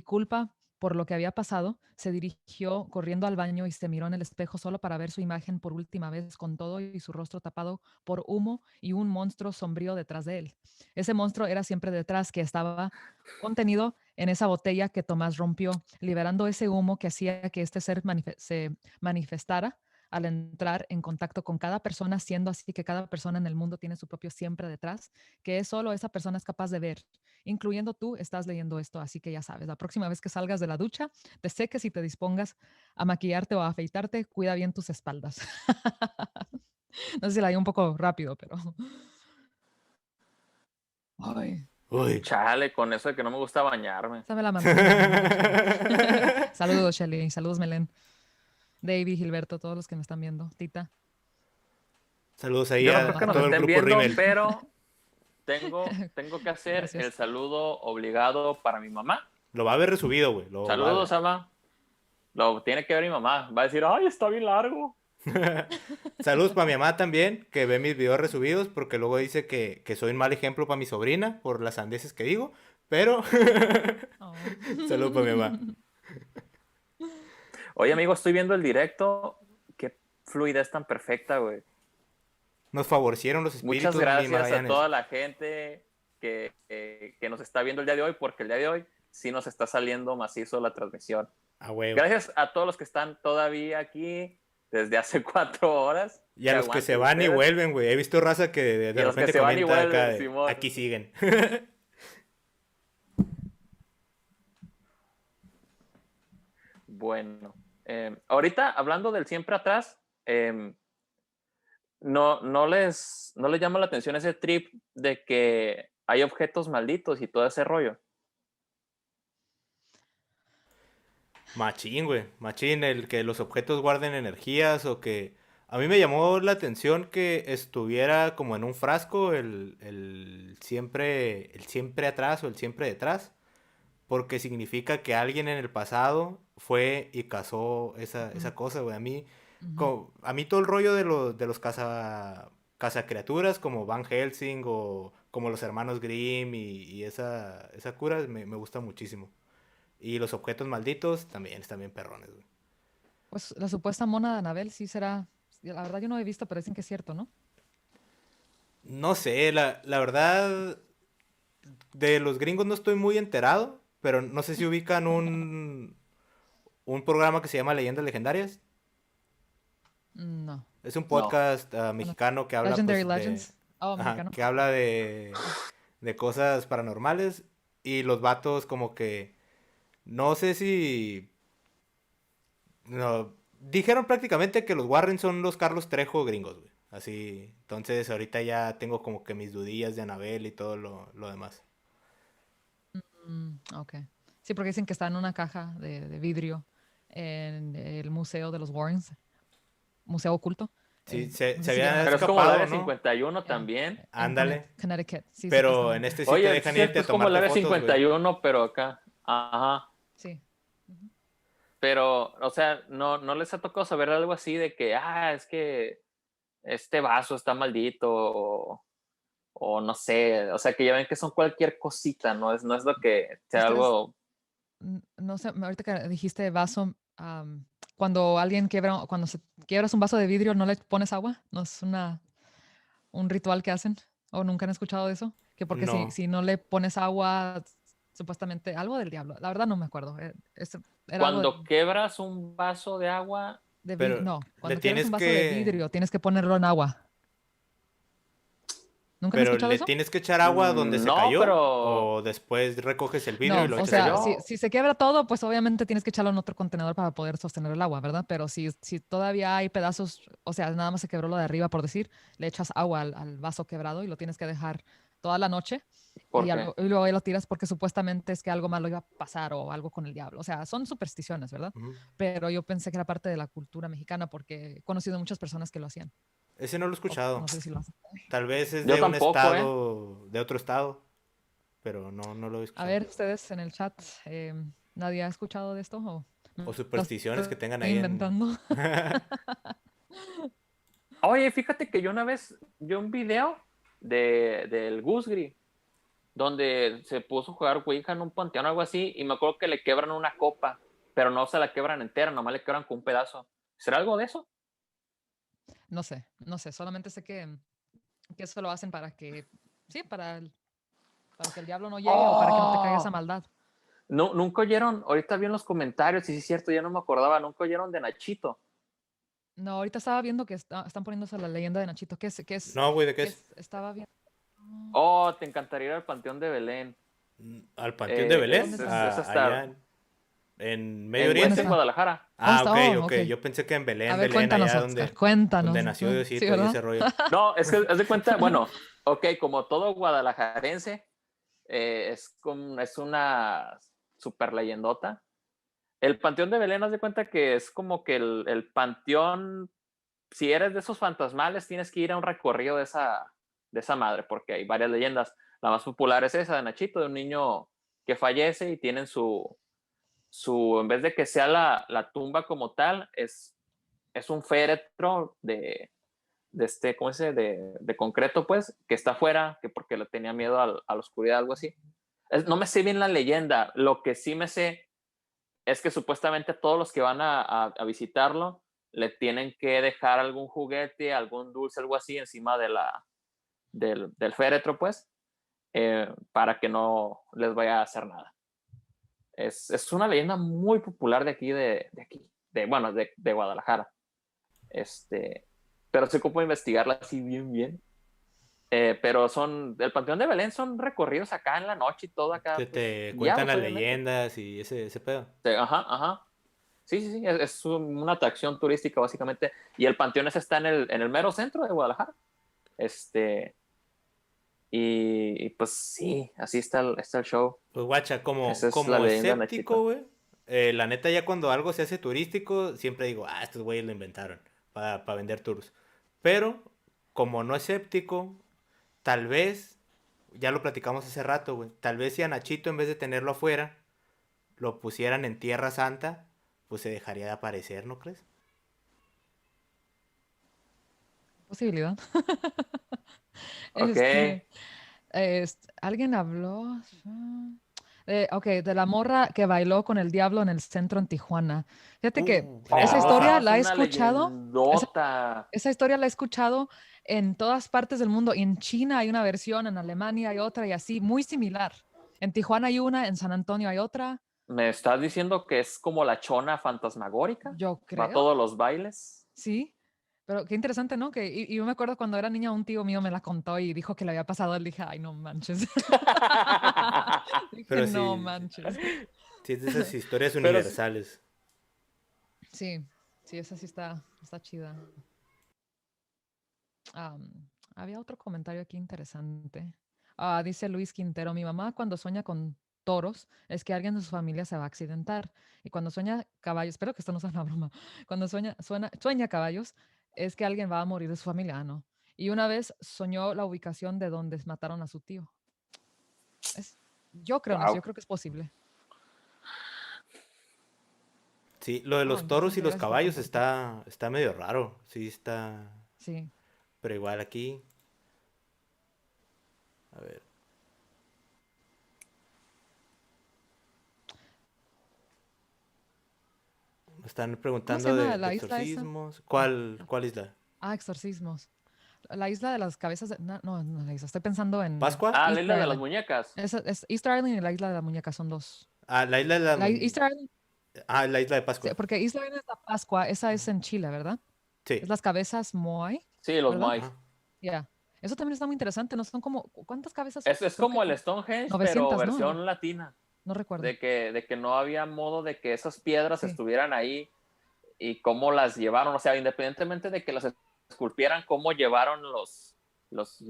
culpa por lo que había pasado, se dirigió corriendo al baño y se miró en el espejo solo para ver su imagen por última vez con todo y su rostro tapado por humo y un monstruo sombrío detrás de él. Ese monstruo era siempre detrás, que estaba contenido en esa botella que Tomás rompió, liberando ese humo que hacía que este ser se manifestara al entrar en contacto con cada persona, siendo así que cada persona en el mundo tiene su propio siempre detrás, que es solo esa persona es capaz de ver, incluyendo tú, estás leyendo esto, así que ya sabes, la próxima vez que salgas de la ducha, te seques y te dispongas a maquillarte o a afeitarte, cuida bien tus espaldas. No sé si la di un poco rápido, pero... Ay, Uy. Chale, con eso de que no me gusta bañarme. esa me la mandó mi mamá, de hecho. Saludos, Shelly. Saludos, Melén. David, Gilberto, todos los que me están viendo. Tita. Saludos ahí Yo no Toda la creo que a nos todo banda. el estén grupo viendo, Rimmel. pero tengo que hacer el Gracias. saludo obligado para mi mamá. Lo va a ver resubido, güey. Lo va a Saludos, ama. Lo tiene que ver mi mamá. Va a decir, ay, está bien largo. ver. Saludos para mi mamá también, que ve mis videos resubidos, porque luego dice que soy un mal ejemplo para mi sobrina por las sandeces que digo. Pero, Oh. saludos para mi mamá. Oye, amigo, estoy viendo el directo. Qué fluidez tan perfecta, güey. Nos favorecieron los Muchas espíritus, mi gracias a Magallanes. toda la gente que nos está viendo el día de hoy, porque el día de hoy sí nos está saliendo macizo la transmisión. A huevo. Gracias a todos los que están todavía aquí desde hace 4 horas. Y a los que se aguanten van y ustedes. vuelven, güey. He visto raza que de Y a los que repente se van y comenta vuelven, acá de, Simón. aquí siguen. Bueno, ahorita hablando del siempre atrás, no les llama la atención ese trip de que hay objetos malditos y todo ese rollo. Machín, güey. Machín, el que los objetos guarden energías o que... A mí me llamó la atención que estuviera como en un frasco el siempre atrás o el siempre detrás, porque significa que alguien en el pasado fue y cazó esa cosa, güey. A mí todo el rollo de los cazacriaturas como Van Helsing o como los hermanos Grimm y esa cura me gusta muchísimo. Y los objetos malditos también están bien perrones, güey. Pues la supuesta mona de Anabel sí será. La verdad yo no he visto, pero dicen que es cierto, ¿no? No sé, la verdad, de los gringos no estoy muy enterado, pero no sé si ubican un programa que se llama Leyendas Legendarias. No. Es un No. podcast Bueno, mexicano que habla Legendary pues Legends. Oh, ajá, mexicano. que habla de cosas paranormales y los vatos como que no sé si no dijeron prácticamente que los Warren son los Carlos Trejo gringos, güey. Así, entonces ahorita ya tengo como que mis dudillas de Anabel y todo lo demás. Ok. Sí, porque dicen que está en una caja de vidrio en el museo de los Warrens, museo oculto. Sí, No se sé si llegaron había a Pero es como el escapado, área ¿no? 51 eh, también. en Ándale. Connecticut. Sí, Pero en supuestamente. este sí te Oye, sí es dejan irte cierto, a es como el tomarte área fotos, güey. 51, pero acá. Ajá. Sí. Ujú. Pero, o sea, no les ha tocado saber algo así de que, es que este vaso está maldito o no sé, o sea, que ya ven que son cualquier cosita, no es lo que sea Ustedes, algo. no sé, ahorita que dijiste vaso, cuando alguien quiebra, cuando quiebras un vaso de vidrio, ¿no le pones agua? ¿No es un ritual que hacen? ¿O nunca han escuchado de eso? Que porque si, No, si no le pones agua, supuestamente algo del diablo. La verdad no me acuerdo. Era algo Cuando quebras un vaso de agua, de vidrio. pero No, le cuando quiebras tienes un vaso de que vidrio, tienes que ponerlo en agua. ¿Nunca han pero escuchado le eso? tienes que echar agua donde se no, cayó pero o después recoges el vidrio y No, lo o se echas sea, ahí. si, cayó. si se quiebra todo, pues obviamente tienes que echarlo en otro contenedor para poder sostener el agua, ¿verdad? Pero si todavía hay pedazos, o sea, nada más se quebró lo de arriba, por decir, le echas agua al vaso quebrado y lo tienes que dejar toda la noche ¿Por qué? y luego ahí lo tiras porque supuestamente es que algo malo iba a pasar o algo con el diablo. O sea, son supersticiones, ¿verdad? Ujú. Pero yo pensé que era parte de la cultura mexicana porque he conocido muchas personas que lo hacían. Ese no lo he O no escuchado. sé si lo hacen. Tal vez es Yo de un tampoco, ¿eh? estado, de otro estado, pero no lo he A escuchado. ver, ustedes en el chat, ¿nadie ha escuchado de esto o O me lo supersticiones que estoy tengan ahí en... inventando? Oye, fíjate que yo una vez vi un video del Gusgri, donde se puso a jugar Ouija en un panteón o algo así, y me acuerdo que le quebran una copa, pero no se la quebran entera, nomás le quebran con un pedazo. ¿Será algo de eso? No sé, solamente sé que eso lo hacen para que, sí, para que el diablo no llegue o para que no te caiga esa ¡Oh! maldad. No, nunca oyeron, ahorita vi en los comentarios, y sí es cierto, ya no me acordaba, nunca oyeron de Nachito. No, ahorita estaba viendo que están poniéndose la leyenda de Nachito, No, güey, ¿de qué es? estaba viendo. Oh, te encantaría ir al Panteón de Belén. ¿Al Panteón de ¿Dónde Belén? está? Es Allá estar en Medio en, ¿Dónde es en Oriente. está? Guadalajara. Oh, Ah, ok, ok. ok. Yo pensé que en A Belén, ver, Belén, cuéntanos, allá Oscar, donde cuéntanos. nació Sí, Diosito y ¿verdad? ese rollo. No, es que haz de cuenta, bueno, ok, como todo guadalajarense, es una super leyendota. El Panteón de Belén, haz de cuenta que es como que el panteón, si eres de esos fantasmales, tienes que ir a un recorrido de esa madre, porque hay varias leyendas. La más popular es esa de Nachito, de un niño que fallece y tienen en vez de que sea la tumba como tal, es un féretro ¿cómo se dice? De concreto, pues, que está afuera, que porque le tenía miedo a la oscuridad, algo así. No me sé bien la leyenda, lo que sí me sé es que supuestamente todos los que van a visitarlo le tienen que dejar algún juguete, algún dulce, algo así encima del féretro, pues, para que no les vaya a hacer nada. Es una leyenda muy popular de aquí, bueno, de Guadalajara. Pero se ocupa investigarla así bien, bien. Pero el Panteón de Belén son recorridos acá en la noche y todo acá, pues, Te cuentan guiados, las obviamente. leyendas y ese pedo. Ajá, ajá. Sí, sí, sí, es una atracción turística básicamente. Y el panteón ese está en el mero centro de Guadalajara. Este, y pues sí, así está el show. Pues guacha, Esa es la como leyenda de escéptico, Nachito. güey. La neta, ya cuando algo se hace turístico, siempre digo, estos güeyes lo inventaron para vender tours. Pero, como no escéptico, tal vez, ya lo platicamos hace rato, güey. Tal vez si a Nachito, en vez de tenerlo afuera, lo pusieran en Tierra Santa, pues se dejaría de aparecer, ¿no crees? Posibilidad. Ok. Este, alguien habló. Ok, de la morra que bailó con el diablo en el centro en Tijuana. Fíjate que esa Nebulosa. historia Es la he una escuchado. Esa, leyendota. esa historia la he escuchado en todas partes del mundo. Y en China hay una versión, en Alemania hay otra y así, muy similar. En Tijuana hay una, en San Antonio hay otra. ¿Me estás diciendo que es como la chona fantasmagórica? Yo ¿Va a creo, todos los bailes? sí. Pero qué interesante, ¿no? Y yo me acuerdo cuando era niña, un tío mío me la contó y dijo que le había pasado. Le dije, ay, no manches. Dije, Pero no sí, manches. sí es de esas historias Pero universales. Sí, sí, esa sí está chida. Había otro comentario aquí interesante. Dice Luis Quintero, mi mamá cuando sueña con toros es que alguien de su familia se va a accidentar. Y cuando sueña caballos, espero que esto no sea una broma, cuando sueña caballos es que alguien va a morir de su familia, no. Y una vez soñó la ubicación de donde mataron a su tío. Yo creo en eso, yo wow. creo que es posible. Sí, lo de los toros y Interesante, los gracias por caballos compartir. está medio raro. Sí, está. Sí. Pero igual aquí. A ver. Me están ¿Cómo se preguntando llama de la isla esa? exorcismos. Ah, ¿Cuál isla? exorcismos. La isla de las cabezas no, la isla. Estoy pensando en ¿Pascua? Ah, la isla Easter de las Island. muñecas. Es Easter Island y la isla de la muñeca son dos. Ah, la isla de la. Easter Island, La isla de sí, Pascua. porque Easter Island es la Pascua, esa es en Chile, ¿verdad? Es Sí. las cabezas Moai, Sí, los ¿verdad? Moai. Ajá. Ya. Eso también está muy interesante, ¿no? Son como, ¿cuántas cabezas son? Es Creo que como el Stonehenge, pero 900, ¿no? Algo, versión latina. no recuerdo. De que no había modo de que esas piedras Sí. estuvieran ahí y cómo las llevaron. O sea, independientemente de que las esculpieran, cómo llevaron los, los,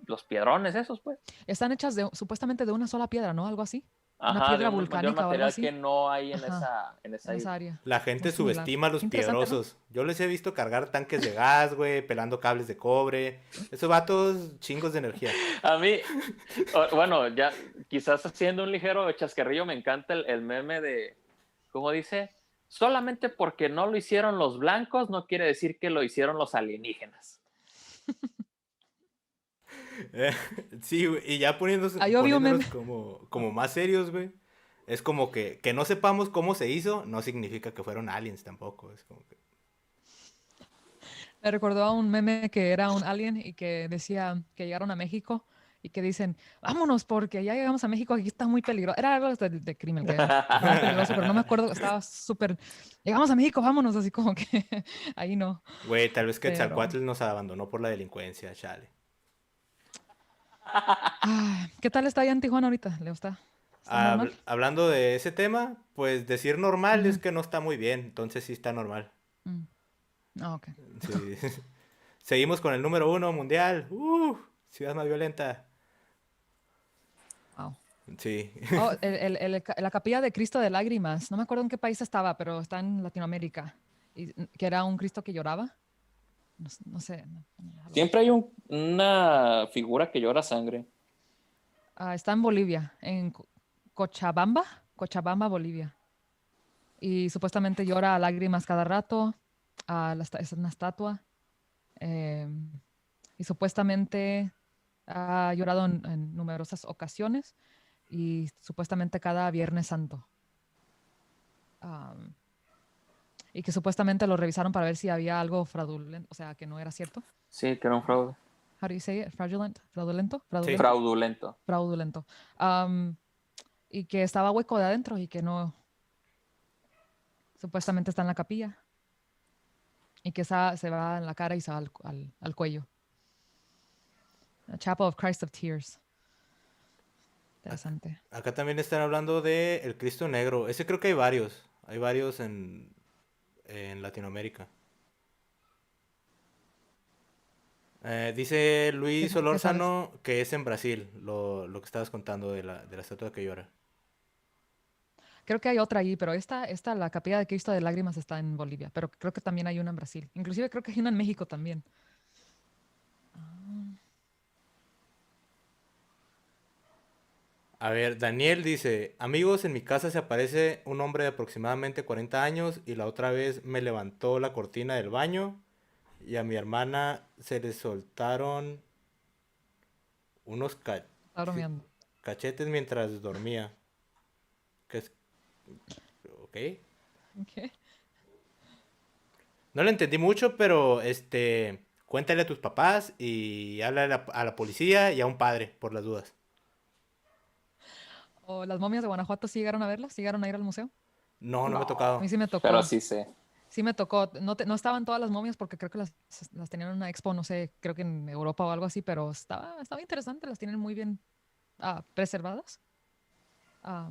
los piedrones esos, pues. Están hechas supuestamente de una sola piedra, ¿no? Algo así. Una Ajá, piedra de un volcánica o algo material que así. no hay en Ajá, esa en esa isla. área. La Muy gente similar. subestima a los Qué interesante, ¿no? piedrosos. Yo les he visto cargar tanques de gas, güey, pelando cables de cobre. Esos vatos chingos de energía. A mí, bueno, ya quizás haciendo un ligero chascarrillo, me encanta el meme de, ¿cómo dice? Solamente porque no lo hicieron los blancos no quiere decir que lo hicieron los alienígenas. Eh, Sí, güey, y ya Yo vi un poniéndonos meme. como más serios, güey. Es como que no sepamos cómo se hizo, no significa que fueron aliens tampoco. Es como que. Me recordó a un meme que era un alien y que decía que llegaron a México y que dicen, vámonos porque ya llegamos a México, aquí está muy peligroso. Era algo de crimen, que está muy peligroso, pero no me acuerdo, estaba súper, llegamos a México, vámonos, así como que ahí no. Güey, tal vez Pero, Quetzalcóatl nos abandonó por la delincuencia, chale. ¿qué tal está allá en Tijuana ahorita? ¿Le está normal? Hablando de ese tema, pues decir normal es Ujú. que no está muy bien, entonces sí está normal. Mm. Ok. Sí. Seguimos con el número uno mundial. Ciudad más violenta. Wow. Sí. Oh, la capilla de Cristo de Lágrimas. No me acuerdo en qué país estaba, pero está en Latinoamérica. Y, que era un Cristo que lloraba. No sé. Algo así. Siempre hay una figura que llora sangre. Está en Bolivia, en Cochabamba, Bolivia. Y supuestamente llora a lágrimas cada rato. Es una estatua. eh, y supuestamente ha llorado en numerosas ocasiones. Y supuestamente cada Viernes Santo. Am, y que supuestamente lo revisaron para ver si había algo fraudulento, o sea, que no era cierto. Sí, que era un fraude. How do you say it? Sí. Fraudulento. Fraudulento. Am, y que estaba hueco de adentro y que no, supuestamente está en la capilla. Y que esa se va en la cara y se va al cuello. The Chapel of Christ of Tears. Interesante. Acá también están hablando de el Cristo Negro. Ese creo que hay varios. Hay varios en Latinoamérica. Dice Luis ¿Qué sabes? Solórzano que es en Brasil, lo que estabas contando de la estatua que llora. Creo que hay otra allí, pero la capilla de Cristo de Lágrimas está en Bolivia, pero creo que también hay una en Brasil. Inclusive creo que hay una en México también. A ver, Daniel dice, amigos, en mi casa se aparece un hombre de aproximadamente 40 años y la otra vez me levantó la cortina del baño Y a mi hermana se le soltaron unos Está bromeando. cachetes mientras dormía. Que es... Ok. Ok. No le entendí mucho, pero cuéntale a tus papás y habla a la policía y a un padre, por las dudas. ¿O las momias de Guanajuato sí llegaron a verlas? ¿Sí llegaron a ir al museo? No, no me ha A mí tocado. sí me Pero tocó. sí sé. Sí me tocó. No, no estaban todas las momias porque creo que las tenían en una expo, no sé, creo que en Europa o algo así, pero estaba interesante. Las tienen muy bien preservadas. Ah,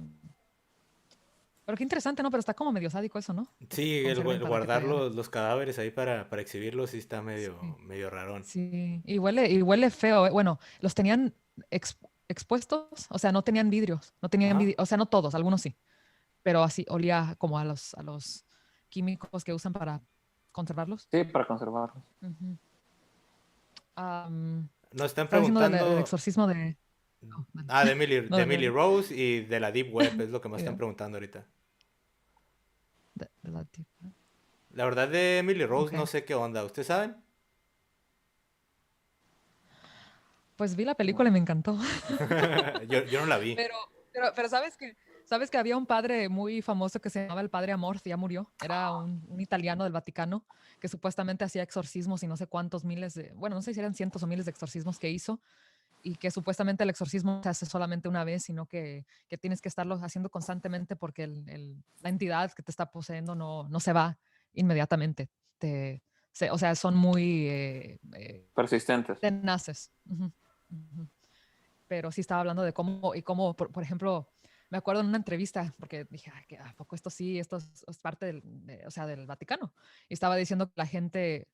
pero qué interesante, ¿no? Pero está como medio sádico eso, ¿no? Que te Sí, conserven el para que guardar te... los cadáveres ahí para exhibirlos sí está Sí. medio rarón. Sí, y huele feo. Bueno, los tenían expuestos, o sea, no tenían vidrios, no tenían Ajá. o sea, no todos, algunos sí, pero así olía como a los químicos que usan para conservarlos. Sí, para conservarlos. Ujú. Am, Nos están Estaba diciendo del preguntando exorcismo de... oh, dale. De No, dale, Emily dale. Rose y de la Deep Web, es lo que más están Ya, preguntando ahorita. de la tipa. La verdad de Emily Rose Ok. no sé qué onda, ¿ustedes saben? Pues vi la película y me encantó. Yo no la vi. Pero, pero sabes que había un padre muy famoso que se llamaba el padre Amorth, ya murió. Era un italiano del Vaticano que supuestamente hacía exorcismos y no sé cuántos miles bueno, no sé si eran cientos o miles de exorcismos que hizo y que supuestamente el exorcismo se hace solamente una vez, sino que tienes que estarlo haciendo constantemente porque la entidad que te está poseyendo no se va inmediatamente. O sea, son muy Persistentes. tenaces. Ujú, ujú. Pero sí estaba hablando de cómo por ejemplo, me acuerdo en una entrevista, porque dije, "Ay, ¿a poco esto sí, esto es parte o sea, del Vaticano?" Y estaba diciendo que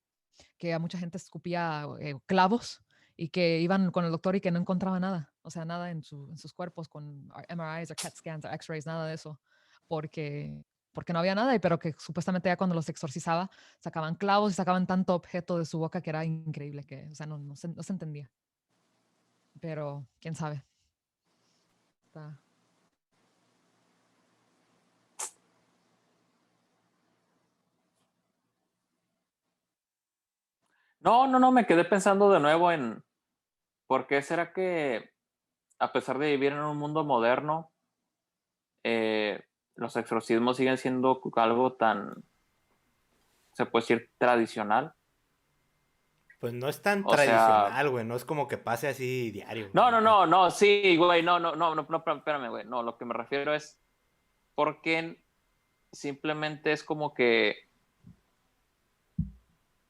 que a mucha gente escupía clavos y que iban con el doctor y que no encontraba nada, o sea, nada en sus cuerpos con MRIs o CAT scans o X-rays, nada de eso, porque, porque no había nada, pero que supuestamente ya cuando los exorcizaba sacaban clavos y sacaban tanto objeto de su boca que era increíble, que, o sea, no se entendía. Pero, quién sabe. Está- No, no, no, me quedé pensando de nuevo en por qué será que, a pesar de vivir en un mundo moderno, los exorcismos siguen siendo algo tan, se puede decir, tradicional. Pues no es tan O sea, tradicional, güey, no es como que pase así diario, güey, no, no, neta. no, no, sí, güey, no, no, no, no, no, espérame, güey. No, lo que me refiero es porque simplemente es como que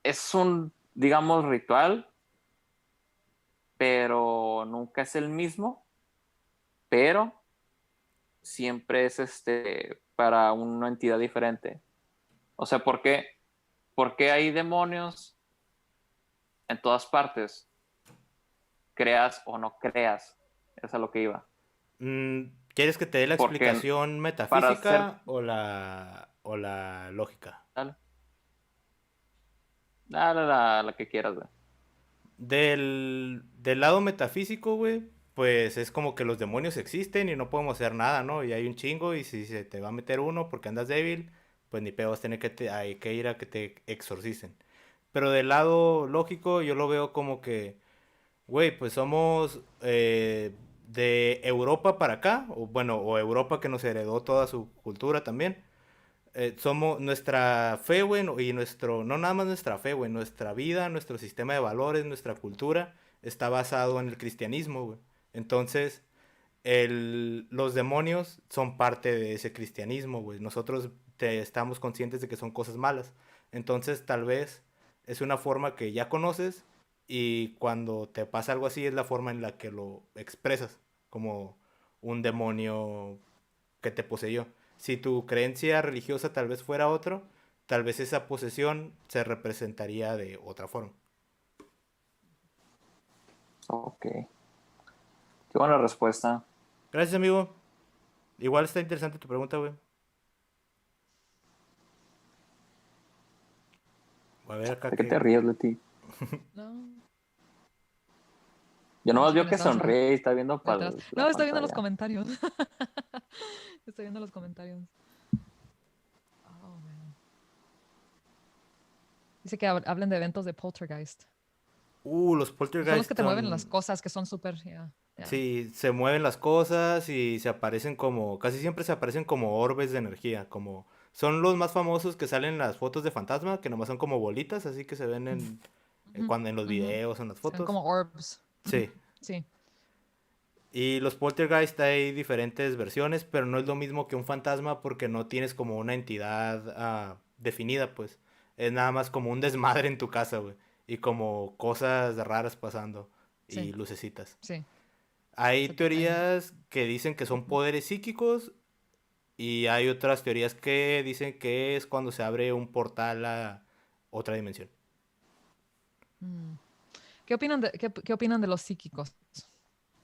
es un, digamos, ritual, pero nunca es el mismo, pero siempre es para una entidad diferente. O sea, ¿por qué hay demonios en todas partes? Creas o no creas. Eso es a lo que iba. Mm, ¿quieres que te dé la Porque explicación para ser... metafísica o la lógica? Dale, dale la que quieras, güey. Del lado metafísico, güey, pues es como que los demonios existen y no podemos hacer nada, ¿no? Y hay un chingo y si se te va a meter uno porque andas débil, pues ni pedo, vas a tener hay que ir a que te exorcicen. Pero del lado lógico yo lo veo como que, güey, pues somos de Europa para acá, o bueno, o Europa que nos heredó toda su cultura también. Somos nuestra fe, güey, y no nada más nuestra fe, güey, nuestra vida, nuestro sistema de valores, nuestra cultura está basado en el cristianismo, güey. Entonces, los demonios son parte de ese cristianismo, güey. Nosotros estamos conscientes de que son cosas malas. Entonces, tal vez es una forma que ya conoces y cuando te pasa algo así es la forma en la que lo expresas, como un demonio que te poseyó. Si tu creencia religiosa tal vez fuera otro, tal vez esa posesión se representaría de otra forma. Ok. Qué buena respuesta. Gracias, amigo. Igual está interesante tu pregunta, güey. A ver acá ¿De qué te que... ríes, Leti? No, Yo estamos nomás veo que penetrados sonríe y está viendo para detrás. la No, estoy viendo los pantalla. comentarios. Estoy viendo los comentarios. Oh, man. Dice que hablen de eventos de poltergeist. Los Son poltergeist los que te mueven las cosas, que son súper... Sí, se mueven las cosas y se aparecen como, casi siempre se aparecen como orbes de energía, como, son los más famosos que salen en las fotos de fantasma, que nomás son como bolitas, así que se ven Ujú, cuando en los ujú. videos, en las Se ven fotos. como orbs. Sí. Sí. Y los poltergeist hay diferentes versiones, pero no es lo mismo que un fantasma porque no tienes como una entidad definida, pues. Es nada más como un desmadre en tu casa, güey. Y como cosas raras pasando y Sí, lucecitas. sí. Hay Se- hay- teorías que dicen que son poderes psíquicos y hay otras teorías que dicen que es cuando se abre un portal a otra dimensión. mm. ¿Qué opinan de los psíquicos?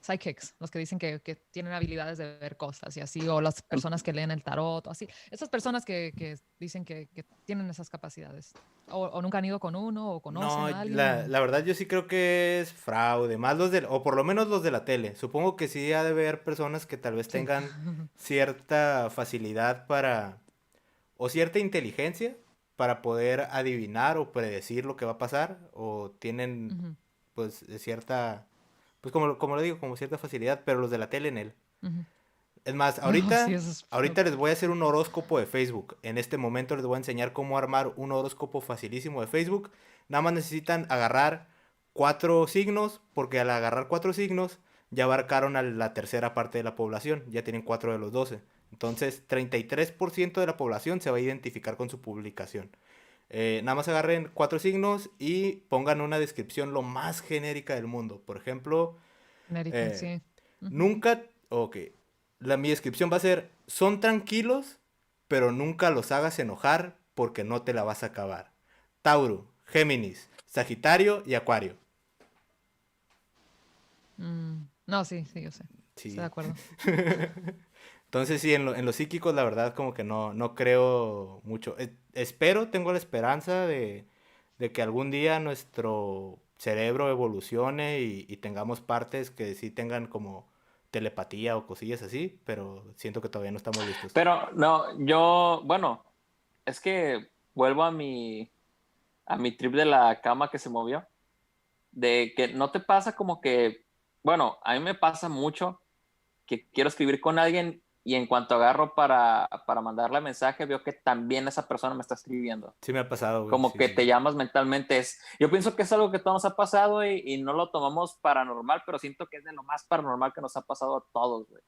Psychics, los que dicen que tienen habilidades de ver cosas y así, o las personas que leen el tarot, o así. Esas personas que dicen que tienen esas capacidades. O nunca han ido con uno, o No, conocen a alguien, la, o... la verdad yo sí creo que es fraude, más los de, o por lo menos los de la tele. Supongo que sí ha de haber personas que tal vez Sí. tengan cierta facilidad para, o cierta inteligencia para poder adivinar o predecir lo que va a pasar, o tienen Ujú, pues cierta, pues como lo digo, como cierta facilidad, pero los de la tele en él. ujú. Es más, No, sí, ahorita, eso es... ahorita les voy a hacer un horóscopo de Facebook. En este momento les voy a enseñar cómo armar un horóscopo facilísimo de Facebook. Nada más necesitan agarrar 4 signos, porque al agarrar 4 signos ya abarcaron a la tercera parte de la población. Ya tienen 4 de los 12. Entonces, 33% de la población se va a identificar con su publicación. Nada más agarren 4 signos y pongan una descripción lo más genérica del mundo. Por ejemplo, Genérica, eh, sí. Ujú. nunca, ok, mi descripción va a ser, son tranquilos, pero nunca los hagas enojar porque no te la vas a acabar. Tauro, Géminis, Sagitario y Acuario. No, sí, sí, yo sé. Estoy de Sí. acuerdo. Entonces sí, en los psíquicos la verdad como que no creo mucho. Espero, tengo la esperanza de que algún día nuestro cerebro evolucione y tengamos partes que sí tengan como telepatía o cosillas así, pero siento que todavía no estamos listos. Pero no, yo, bueno, es que vuelvo a mi trip de la cama que se movió, de que no te pasa como que, bueno, a mí me pasa mucho que quiero escribir con alguien y en cuanto agarro para mandarle mensaje, veo que también esa persona me está escribiendo. Sí me ha pasado, güey, Como sí, que sí, te sí. llamas mentalmente. Yo pienso que es algo que todos nos ha pasado y no lo tomamos paranormal, pero siento que es de lo más paranormal que nos ha pasado a todos, güey.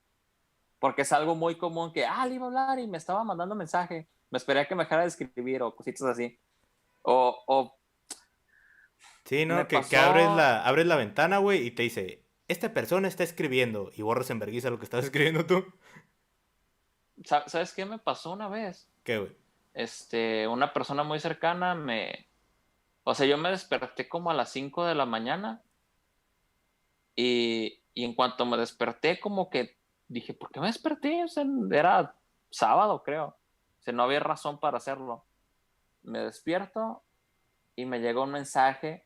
Porque es algo muy común que, le iba a hablar y me estaba mandando mensaje. Me esperé a que me dejara de escribir o cositas así. O Sí, me ¿no? Que pasó, abres la ventana, güey, y te dice, esta persona está escribiendo, y borras en vergüenza lo que estabas escribiendo tú. ¿sabes qué me pasó una vez? ¿Qué, güey? Una persona muy cercana o sea, yo me desperté como a las 5 de la mañana y en cuanto me desperté, como que dije, ¿por qué me desperté? O sea, era sábado, creo. O sea, no había razón para hacerlo. Me despierto y me llega un mensaje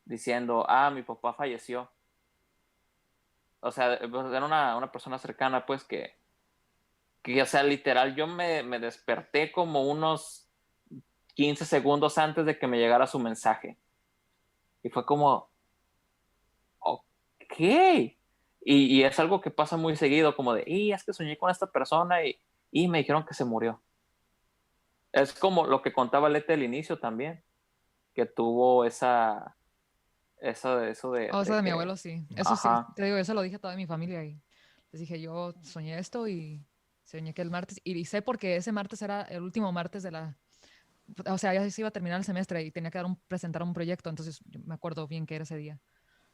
diciendo, mi papá falleció. O sea, era una persona cercana, pues, o sea, literal, yo me desperté como unos 15 segundos antes de que me llegara su mensaje. Y fue como, ok. Y es algo que pasa muy seguido, como de, es que soñé con esta persona y me dijeron que se murió. Es como lo que contaba Lete al inicio también, que tuvo eso O sea, de de mi que, abuelo sí. Eso sí, ajá, te digo, eso lo dije a toda mi familia y les dije, yo soñé esto y soñé que el martes, y sé porque ese martes era el último martes de o sea, ya se iba a terminar el semestre y tenía que presentar un proyecto, entonces yo me acuerdo bien que era ese día.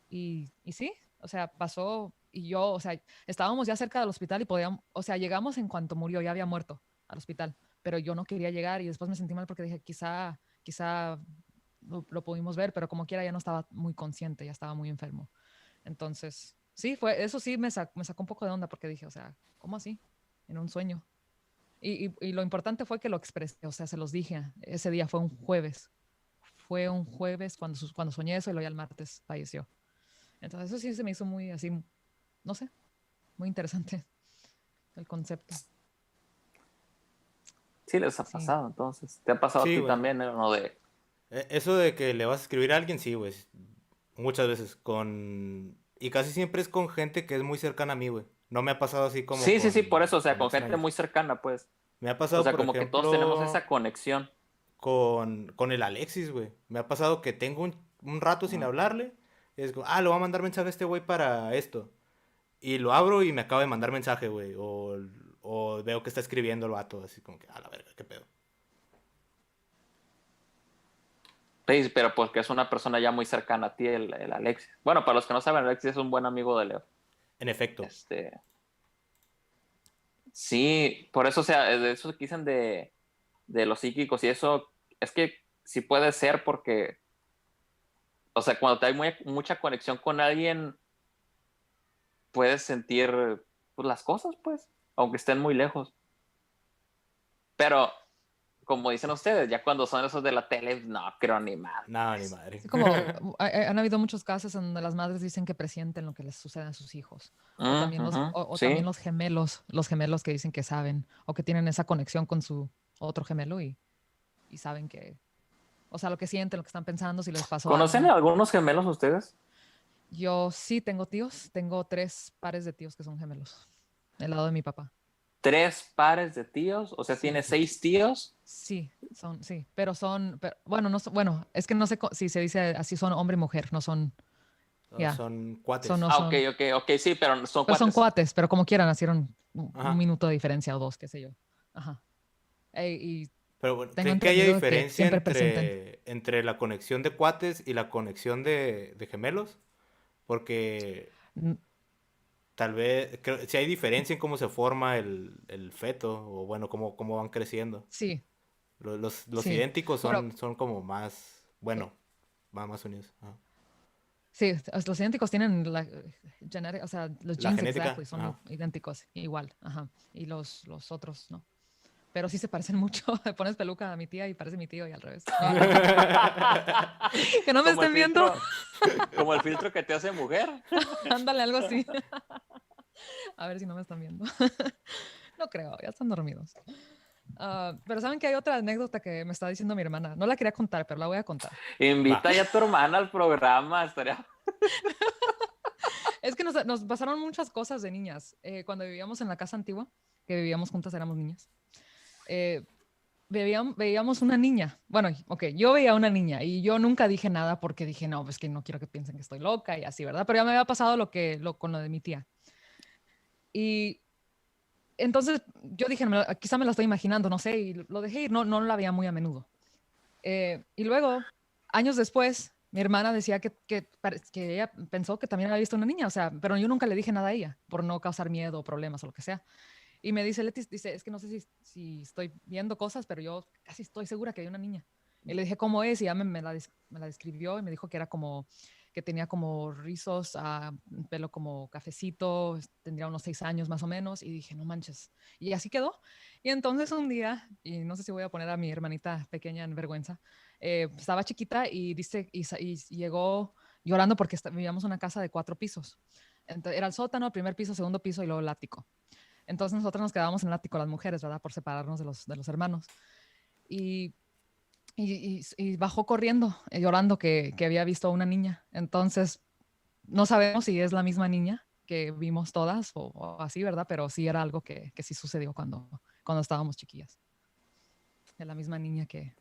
Y sí, o sea, pasó y yo, o sea, estábamos ya cerca del hospital y podíamos, o sea, llegamos en cuanto murió, ya había muerto al hospital, pero yo no quería llegar y después me sentí mal porque dije, quizá lo pudimos ver, pero como quiera ya no estaba muy consciente, ya estaba muy enfermo. Entonces, sí, eso sí me sacó un poco de onda porque dije, o sea, ¿cómo así? En un sueño. Y lo importante fue que lo expresé, o sea, se los dije. Ese día fue un jueves. Fue un jueves cuando soñé eso y luego ya el martes falleció. Entonces, eso sí se me hizo muy así, no sé, muy interesante el concepto. sí les ha Sí. pasado, entonces. ¿Te ha pasado a Sí, ti güey. también, no? De Eso de que le vas a escribir a alguien, sí, güey. Muchas veces con... Y casi siempre es con gente que es muy cercana a mí, güey. No me ha pasado así como Sí, sí, sí, por eso, o sea, con con gente extraños. muy cercana, pues. Me ha O pasado, sea, por como que todos tenemos esa ejemplo, conexión. con el Alexis, güey. Me ha pasado que tengo un rato sin Ujú. hablarle. Y es como, le voy a mandar mensaje a este güey para esto. Y lo abro y me acaba de mandar mensaje, güey. O veo que está escribiendo el vato, así como que, a la verga, qué pedo. Sí, pero porque es una persona ya muy cercana a ti, el Alexis. Bueno, para los que no saben, Alexis es un buen amigo de Leo. En efecto. Sí, por eso, o sea, de eso que dicen de los psíquicos y eso, es que sí puede ser porque, o sea, cuando te hay mucha conexión con alguien, puedes sentir pues, las cosas, pues, aunque estén muy lejos. Pero, como dicen ustedes, ya cuando son esos de la tele, no creo ni más. Nada, ni madre. Sí, como han habido muchos casos en donde las madres dicen que presienten lo que les sucede a sus hijos. O también Ujú, o también sí. los gemelos que dicen que saben o que tienen esa conexión con su otro gemelo y saben que, o sea, lo que sienten, lo que están pensando, si les pasó ¿Conocen algo. a algunos gemelos ustedes? Yo sí tengo tíos, tengo 3 pares de tíos que son gemelos, del lado de mi papá. 3 pares de tíos, o sea, Sí, tiene 6 tíos. sí, bueno, no, bueno, es que no sé si se dice así, son hombre y mujer, no son, No, ya, son no cuates. Ah, ok, son. ok, sí, pero son Pero son cuates. cuates, pero como quieran, nacieron un Ajá. minuto de diferencia o 2, qué sé yo. Ajá. Y Pero bueno, tengo ¿creen que haya entendido que diferencia siempre presenten. entre la conexión de cuates y la conexión de gemelos? Porque Mm, tal vez, si hay diferencia en cómo se forma el feto, o bueno, cómo van creciendo. Sí, Los sí. idénticos Bueno, son como más, bueno, van más unidos. Ajá. sí, los idénticos tienen o sea, los La genes genética, exactly son ajá. idénticos, igual. Ajá. Y los otros no. Pero sí se parecen mucho. Le pones peluca a mi tía y parece mi tío y al revés. Que no me Como el estén viendo. filtro, como el filtro que te hace mujer. Ándale, algo así. A ver si no me están viendo. No creo, ya están dormidos. Pero saben que hay otra anécdota que me está diciendo mi hermana. No la quería contar, pero la voy a contar. Va. Invita ya a tu hermana al programa, estaría. Es que nos pasaron muchas cosas de niñas. Cuando vivíamos en la casa antigua, que vivíamos juntas, éramos niñas. Veíamos una niña. Bueno, ok, yo veía una niña y yo nunca dije nada porque dije, no, pues que no quiero que piensen que estoy loca y así, ¿verdad? Pero ya me había pasado con lo de mi tía. Y entonces yo dije, quizá me la estoy imaginando, no sé, y lo dejé ir, no la veía muy a menudo. Y luego, años después, mi hermana decía que ella pensó que también había visto una niña, o sea, pero yo nunca le dije nada a ella por no causar miedo o problemas o lo que sea. Y me dice, Leti, dice, es que no sé si estoy viendo cosas, pero yo casi estoy segura que hay una niña. Y le dije, ¿cómo es? Y ella me la describió y me dijo que era como, que tenía como rizos, un pelo como cafecito, tendría unos 6 años más o menos. Y dije, no manches. Y así quedó. Y entonces un día, y no sé si voy a poner a mi hermanita pequeña en vergüenza, estaba chiquita y dice, y llegó llorando porque vivíamos en una casa de 4 pisos. Entonces, era el sótano, primer piso, segundo piso y luego el ático. Entonces nosotros nos quedábamos en el ático, las mujeres, ¿verdad? Por separarnos de los hermanos. Y, y bajó corriendo, llorando que había visto a una niña. Entonces, no sabemos si es la misma niña que vimos todas o así, ¿verdad? Pero sí era algo que sí sucedió cuando estábamos chiquillas. Es la misma niña que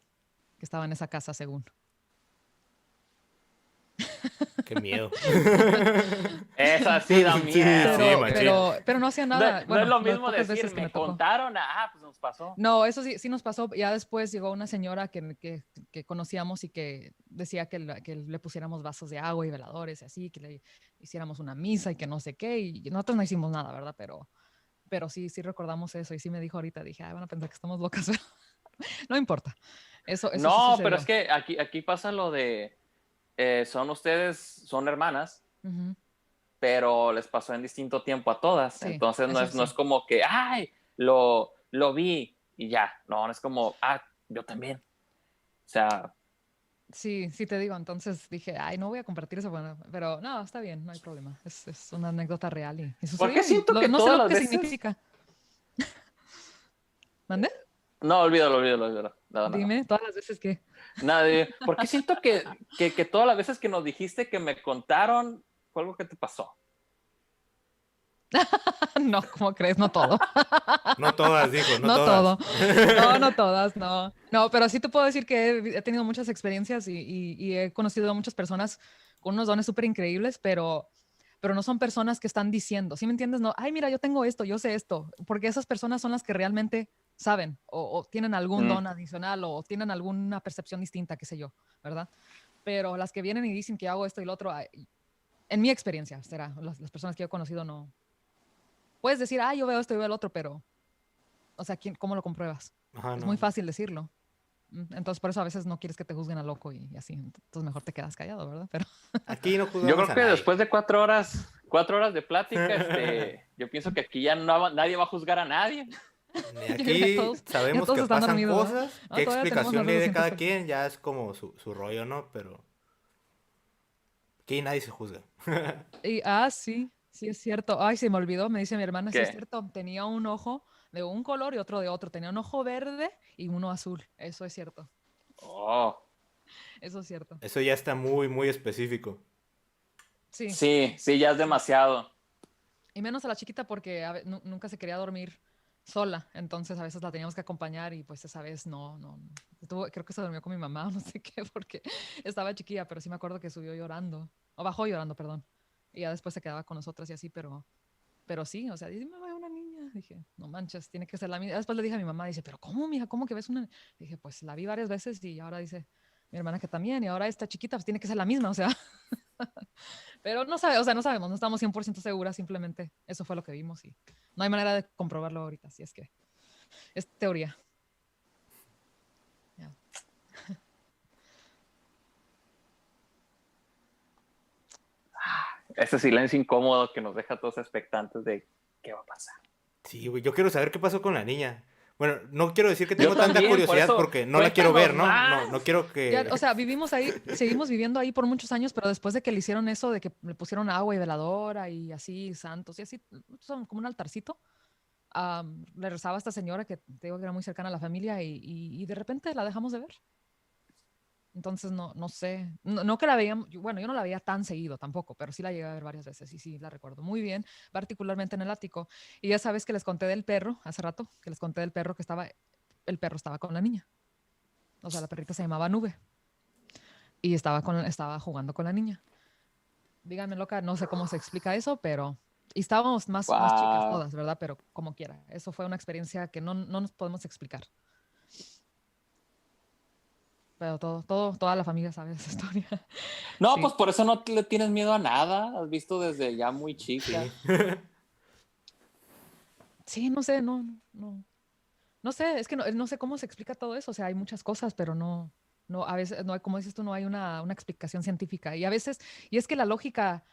estaba en esa casa, según. Qué miedo. Esa sí da Sí, miedo. sí, machín. Pero no hacía No, nada. no es Bueno, lo las mismo pocas decir, veces que me me tocó. contaron, pues nos pasó. No, eso sí nos pasó. Ya después llegó una señora que conocíamos y que decía que le pusiéramos vasos de agua y veladores y así, que le hiciéramos una misa y que no sé qué. Y nosotros no hicimos nada, ¿verdad? Pero sí recordamos eso. Y sí me dijo ahorita, dije, van a pensar que estamos locas. No importa. Eso sí No, pero sucedió. es que aquí pasa lo de, son hermanas, Ujú. pero les pasó en distinto tiempo a todas. Sí, Entonces eso no sí. es como que, ay, lo vi y ya. No es como, yo también. O sea, Sí, sí te digo. Entonces dije, ay, no voy a compartir eso. Bueno, pero no, está bien, no hay problema. Es una anécdota real y ¿por qué sucedió. Y siento que no sé todas lo las que veces? significa. ¿Mande? No, olvídalo. Nada. Dime, todas las veces que. Nadie. Porque siento que todas las veces que nos dijiste que me contaron, fue algo que te pasó. No, ¿cómo crees? No todo. No todas, dijo, no No todas. todo. No, no todas, no. No, pero sí te puedo decir que he tenido muchas experiencias y he conocido a muchas personas con unos dones súper increíbles, pero no son personas que están diciendo, ¿sí me entiendes? No, ay, mira, yo tengo esto, yo sé esto, porque esas personas son las que realmente saben o tienen algún Mm. don adicional o tienen alguna percepción distinta, qué sé yo, ¿verdad? Pero las que vienen y dicen que hago esto y lo otro, en mi experiencia, será, las personas que yo he conocido no. Puedes decir, ah, yo veo esto y veo el otro, pero, o sea, ¿cómo lo compruebas? Ajá, Es no. muy fácil decirlo. Entonces, por eso a veces no quieres que te juzguen a loco y así. Entonces, mejor te quedas callado, ¿verdad? Pero Aquí no Yo juzgamos creo a que nadie. después de 4 horas de plática, yo pienso que aquí ya nadie va a juzgar a nadie. Ni ya aquí todos, ya sabemos todos que están pasan dormidos, ¿verdad? cosas, No, qué todavía tenemos explicación más le de dé 200 cada personas. quien, ya es como su rollo, ¿no? Pero aquí nadie se juzga. Sí, sí es cierto. Ay, se me olvidó, me dice mi hermana, sí es ¿Qué? cierto. Tenía un ojo de un color y otro de otro. Tenía un ojo verde y uno azul. Eso es cierto. Oh, Eso es cierto. Eso ya está muy, muy específico. Sí. sí, ya es Sí. demasiado. Y menos a la chiquita porque nunca se quería dormir sola, entonces a veces la teníamos que acompañar y pues esa vez no. Creo que se durmió con mi mamá, no sé qué, porque estaba chiquilla, pero sí me acuerdo que subió llorando, o bajó llorando, perdón. Y ya después se quedaba con nosotras y así, pero sí, o sea, dice, me veo una niña. Dije, no manches, tiene que ser la misma. Después le dije a mi mamá, dice, pero ¿cómo, mija? ¿Cómo que ves una? Dije, pues la vi varias veces y ahora dice mi hermana que también, y ahora esta chiquita, pues tiene que ser la misma, o sea. Pero no sabe, o sea, no sabemos, no estamos 100% seguras, simplemente eso fue lo que vimos y no hay manera de comprobarlo ahorita, así es que es teoría. Ya. Ese silencio incómodo que nos deja todos expectantes de qué va a pasar. Sí, güey, yo quiero saber qué pasó con la niña. Bueno, no quiero decir que Yo tengo tanta también, por curiosidad eso, porque no la quiero ver, cuéntanos ¿no? más. No quiero Ya, que... o sea, vivimos ahí, seguimos viviendo ahí por muchos años, pero después de que le hicieron eso, de que le pusieron agua y veladora y así, santos y así, son como un altarcito, le rezaba a esta señora que te digo que era muy cercana a la familia y de repente la dejamos de ver. Entonces, no sé, no que la veíamos, bueno, yo no la veía tan seguido tampoco, pero sí la llegué a ver varias veces y sí la recuerdo muy bien, particularmente en el ático. Y ya sabes que les conté del perro, hace rato, que les conté del perro el perro estaba con la niña. O sea, la perrita se llamaba Nube y estaba jugando con la niña. Díganme, loca, no sé cómo se explica eso, pero... Y estábamos más chicas Wow. todas, ¿verdad? Pero como quiera, eso fue una experiencia que no nos podemos explicar. Pero toda la familia sabe esa historia. No, Sí. pues por eso no le tienes miedo a nada. Has visto desde ya muy chica. Sí. Sí, no sé, no sé, es que no sé cómo se explica todo eso, o sea, hay muchas cosas, pero a veces, no hay, como dices tú, no hay una explicación científica. Y a veces, y es que la lógica,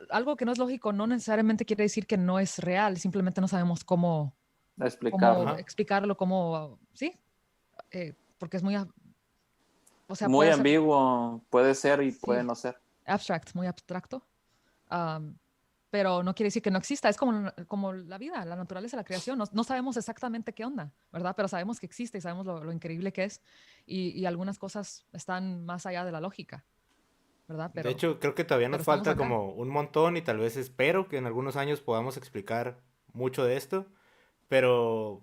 algo que no es lógico no necesariamente quiere decir que no es real, simplemente no sabemos cómo Explicarlo. Ajá. explicarlo, sí, porque es o sea, Muy puede ser, ambiguo. Puede ser y puede sí, no ser. muy abstracto. am, pero no quiere decir que no exista. Es como la vida, la naturaleza, la creación. No sabemos exactamente qué onda, ¿verdad? Pero sabemos que existe y sabemos lo increíble que es. Y algunas cosas están más allá de la lógica, ¿verdad? De hecho, creo que todavía nos Pero estamos falta acá. como un montón y tal vez espero que en algunos años podamos explicar mucho de esto, pero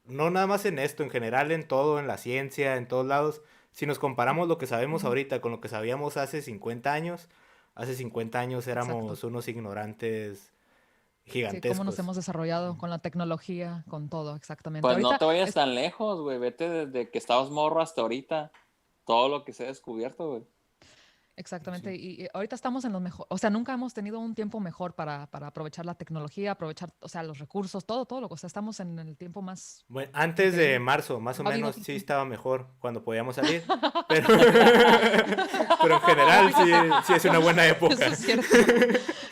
no nada más en esto, en general en todo, en la ciencia, en todos lados. Si nos comparamos lo que sabemos Ujú. ahorita con lo que sabíamos hace 50 años Exacto. éramos unos ignorantes Sí, cómo nos gigantescos. hemos desarrollado con la tecnología, con todo, exactamente. Pues no Ahorita, te vayas tan lejos, güey. Vete desde que estabas morro hasta ahorita. Todo lo que se ha descubierto, güey. exactamente. Sí. Y ahorita estamos en los mejor, o sea, nunca hemos tenido un tiempo mejor para aprovechar la tecnología, aprovechar, o sea, los recursos, todo, o sea, estamos en el tiempo más Bueno, antes de increíble. marzo, más o No ha habido menos, otro sí tiempo. estaba mejor cuando podíamos salir, pero, pero en general sí es una buena Eso época. es cierto.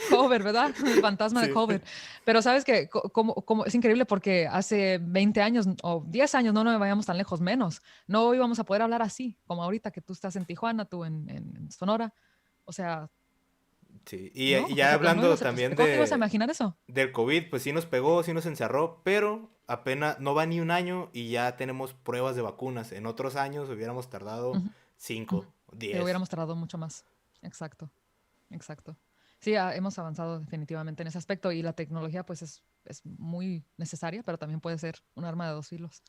Cover, ¿verdad? El fantasma de Sí. Cover. Pero sabes que como es increíble porque hace 20 años o 10 años, no nos vayamos tan lejos, menos, no íbamos a poder hablar así, como ahorita que tú estás en Tijuana, tú en Sonora. O sea, Sí, ¿no? y O ya sea, ¿cómo hablando ibas también cómo te ibas a imaginar eso? del COVID, pues sí nos pegó, sí nos encerró, pero apenas no va ni un año y ya tenemos pruebas de vacunas. En otros años hubiéramos tardado Ujú, ujú. 5, Sí, 10. hubiéramos tardado mucho más. Exacto, exacto. Sí, hemos avanzado definitivamente en ese aspecto y la tecnología pues es muy necesaria, pero también puede ser un arma de dos filos.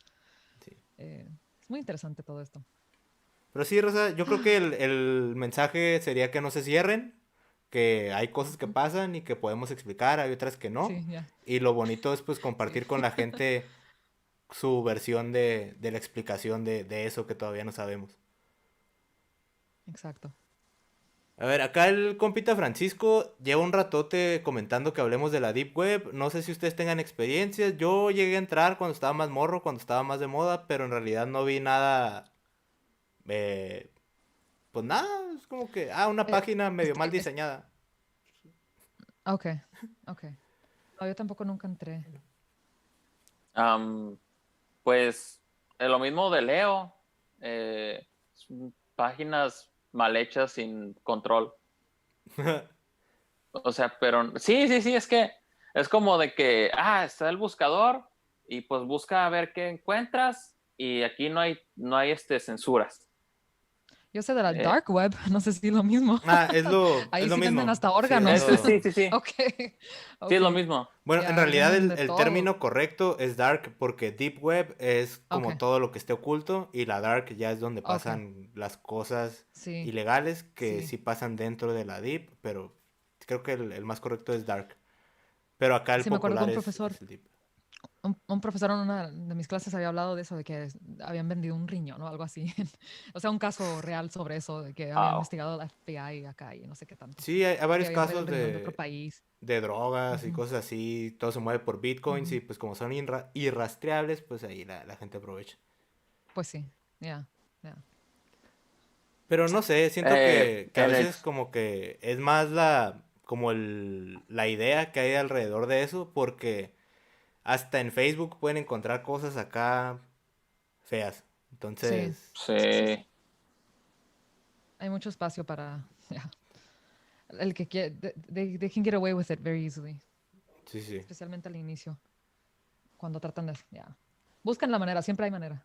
Sí. Es muy interesante todo esto. Pero sí, Rosa, yo creo que el mensaje sería que no se cierren, que hay cosas que Ujú. pasan y que podemos explicar, hay otras que no. Sí, ya. Y lo bonito es pues Sí, compartir con la gente su versión de la explicación de eso que todavía no sabemos. exacto. A ver, acá el compita Francisco lleva un ratote comentando que hablemos de la Deep Web. No sé si ustedes tengan experiencias. Yo llegué a entrar cuando estaba más morro, cuando estaba más de moda, pero en realidad no vi nada. eh, pues nada, es como que, una Eh, página es medio mal que, diseñada. ok, ok. No, yo tampoco nunca entré. Am, pues lo mismo de Leo, son páginas mal hechas sin control. O sea, pero sí, sí, sí, es que es como de que, está el buscador y pues busca a ver qué encuentras y aquí no hay censuras. Yo sé de la Eh, dark web, no sé si es lo mismo. Es Ahí lo sí venden mismo. hasta Sí, es órganos. lo... sí, sí, sí, Ok, sí es ok. lo mismo. Bueno, en Ya, ahí realidad venden de el todo. término correcto es dark porque deep web es Ok, como todo lo que esté oculto y la dark ya es donde ok. pasan las cosas Sí, ilegales que sí. sí pasan dentro de la deep, pero creo que el más correcto es dark. Pero acá el Sí, me acuerdo que popular un profesor, es el deep. un profesor en una de mis clases había hablado de eso, de que habían vendido un riñón o algo así. O sea, un caso real sobre eso, de que había Ah, investigado la FBI acá y no sé qué tanto. Sí, hay Que varios habían traído el casos riñón de otro país. de drogas y Ujú, cosas así, todo se mueve por bitcoins ujú. y pues como son irrastreables, pues ahí la gente aprovecha. Pues sí, ya, ya. Pero no sé, siento eh, que a en el, veces como que es más como la idea que hay alrededor de eso, porque hasta en Facebook pueden encontrar cosas acá feas. Sí, Entonces, sí, sí, sí. sí, Hay mucho espacio para, ya. El que quiere, they can get away with it very easily, sí, sí. especialmente al inicio, cuando tratan de, ya. Buscan la manera, siempre hay manera.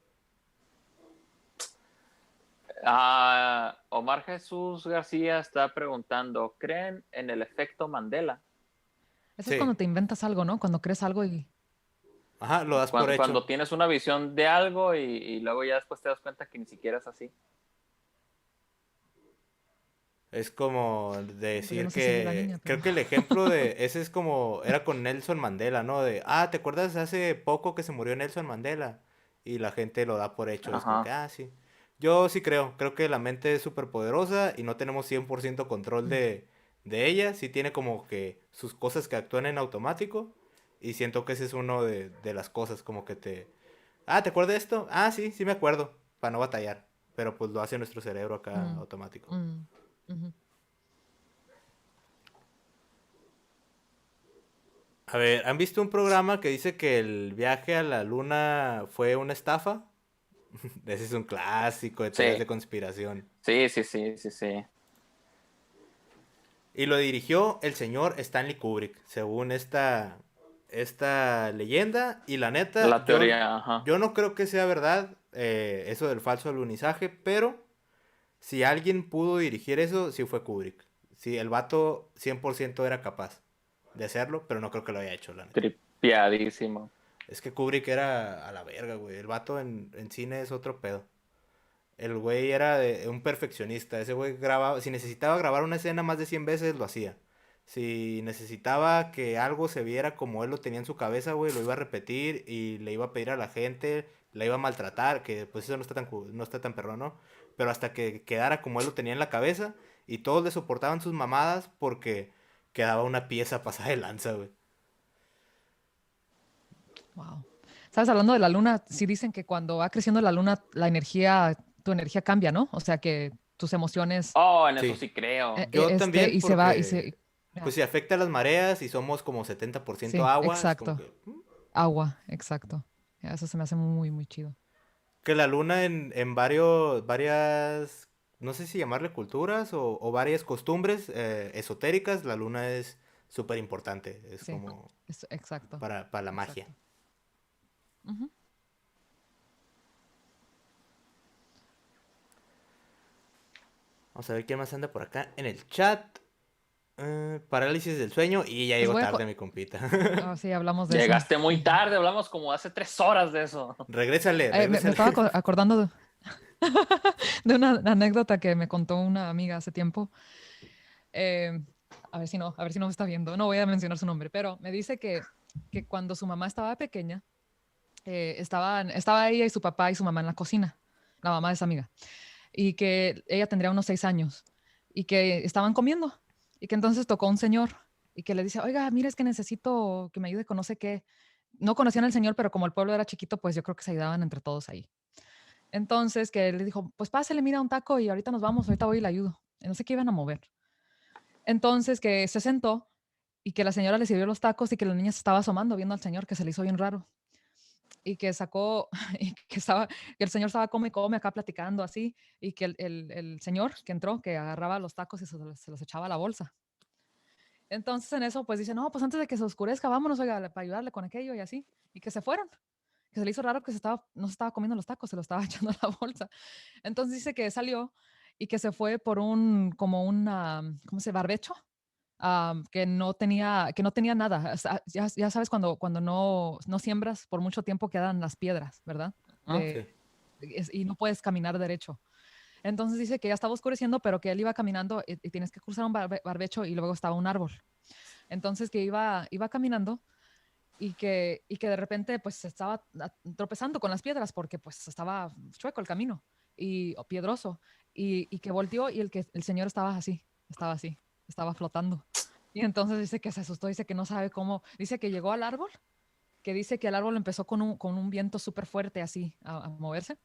Omar Jesús García está preguntando, ¿creen en el efecto Mandela? Eso es Sí. cuando te inventas algo, ¿no? Cuando crees algo y, Ajá, lo das por hecho. Cuando tienes una visión de algo y luego ya después te das cuenta que ni siquiera es así. Es como pero yo decir no sé si vi la niña, que pero, creo que el ejemplo de ese es como era con Nelson Mandela, ¿no? ¿te acuerdas hace poco que se murió Nelson Mandela? Y la gente lo da por hecho, es como que, Ajá. sí. Yo sí creo que la mente es súper poderosa y no tenemos 100% control Mm, de ella, sí tiene como que sus cosas que actúan en automático y siento que ese es uno de las cosas como que ¿te acuerdas de esto? Sí, sí me acuerdo, para no batallar, pero pues lo hace nuestro cerebro acá mm, automático. mm, ujú. A ver, ¿han visto un programa que dice que el viaje a la luna fue una estafa? Ese es un clásico de teorías de Sí, conspiración. sí, sí, sí, sí, sí. Y lo dirigió el señor Stanley Kubrick, según esta leyenda. Y la neta, La teoría, ajá. yo no creo que sea verdad eso del falso alunizaje, pero si alguien pudo dirigir eso, sí fue Kubrick. Sí, el vato 100% era capaz de hacerlo, pero no creo que lo haya hecho, la neta. Tripiadísimo. Es que Kubrick era a la verga, güey. El vato en cine es otro pedo. El güey era un perfeccionista. Ese güey grababa, si necesitaba grabar una escena más de 100 veces, lo hacía. Si necesitaba que algo se viera como él lo tenía en su cabeza, güey, lo iba a repetir y le iba a pedir a la gente, la iba a maltratar, que pues eso no está tan perrón, ¿no? Pero hasta que quedara como él lo tenía en la cabeza y todos le soportaban sus mamadas porque quedaba una pieza pasada de lanza, güey. Wow. ¿Sabes? Hablando de la luna, sí dicen que cuando va creciendo la luna, tu energía cambia, ¿no? O sea, que tus emociones, Oh, en eso Sí, sí creo. yo también y se va, porque pues ya. si afecta a las mareas y somos como 70% Sí, agua, es como exacto. que Agua, exacto. Ya, eso se me hace muy, muy chido. que la luna en varias no sé si llamarle culturas o varias costumbres esotéricas, la luna es súper importante. Es Sí, como exacto, para la magia. exacto. Ujú. Vamos a ver quién más anda por acá en el chat. Parálisis del sueño y ya Les llegó voy a... tarde mi compita. sí, hablamos de eso. Llegaste muy tarde, hablamos como hace 3 horas de eso. Regrésale, Me regrésale. estaba acordando de una anécdota que me contó una amiga hace tiempo. Eh, a ver si no me está viendo. No voy a mencionar su nombre, pero me dice que cuando su mamá estaba pequeña, estaba ella y su papá y su mamá en la cocina, la mamá de esa amiga, y que ella tendría unos 6 años y que estaban comiendo y que entonces tocó un señor y que le dice, oiga, mire, es que necesito que me ayude con no sé qué. No conocían al señor, pero como el pueblo era chiquito, pues yo creo que se ayudaban entre todos ahí. Entonces que le dijo, pues pásele, mira un taco y ahorita nos vamos, ahorita voy y le ayudo. Y no sé qué iban a mover. Entonces que se sentó y que la señora le sirvió los tacos y que la niña se estaba asomando viendo al señor que se le hizo bien raro y que sacó y que el señor estaba come y come acá platicando así y que el señor que entró que agarraba los tacos y se los echaba a la bolsa. Entonces en eso pues dice, no, pues antes de que se oscurezca, vámonos, oiga, para ayudarle con aquello y así. Y que se fueron, que se le hizo raro que no se estaba comiendo los tacos, se los estaba echando a la bolsa. Entonces dice que salió y que se fue por como una, ¿cómo se? Barbecho, que no tenía nada. O sea, ya sabes, cuando no siembras por mucho tiempo quedan las piedras, ¿verdad? ¿Mm? Sí. Y no puedes caminar derecho. Entonces dice que ya estaba oscureciendo, pero que él iba caminando y tienes que cruzar un barbecho y luego estaba un árbol. Entonces que iba caminando y que de repente pues se estaba tropezando con las piedras porque pues estaba chueco el camino o piedroso y que volteó y el señor estaba así, estaba flotando. Y entonces dice que se asustó, dice que no sabe cómo, dice que llegó al árbol, que dice que el árbol empezó con un viento súper fuerte así a moverse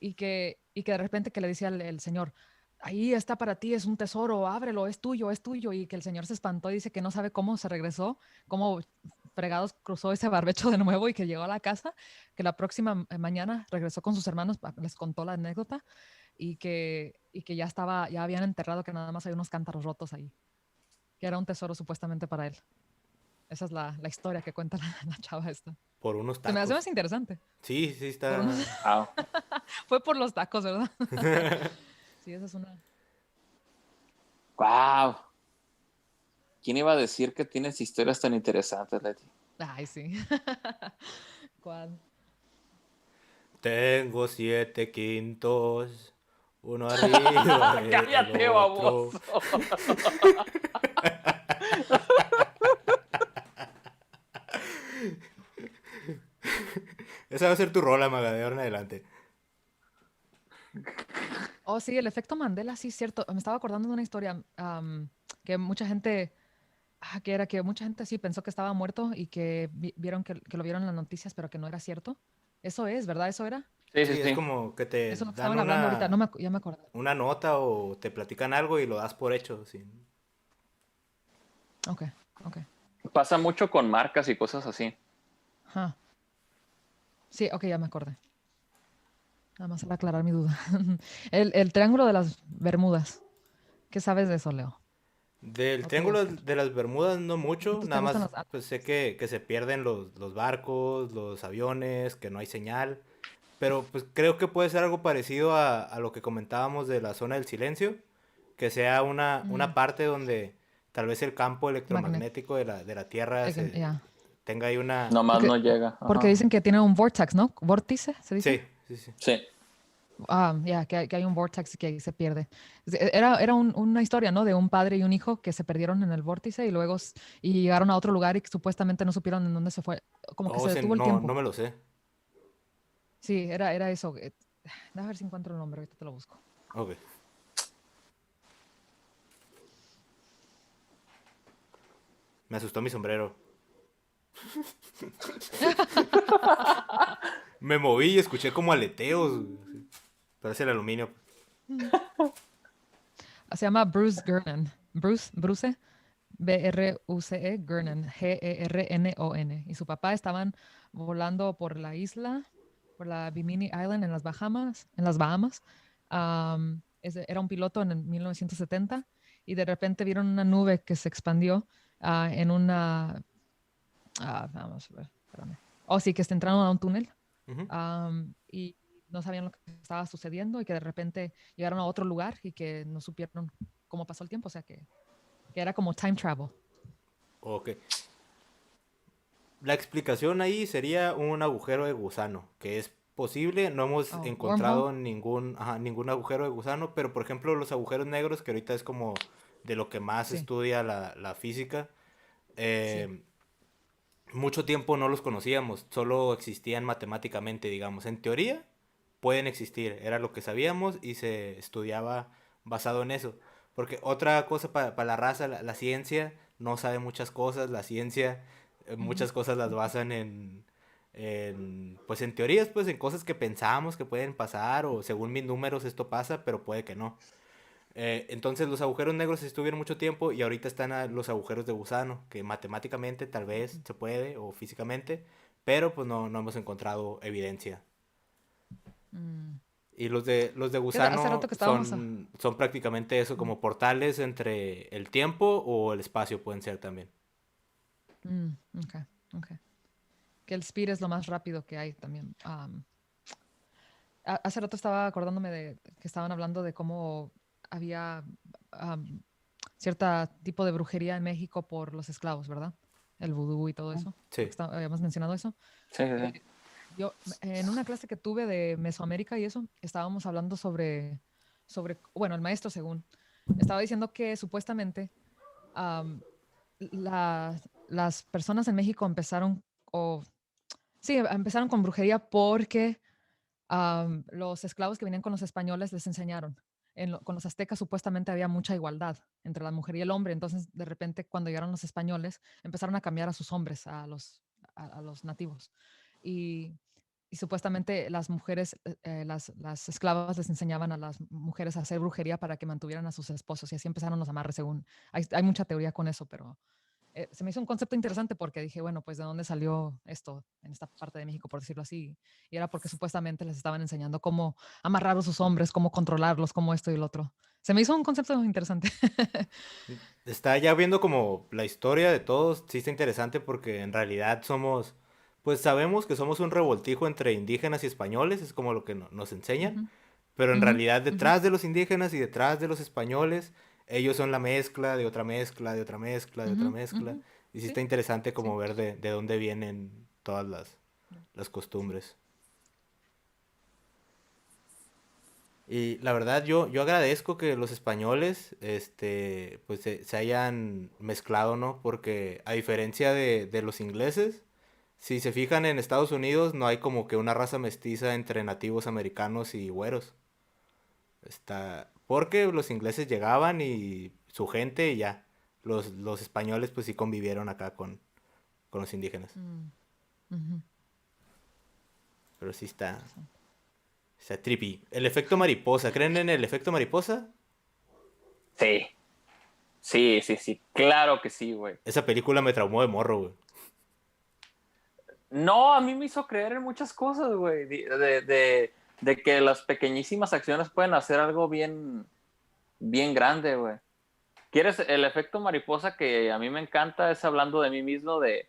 y que de repente que le dice el señor, ahí está para ti, es un tesoro, ábrelo, es tuyo, y que el señor se espantó y dice que no sabe cómo se regresó, cómo fregados cruzó ese barbecho de nuevo y que llegó a la casa, que la próxima mañana regresó con sus hermanos, les contó la anécdota y que ya habían enterrado que nada más hay unos cántaros rotos ahí, que era un tesoro supuestamente para él. Esa es la historia que cuenta la chava esta. Por unos Se me hace tacos. más interesante. Sí, sí Por unos, está. Wow. fue por los tacos, ¿verdad? Sí, esa es una. Wow. ¿Quién iba a decir que tienes historias tan interesantes, Leti? Ay, sí. ¿Cuál? Tengo 7 quintos. Uno arriba del Cállate, otro. baboso. Esa va a ser tu rola, Maga, de ahora en adelante. Oh, sí, el efecto Mandela, sí, es cierto. Me estaba acordando de una historia que mucha gente, que mucha gente sí pensó que estaba muerto y que vieron que lo vieron en las noticias, pero que no era cierto. Eso es, ¿verdad? ¿Eso era? Sí, sí, Sí, es sí. como que te Eso es lo que dan estaban hablando ahorita. No ya me acordé. una nota o te platican algo y lo das por hecho. Sí. Ok, ok. Pasa mucho con marcas y cosas así. Ajá. Sí, ok, ya me acordé. Nada más para aclarar mi duda. El Triángulo de las Bermudas. ¿Qué sabes de eso, Leo? Del ¿O tú, Triángulo Oscar? de las Bermudas no mucho, ¿Te nada gustan más los pues sé atlas? que se pierden los barcos, los aviones, que no hay señal, pero pues creo que puede ser algo parecido a lo que comentábamos de la zona del silencio, que sea una Mm, parte donde tal vez el campo magnet. electromagnético de la Tierra Ya. tenga ahí una... Nomás Porque, no llega. porque Ajá. dicen que tiene un vortex, ¿no? ¿Vórtice se dice? Sí, sí, sí. Sí. Ya, que hay un vortex que ahí se pierde. Era una historia, ¿no? De un padre y un hijo que se perdieron en el vórtice y luego y llegaron a otro lugar y que supuestamente no supieron en dónde se fue. Como que Oh, se sí, detuvo el no, no tiempo. me lo sé. Sí, era eso. Déjame ver si encuentro el nombre, ahorita te lo busco. Ok. Me asustó mi sombrero. Me moví y escuché como aleteos. Parece el aluminio. Se llama Bruce Gernon. Bruce, Bruce, Gernon, Gernon. Y su papá estaban volando por la isla, por la Bimini Island en las Bahamas, Era un piloto en el 1970 y de repente vieron una nube que se expandió en una... vamos a ver, espérame. Oh, sí, que se entraron a un túnel Ujú. y no sabían lo que estaba sucediendo y que de repente llegaron a otro lugar y que no supieron cómo pasó el tiempo, o sea que era como time travel. Ok. La explicación ahí sería un agujero de gusano, que es posible, no hemos Oh, wormhole. encontrado ningún agujero de gusano, pero por ejemplo los agujeros negros, que ahorita es como de lo que más Sí, estudia la física, sí. eh, mucho tiempo no los conocíamos, solo existían matemáticamente, digamos. En teoría pueden existir, era lo que sabíamos y se estudiaba basado en eso. Porque otra cosa para la raza, la ciencia no sabe muchas cosas, la ciencia Ujú, muchas cosas las basan pues en teorías, pues en cosas que pensamos que pueden pasar o según mis números esto pasa, pero puede que no. Entonces los agujeros negros estuvieron mucho tiempo y ahorita están los agujeros de gusano, que matemáticamente tal vez ujú. se puede o físicamente, pero pues no hemos encontrado evidencia. Mm. Y los de Fíjate, hace rato gusano que estábamos... son prácticamente eso, mm, como portales entre el tiempo o el espacio pueden ser también. mm, ok, ok. Que el speed es lo más rápido que hay también. Hace rato estaba acordándome de que estaban hablando de cómo había am, cierto tipo de brujería en México por los esclavos, ¿verdad? El vudú y todo eso. Creo que Sí. habíamos mencionado eso. Sí, sí, Eh, sí. yo, en una clase que tuve de Mesoamérica y eso, estábamos hablando bueno, el maestro según, estaba diciendo que supuestamente am, las personas en México empezaron, o sí, empezaron con brujería porque los esclavos que venían con los españoles les enseñaron. Con los aztecas supuestamente había mucha igualdad entre la mujer y el hombre, entonces de repente cuando llegaron los españoles empezaron a cambiar a sus hombres, a los nativos. Y, y supuestamente las mujeres, las esclavas les enseñaban a las mujeres a hacer brujería para que mantuvieran a sus esposos y así empezaron los amarres según. Hay mucha teoría con eso, pero se me hizo un concepto interesante porque dije, bueno, pues de dónde salió esto en esta parte de México, por decirlo así. Y era porque supuestamente les estaban enseñando cómo amarrar a sus hombres, cómo controlarlos, cómo esto y el otro. Se me hizo un concepto interesante. Está ya viendo como la historia de todos, sí está interesante porque en realidad pues sabemos que somos un revoltijo entre indígenas y españoles, es como lo que nos enseñan, Ujú, pero en ujú, realidad ujú. detrás de los indígenas y detrás de los españoles, ellos son la mezcla de otra mezcla, de otra mezcla, de otra Ujú, mezcla, ujú. y sí Sí, está interesante sí. como ver de dónde vienen todas las Sí. costumbres. Y la verdad yo agradezco que los españoles pues se hayan mezclado, ¿no? Porque a diferencia de los ingleses, si se fijan en Estados Unidos no hay como que una raza mestiza entre nativos americanos y güeros. Porque los ingleses llegaban y su gente y ya. Los españoles pues sí convivieron acá con los indígenas. Mm, ujú. Pero sí Interesante. está trippy. El efecto mariposa, ¿creen en el efecto mariposa? Sí, sí, sí, sí, claro que sí, güey. Esa película me traumó de morro, güey. No, a mí me hizo creer en muchas cosas, güey, de que las pequeñísimas acciones pueden hacer algo bien, bien grande, güey. ¿Quieres el efecto mariposa que a mí me encanta? Es hablando de mí mismo, de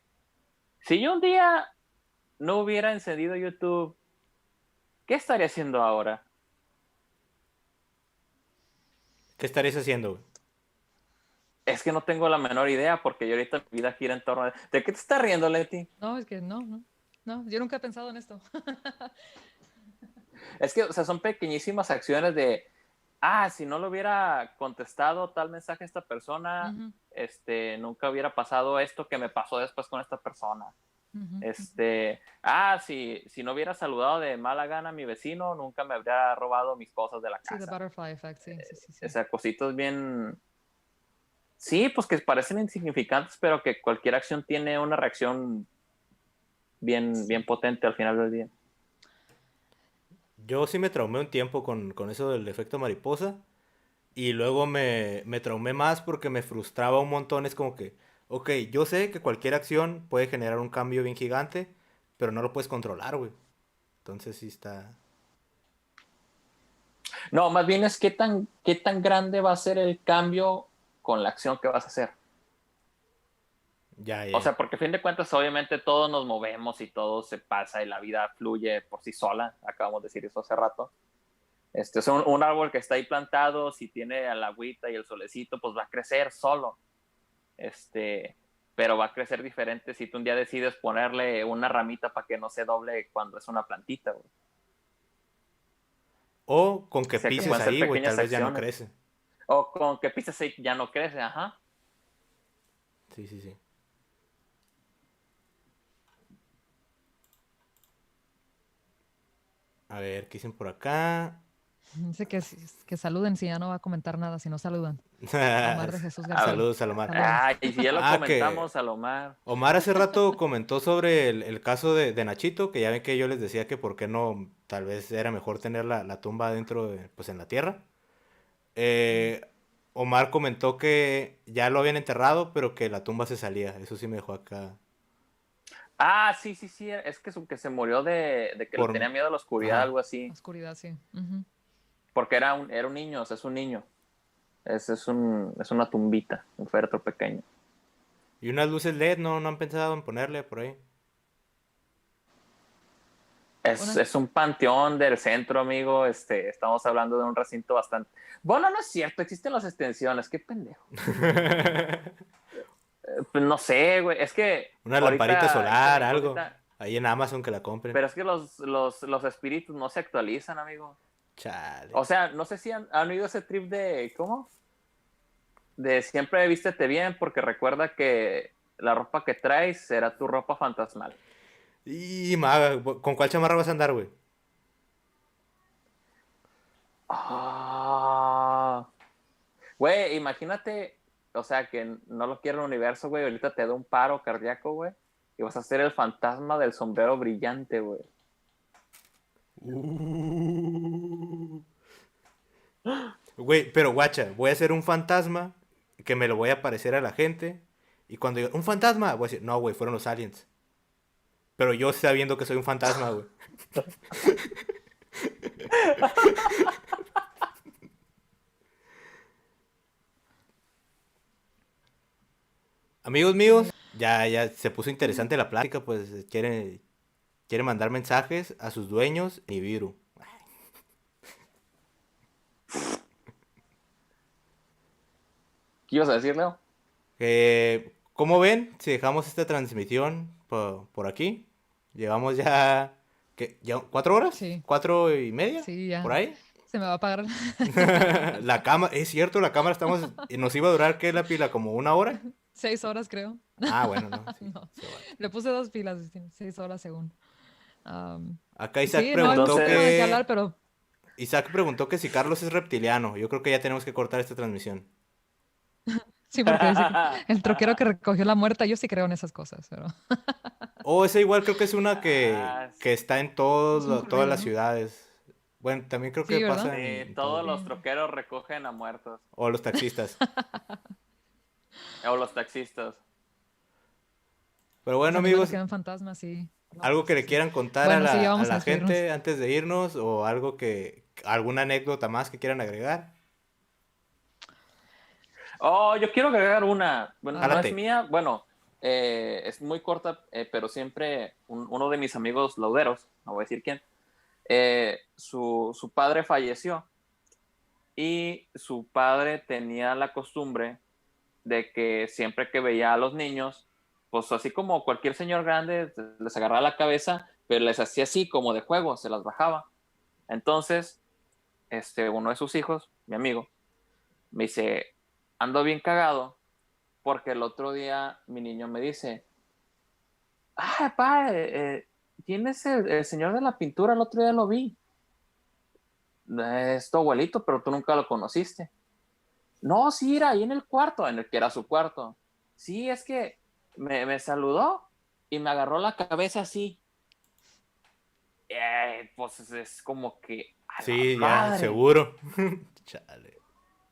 si yo un día no hubiera encendido YouTube, ¿qué estaría haciendo ahora? ¿Qué estaréis haciendo, güey? Es que no tengo la menor idea porque yo ahorita mi vida gira en torno a... ¿De qué te estás riendo, Leti? No, es que no, no. No, yo nunca he pensado en esto. Es que, o sea, son pequeñísimas acciones de, si no le hubiera contestado tal mensaje a esta persona, Ujú, nunca hubiera pasado esto que me pasó después con esta persona. ujú, ujú. Si no hubiera saludado de mala gana a mi vecino, nunca me habría robado mis cosas de la Sí, the casa. butterfly effect, sí, sí, sí, O sí. sea, cositas bien... Sí, pues que parecen insignificantes, pero que cualquier acción tiene una reacción bien, bien Sí. potente al final del día. Yo sí me traumé un tiempo con eso del efecto mariposa. Y luego me traumé más porque me frustraba un montón. Es como que, ok, yo sé que cualquier acción puede generar un cambio bien gigante, pero no lo puedes controlar, güey. Entonces sí está... No, más bien es qué tan grande va a ser el cambio con la acción que vas a hacer. Ya, O ya. sea, porque a fin de cuentas, obviamente todos nos movemos y todo se pasa y la vida fluye por sí sola. Acabamos de decir eso hace rato. Es un árbol que está ahí plantado, si tiene el agüita y el solecito, pues va a crecer solo. Pero va a crecer diferente si tú un día decides ponerle una ramita para que no se doble cuando es una plantita, güey. O con O que sea, que pises pueden ser ahí, güey, tal pequeñas vez ya no acciones. crece. O con que pisas y ya no crece, ajá. Sí, sí, sí. A ver, ¿qué dicen por acá? Dice que saluden si ya no va a comentar nada, si no saludan. Omar de Jesús García. Saludos, Salomar. Saludos. Ay, y si ya lo Que comentamos, Salomar. Omar hace rato comentó sobre el caso de Nachito, que ya ven que yo les decía que por qué no, tal vez era mejor tener la tumba dentro, pues en la tierra. Eh, Omar comentó que ya lo habían enterrado, pero que la tumba se salía. Eso sí me dejó acá. Ah, sí, sí, sí. Es que se murió de que le Por... tenía miedo a la oscuridad, Ajá. algo así. Oscuridad, sí. Ujú. Porque era un niño, o sea, es un niño. Es una tumbita, un féretro pequeño. Y unas luces LED, no han pensado en ponerle por ahí. Una- Es un panteón del centro, amigo. Estamos hablando de un recinto bastante. Bueno, no es cierto, existen las extensiones, qué pendejo. Pues no sé, güey. Es que Una lamparita ahorita hice la solar, algo. incógnita, Ahí en Amazon que la compren. pero es que los espíritus no se actualizan, amigo. Chale. O sea, no sé si han oído ese trip de, ¿cómo? De siempre vístete bien porque recuerda que la ropa que traes será tu ropa fantasmal. Y maga, ¿con cuál chamarra vas a andar, güey? Ah, güey, imagínate, o sea, que no lo quiere el universo, güey, ahorita te da un paro cardíaco, güey, y vas a ser el fantasma del sombrero brillante, güey. Güey, pero guacha, voy a ser un fantasma que me lo voy a aparecer a la gente. Y cuando diga, un fantasma, voy a decir, no, güey, fueron los aliens. Pero yo sabiendo que soy un fantasma, güey. Amigos míos, ya se puso interesante la plática, pues quiere mandar mensajes a sus dueños y Nibiru. ¿Qué ibas a decir, Leo? ¿Cómo ven si dejamos esta transmisión por aquí? Llevamos ya, ¿qué? ¿Ya 4 horas? Sí, ¿4:30? sí, ¿Por ya. ahí? Se me va a apagar. La cámara, es cierto, la cámara nos iba a durar, ¿qué? La pila, como 1 hora. 6 horas, creo. Ah, bueno, no, sí, No, se vale. le puse 2 pilas, 6 horas según. Acá Isaac Sí, no hay mucho preguntó tema de qué Entonces, hablar, pero que si Carlos es reptiliano. Yo creo que ya tenemos que cortar esta transmisión. sí, porque dice que el troquero que recogió la muerta, yo sí creo en esas cosas, pero O esa igual creo que es una ah, que está en es un todas corrido, las ¿no? ciudades. Bueno, también creo que Sí, ¿verdad? pasa en todo todos el... los Sí. troqueros recogen a muertos, O los taxistas. o los taxistas. Pero Los bueno, animales amigos, que ven fantasmas, sí. No, algo que sí, le sí. quieran contar Bueno, sí, ya a vamos a la despedirnos. gente antes de irnos o algo alguna anécdota más que quieran agregar. Oh, yo quiero agregar una. Bueno, A no ver, es Jálate. mía. Bueno, es muy corta, pero siempre uno de mis amigos lauderos, no voy a decir quién, su padre falleció y su padre tenía la costumbre de que siempre que veía a los niños, pues así como cualquier señor grande, les agarraba la cabeza, pero les hacía así como de juego, se las bajaba. Entonces, uno de sus hijos, mi amigo, me dice, ando bien cagado porque el otro día mi niño me dice, papá, ¿tienes el señor de la pintura? El otro día lo vi. Es tu abuelito, pero tú nunca lo conociste. No, sí, era ahí en el cuarto, en el que era su cuarto. Sí, es que me saludó y me agarró la cabeza así. Pues es como que, a la Sí, ya, madre. seguro. Chale.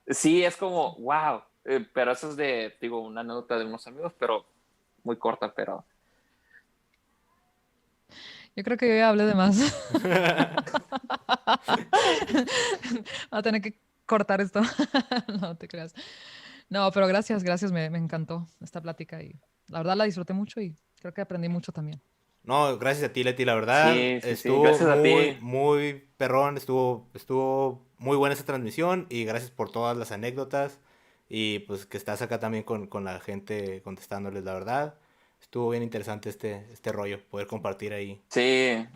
Sí, es como, wow. Pero eso es digo, una anécdota de unos amigos, pero muy corta, pero Yo creo que yo ya hablé de más. Voy a tener que cortar esto. No te creas. No, pero gracias, gracias. Me encantó esta plática y la verdad la disfruté mucho y creo que aprendí mucho también. No, gracias a ti, Leti, la verdad, Sí, sí, sí. estuvo Gracias a muy, ti. muy perrón, estuvo muy buena esa transmisión y gracias por todas las anécdotas y pues que estás acá también con la gente contestándoles, la verdad. Estuvo bien interesante este rollo, poder compartir ahí. Sí,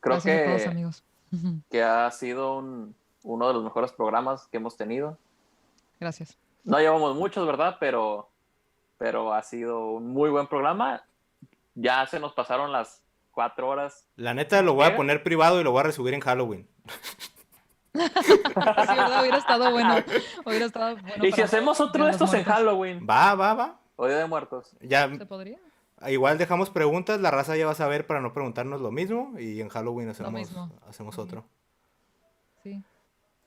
creo Gracias a todos, amigos. que ha sido uno de los mejores programas que hemos tenido. Gracias. No llevamos muchos, ¿verdad? Pero ha sido un muy buen programa. Ya se nos pasaron las 4 horas. La neta lo voy a poner privado y lo voy a resubir en Halloween. Sí, ¿verdad? Hubiera estado bueno. Hubiera estado bueno Y si para hacemos Día otro de de los estos en Muertos. Halloween Va. o Día de Muertos. Ya, ¿Se podría? igual dejamos preguntas, la raza ya va a saber para no preguntarnos lo mismo y en Halloween Lo mismo. hacemos Sí, otro. sí.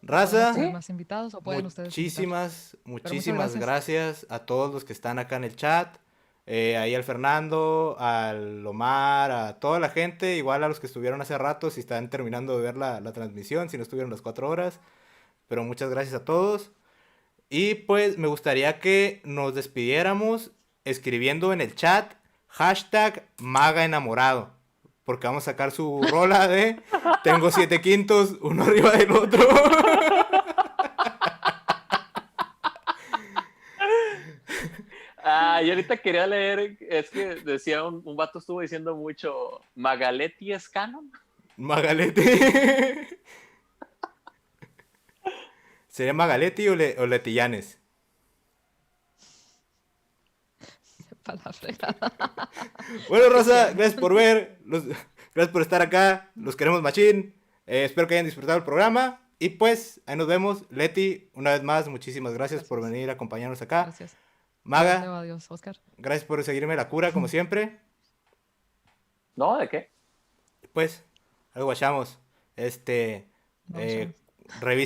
Podemos Raza, tener más invitados o pueden ustedes invitar. muchísimas muchas gracias. gracias a todos los que están acá en el chat. Ahí al Fernando, al Omar, a toda la gente, igual a los que estuvieron hace rato, si están terminando de ver la transmisión, si no estuvieron las 4 horas. Pero muchas gracias a todos. Y pues me gustaría que nos despidiéramos escribiendo en el chat hashtag Maga enamorado. Porque vamos a sacar su rola de Tengo 7 quintos, uno arriba del otro. Y ahorita quería leer, es que decía un vato estuvo diciendo mucho, ¿Magaletti es canon? Magalete. ¿Sería Magaleti o Letillanes? Para la fregada. Bueno, raza, gracias por ver. Gracias por estar acá. Los queremos machín. Espero que hayan disfrutado el programa. Y pues, ahí nos vemos. Leti, una vez más, muchísimas gracias por Gracias. venir a acompañarnos acá. Gracias. Maga, Adiós, Oscar. gracias por seguirme la cura, como siempre. ¿No? ¿De qué? Pues, algo guachamos. Vamos, Revisen